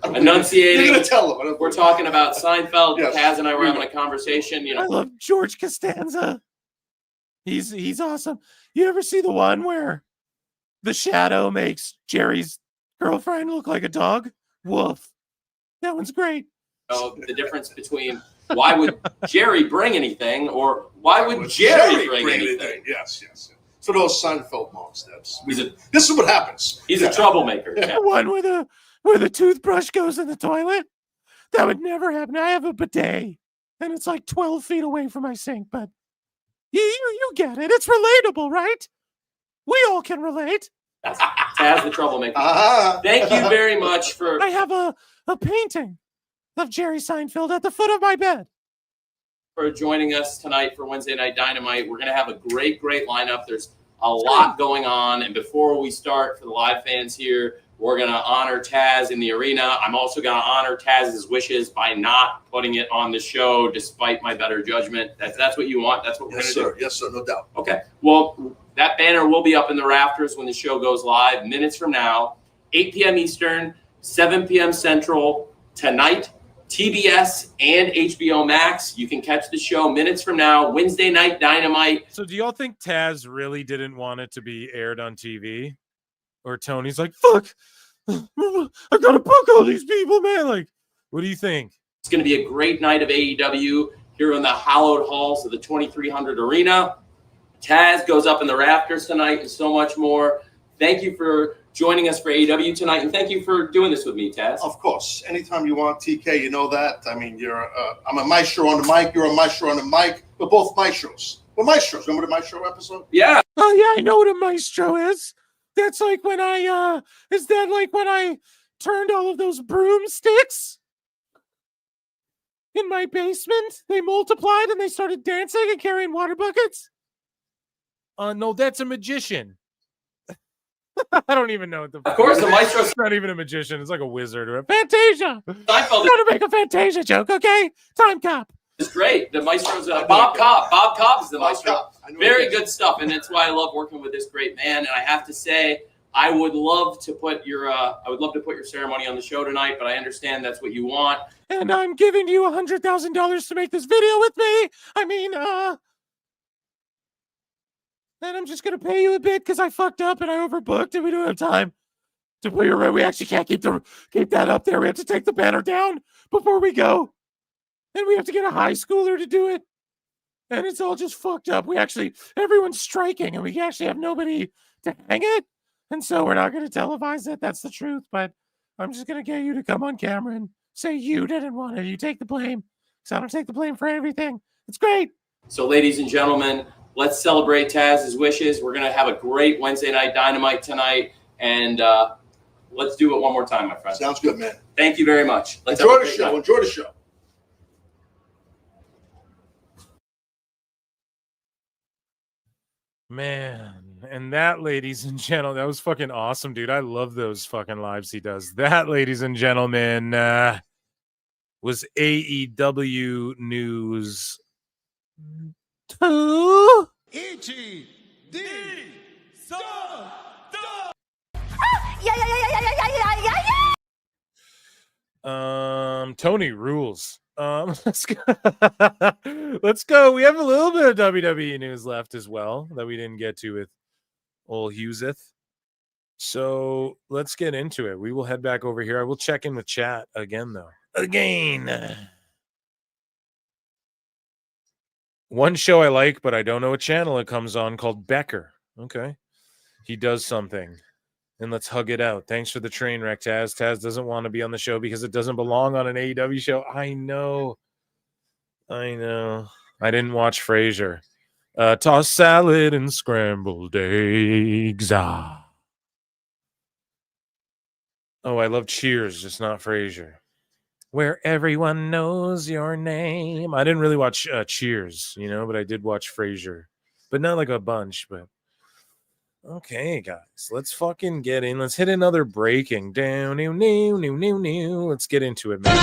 Enunciating. You're going to tell them. We're talking about Seinfeld. Yes. Taz and I were having a conversation. I love George Costanza. He's awesome. You ever see the one where the shadow makes Jerry's girlfriend look like a dog? Woof. That one's great. The difference between why would Jerry bring anything or why would Jerry bring anything? Yes. So those Seinfeld moms, this is what happens. He's a troublemaker. The one where the toothbrush goes in the toilet? That would never happen. I have a bidet, and it's like 12 feet away from my sink, but you get it. It's relatable, right? We all can relate. Taz the troublemaker. Thank you very much for. I have a painting of Jerry Seinfeld at the foot of my bed. For joining us tonight for Wednesday Night Dynamite. We're going to have a great lineup. There's a lot going on. And before we start, for the live fans here, we're going to honor Taz in the arena. I'm also going to honor Taz's wishes by not putting it on the show, despite my better judgment. That's what you want. That's what we're going to do. Yes, sir. No doubt. Okay. Well, that banner will be up in the rafters when the show goes live minutes from now, 8 p.m. Eastern, 7 p.m. Central, tonight. TBS and HBO Max. You can catch the show minutes from now, Wednesday Night Dynamite. So do y'all think Taz really didn't want it to be aired on TV? Or Tony's like, fuck, I gotta book all these people, man. Like, what do you think? It's going to be a great night of AEW here in the hallowed halls of the 2300 Arena. Taz goes up in the rafters tonight and so much more. Thank you for joining us for AEW tonight, and thank you for doing this with me, Taz. Of course. Anytime you want, TK, you know that. I mean, I'm a maestro on the mic. You're a maestro on the mic. We're both maestros. We're maestros. Remember the maestro episode? Yeah. Oh, yeah, I know what a maestro is. That's like when is that like when I turned all of those broomsticks in my basement? They multiplied and they started dancing and carrying water buckets? No, that's a magician. I don't even know what the. Of course, the maestro. It's not even a magician. It's like a wizard or a Fantasia. Seinfeld Trying to make a Fantasia joke, okay? Time cop. It's great. The maestro's Bob Cobb. Bob Cobb is the maestro. Very good stuff, and that's why I love working with this great man. And I have to say, I would love to put your ceremony on the show tonight, but I understand that's what you want. And I'm giving you $100,000 to make this video with me. I mean, and I'm just gonna pay you a bit because I fucked up and I overbooked, and we don't have time to put your. We actually can't keep that up there. We have to take the banner down before we go, and we have to get a high schooler to do it, and it's all just fucked up. Everyone's striking, and we actually have nobody to hang it, and so we're not gonna televise it. That's the truth. But I'm just gonna get you to come on camera and say you didn't want it. You take the blame, because I don't take the blame for everything. It's great. So, ladies and gentlemen, let's celebrate Taz's wishes. We're going to have a great Wednesday Night Dynamite tonight, and let's do it one more time, my friend. Sounds good, man. Thank you very much. Enjoy the show. Man, and that, ladies and gentlemen, that was fucking awesome, dude. I love those fucking lives he does. That, ladies and gentlemen, was AEW news. Tony rules. Let's go. Let's go. We have a little bit of WWE news left as well that we didn't get to with old Hugheseth. So let's get into it. We will head back over here. I will check in with chat again, though. One show I like, but I don't know what channel it comes on, called Becker. Okay. He does something. And let's hug it out. Thanks for the train wreck, Taz. Taz doesn't want to be on the show because it doesn't belong on an AEW show. I know. I didn't watch Frasier. Toss salad and scrambled eggs. Oh, I love Cheers, just not Frasier. Where everyone knows your name. I didn't really watch Cheers, but I did watch Frasier. But not like a bunch, but... Okay, guys, let's fucking get in. Let's hit another breaking down. New. Let's get into it, man.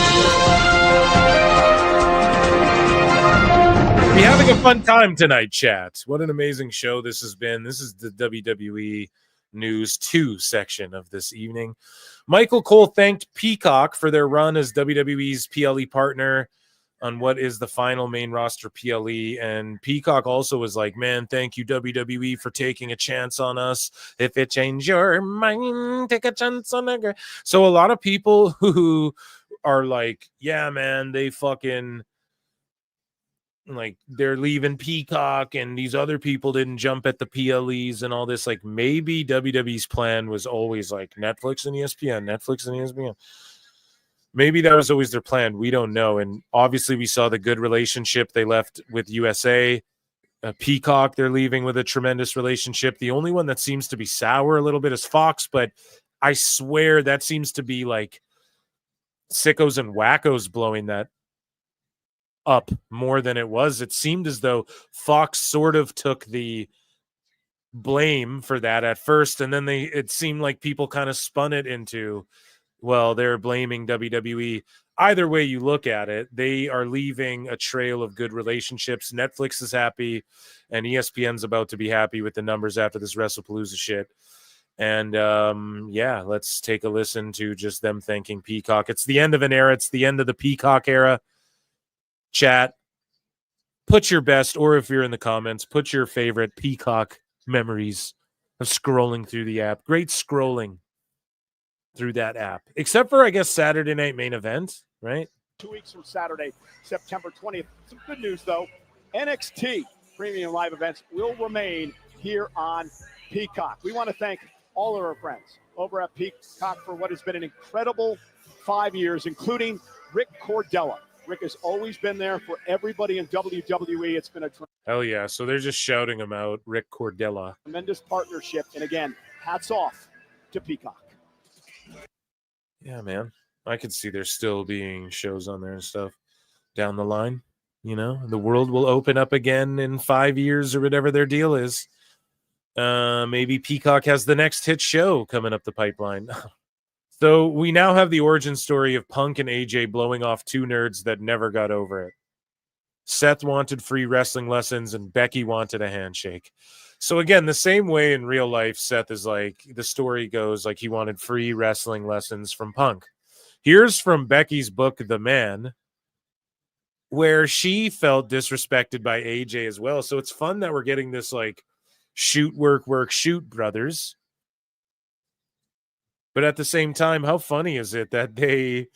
We're having a fun time tonight, chat. What an amazing show this has been. This is the WWE News 2 section of this evening. Michael Cole thanked Peacock for their run as WWE's PLE partner on what is the final main roster PLE, and Peacock also was like, man, thank you WWE for taking a chance on us. If it changed your mind, take a chance on a girl. So a lot of people who are like, yeah, man, they fucking like they're leaving Peacock and these other people didn't jump at the PLEs and all this, like maybe WWE's plan was always like Netflix and ESPN. Maybe that was always their plan. We don't know. And obviously we saw the good relationship they left with USA. Peacock, they're leaving with a tremendous relationship. The only one that seems to be sour a little bit is Fox, but I swear that seems to be like sickos and wackos blowing that up more than it was. It seemed as though Fox sort of took the blame for that at first, and then it seemed like people kind of spun it into, well, they're blaming WWE. Either way you look at it, they are leaving a trail of good relationships. Netflix is happy, and ESPN's about to be happy with the numbers after this WrestlePalooza shit. And yeah, let's take a listen to just them thanking Peacock. It's the end of an era. It's the end of the Peacock era. Chat, put your best, or if you're in the comments, put your favorite Peacock memories of scrolling through the app. Great scrolling through that app, except for, I guess, Saturday Night Main Event, right? 2 weeks from Saturday, September 20th. Some good news, though. NXT premium live events will remain here on Peacock. We want to thank all of our friends over at Peacock for what has been an incredible 5 years, including Rick Cordella. Rick has always been there for everybody in WWE. It's been a Hell yeah. So they're just shouting him out, Rick Cordella. tremendous partnership. And again, hats off to Peacock. Yeah, man. I could see there still being shows on there and stuff down the line. The world will open up again in 5 years or whatever their deal is. Maybe Peacock has the next hit show coming up the pipeline. So we now have the origin story of Punk and AJ blowing off two nerds that never got over it. Seth wanted free wrestling lessons and Becky wanted a handshake. So again, the same way in real life, Seth is like, the story goes like he wanted free wrestling lessons from Punk. Here's from Becky's book, The Man, where she felt disrespected by AJ as well. So it's fun that we're getting this like shoot, work, shoot brothers. But at the same time, how funny is it that they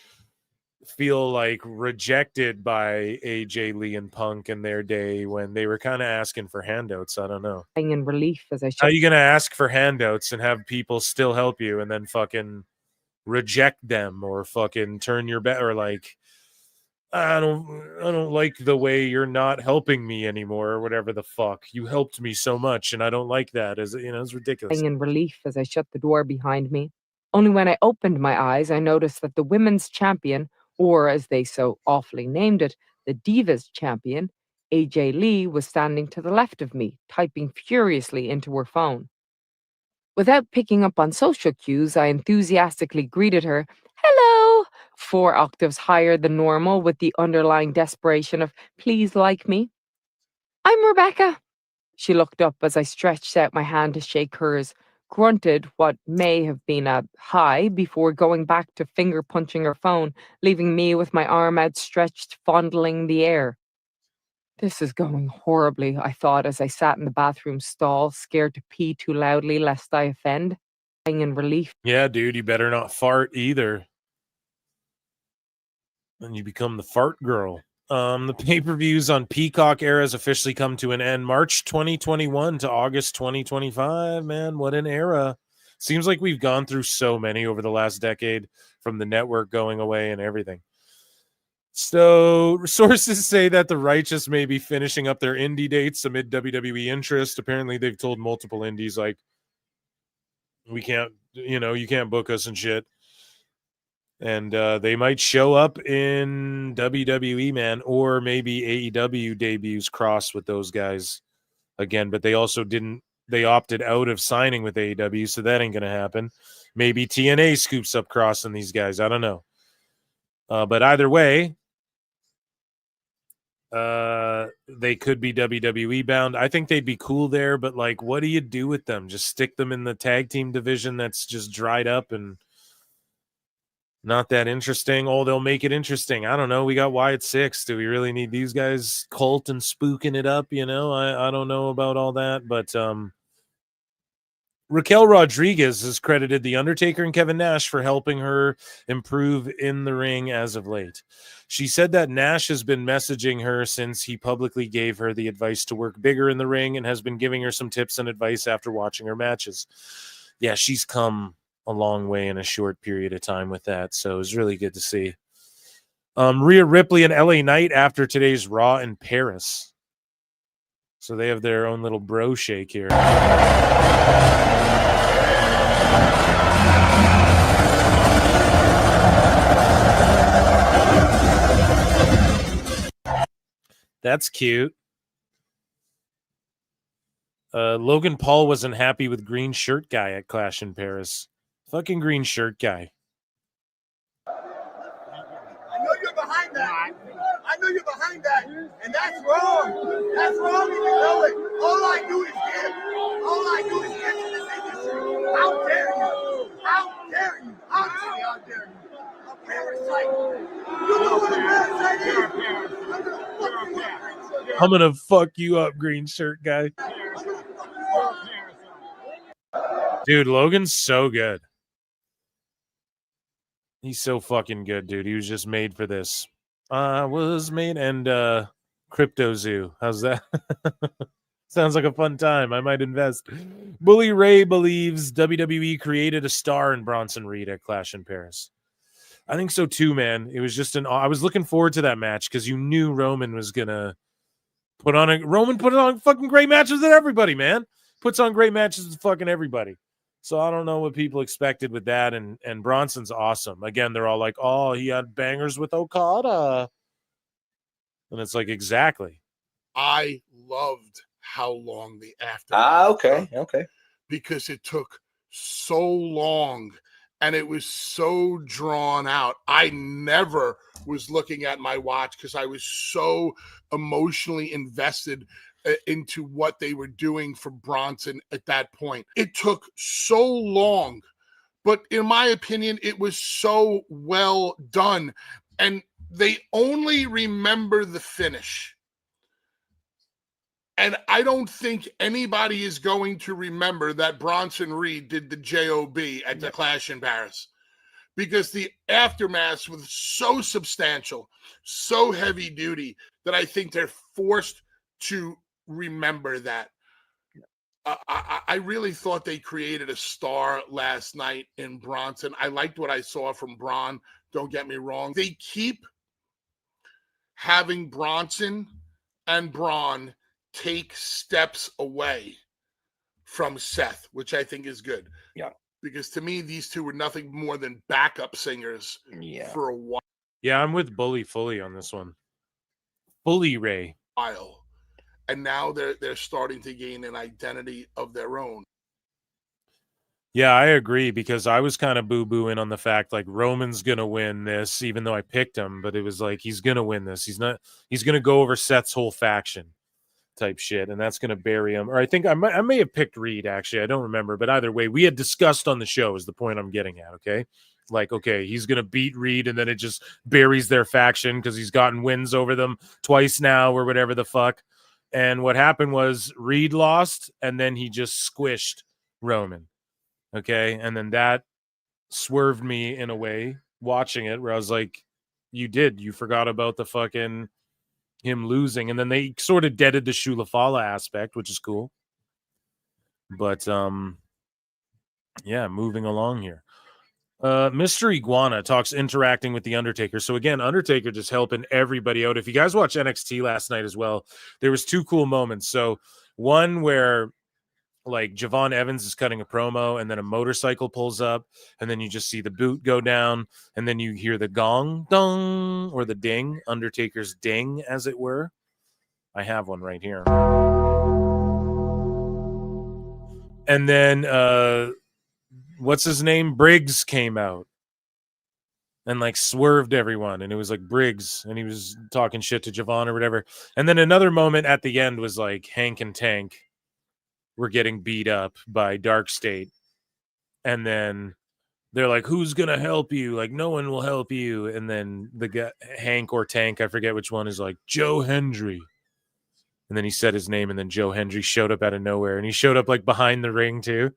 feel like rejected by AJ Lee and Punk in their day when they were kind of asking for handouts? I don't know. In relief, as I should. How are you going to ask for handouts and have people still help you and then fucking reject them or fucking turn your back or like, I don't like the way you're not helping me anymore or whatever the fuck. You helped me so much and I don't like that. It's ridiculous. In relief as I shut the door behind me. Only when I opened my eyes, I noticed that the women's champion, or as they so awfully named it, the Divas champion, AJ Lee was standing to the left of me, typing furiously into her phone. Without picking up on social cues, I enthusiastically greeted her, "Hello," 4 octaves higher than normal with the underlying desperation of, "Please like me." "I'm Rebecca." She looked up as I stretched out my hand to shake hers, grunted what may have been a hi before going back to finger punching her phone, leaving me with my arm outstretched, fondling the air. This is going horribly, I thought as I sat in the bathroom stall, scared to pee too loudly lest I offend. In relief. Yeah, dude, you better not fart either. Then you become the fart girl. The pay-per-views on Peacock era has officially come to an end. March 2021 to August 2025. Man, what an era. Seems like we've gone through so many over the last decade, from the network going away and everything. So sources say that the Righteous may be finishing up their indie dates amid WWE interest. Apparently they've told multiple indies, like, we can't, you can't book us and shit. And they might show up in WWE, man, or maybe AEW debuts cross with those guys again. But they also they opted out of signing with AEW, so that ain't going to happen. Maybe TNA scoops up crossing these guys. I don't know. But either way, they could be WWE bound. I think they'd be cool there, but like, what do you do with them? Just stick them in the tag team division that's just dried up and not that interesting. Oh, they'll make it interesting. I don't know. We got Wyatt Six. Do we really need these guys cult and spooking it up? I don't know about all that, but Raquel Rodriguez has credited The Undertaker and Kevin Nash for helping her improve in the ring as of late. She said that Nash has been messaging her since he publicly gave her the advice to work bigger in the ring and has been giving her some tips and advice after watching her matches. Yeah, she's come a long way in a short period of time with that, so it was really good to see. Rhea Ripley and LA Knight after today's Raw in Paris. So they have their own little bro shake here. That's cute. Logan Paul wasn't happy with green shirt guy at Clash in Paris. Fucking green shirt guy. I know you're behind that. I know you're behind that. And that's wrong. That's wrong and you know it. All I do is give. All I do is give to this industry. How dare you? How dare you? Honestly, how dare you? A parasite. You know what a parasite is? I'm gonna fuck you up, green shirt. I'm gonna fuck you up, green shirt guy. Dude, Logan's so good. He's so fucking good, dude. He was just made for this. Was made and Crypto Zoo. How's that? Sounds like a fun time. I might invest. Bully Ray believes WWE created a star in Bronson Reed at Clash in Paris. I think so too, man. It was just I was looking forward to that match because you knew Roman was gonna put on fucking great matches with everybody, man. Puts on great matches with fucking everybody. So I don't know what people expected with that, and Bronson's awesome. Again, they're all like, "Oh, he had bangers with Okada," and it's like, exactly. I loved how long the aftermath okay. Because it took so long and it was so drawn out. I never was looking at my watch because I was so emotionally invested into what they were doing for Bronson at that point. It took so long, but in my opinion, it was so well done. And they only remember the finish. And I don't think anybody is going to remember that Bronson Reed did the JOB at the Clash in Paris, because the aftermath was so substantial, so heavy duty, that I think they're forced to remember that. I really thought they created a star last night in Bronson. I liked what I saw from Braun. Don't get me wrong. They keep having Bronson and Braun take steps away from Seth, which I think is good. Yeah. Because to me, these two were nothing more than backup singers for a while. Yeah, I'm with Bully fully on this one. Bully Ray. and now they're starting to gain an identity of their own. Yeah, I agree, because I was kind of boo-booing on the fact like Roman's gonna win this, even though I picked him, but it was like he's gonna win this. He's gonna go over Seth's whole faction type shit, and that's gonna bury him. Or I think I may have picked Reed, actually. I don't remember, but either way, we had discussed on the show is the point I'm getting at, okay? Like, okay, he's gonna beat Reed, and then it just buries their faction because he's gotten wins over them twice now, or whatever the fuck. And what happened was Reed lost, and then he just squished Roman. Okay, and then that swerved me in a way watching it, where I was like, you forgot about the fucking him losing. And then they sort of deaded the Shulafala aspect, which is cool. But yeah, moving along here. Mr. Iguana talks interacting with the Undertaker. So again, Undertaker just helping everybody out. If you guys watched NXT last night as well, there was two cool moments. So one where like Javon Evans is cutting a promo, and then a motorcycle pulls up, and then you just see the boot go down, and then you hear the gong dong, or the ding, Undertaker's ding, as it were. I have one right here. And then what's his name? Briggs came out and like swerved everyone, and it was like Briggs, and he was talking shit to Javon or whatever. And then another moment at the end was like Hank and Tank were getting beat up by Dark State, and then they're like, who's gonna help you? Like, no one will help you. And then the guy, Hank or Tank, I forget which one, is like, Joe Hendry. And then he said his name, and then Joe Hendry showed up out of nowhere, and he showed up like behind the ring too,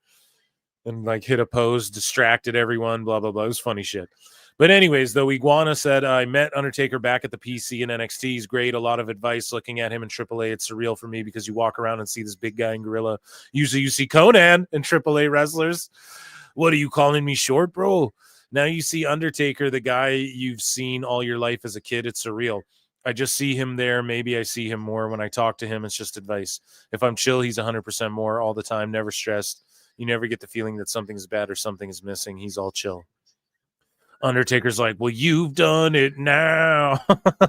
and like hit a pose, distracted everyone, blah blah blah. It was funny shit. But anyways, though, Iguana said, I met Undertaker back at the PC in NXT. He's great. A lot of advice looking at him in AAA. It's surreal for me because you walk around and see this big guy in Gorilla. Usually you see Conan in AAA wrestlers. What are you calling me short, bro? Now you see Undertaker, the guy you've seen all your life as a kid. It's surreal. I just see him there. Maybe I see him more when I talk to him. It's just advice. If I'm chill, he's 100% more all the time, never stressed. You never get the feeling that something's bad or something is missing. He's all chill. Undertaker's like, well, you've done it now.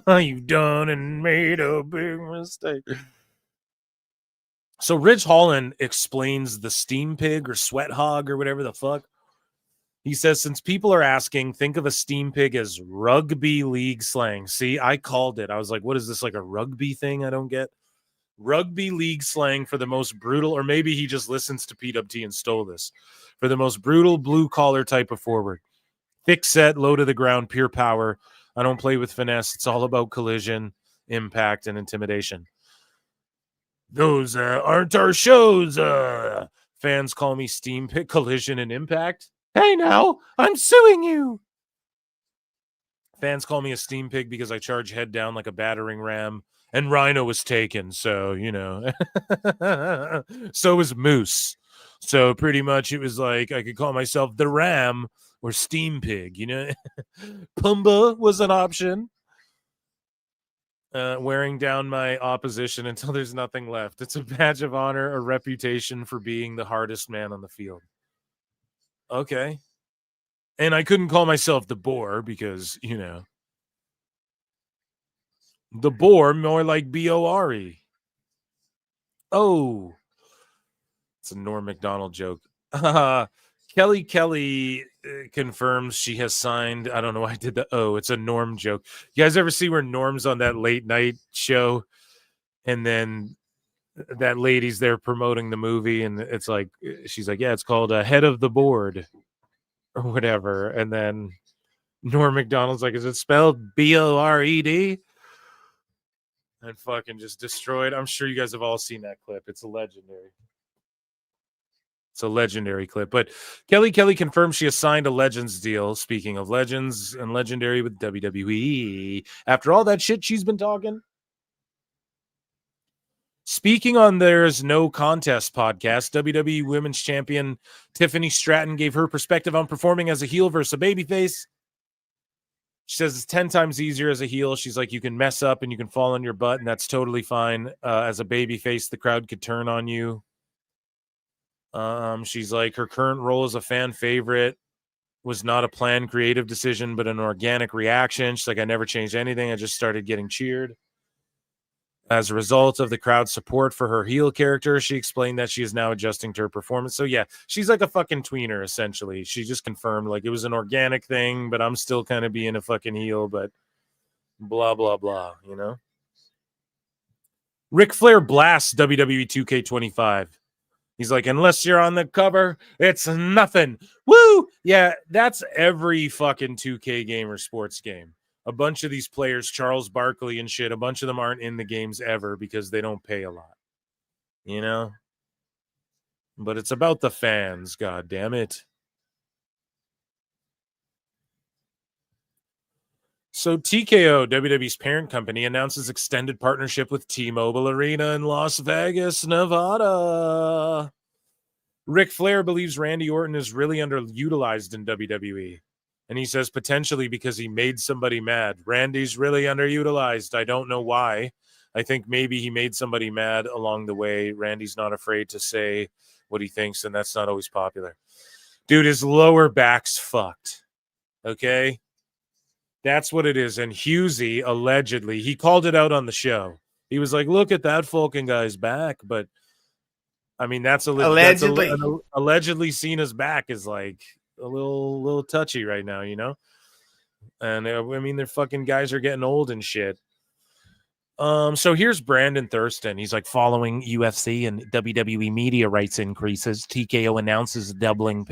You've done and made a big mistake. So Ridge Holland explains the steam pig or sweat hog or whatever the fuck. He says, since people are asking, think of a steam pig as rugby league slang. See, I called it. I was like, what is this, like a rugby thing I don't get? Rugby league slang for the most brutal, or maybe he just listens to PWT and stole this, for the most brutal blue-collar type of forward. Thick set, low to the ground, pure power. I don't play with finesse. It's all about collision, impact, and intimidation. Those aren't our shows. Fans call me Steam Pit, Collision, and Impact. Hey, now, I'm suing you. Fans call me a steam pig because I charge head down like a battering ram. And Rhino was taken, so, you know. So was Moose. So pretty much it was like I could call myself the Ram or Steam Pig, you know. Pumbaa was an option. Wearing down my opposition until there's nothing left. It's a badge of honor, a reputation for being the hardest man on the field. Okay. And I couldn't call myself the Boar because, you know, the Boar, more like B-O-R-E. Oh, it's a Norm Macdonald joke. Kelly confirms she has signed. I don't know why I did the O. It's a Norm joke. You guys ever see where Norm's on that late night show and then that lady's there promoting the movie and it's like, she's like, yeah, it's called Head of the Board or whatever. And then Norm Macdonald's like, is it spelled B-O-R-E-D? And fucking just destroyed. I'm sure you guys have all seen that clip. It's a legendary. It's a legendary clip. But Kelly confirms she has signed a Legends deal. Speaking of Legends and Legendary with WWE. After all that shit she's been talking. Speaking on There's No Contest podcast, WWE Women's Champion Tiffany Stratton gave her perspective on performing as a heel versus a babyface. She says it's 10 times easier as a heel. She's like, you can mess up and you can fall on your butt, and that's totally fine. As a babyface, the crowd could turn on you. She's like, her current role as a fan favorite was not a planned creative decision, but an organic reaction. She's like, I never changed anything. I just started getting cheered. As a result of the crowd's support for her heel character, she explained that she is now adjusting to her performance. So yeah, she's like a fucking tweener, essentially. She just confirmed like it was an organic thing, but I'm still kind of being a fucking heel, but blah, blah, blah, you know? Ric Flair blasts WWE 2K25. He's like, unless you're on the cover, it's nothing. Woo! Yeah, that's every fucking 2K game or sports game. A bunch of these players, Charles Barkley and shit, a bunch of them aren't in the games ever because they don't pay a lot. You know? But it's about the fans, god damn it. So TKO, WWE's parent company, announces extended partnership with T-Mobile Arena in Las Vegas, Nevada. Ric Flair believes Randy Orton is really underutilized in WWE. And he says potentially because he made somebody mad. Randy's really underutilized. I don't know why. I think maybe he made somebody mad along the way. Randy's not afraid to say what he thinks, and that's not always popular. Dude, his lower back's fucked. Okay? That's what it is. And Husey, allegedly, he called it out on the show. He was like, look at that fucking guy's back. But, I mean, allegedly seen his back is like a little touchy right now, you know? And, I mean, their fucking guys are getting old and shit. So here's Brandon Thurston. He's like, following UFC and WWE media rights increases, TKO announces doubling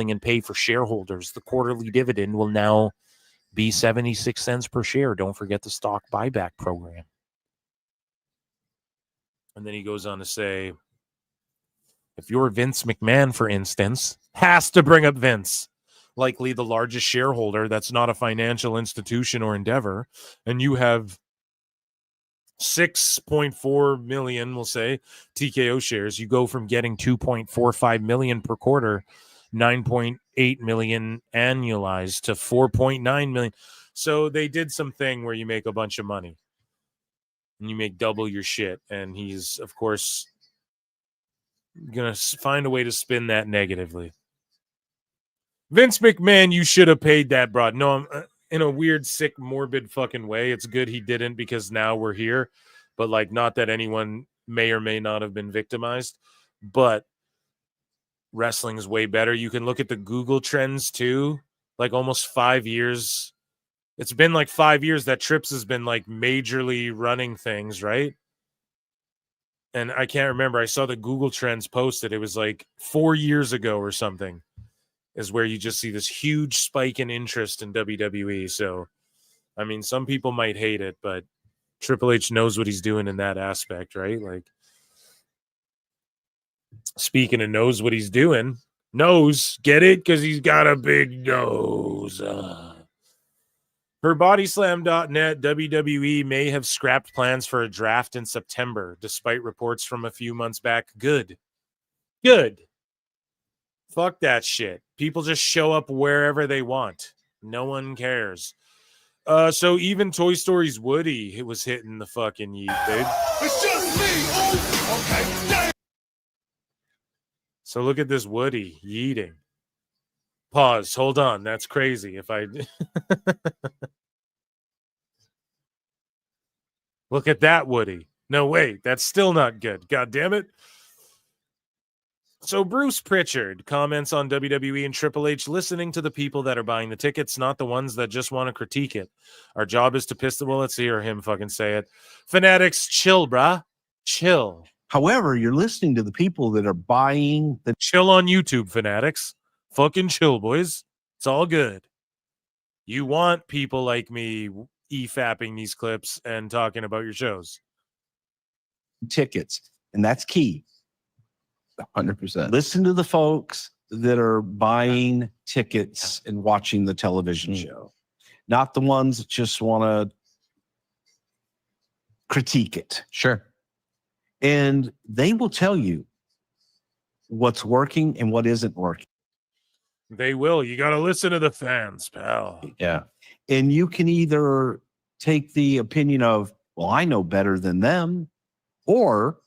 in pay for shareholders. The quarterly dividend will now be 76 cents per share. Don't forget the stock buyback program. And then he goes on to say, if you're Vince McMahon, for instance, has to bring up Vince, likely the largest shareholder that's not a financial institution or endeavor, and you have 6.4 million, we'll say, TKO shares, you go from getting 2.45 million per quarter, 9.8 million annualized, to 4.9 million. So they did something where you make a bunch of money and you make double your shit. And he's, of course, going to find a way to spin that negatively. Vince McMahon, you should have paid that broad. No, I'm in a weird, sick, morbid fucking way. It's good he didn't, because now we're here. But like, not that anyone may or may not have been victimized, but wrestling is way better. You can look at the Google trends too. Like almost 5 years. It's been like 5 years that Trips has been like majorly running things, right? And I can't remember. I saw the Google trends posted. It was like 4 years ago or something, is where you just see this huge spike in interest in WWE. So, I mean, some people might hate it, but Triple H knows what he's doing in that aspect, right? Like, speaking of knows what he's doing, get it? Because he's got a big nose. Per bodyslam.net, WWE may have scrapped plans for a draft in September, despite reports from a few months back. Good. Fuck that shit. People just show up wherever they want. No one cares. So even Toy Story's Woody, it was hitting the fucking yeet, dude. It's just me. Okay. So look at this Woody yeeting. Pause. Hold on. That's crazy. If I look at that Woody. No, wait. That's still not good. God damn it. So Bruce Pritchard comments on WWE and Triple H listening to the people that are buying the tickets, not the ones that just want to critique it. Our job is to piss the... Well, let's hear him fucking say it. Fanatics, chill, brah. Chill. However, you're listening to the people that are buying the... Chill on YouTube, Fanatics. Fucking chill, boys. It's all good. You want people like me e-fapping these clips and talking about your shows. tickets, and that's key. 100%. Listen to the folks that are buying tickets and watching the television show, not the ones that just want to critique it. Sure. And they will tell you what's working and what isn't working. They will. You got to listen to the fans, pal. Yeah. And you can either take the opinion of, well, I know better than them, or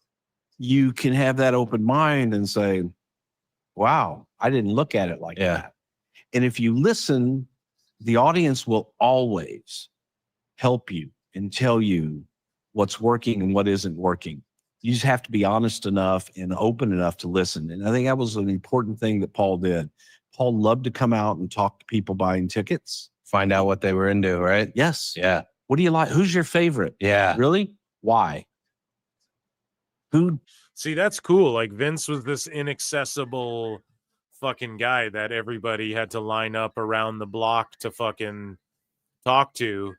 you can have that open mind and say, wow, I didn't look at it like that. And if you listen, the audience will always help you and tell you what's working and what isn't working. You just have to be honest enough and open enough to listen. And I think that was an important thing that Paul did. Paul loved to come out and talk to people buying tickets. Find out what they were into, right? Yes. Yeah. What do you like? Who's your favorite? Yeah. Really? Why? Who? See, that's cool. Like Vince was this inaccessible fucking guy that everybody had to line up around the block to fucking talk to.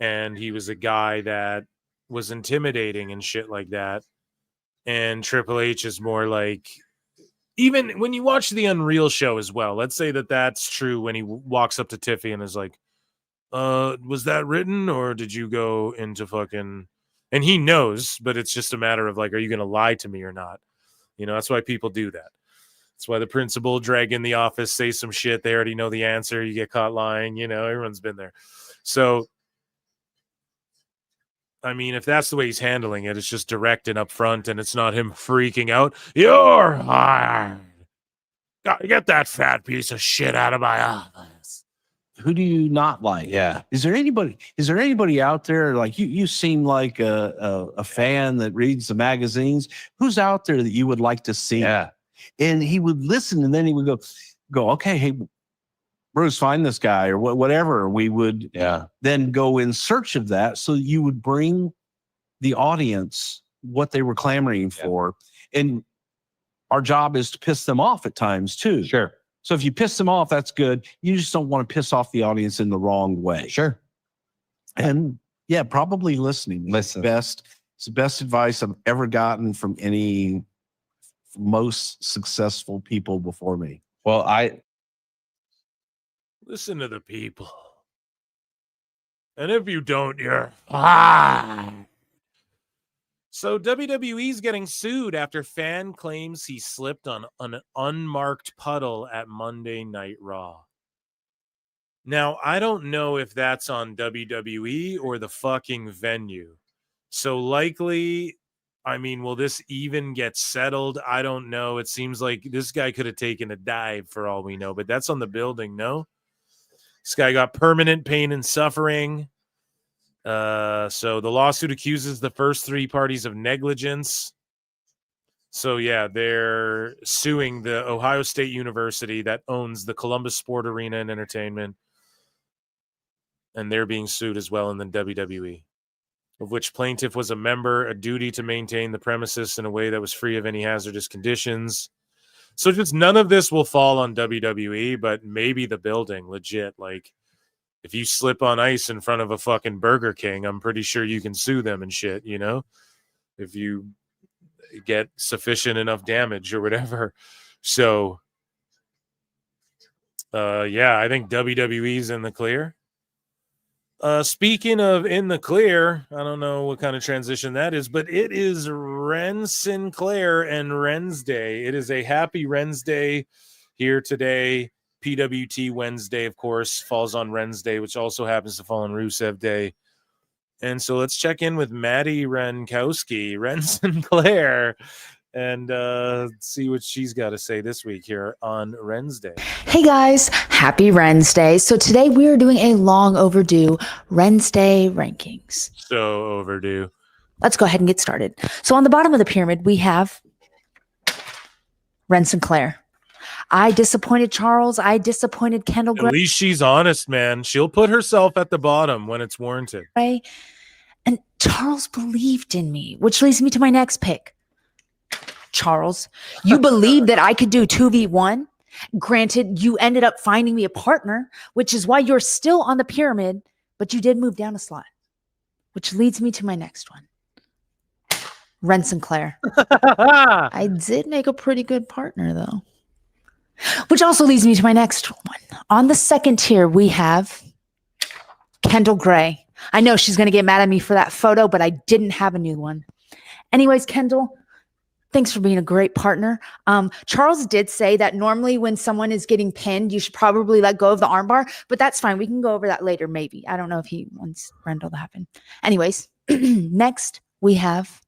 And he was a guy that was intimidating and shit like that. And Triple H is more like, even when you watch the Unreal show as well, let's say that that's true when he walks up to Tiffy and is like, was that written or did you go into fucking, and he knows, but it's just a matter of like, are you going to lie to me or not? You know, that's why people do that. That's why the principal drag in the office, say some shit. They already know the answer. You get caught lying, you know, everyone's been there. So, I mean, if that's the way he's handling it, it's just direct and upfront, and it's not him freaking out. You're hired. Get that fat piece of shit out of my office. Who do you not like? Yeah. Is there anybody out there like you seem like a fan that reads the magazines? Who's out there that you would like to see? Yeah. And he would listen, and then he would go, okay, hey, Bruce, find this guy or whatever. We would then go in search of that. So you would bring the audience what they were clamoring for. And our job is to piss them off at times too. Sure. So if you piss them off, that's good. You just don't want to piss off the audience in the wrong way. Sure. And yeah, probably listening. Listen. It's the best advice I've ever gotten from any most successful people before me. Well, Listen to the people. And if you don't, you're fine. So WWE's getting sued after fan claims he slipped on an unmarked puddle at Monday Night Raw. Now, I don't know if that's on WWE or the fucking venue. So likely, I mean, will this even get settled? I don't know. It seems like this guy could have taken a dive for all we know, but that's on the building, no? This guy got permanent pain and suffering. So the lawsuit accuses the first three parties of negligence. So yeah, they're suing the Ohio State University that owns the Columbus Sport Arena and Entertainment. And they're being sued as well in the WWE, of which plaintiff was a member, a duty to maintain the premises in a way that was free of any hazardous conditions. So just none of this will fall on WWE, but maybe the building, legit. Like, if you slip on ice in front of a fucking Burger King, I'm pretty sure you can sue them and shit, you know? If you get sufficient enough damage or whatever. So, yeah, I think WWE's in the clear. Speaking of in the clear, I don't know what kind of transition that is, but it is Ren Sinclair and Ren's Day. It is a happy Ren's Day here today. PWT Wednesday, of course, falls on Ren's Day, which also happens to fall on Rusev Day. And so let's check in with Maddie Renkowski, Ren Sinclair, and see what she's got to say this week here on Ren's Day. Hey guys, happy Ren's Day. So today we are doing a long overdue Ren's Day rankings. So overdue. Let's go ahead and get started. So on the bottom of the pyramid, we have Ren Sinclair. I disappointed Charles. I disappointed Kendall Gray. At least she's honest, man. She'll put herself at the bottom when it's warranted. And Charles believed in me, which leads me to my next pick. Charles, you believed that I could do 2v1. Granted, you ended up finding me a partner, which is why you're still on the pyramid, but you did move down a slot, which leads me to my next one. Ren Sinclair. I did make a pretty good partner, though. Which also leads me to my next one. On the second tier, we have Kendall Gray. I know she's going to get mad at me for that photo, but I didn't have a new one. Anyways, Kendall, thanks for being a great partner. Charles did say that normally when someone is getting pinned, you should probably let go of the armbar, but that's fine. We can go over that later, maybe. I don't know if he wants Rendell to happen. Anyways, next we have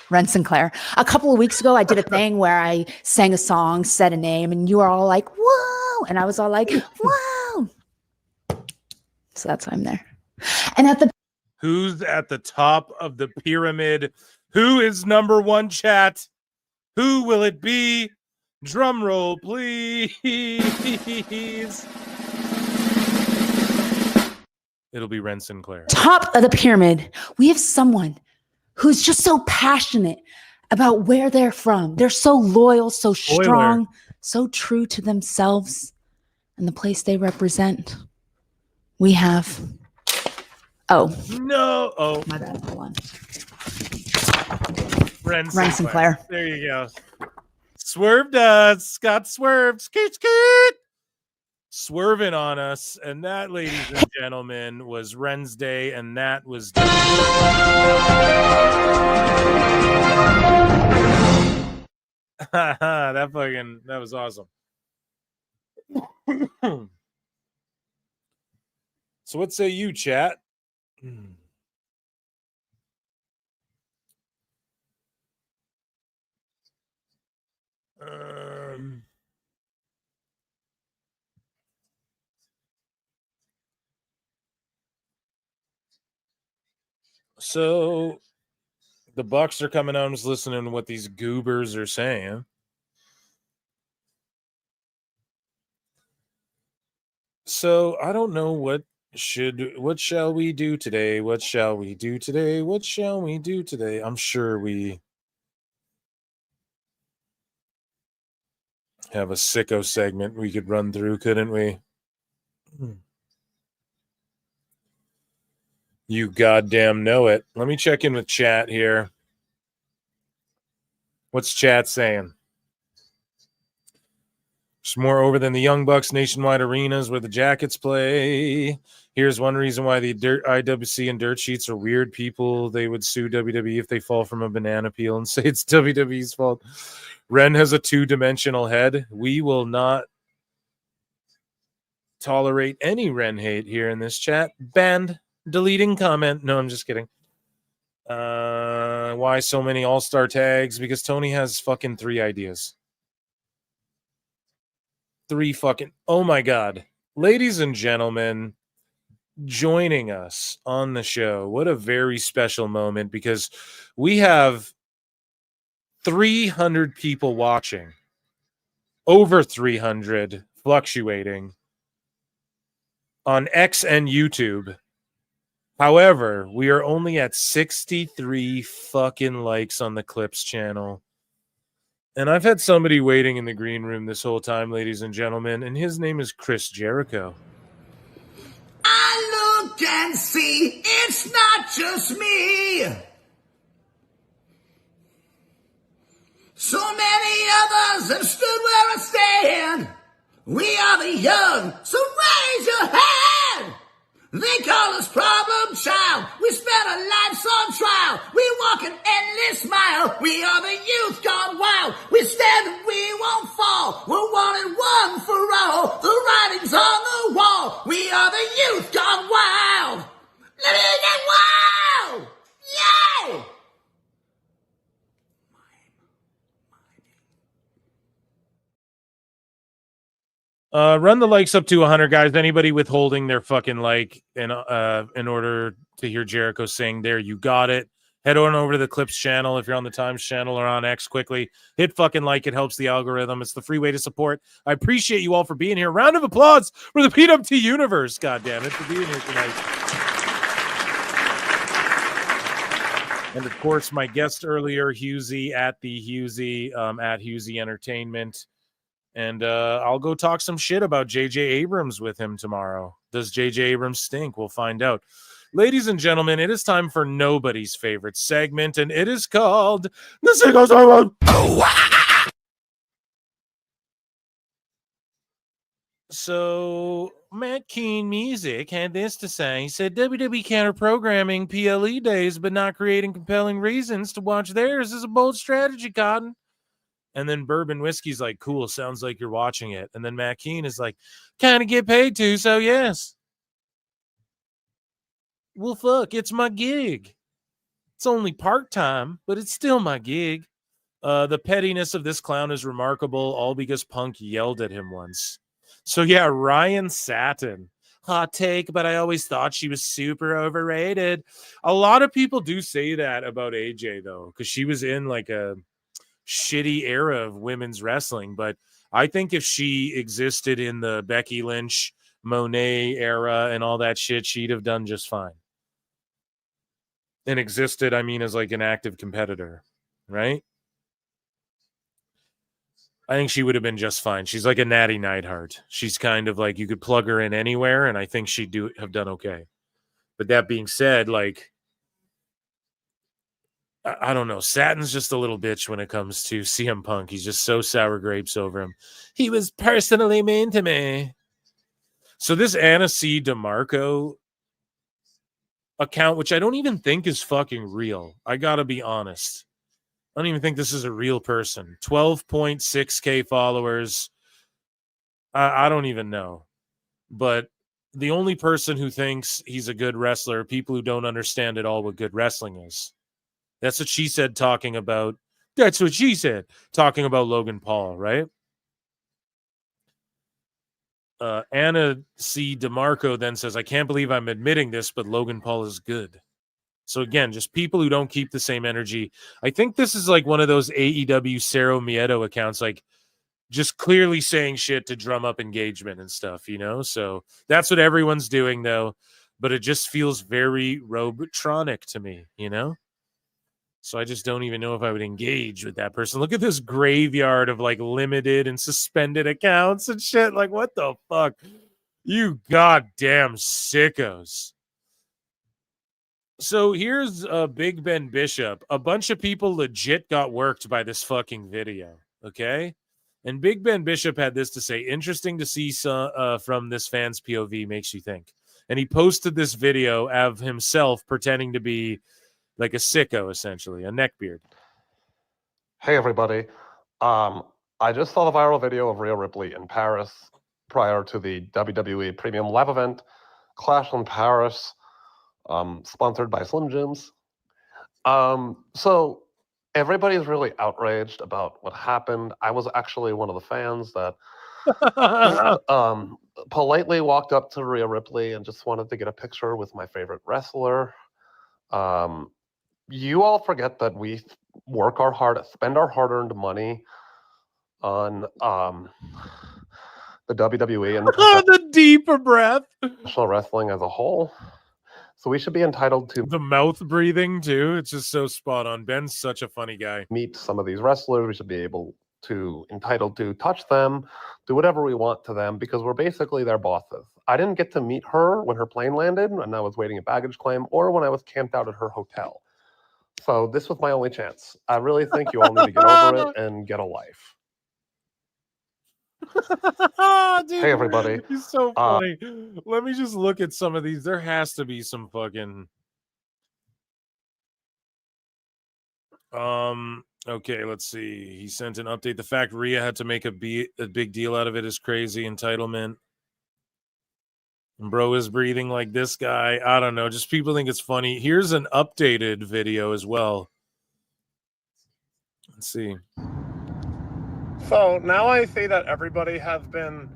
Ren Sinclair. A couple of weeks ago, I did a thing where I sang a song, said a name, and you were all like, whoa! And I was all like, whoa! So that's why I'm there. And at the Who's at the top of the pyramid? Who is number one, chat? Who will it be? Drum roll, please. It'll be Ren Sinclair. Top of the pyramid, we have someone who's just so passionate about where they're from. They're so loyal, so strong, so true to themselves and the place they represent. We have... Oh. No. Oh. My bad. Hold on. Ren Sinclair. There you go. Swerved us. Scott swerved. Skeet, skeet. Swerving on us. And that, ladies and gentlemen, was Ren's Day. And that was... that was awesome. So what say you, chat? So the Bucks are coming out. I'm just listening to what these goobers are saying. So I don't know what shall we do today? What shall we do today? What shall we do today? I'm sure we have a sicko segment we could run through, couldn't we? You goddamn know it. Let me check in with chat here. What's chat saying? It's more over than the Young Bucks nationwide arenas where the Jackets play. Here's one reason why the IWC and dirt sheets are weird people. They would sue WWE if they fall from a banana peel and say it's WWE's fault. Ren has a two-dimensional head. We will not tolerate any Ren hate here in this chat. Banned. Deleting comment. No, I'm just kidding. Why so many all-star tags? Because Tony has fucking 3 ideas. 3 fucking... Oh my God. Ladies and gentlemen, joining us on the show. What a very special moment, because we have 300 people watching. Over 300, fluctuating, on X and YouTube. However, we are only at 63 fucking likes on the Clips channel. And I've had somebody waiting in the green room this whole time, ladies and gentlemen, and his name is Chris Jericho. I look and see it's not just me. So many others have stood where I stand. We are the young, so raise your hand. They call us problem child. We spent our lives on trial. We walk an endless mile. We are the youth gone wild. We stand and we won't fall. We're one and one for all. The writing's on the wall. We are the youth gone wild. Let me get wild. Yay! Run the likes up to 100, guys. Anybody withholding their fucking like in order to hear Jericho sing, there you got it. Head on over to the Clips channel if you're on the Times channel or on X. Quickly hit fucking like. It helps the algorithm. It's the free way to support. I appreciate you all for being here. Round of applause for the PWT universe. God damn it, for being here tonight. And of course, my guest earlier, Husey at the Husey at Husey Entertainment. And I'll go talk some shit about J.J. Abrams with him tomorrow. Does J.J. Abrams stink? We'll find out. Ladies and gentlemen, it is time for nobody's favorite segment, and it is called The Sicko Segment. So, Matt Keen Music had this to say. He said, WWE counter-programming PLE days, but not creating compelling reasons to watch theirs is a bold strategy, Cotton. And then Bourbon Whiskey's like, cool, sounds like you're watching it. And then Matt Keen is like, kind of get paid to, so yes. Well, fuck, it's my gig. It's only part-time, but it's still my gig. The pettiness of this clown is remarkable, all because Punk yelled at him once. So yeah, Ryan Satin. hot take, but I always thought she was super overrated. A lot of people do say that about AJ though, because she was in like a shitty era of women's wrestling. But I think if she existed in the Becky Lynch, Monet era and all that shit, she'd have done just fine. And existed, I mean, as like an active competitor, right? I think she would have been just fine. She's like a Natty Neidhart. She's kind of like you could plug her in anywhere, and I think she'd have done okay. But that being said, like I don't know, Satin's just a little bitch when it comes to CM Punk. He's just so sour grapes over him. He was personally mean to me. So this Anna C. DeMarco account, which I don't even think is fucking real. I gotta be honest. I don't even think this is a real person. 12.6K followers. I don't even know. But the only person who thinks he's a good wrestler are people who don't understand at all what good wrestling is. That's what she said talking about. That's what she said talking about Logan Paul, right? Anna C. DeMarco then says, I can't believe I'm admitting this, but Logan Paul is good. So again, just people who don't keep the same energy. I think this is like one of those AEW Cero Miedo accounts, like just clearly saying shit to drum up engagement and stuff, you know? So that's what everyone's doing though, but it just feels very Robotronic to me, you know? So I just don't even know if I would engage with that person. Look at this graveyard of like limited and suspended accounts and shit. Like, what the fuck? You goddamn sickos. So here's Big Ben Bishop. A bunch of people legit got worked by this fucking video. Okay. And Big Ben Bishop had this to say: interesting to see from this fan's POV, makes you think. And he posted this video of himself pretending to be like a sicko, essentially, a neckbeard. Hey, everybody. I just saw the viral video of Rhea Ripley in Paris prior to the WWE Premium Live event, Clash in Paris, sponsored by Slim Jims. So everybody's really outraged about what happened. I was actually one of the fans that politely walked up to Rhea Ripley and just wanted to get a picture with my favorite wrestler. You all forget that we work our hard, spend our hard-earned money on the WWE and the deeper breath, professional wrestling as a whole. So we should be entitled to the mouth breathing too. It's just so spot on. Ben's such a funny guy. Meet some of these wrestlers. We should be entitled to touch them, do whatever we want to them because we're basically their bosses. I didn't get to meet her when her plane landed and I was waiting at baggage claim or when I was camped out at her hotel. So this was my only chance. I really think you all need to get over it and get a life. Dude, hey, everybody. He's so funny. Let me just look at some of these. There has to be some fucking... Okay, let's see. He sent an update. The fact Rhea had to make a big deal out of it is crazy. Entitlement. And bro is breathing like this guy. I don't know. Just people think it's funny. Here's an updated video as well. Let's see. So now I see that everybody has been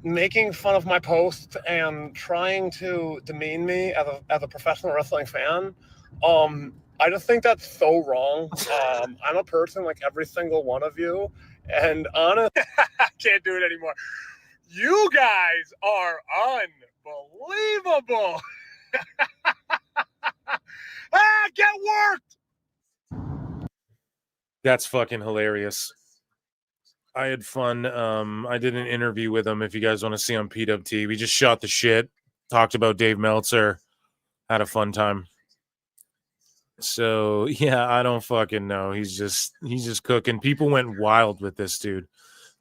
making fun of my post and trying to demean me as a professional wrestling fan. I just think that's so wrong. I'm a person like every single one of you. And honestly, I can't do it anymore. You guys are unbelievable. Get worked. That's fucking hilarious. I had fun. I did an interview with him. If you guys want to see on PWT, we just shot the shit, talked about Dave Meltzer, had a fun time. So yeah, I don't fucking know. He's just cooking. People went wild with this dude.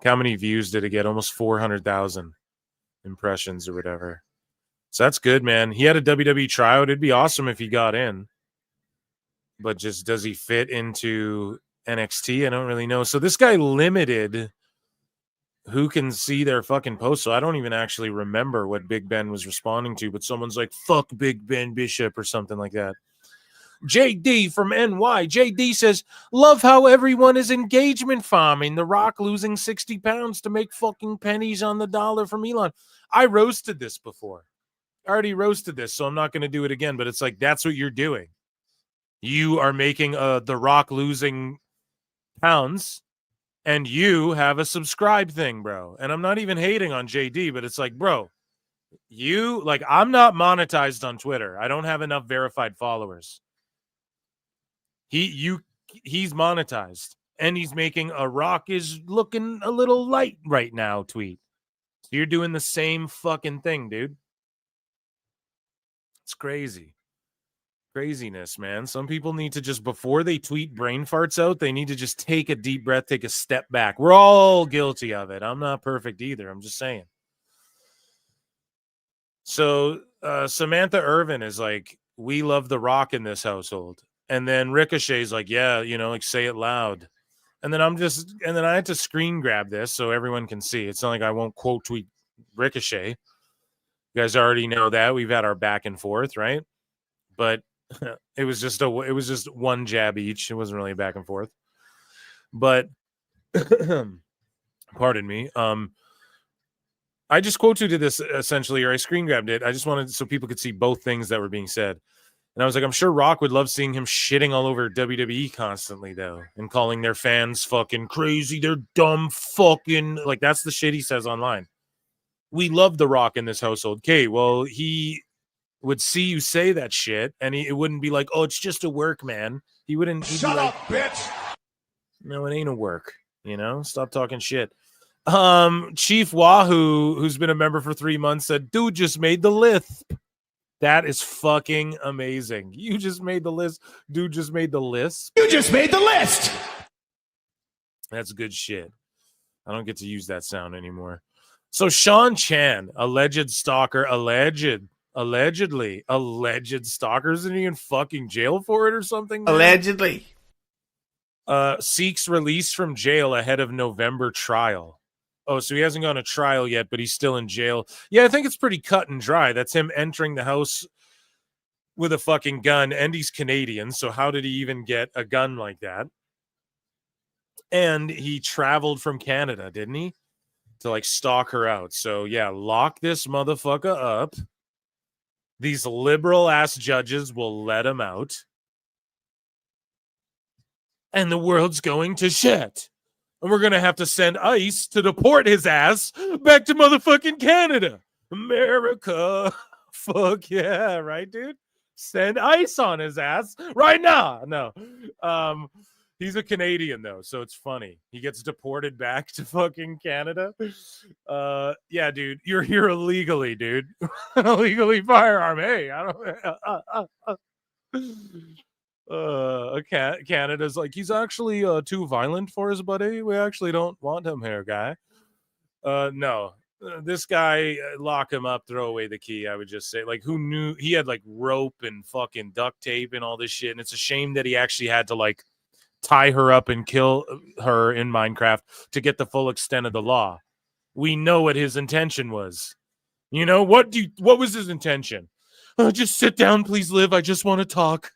How many views did it get? Almost 400,000 impressions or whatever. So that's good, man. He had a WWE tryout. It'd be awesome if he got in. But just does he fit into NXT? I don't really know. So this guy limited who can see their fucking posts. So I don't even actually remember what Big Ben was responding to, but someone's like, fuck Big Ben Bishop or something like that. JD from NY. JD says, love how everyone is engagement farming. The Rock losing 60 pounds to make fucking pennies on the dollar from Elon. I roasted this before. I already roasted this, so I'm not going to do it again. But it's like, that's what you're doing. You are making The Rock losing pounds, and you have a subscribe thing, bro. And I'm not even hating on JD, but it's like, bro, I'm not monetized on Twitter. I don't have enough verified followers. He's monetized, and he's making a Rock is looking a little light right now tweet. So you're doing the same fucking thing, dude. It's crazy. Craziness, man. Some people need to just, before they tweet brain farts out, they need to just take a deep breath, take a step back. We're all guilty of it. I'm not perfect either. I'm just saying. So Samantha Irvin is like, we love The Rock in this household. And then Ricochet's like, yeah, like say it loud. And then I had to screen grab this so everyone can see. It's not like I won't quote tweet Ricochet. You guys already know that. We've had our back and forth, right? But it was just one jab each. It wasn't really a back and forth. But pardon me. I just quote tweeted this essentially, or I screen grabbed it. I just wanted so people could see both things that were being said. And I was like, I'm sure Rock would love seeing him shitting all over WWE constantly, though, and calling their fans fucking crazy. They're dumb fucking, like, that's the shit he says online. We love The Rock in this household. Okay, well, he would see you say that shit, and it wouldn't be like, oh, it's just a work, man. He wouldn't. Shut up, bitch. No, it ain't a work. Stop talking shit. Chief Wahoo, who's been a member for 3 months, said, dude just made the lisp. That is fucking amazing. You just made the list. Dude just made the list. You just made the list. That's good shit. I don't get to use that sound anymore. So Sean Chan, alleged stalker, alleged stalker, isn't he in fucking jail for it or something? Man? Allegedly. Seeks release from jail ahead of November trial. Oh, so he hasn't gone to trial yet, but he's still in jail. Yeah, I think it's pretty cut and dry. That's him entering the house with a fucking gun, and he's Canadian, so how did he even get a gun like that? And he traveled from Canada, didn't he? To, like, stalk her out. So, yeah, lock this motherfucker up. These liberal-ass judges will let him out. And the world's going to shit. And we're going to have to send ICE to deport his ass back to motherfucking Canada. America. Fuck yeah, right, dude? Send ICE on his ass right now. No. He's a Canadian, though, so it's funny. He gets deported back to fucking Canada. Yeah, dude, you're here illegally, dude. Illegally firearm. Hey, I don't... Canada's like, he's actually too violent for his buddy. We actually don't want him here, guy. No. This guy, lock him up, throw away the key, I would just say. Like, who knew? He had, like, rope and fucking duct tape and all this shit, and it's a shame that he actually had to, like, tie her up and kill her in Minecraft to get the full extent of the law. We know what his intention was. What was his intention? Just sit down, please, Liv. I just want to talk.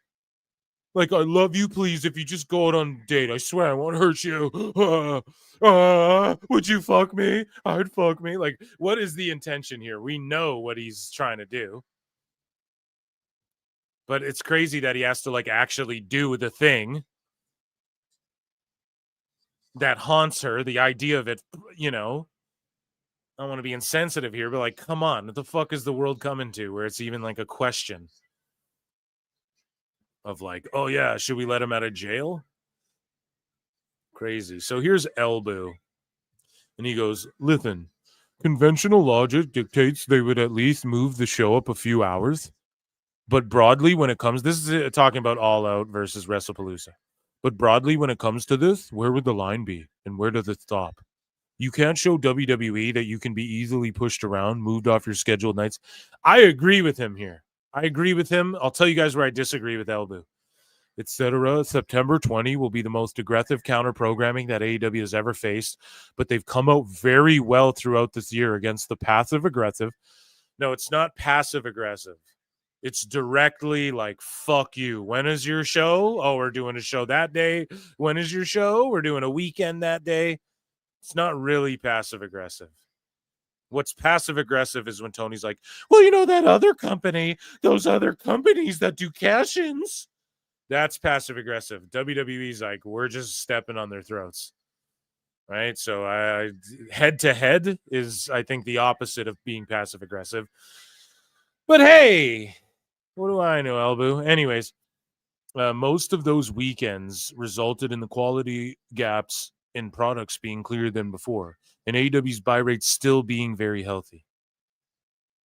Like, I love you, please. If you just go out on a date, I swear I won't hurt you. Would you fuck me? I'd fuck me. Like, what is the intention here? We know what he's trying to do. But it's crazy that he has to, like, actually do the thing that haunts her. The idea of it, I don't want to be insensitive here, but, like, come on. What the fuck is the world coming to where it's even, like, a question of, like, oh, yeah, should we let him out of jail? Crazy. So here's Elbu. And he goes, listen, conventional logic dictates they would at least move the show up a few hours. But broadly, when it comes, this is talking about All Out versus WrestlePalooza. But broadly, when it comes to this, where would the line be? And where does it stop? You can't show WWE that you can be easily pushed around, moved off your scheduled nights. I agree with him here. I agree with him. I'll tell you guys where I disagree with Elbu. Etc. September 20 will be the most aggressive counter programming that AEW has ever faced, but they've come out very well throughout this year against the passive aggressive. No, it's not passive aggressive. It's directly like, fuck you. When is your show? Oh, we're doing a show that day. When is your show? We're doing a weekend that day. It's not really passive aggressive. What's passive aggressive is when Tony's like, well, you know, that other company, those other companies that do cash-ins. That's passive aggressive. WWE's like, we're just stepping on their throats. Right? So head to head is, I think, the opposite of being passive aggressive. But hey, what do I know, Elbu? Anyways, most of those weekends resulted in the quality gaps in products being clearer than before, and AEW's buy rate still being very healthy.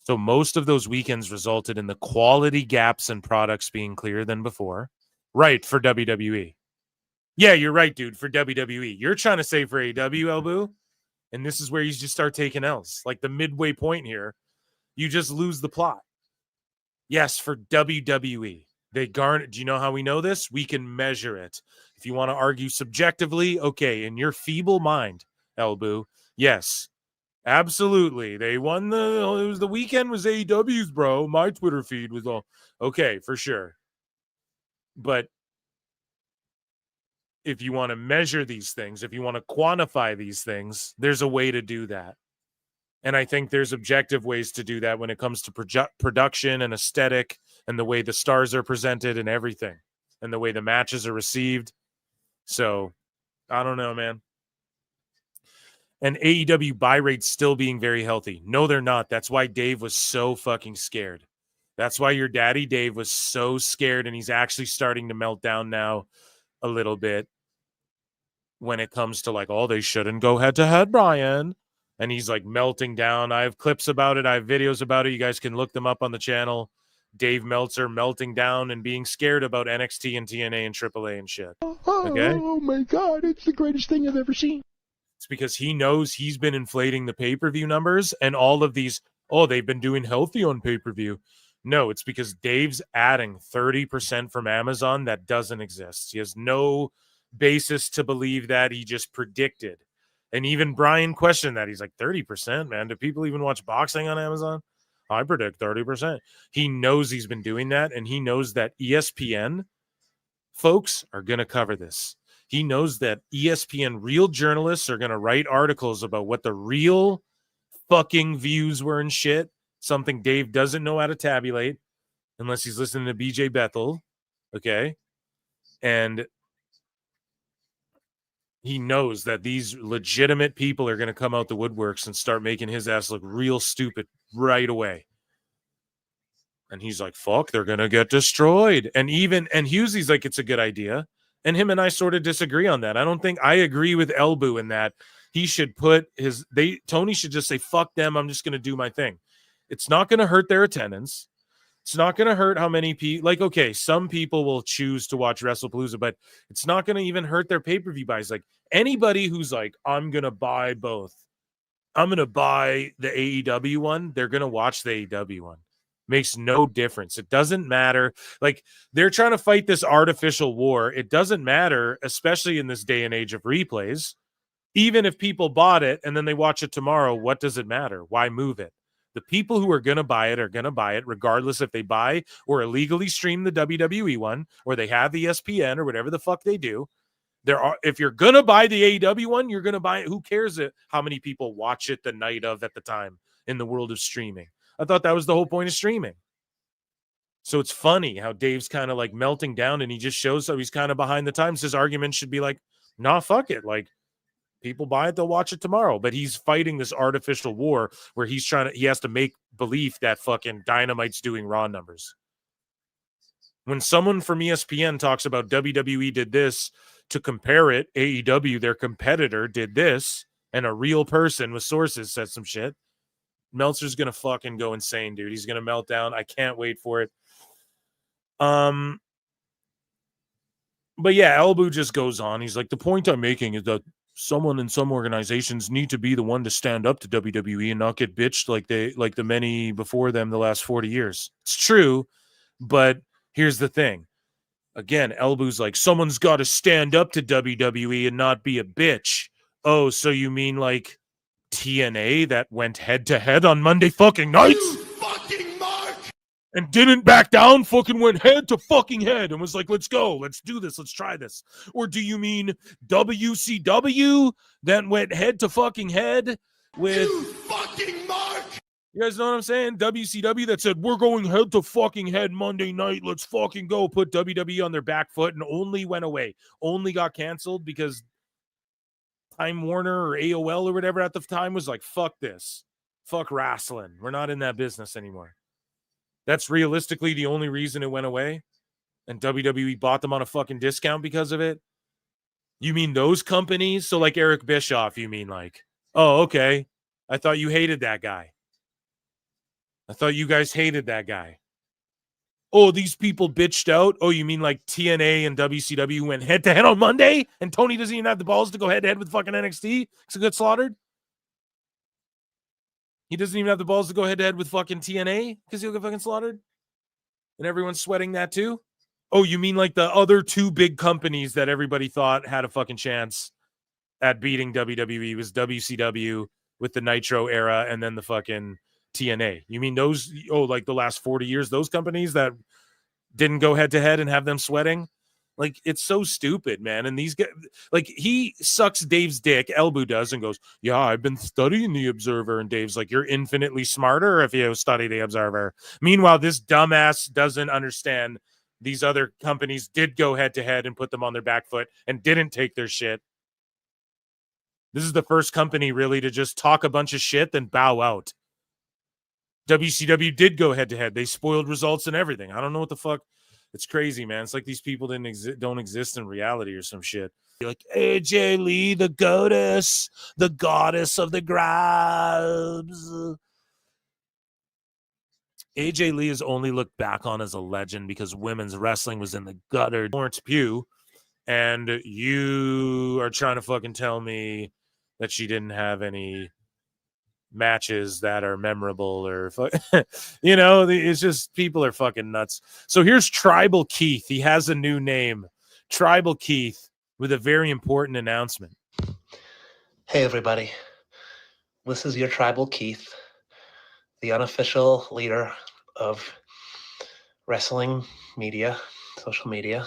So most of those weekends resulted in the quality gaps in products being clearer than before. Right, for WWE. Yeah, you're right, dude, for WWE. You're trying to say for AEW, Elbu, and this is where you just start taking L's. Like the midway point here, you just lose the plot. Yes, for WWE. They garner. Do you know how we know this? We can measure it. If you want to argue subjectively, okay, in your feeble mind, Elbu, yes, absolutely. They won the weekend was AEW's, bro. My Twitter feed was all okay for sure. But if you want to measure these things, if you want to quantify these things, there's a way to do that. And I think there's objective ways to do that when it comes to production and aesthetic and the way the stars are presented and everything and the way the matches are received. So I don't know, man. And AEW buy rates still being very healthy. No, they're not. That's why Dave was so fucking scared. That's why your daddy Dave was so scared, and he's actually starting to melt down now a little bit when it comes to like, oh, they shouldn't go head to head, Brian. And he's like melting down. I have clips about it. I have videos about it. You guys can look them up on the channel. Dave Meltzer melting down and being scared about NXT and TNA and AAA and shit. Okay? Oh my God, it's the greatest thing I've ever seen. It's because he knows he's been inflating the pay-per-view numbers and all of these, oh, they've been doing healthy on pay-per-view. No, it's because Dave's adding 30% from Amazon that doesn't exist. He has no basis to believe that. He just predicted. And even Brian questioned that. He's like, 30%, man. Do people even watch boxing on Amazon? I predict 30%. He knows he's been doing that, and he knows that ESPN folks are going to cover this. He knows that ESPN real journalists are going to write articles about what the real fucking views were and shit, something Dave doesn't know how to tabulate unless he's listening to BJ Bethel, okay? And he knows that these legitimate people are going to come out the woodworks and start making his ass look real stupid right away. And he's like, fuck, they're going to get destroyed. And Hughesy's like, it's a good idea. And him and I sort of disagree on that. I don't think I agree with Elbu in that he should put Tony should just say, fuck them. I'm just going to do my thing. It's not going to hurt their attendance. It's not going to hurt how many people, like, okay, some people will choose to watch WrestlePalooza, but it's not going to even hurt their pay-per-view buys. Like anybody who's like, I'm going to buy both. I'm going to buy the AEW one. They're going to watch the AEW one. Makes no difference. It doesn't matter. Like they're trying to fight this artificial war. It doesn't matter, especially in this day and age of replays. Even if people bought it and then they watch it tomorrow, what does it matter? Why move it? The people who are going to buy it are going to buy it regardless if they buy or illegally stream the WWE one or they have ESPN or whatever the fuck they do. If you're going to buy the AEW one, you're going to buy it. Who cares how many people watch it the night of at the time in the world of streaming? I thought that was the whole point of streaming. So it's funny how Dave's kind of like melting down and he just shows how he's kind of behind the times. His argument should be like, nah, fuck it. Like, people buy it, they'll watch it tomorrow. But he's fighting this artificial war where he has to make belief that fucking Dynamite's doing Raw numbers. When someone from ESPN talks about WWE did this to compare it, AEW, their competitor, did this, and a real person with sources said some shit, Meltzer's going to fucking go insane, dude. He's going to melt down. I can't wait for it. But yeah, Elbu just goes on. He's like, the point I'm making is that someone in some organizations need to be the one to stand up to WWE and not get bitched like the many before them the last 40 years. It's true, but here's the thing. Again, Elbu's like, someone's got to stand up to WWE and not be a bitch. Oh, so you mean like TNA that went head to head on Monday fucking nights? Fucking Mark! and didn't back down, fucking went head to fucking head and was like, let's go, let's do this, let's try this? Or do you mean WCW that went head to fucking head with... You fucking mark! You guys know what I'm saying? WCW that said, we're going head to fucking head Monday night. Let's fucking go. Put WWE on their back foot and only went away. Only got canceled because Time Warner or AOL or whatever at the time was like, fuck this. Fuck wrestling. We're not in that business anymore. That's realistically the only reason it went away. And WWE bought them on a fucking discount because of it. You mean those companies? So like Eric Bischoff, you mean like, oh, okay. I thought you hated that guy. I thought you guys hated that guy. Oh, these people bitched out. Oh, you mean like TNA and WCW went head to head on Monday and Tony doesn't even have the balls to go head to head with fucking NXT because it got slaughtered? He doesn't even have the balls to go head to head with fucking TNA because he'll get fucking slaughtered? And everyone's sweating that too? Oh, you mean like the other two big companies that everybody thought had a fucking chance at beating WWE was WCW with the Nitro era and then the fucking TNA. You mean those, like the last 40 years, those companies that didn't go head to head and have them sweating? Like, it's so stupid, man. And these guys, like, he sucks Dave's dick, Elbu does, and goes, yeah, I've been studying the Observer. And Dave's like, you're infinitely smarter if you study the Observer. Meanwhile, this dumbass doesn't understand these other companies did go head to head and put them on their back foot and didn't take their shit. This is the first company really to just talk a bunch of shit, then bow out. WCW did go head to head. They spoiled results and everything. I don't know what the fuck. It's crazy, man. It's like these people don't exist in reality or some shit. You're like AJ Lee, the goddess of the grabs. AJ Lee is only looked back on as a legend because women's wrestling was in the gutter. Lawrence Pugh, and you are trying to fucking tell me that she didn't have any matches that are memorable or it's just people are fucking nuts. So here's Tribal Keith. He has a new name, Tribal Keith, with a very important announcement. Hey everybody, this is your Tribal Keith, the unofficial leader of wrestling media, social media.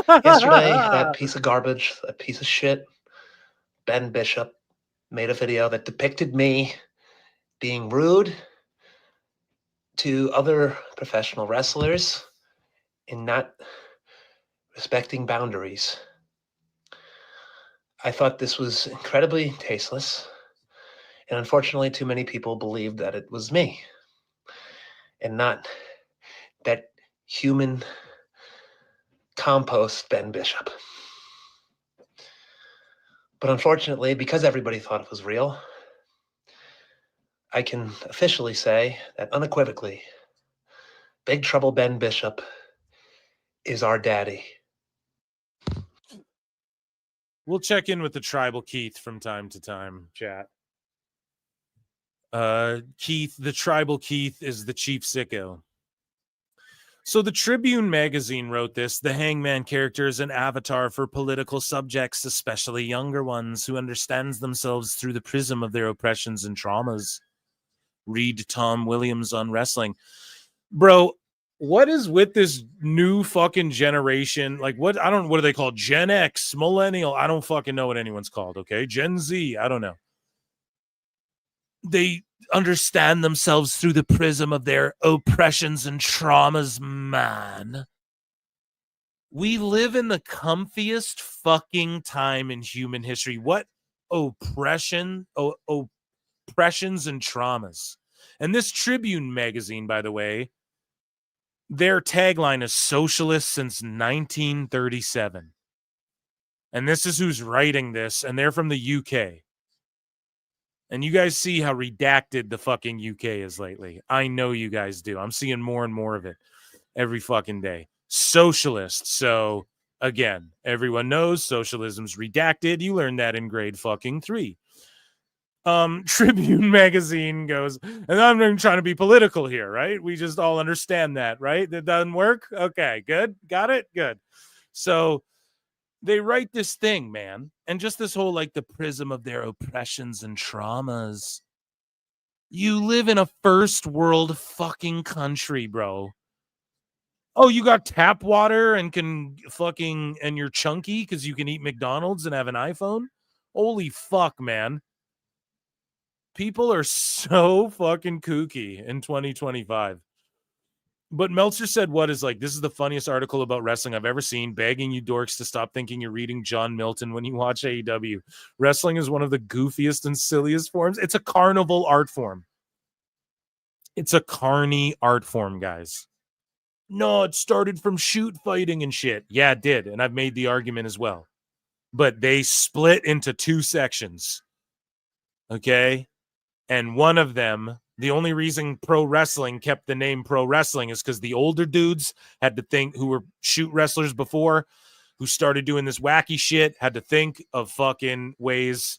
Yesterday, that piece of garbage, that piece of shit, Ben Bishop, made a video that depicted me being rude to other professional wrestlers and not respecting boundaries. I thought this was incredibly tasteless, and unfortunately too many people believed that it was me and not that human compost Ben Bishop. But unfortunately, because everybody thought it was real, I can officially say that unequivocally, Big Trouble Ben Bishop is our daddy. We'll check in with the Tribal Keith from time to time, chat. Keith, the Tribal Keith is the chief sicko. So the Tribune magazine wrote this: the Hangman character is an avatar for political subjects, especially younger ones, who understands themselves through the prism of their oppressions and traumas. Read Tom Williams on wrestling. Bro, what is with this new fucking generation? Like, what are they called? Gen X, millennial? I don't fucking know what anyone's called, okay? Gen Z, I don't know. They understand themselves through the prism of their oppressions and traumas, man. We live in the comfiest fucking time in human history. What oppressions and traumas. And this Tribune magazine, by the way, their tagline is socialist since 1937. And this is who's writing this, and they're from the UK. And you guys see how redacted the fucking UK is lately. I know you guys do. I'm seeing more and more of it every fucking day. Socialist. So, again, everyone knows socialism's redacted. You learned that in grade fucking 3. Tribune magazine goes, and I'm not trying to be political here, right? We just all understand that, right? That doesn't work? Okay, good. Got it? Good. So they write this thing, man, and just this whole, like, the prism of their oppressions and traumas. You live in a first world fucking country, bro. Oh, you got tap water and and you're chunky because you can eat McDonald's and have an iPhone? Holy fuck, man. People are so fucking kooky in 2025. But Meltzer said this is the funniest article about wrestling I've ever seen, begging you dorks to stop thinking you're reading John Milton when you watch AEW. Wrestling is one of the goofiest and silliest forms. It's a carnival art form. It's a carny art form, guys. No, it started from shoot fighting and shit. Yeah, it did. And I've made the argument as well. But they split into two sections. Okay? And one of them, the only reason pro wrestling kept the name pro wrestling is because the older dudes had to think, who were shoot wrestlers before, who started doing this wacky shit, had to think of fucking ways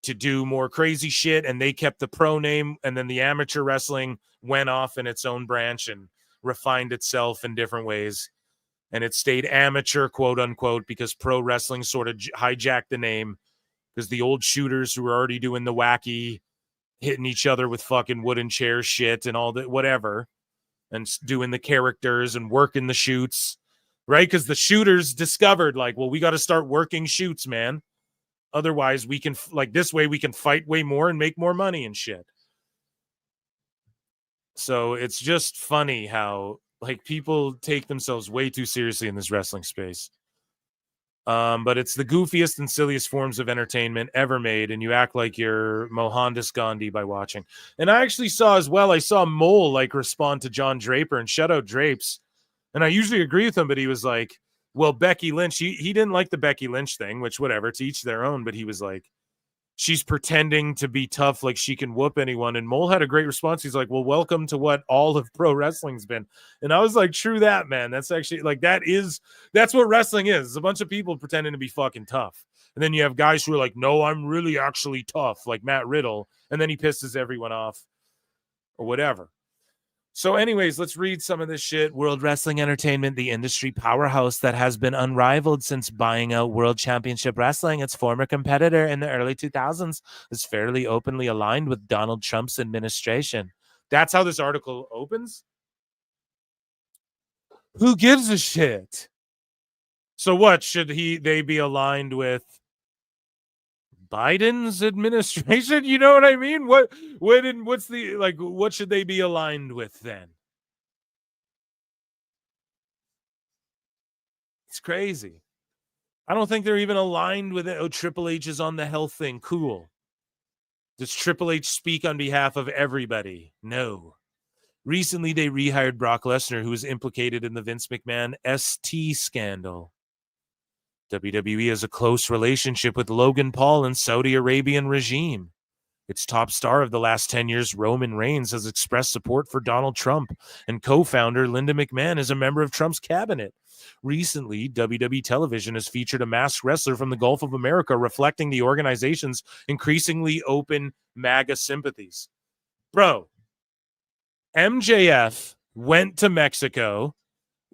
to do more crazy shit, and they kept the pro name, and then the amateur wrestling went off in its own branch and refined itself in different ways. And it stayed amateur, quote unquote, because pro wrestling sort of hijacked the name because the old shooters who were already doing the wacky, hitting each other with fucking wooden chair shit and all that, whatever, and doing the characters and working the shoots, right? Because the shooters discovered, we got to start working shoots, man. Otherwise, we can, this way, we can fight way more and make more money and shit. So it's just funny how, people take themselves way too seriously in this wrestling space. But it's the goofiest and silliest forms of entertainment ever made, and you act like you're Mohandas Gandhi by watching. And I actually saw Mole respond to John Draper, and shout out Drapes. And I usually agree with him, but he was like, well, Becky Lynch, he didn't like the Becky Lynch thing, which whatever, to each their own, but he was like, she's pretending to be tough like she can whoop anyone. And Mole had a great response. He's like, well, welcome to what all of pro wrestling's been. And I was like, true that, man. That's actually that's what wrestling is. It's a bunch of people pretending to be fucking tough. And then you have guys who are like, no, I'm really actually tough, like Matt Riddle. And then he pisses everyone off or whatever. So anyways, let's read some of this shit. World Wrestling Entertainment, the industry powerhouse that has been unrivaled since buying out World Championship Wrestling, its former competitor in the early 2000s, is fairly openly aligned with Donald Trump's administration. That's how this article opens? Who gives a shit? So what, should they be aligned with Biden's administration? You know what I mean? What should they be aligned with then? It's crazy. I don't think they're even aligned with it. Oh, Triple H is on the health thing. Cool. Does Triple H speak on behalf of everybody? No. Recently, they rehired Brock Lesnar, who was implicated in the Vince McMahon ST scandal. WWE has a close relationship with Logan Paul and Saudi Arabian regime. Its top star of the last 10 years, Roman Reigns, has expressed support for Donald Trump, and co-founder Linda McMahon is a member of Trump's cabinet. Recently, WWE television has featured a masked wrestler from the Gulf of America, reflecting the organization's increasingly open MAGA sympathies. Bro, MJF went to Mexico,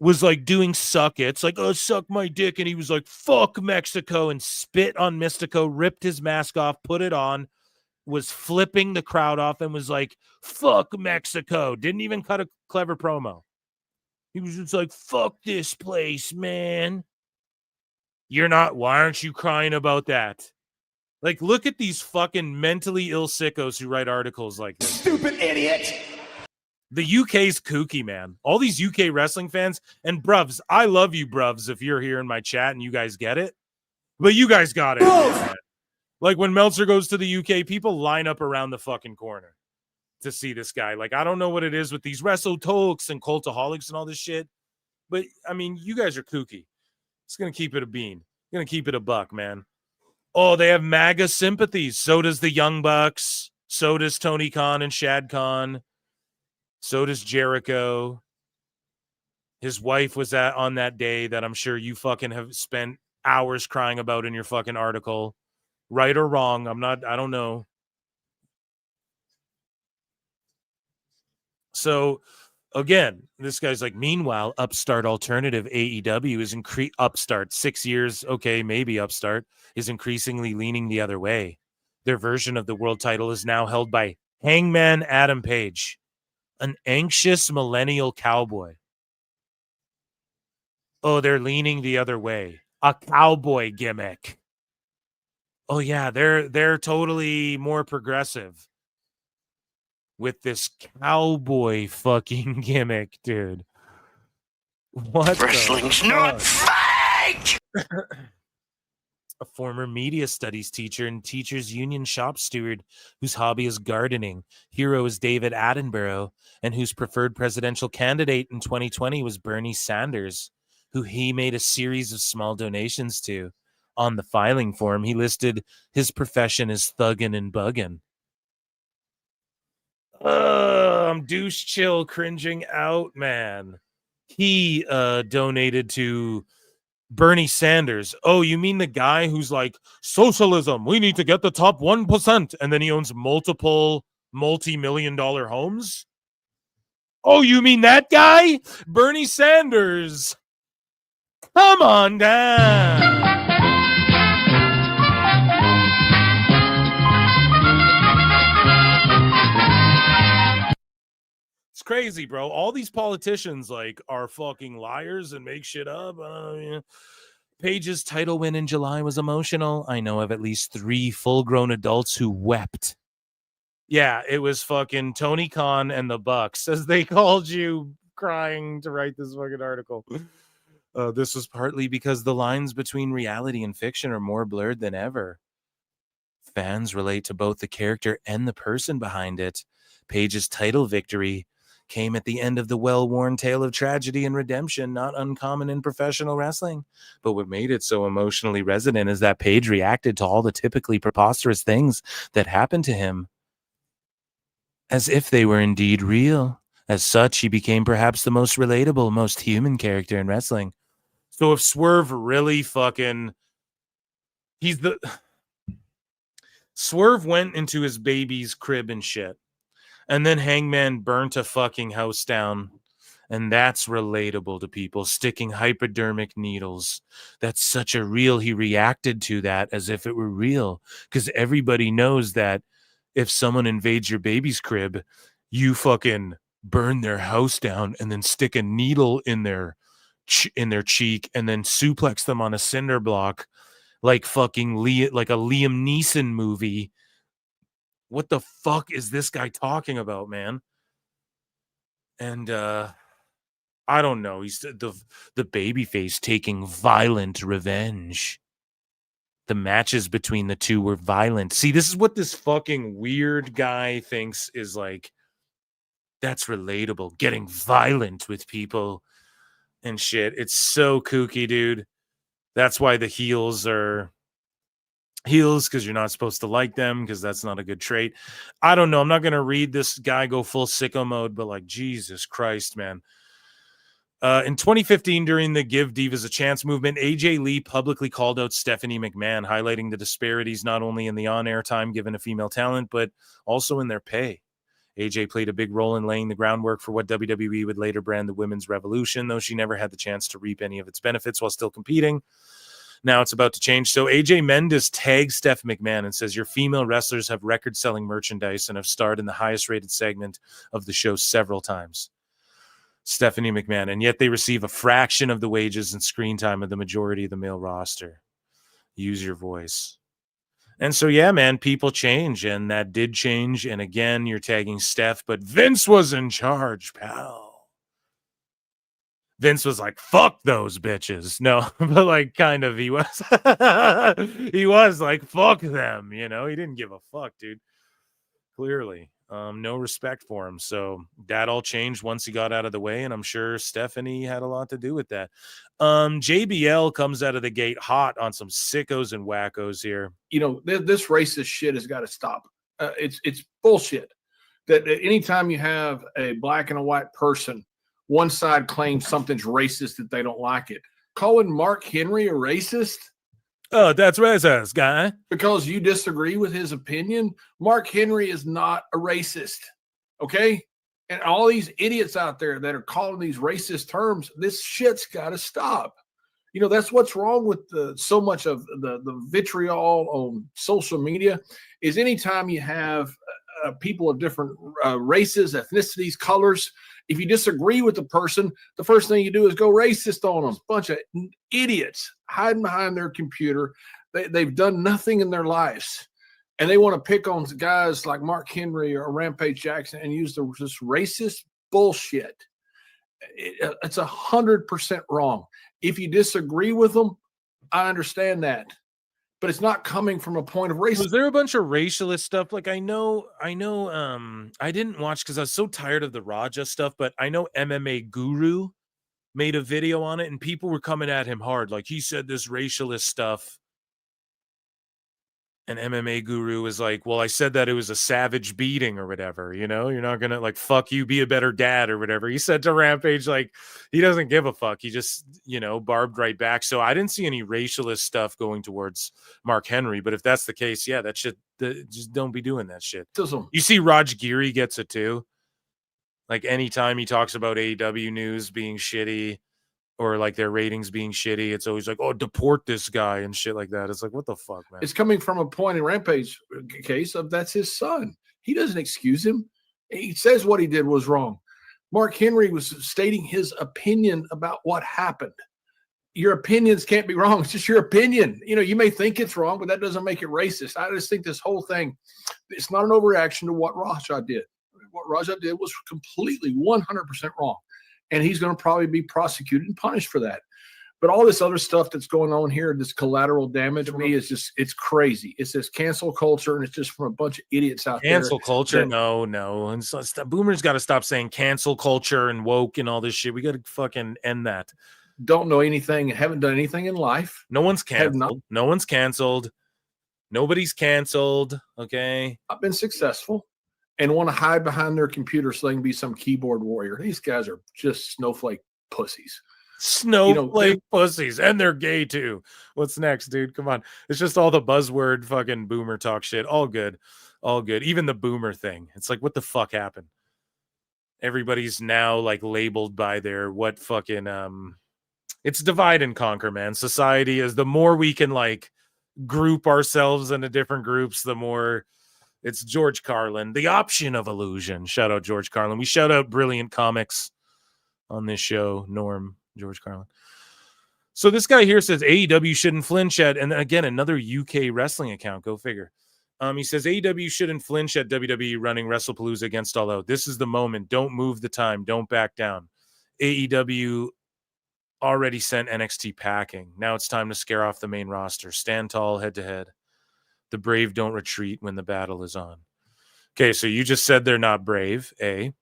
was doing suck it's oh, suck my dick, and he was like, fuck Mexico, and spit on Mystico, ripped his mask off, put it on, was flipping the crowd off, and was like, fuck Mexico. Didn't even cut a clever promo. He was just like, fuck this place, man. Why aren't you crying about that? Look at these fucking mentally ill sickos who write articles like this. Stupid idiot. The UK's kooky, man. All these UK wrestling fans, and bruvs, I love you, bruvs, if you're here in my chat and you guys get it. But you guys got it. Man. When Meltzer goes to the UK, people line up around the fucking corner to see this guy. I don't know what it is with these WrestleTalks and Cultaholics and all this shit. But, I mean, you guys are kooky. It's going to keep it a bean. Going to keep it a buck, man. Oh, they have MAGA sympathies. So does the Young Bucks. So does Tony Khan and Shad Khan. So does Jericho. His wife was on that day that I'm sure you fucking have spent hours crying about in your fucking article. Right or wrong, I don't know. So, again, this guy's like, meanwhile, upstart alternative AEW is upstart 6 years. Okay, maybe upstart is increasingly leaning the other way. Their version of the world title is now held by Hangman Adam Page, an anxious millennial cowboy. Oh, they're leaning the other way. A cowboy gimmick. Oh yeah, they're totally more progressive with this cowboy fucking gimmick, dude. What? Wrestling's not fake! A former media studies teacher and teachers union shop steward whose hobby is gardening. Hero is David Attenborough, and whose preferred presidential candidate in 2020 was Bernie Sanders, who he made a series of small donations to. On the filing form, he listed his profession as thuggin' and buggin'. I'm douche chill cringing out, man. He donated to Bernie Sanders. Oh, you mean the guy who's like, socialism, we need to get the top 1%, and then he owns multiple multi-million-dollar homes? Oh, you mean that guy? Bernie Sanders. Come on down. It's crazy, bro. All these politicians like are fucking liars and make shit up. Yeah. Page's title win in July was emotional. I know of at least 3 full-grown adults who wept. Yeah, it was fucking Tony Khan and the Bucks, as they called you, crying to write this fucking article. This was partly because the lines between reality and fiction are more blurred than ever. Fans relate to both the character and the person behind it. Page's title victory came at the end of the well-worn tale of tragedy and redemption, not uncommon in professional wrestling. But what made it so emotionally resonant is that Page reacted to all the typically preposterous things that happened to him as if they were indeed real. As such, he became perhaps the most relatable, most human character in wrestling. So if Swerve really fucking... Swerve went into his baby's crib and shit. And then Hangman burnt a fucking house down. And that's relatable to people, sticking hypodermic needles. That's such a real, he reacted to that as if it were real. Because everybody knows that if someone invades your baby's crib, you fucking burn their house down and then stick a needle in their cheek and then suplex them on a cinder block like fucking like a Liam Neeson movie. What the fuck is this guy talking about, man? And I don't know. He's the babyface taking violent revenge. The matches between the two were violent. See, this is what this fucking weird guy thinks is like, that's relatable. Getting violent with people and shit. It's so kooky, dude. That's why the heels are heels, because you're not supposed to like them, because that's not a good trait. I don't know. I'm not going to read this guy go full sicko mode, but like, Jesus Christ, man. In 2015, during the Give Divas a Chance movement, AJ Lee publicly called out Stephanie McMahon, highlighting the disparities not only in the on-air time given to female talent, but also in their pay. AJ played a big role in laying the groundwork for what WWE would later brand the women's revolution, though she never had the chance to reap any of its benefits while still competing. Now it's about to change. So AJ Mendes tags Steph McMahon and says, your female wrestlers have record-selling merchandise and have starred in the highest-rated segment of the show several times. Stephanie McMahon, and yet they receive a fraction of the wages and screen time of the majority of the male roster. Use your voice. And so, yeah, man, people change, and that did change. And again, you're tagging Steph, but Vince was in charge, pal. Vince was like, fuck those bitches. No, but like, kind of, he was. He was like, fuck them, you know? He didn't give a fuck, dude. Clearly. No respect for him. So that all changed once he got out of the way, and I'm sure Stephanie had a lot to do with that. JBL comes out of the gate hot on some sickos and wackos here. You know, this racist shit has got to stop. It's bullshit that anytime you have a black and a white person, one side claims something's racist that they don't like it. Calling Mark Henry a racist? Oh, that's racist, guy. Because you disagree with his opinion? Mark Henry is not a racist, okay? And all these idiots out there that are calling these racist terms, this shit's got to stop. You know, that's what's wrong with so much of the vitriol on social media is anytime you have people of different races, ethnicities, colors. If you disagree with the person, the first thing you do is go racist on them. Bunch of idiots hiding behind their computer. They've done nothing in their lives. And they want to pick on guys like Mark Henry or Rampage Jackson and use this racist bullshit. It's 100% wrong. If you disagree with them, I understand that. But it's not coming from a point of racism. Was there a bunch of racialist stuff? Like I know, I didn't watch because I was so tired of the Raja stuff, but I know MMA Guru made a video on it and people were coming at him hard. Like he said this racialist stuff. And MMA Guru was like, well, I said that it was a savage beating or whatever, you know, you're not going to like, fuck you, be a better dad or whatever. He said to Rampage, like, he doesn't give a fuck. He just, you know, barbed right back. So I didn't see any racialist stuff going towards Mark Henry. But if that's the case, yeah, that shit, just don't be doing that shit. You see Raj Giri gets it too. Like anytime he talks about AEW news being shitty, or like their ratings being shitty, it's always like, oh, deport this guy and shit like that. It's like, what the fuck, man? It's coming from a point in Rampage case of that's his son. He doesn't excuse him. He says what he did was wrong. Mark Henry was stating his opinion about what happened. Your opinions can't be wrong. It's just your opinion. You know, you may think it's wrong, but that doesn't make it racist. I just think this whole thing, it's not an overreaction to what Raja did. What Raja did was completely 100% wrong. And he's going to probably be prosecuted and punished for that. But all this other stuff that's going on here, this collateral damage to me is just, it's crazy. It's this cancel culture, and it's just from a bunch of idiots out there. Cancel culture? No. And so boomers got to stop saying cancel culture and woke and all this shit. We got to fucking end that. Don't know anything, haven't done anything in life. No one's canceled. No one's canceled. Nobody's canceled. Okay. I've been successful. And want to hide behind their computer so they can be some keyboard warrior. These guys are just snowflake pussies. Snowflake pussies. And they're gay too. What's next, dude? Come on. It's just all the buzzword fucking boomer talk shit. All good. All good. Even the boomer thing. It's like, what the fuck happened? Everybody's now like labeled by their what fucking it's divide and conquer, man. Society is the more we can like group ourselves into different groups, the more. It's George Carlin, the option of illusion. Shout out George Carlin. We shout out brilliant comics on this show. Norm, George Carlin. So this guy here says AEW shouldn't flinch at, and again, another UK wrestling account. Go figure. He says AEW shouldn't flinch at WWE running WrestlePalooza against All Out. This is the moment. Don't move the time. Don't back down. AEW already sent NXT packing. Now it's time to scare off the main roster. Stand tall head to head. The brave don't retreat when the battle is on. Okay, so you just said they're not brave, A.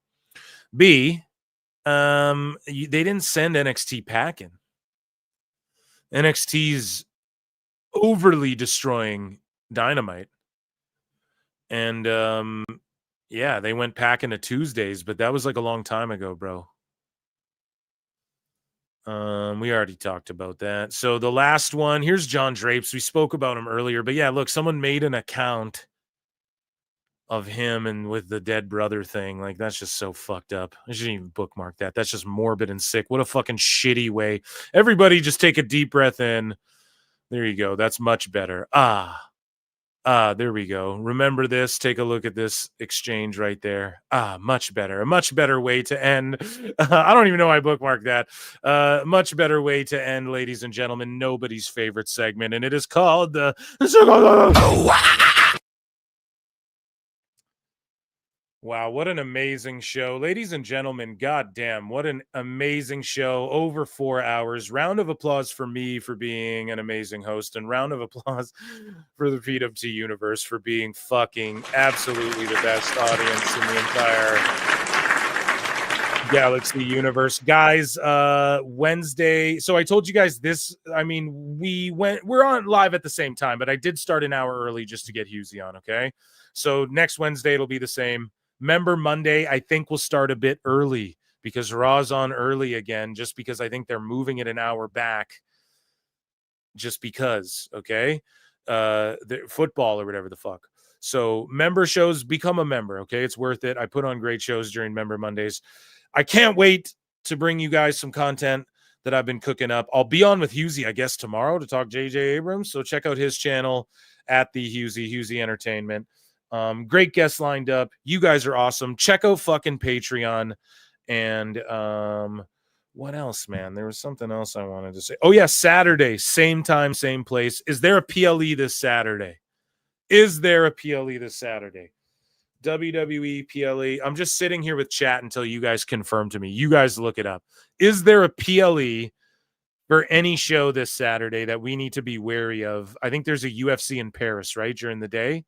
B, they didn't send NXT packing. NXT's overly destroying Dynamite. And, yeah, they went packing to Tuesdays, but that was like a long time ago, bro. We already talked about that. So the last one, here's John Drapes. We spoke about him earlier, but yeah, look, someone made an account of him and with the dead brother thing. Like, that's just so fucked up. I shouldn't even bookmark that. That's just morbid and sick. What a fucking shitty way. Everybody just take a deep breath in. There you go. That's much better. There we go. Remember this. Take a look at this exchange right there. Much better. A much better way to end. I don't even know why I bookmarked that. Much better way to end, ladies and gentlemen, nobody's favorite segment, and it is called the Wow, what an amazing show. Ladies and gentlemen, goddamn, what an amazing show. Over 4 hours. Round of applause for me for being an amazing host, and round of applause for the PWT universe for being fucking absolutely the best audience in the entire Galaxy universe. Guys, Wednesday. So I told you guys this. I mean, we're on live at the same time, but I did start an hour early just to get Husey on, okay? So next Wednesday, it'll be the same. Member Monday, I think we'll start a bit early because Raw's on early again, just because I think they're moving it an hour back just because, okay? The football or whatever the fuck. So member shows, become a member, okay? It's worth it. I put on great shows during Member Mondays. I can't wait to bring you guys some content that I've been cooking up. I'll be on with Husey, I guess, tomorrow to talk J.J. Abrams. So check out his channel at the Husey Entertainment. Great guests lined up. You guys are awesome. Check out fucking Patreon. And what else, man? There was something else I wanted to say. Oh, yeah, Saturday, same time, same place. Is there a PLE this Saturday? Is there a PLE this Saturday? WWE PLE. I'm just sitting here with chat until you guys confirm to me. You guys look it up. Is there a PLE for any show this Saturday that we need to be wary of? I think there's a UFC in Paris, right, during the day.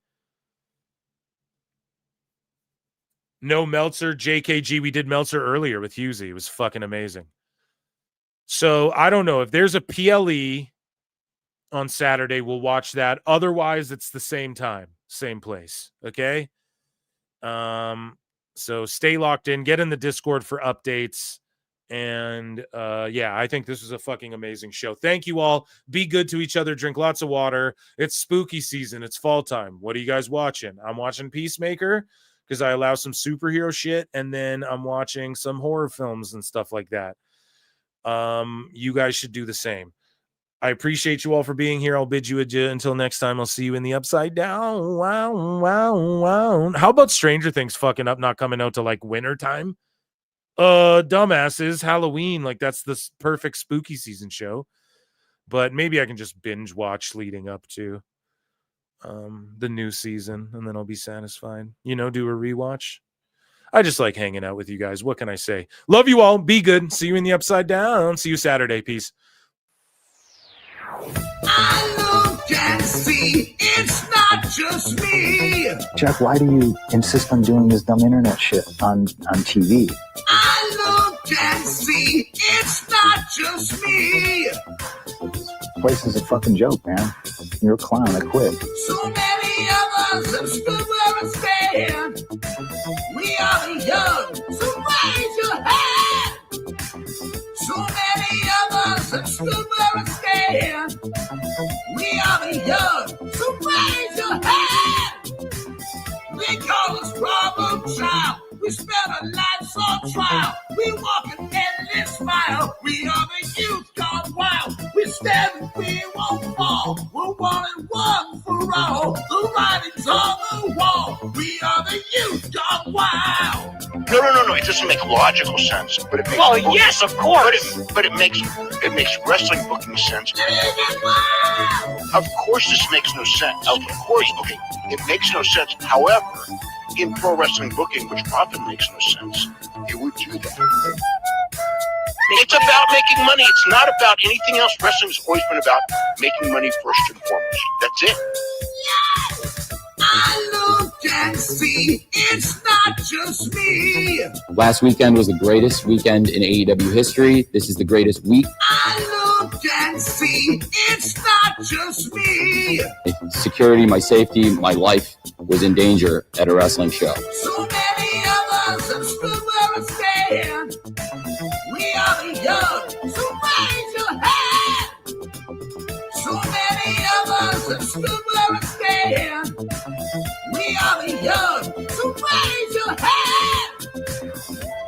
No Meltzer, JKG. We did Meltzer earlier with Husey. It was fucking amazing. So I don't know if there's a PLE on Saturday. We'll watch that. Otherwise, it's the same time, same place. Okay. So stay locked in. Get in the Discord for updates. And yeah, I think this was a fucking amazing show. Thank you all. Be good to each other. Drink lots of water. It's spooky season. It's fall time. What are you guys watching? I'm watching Peacemaker because I allow some superhero shit, and then I'm watching some horror films and stuff like that. You guys should do the same. I appreciate you all for being here. I'll bid you adieu until next time. I'll see you in the Upside Down. Wow. How about Stranger Things fucking up, not coming out to like winter time? Dumbasses, Halloween, like that's the perfect spooky season show. But maybe I can just binge watch leading up to the new season, and then I'll be satisfied. You know, do a rewatch. I just like hanging out with you guys. What can I say? Love you all. Be good. See you in the Upside Down. See you Saturday. Peace. I look and see it's not just me. Jeff, why do you insist on doing this dumb internet shit on TV? I look and see it's not just me. This place is a fucking joke, man. You're a clown. I quit. So many of us have stood where I stand. We are the young, so raise your hand. So many of us have stood where I stand. We are the young, so raise your hand. They call us problem child. We spend our lives on trial. We walk an endless mile. We are the youth gone wild. We stand, we won't fall. We're 1 and 1 for all. The writing's on the wall. We are the youth gone wild. No. It doesn't make logical sense, but it makes. Well, yes, of course. But it makes wrestling booking sense. Of course, this makes no sense. Of course, okay, it makes no sense. However, in pro wrestling booking, which often makes no sense, it would do that. It's about making money. It's not about anything else. Wrestling's always been about making money first and foremost. That's it. I look and see it's not just me. Last weekend was the greatest weekend in AEW history. This is the greatest week. I look and see it's not just me. Security, my safety, my life was in danger at a wrestling show. So many of us have stood where I stand. We are the young, so raise your hand. So many of us have stood where I stand. We are the young, so raise your hand.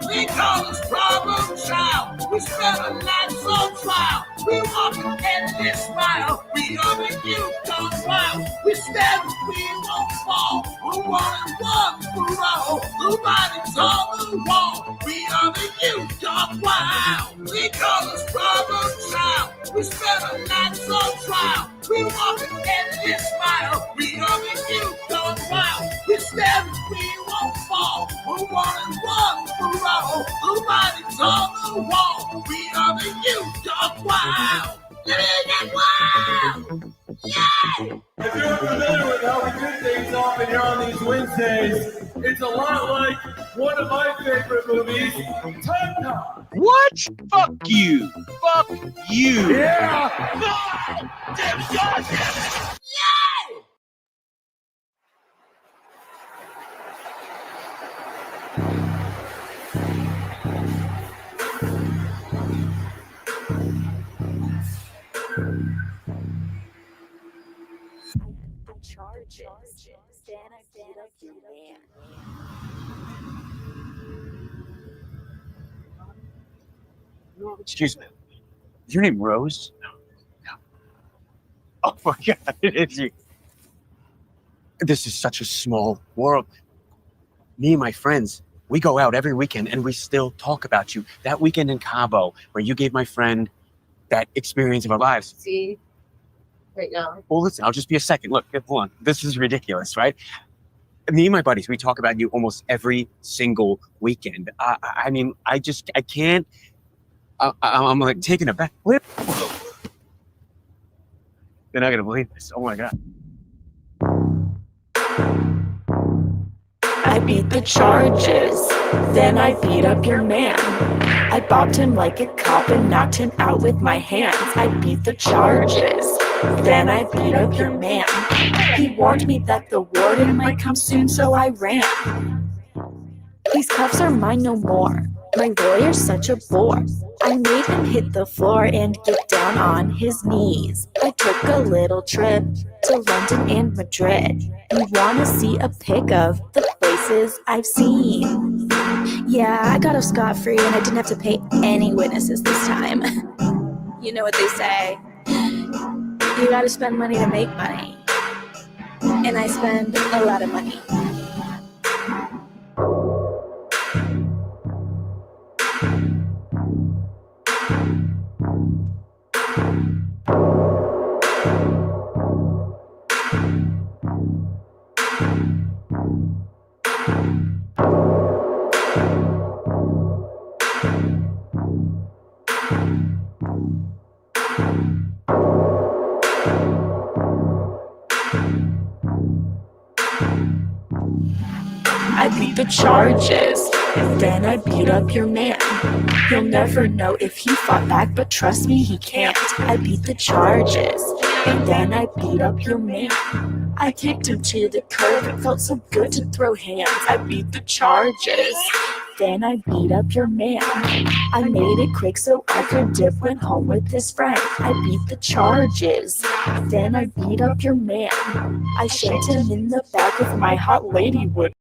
They call us problem child. We spend our lives on trial. We walk an endless mile. We are the youth gone wild. We stand, we won't fall. We're 1 and 1 for all. The writing's on the wall. We are the youth gone wild. They call us problem child. We spend our lives on trial. We walk an endless mile. We are the youth gone wild. We stand, we won't fall. We're 1 and 1 for all. The writing's on the wall. We are the youth gone wild. Get wild. Yeah. If you're familiar with how we do things often here on these Wednesdays, it's a lot like one of my favorite movies, Time Cop. What? Fuck you. Fuck you. Yeah. God damn it. Excuse me. Is your name Rose? No. Oh my God, it is you. This is such a small world. Me and my friends, we go out every weekend and we still talk about you. That weekend in Cabo, where you gave my friend that experience of our lives. See, right now. Well, listen, I'll just be a second. Look, hold on. This is ridiculous, right? Me and my buddies, we talk about you almost every single weekend. I mean, I can't. I'm like taking a back. They're not gonna believe this. Oh my God. I beat the charges, then I beat up your man. I bopped him like a cop and knocked him out with my hands. I beat the charges, then I beat up your man. He warned me that the warden might come soon, so I ran. These cuffs are mine no more. My lawyer's such a bore. I made him hit the floor and get down on his knees. I took a little trip to London and Madrid. You wanna see a pic of the places I've seen? Yeah, I got off scot-free and I didn't have to pay any witnesses this time. You know what they say, you gotta spend money to make money. And I spend a lot of money. I beat the charges, then I beat up your man. He'll never know if he fought back, but trust me, he can't. I beat the charges, and then I beat up your man. I kicked him to the curb, it felt so good to throw hands. I beat the charges, then I beat up your man. I made it quick so I could dip, went home with his friend. I beat the charges, then I beat up your man. I shanked him in the back with my hot lady would.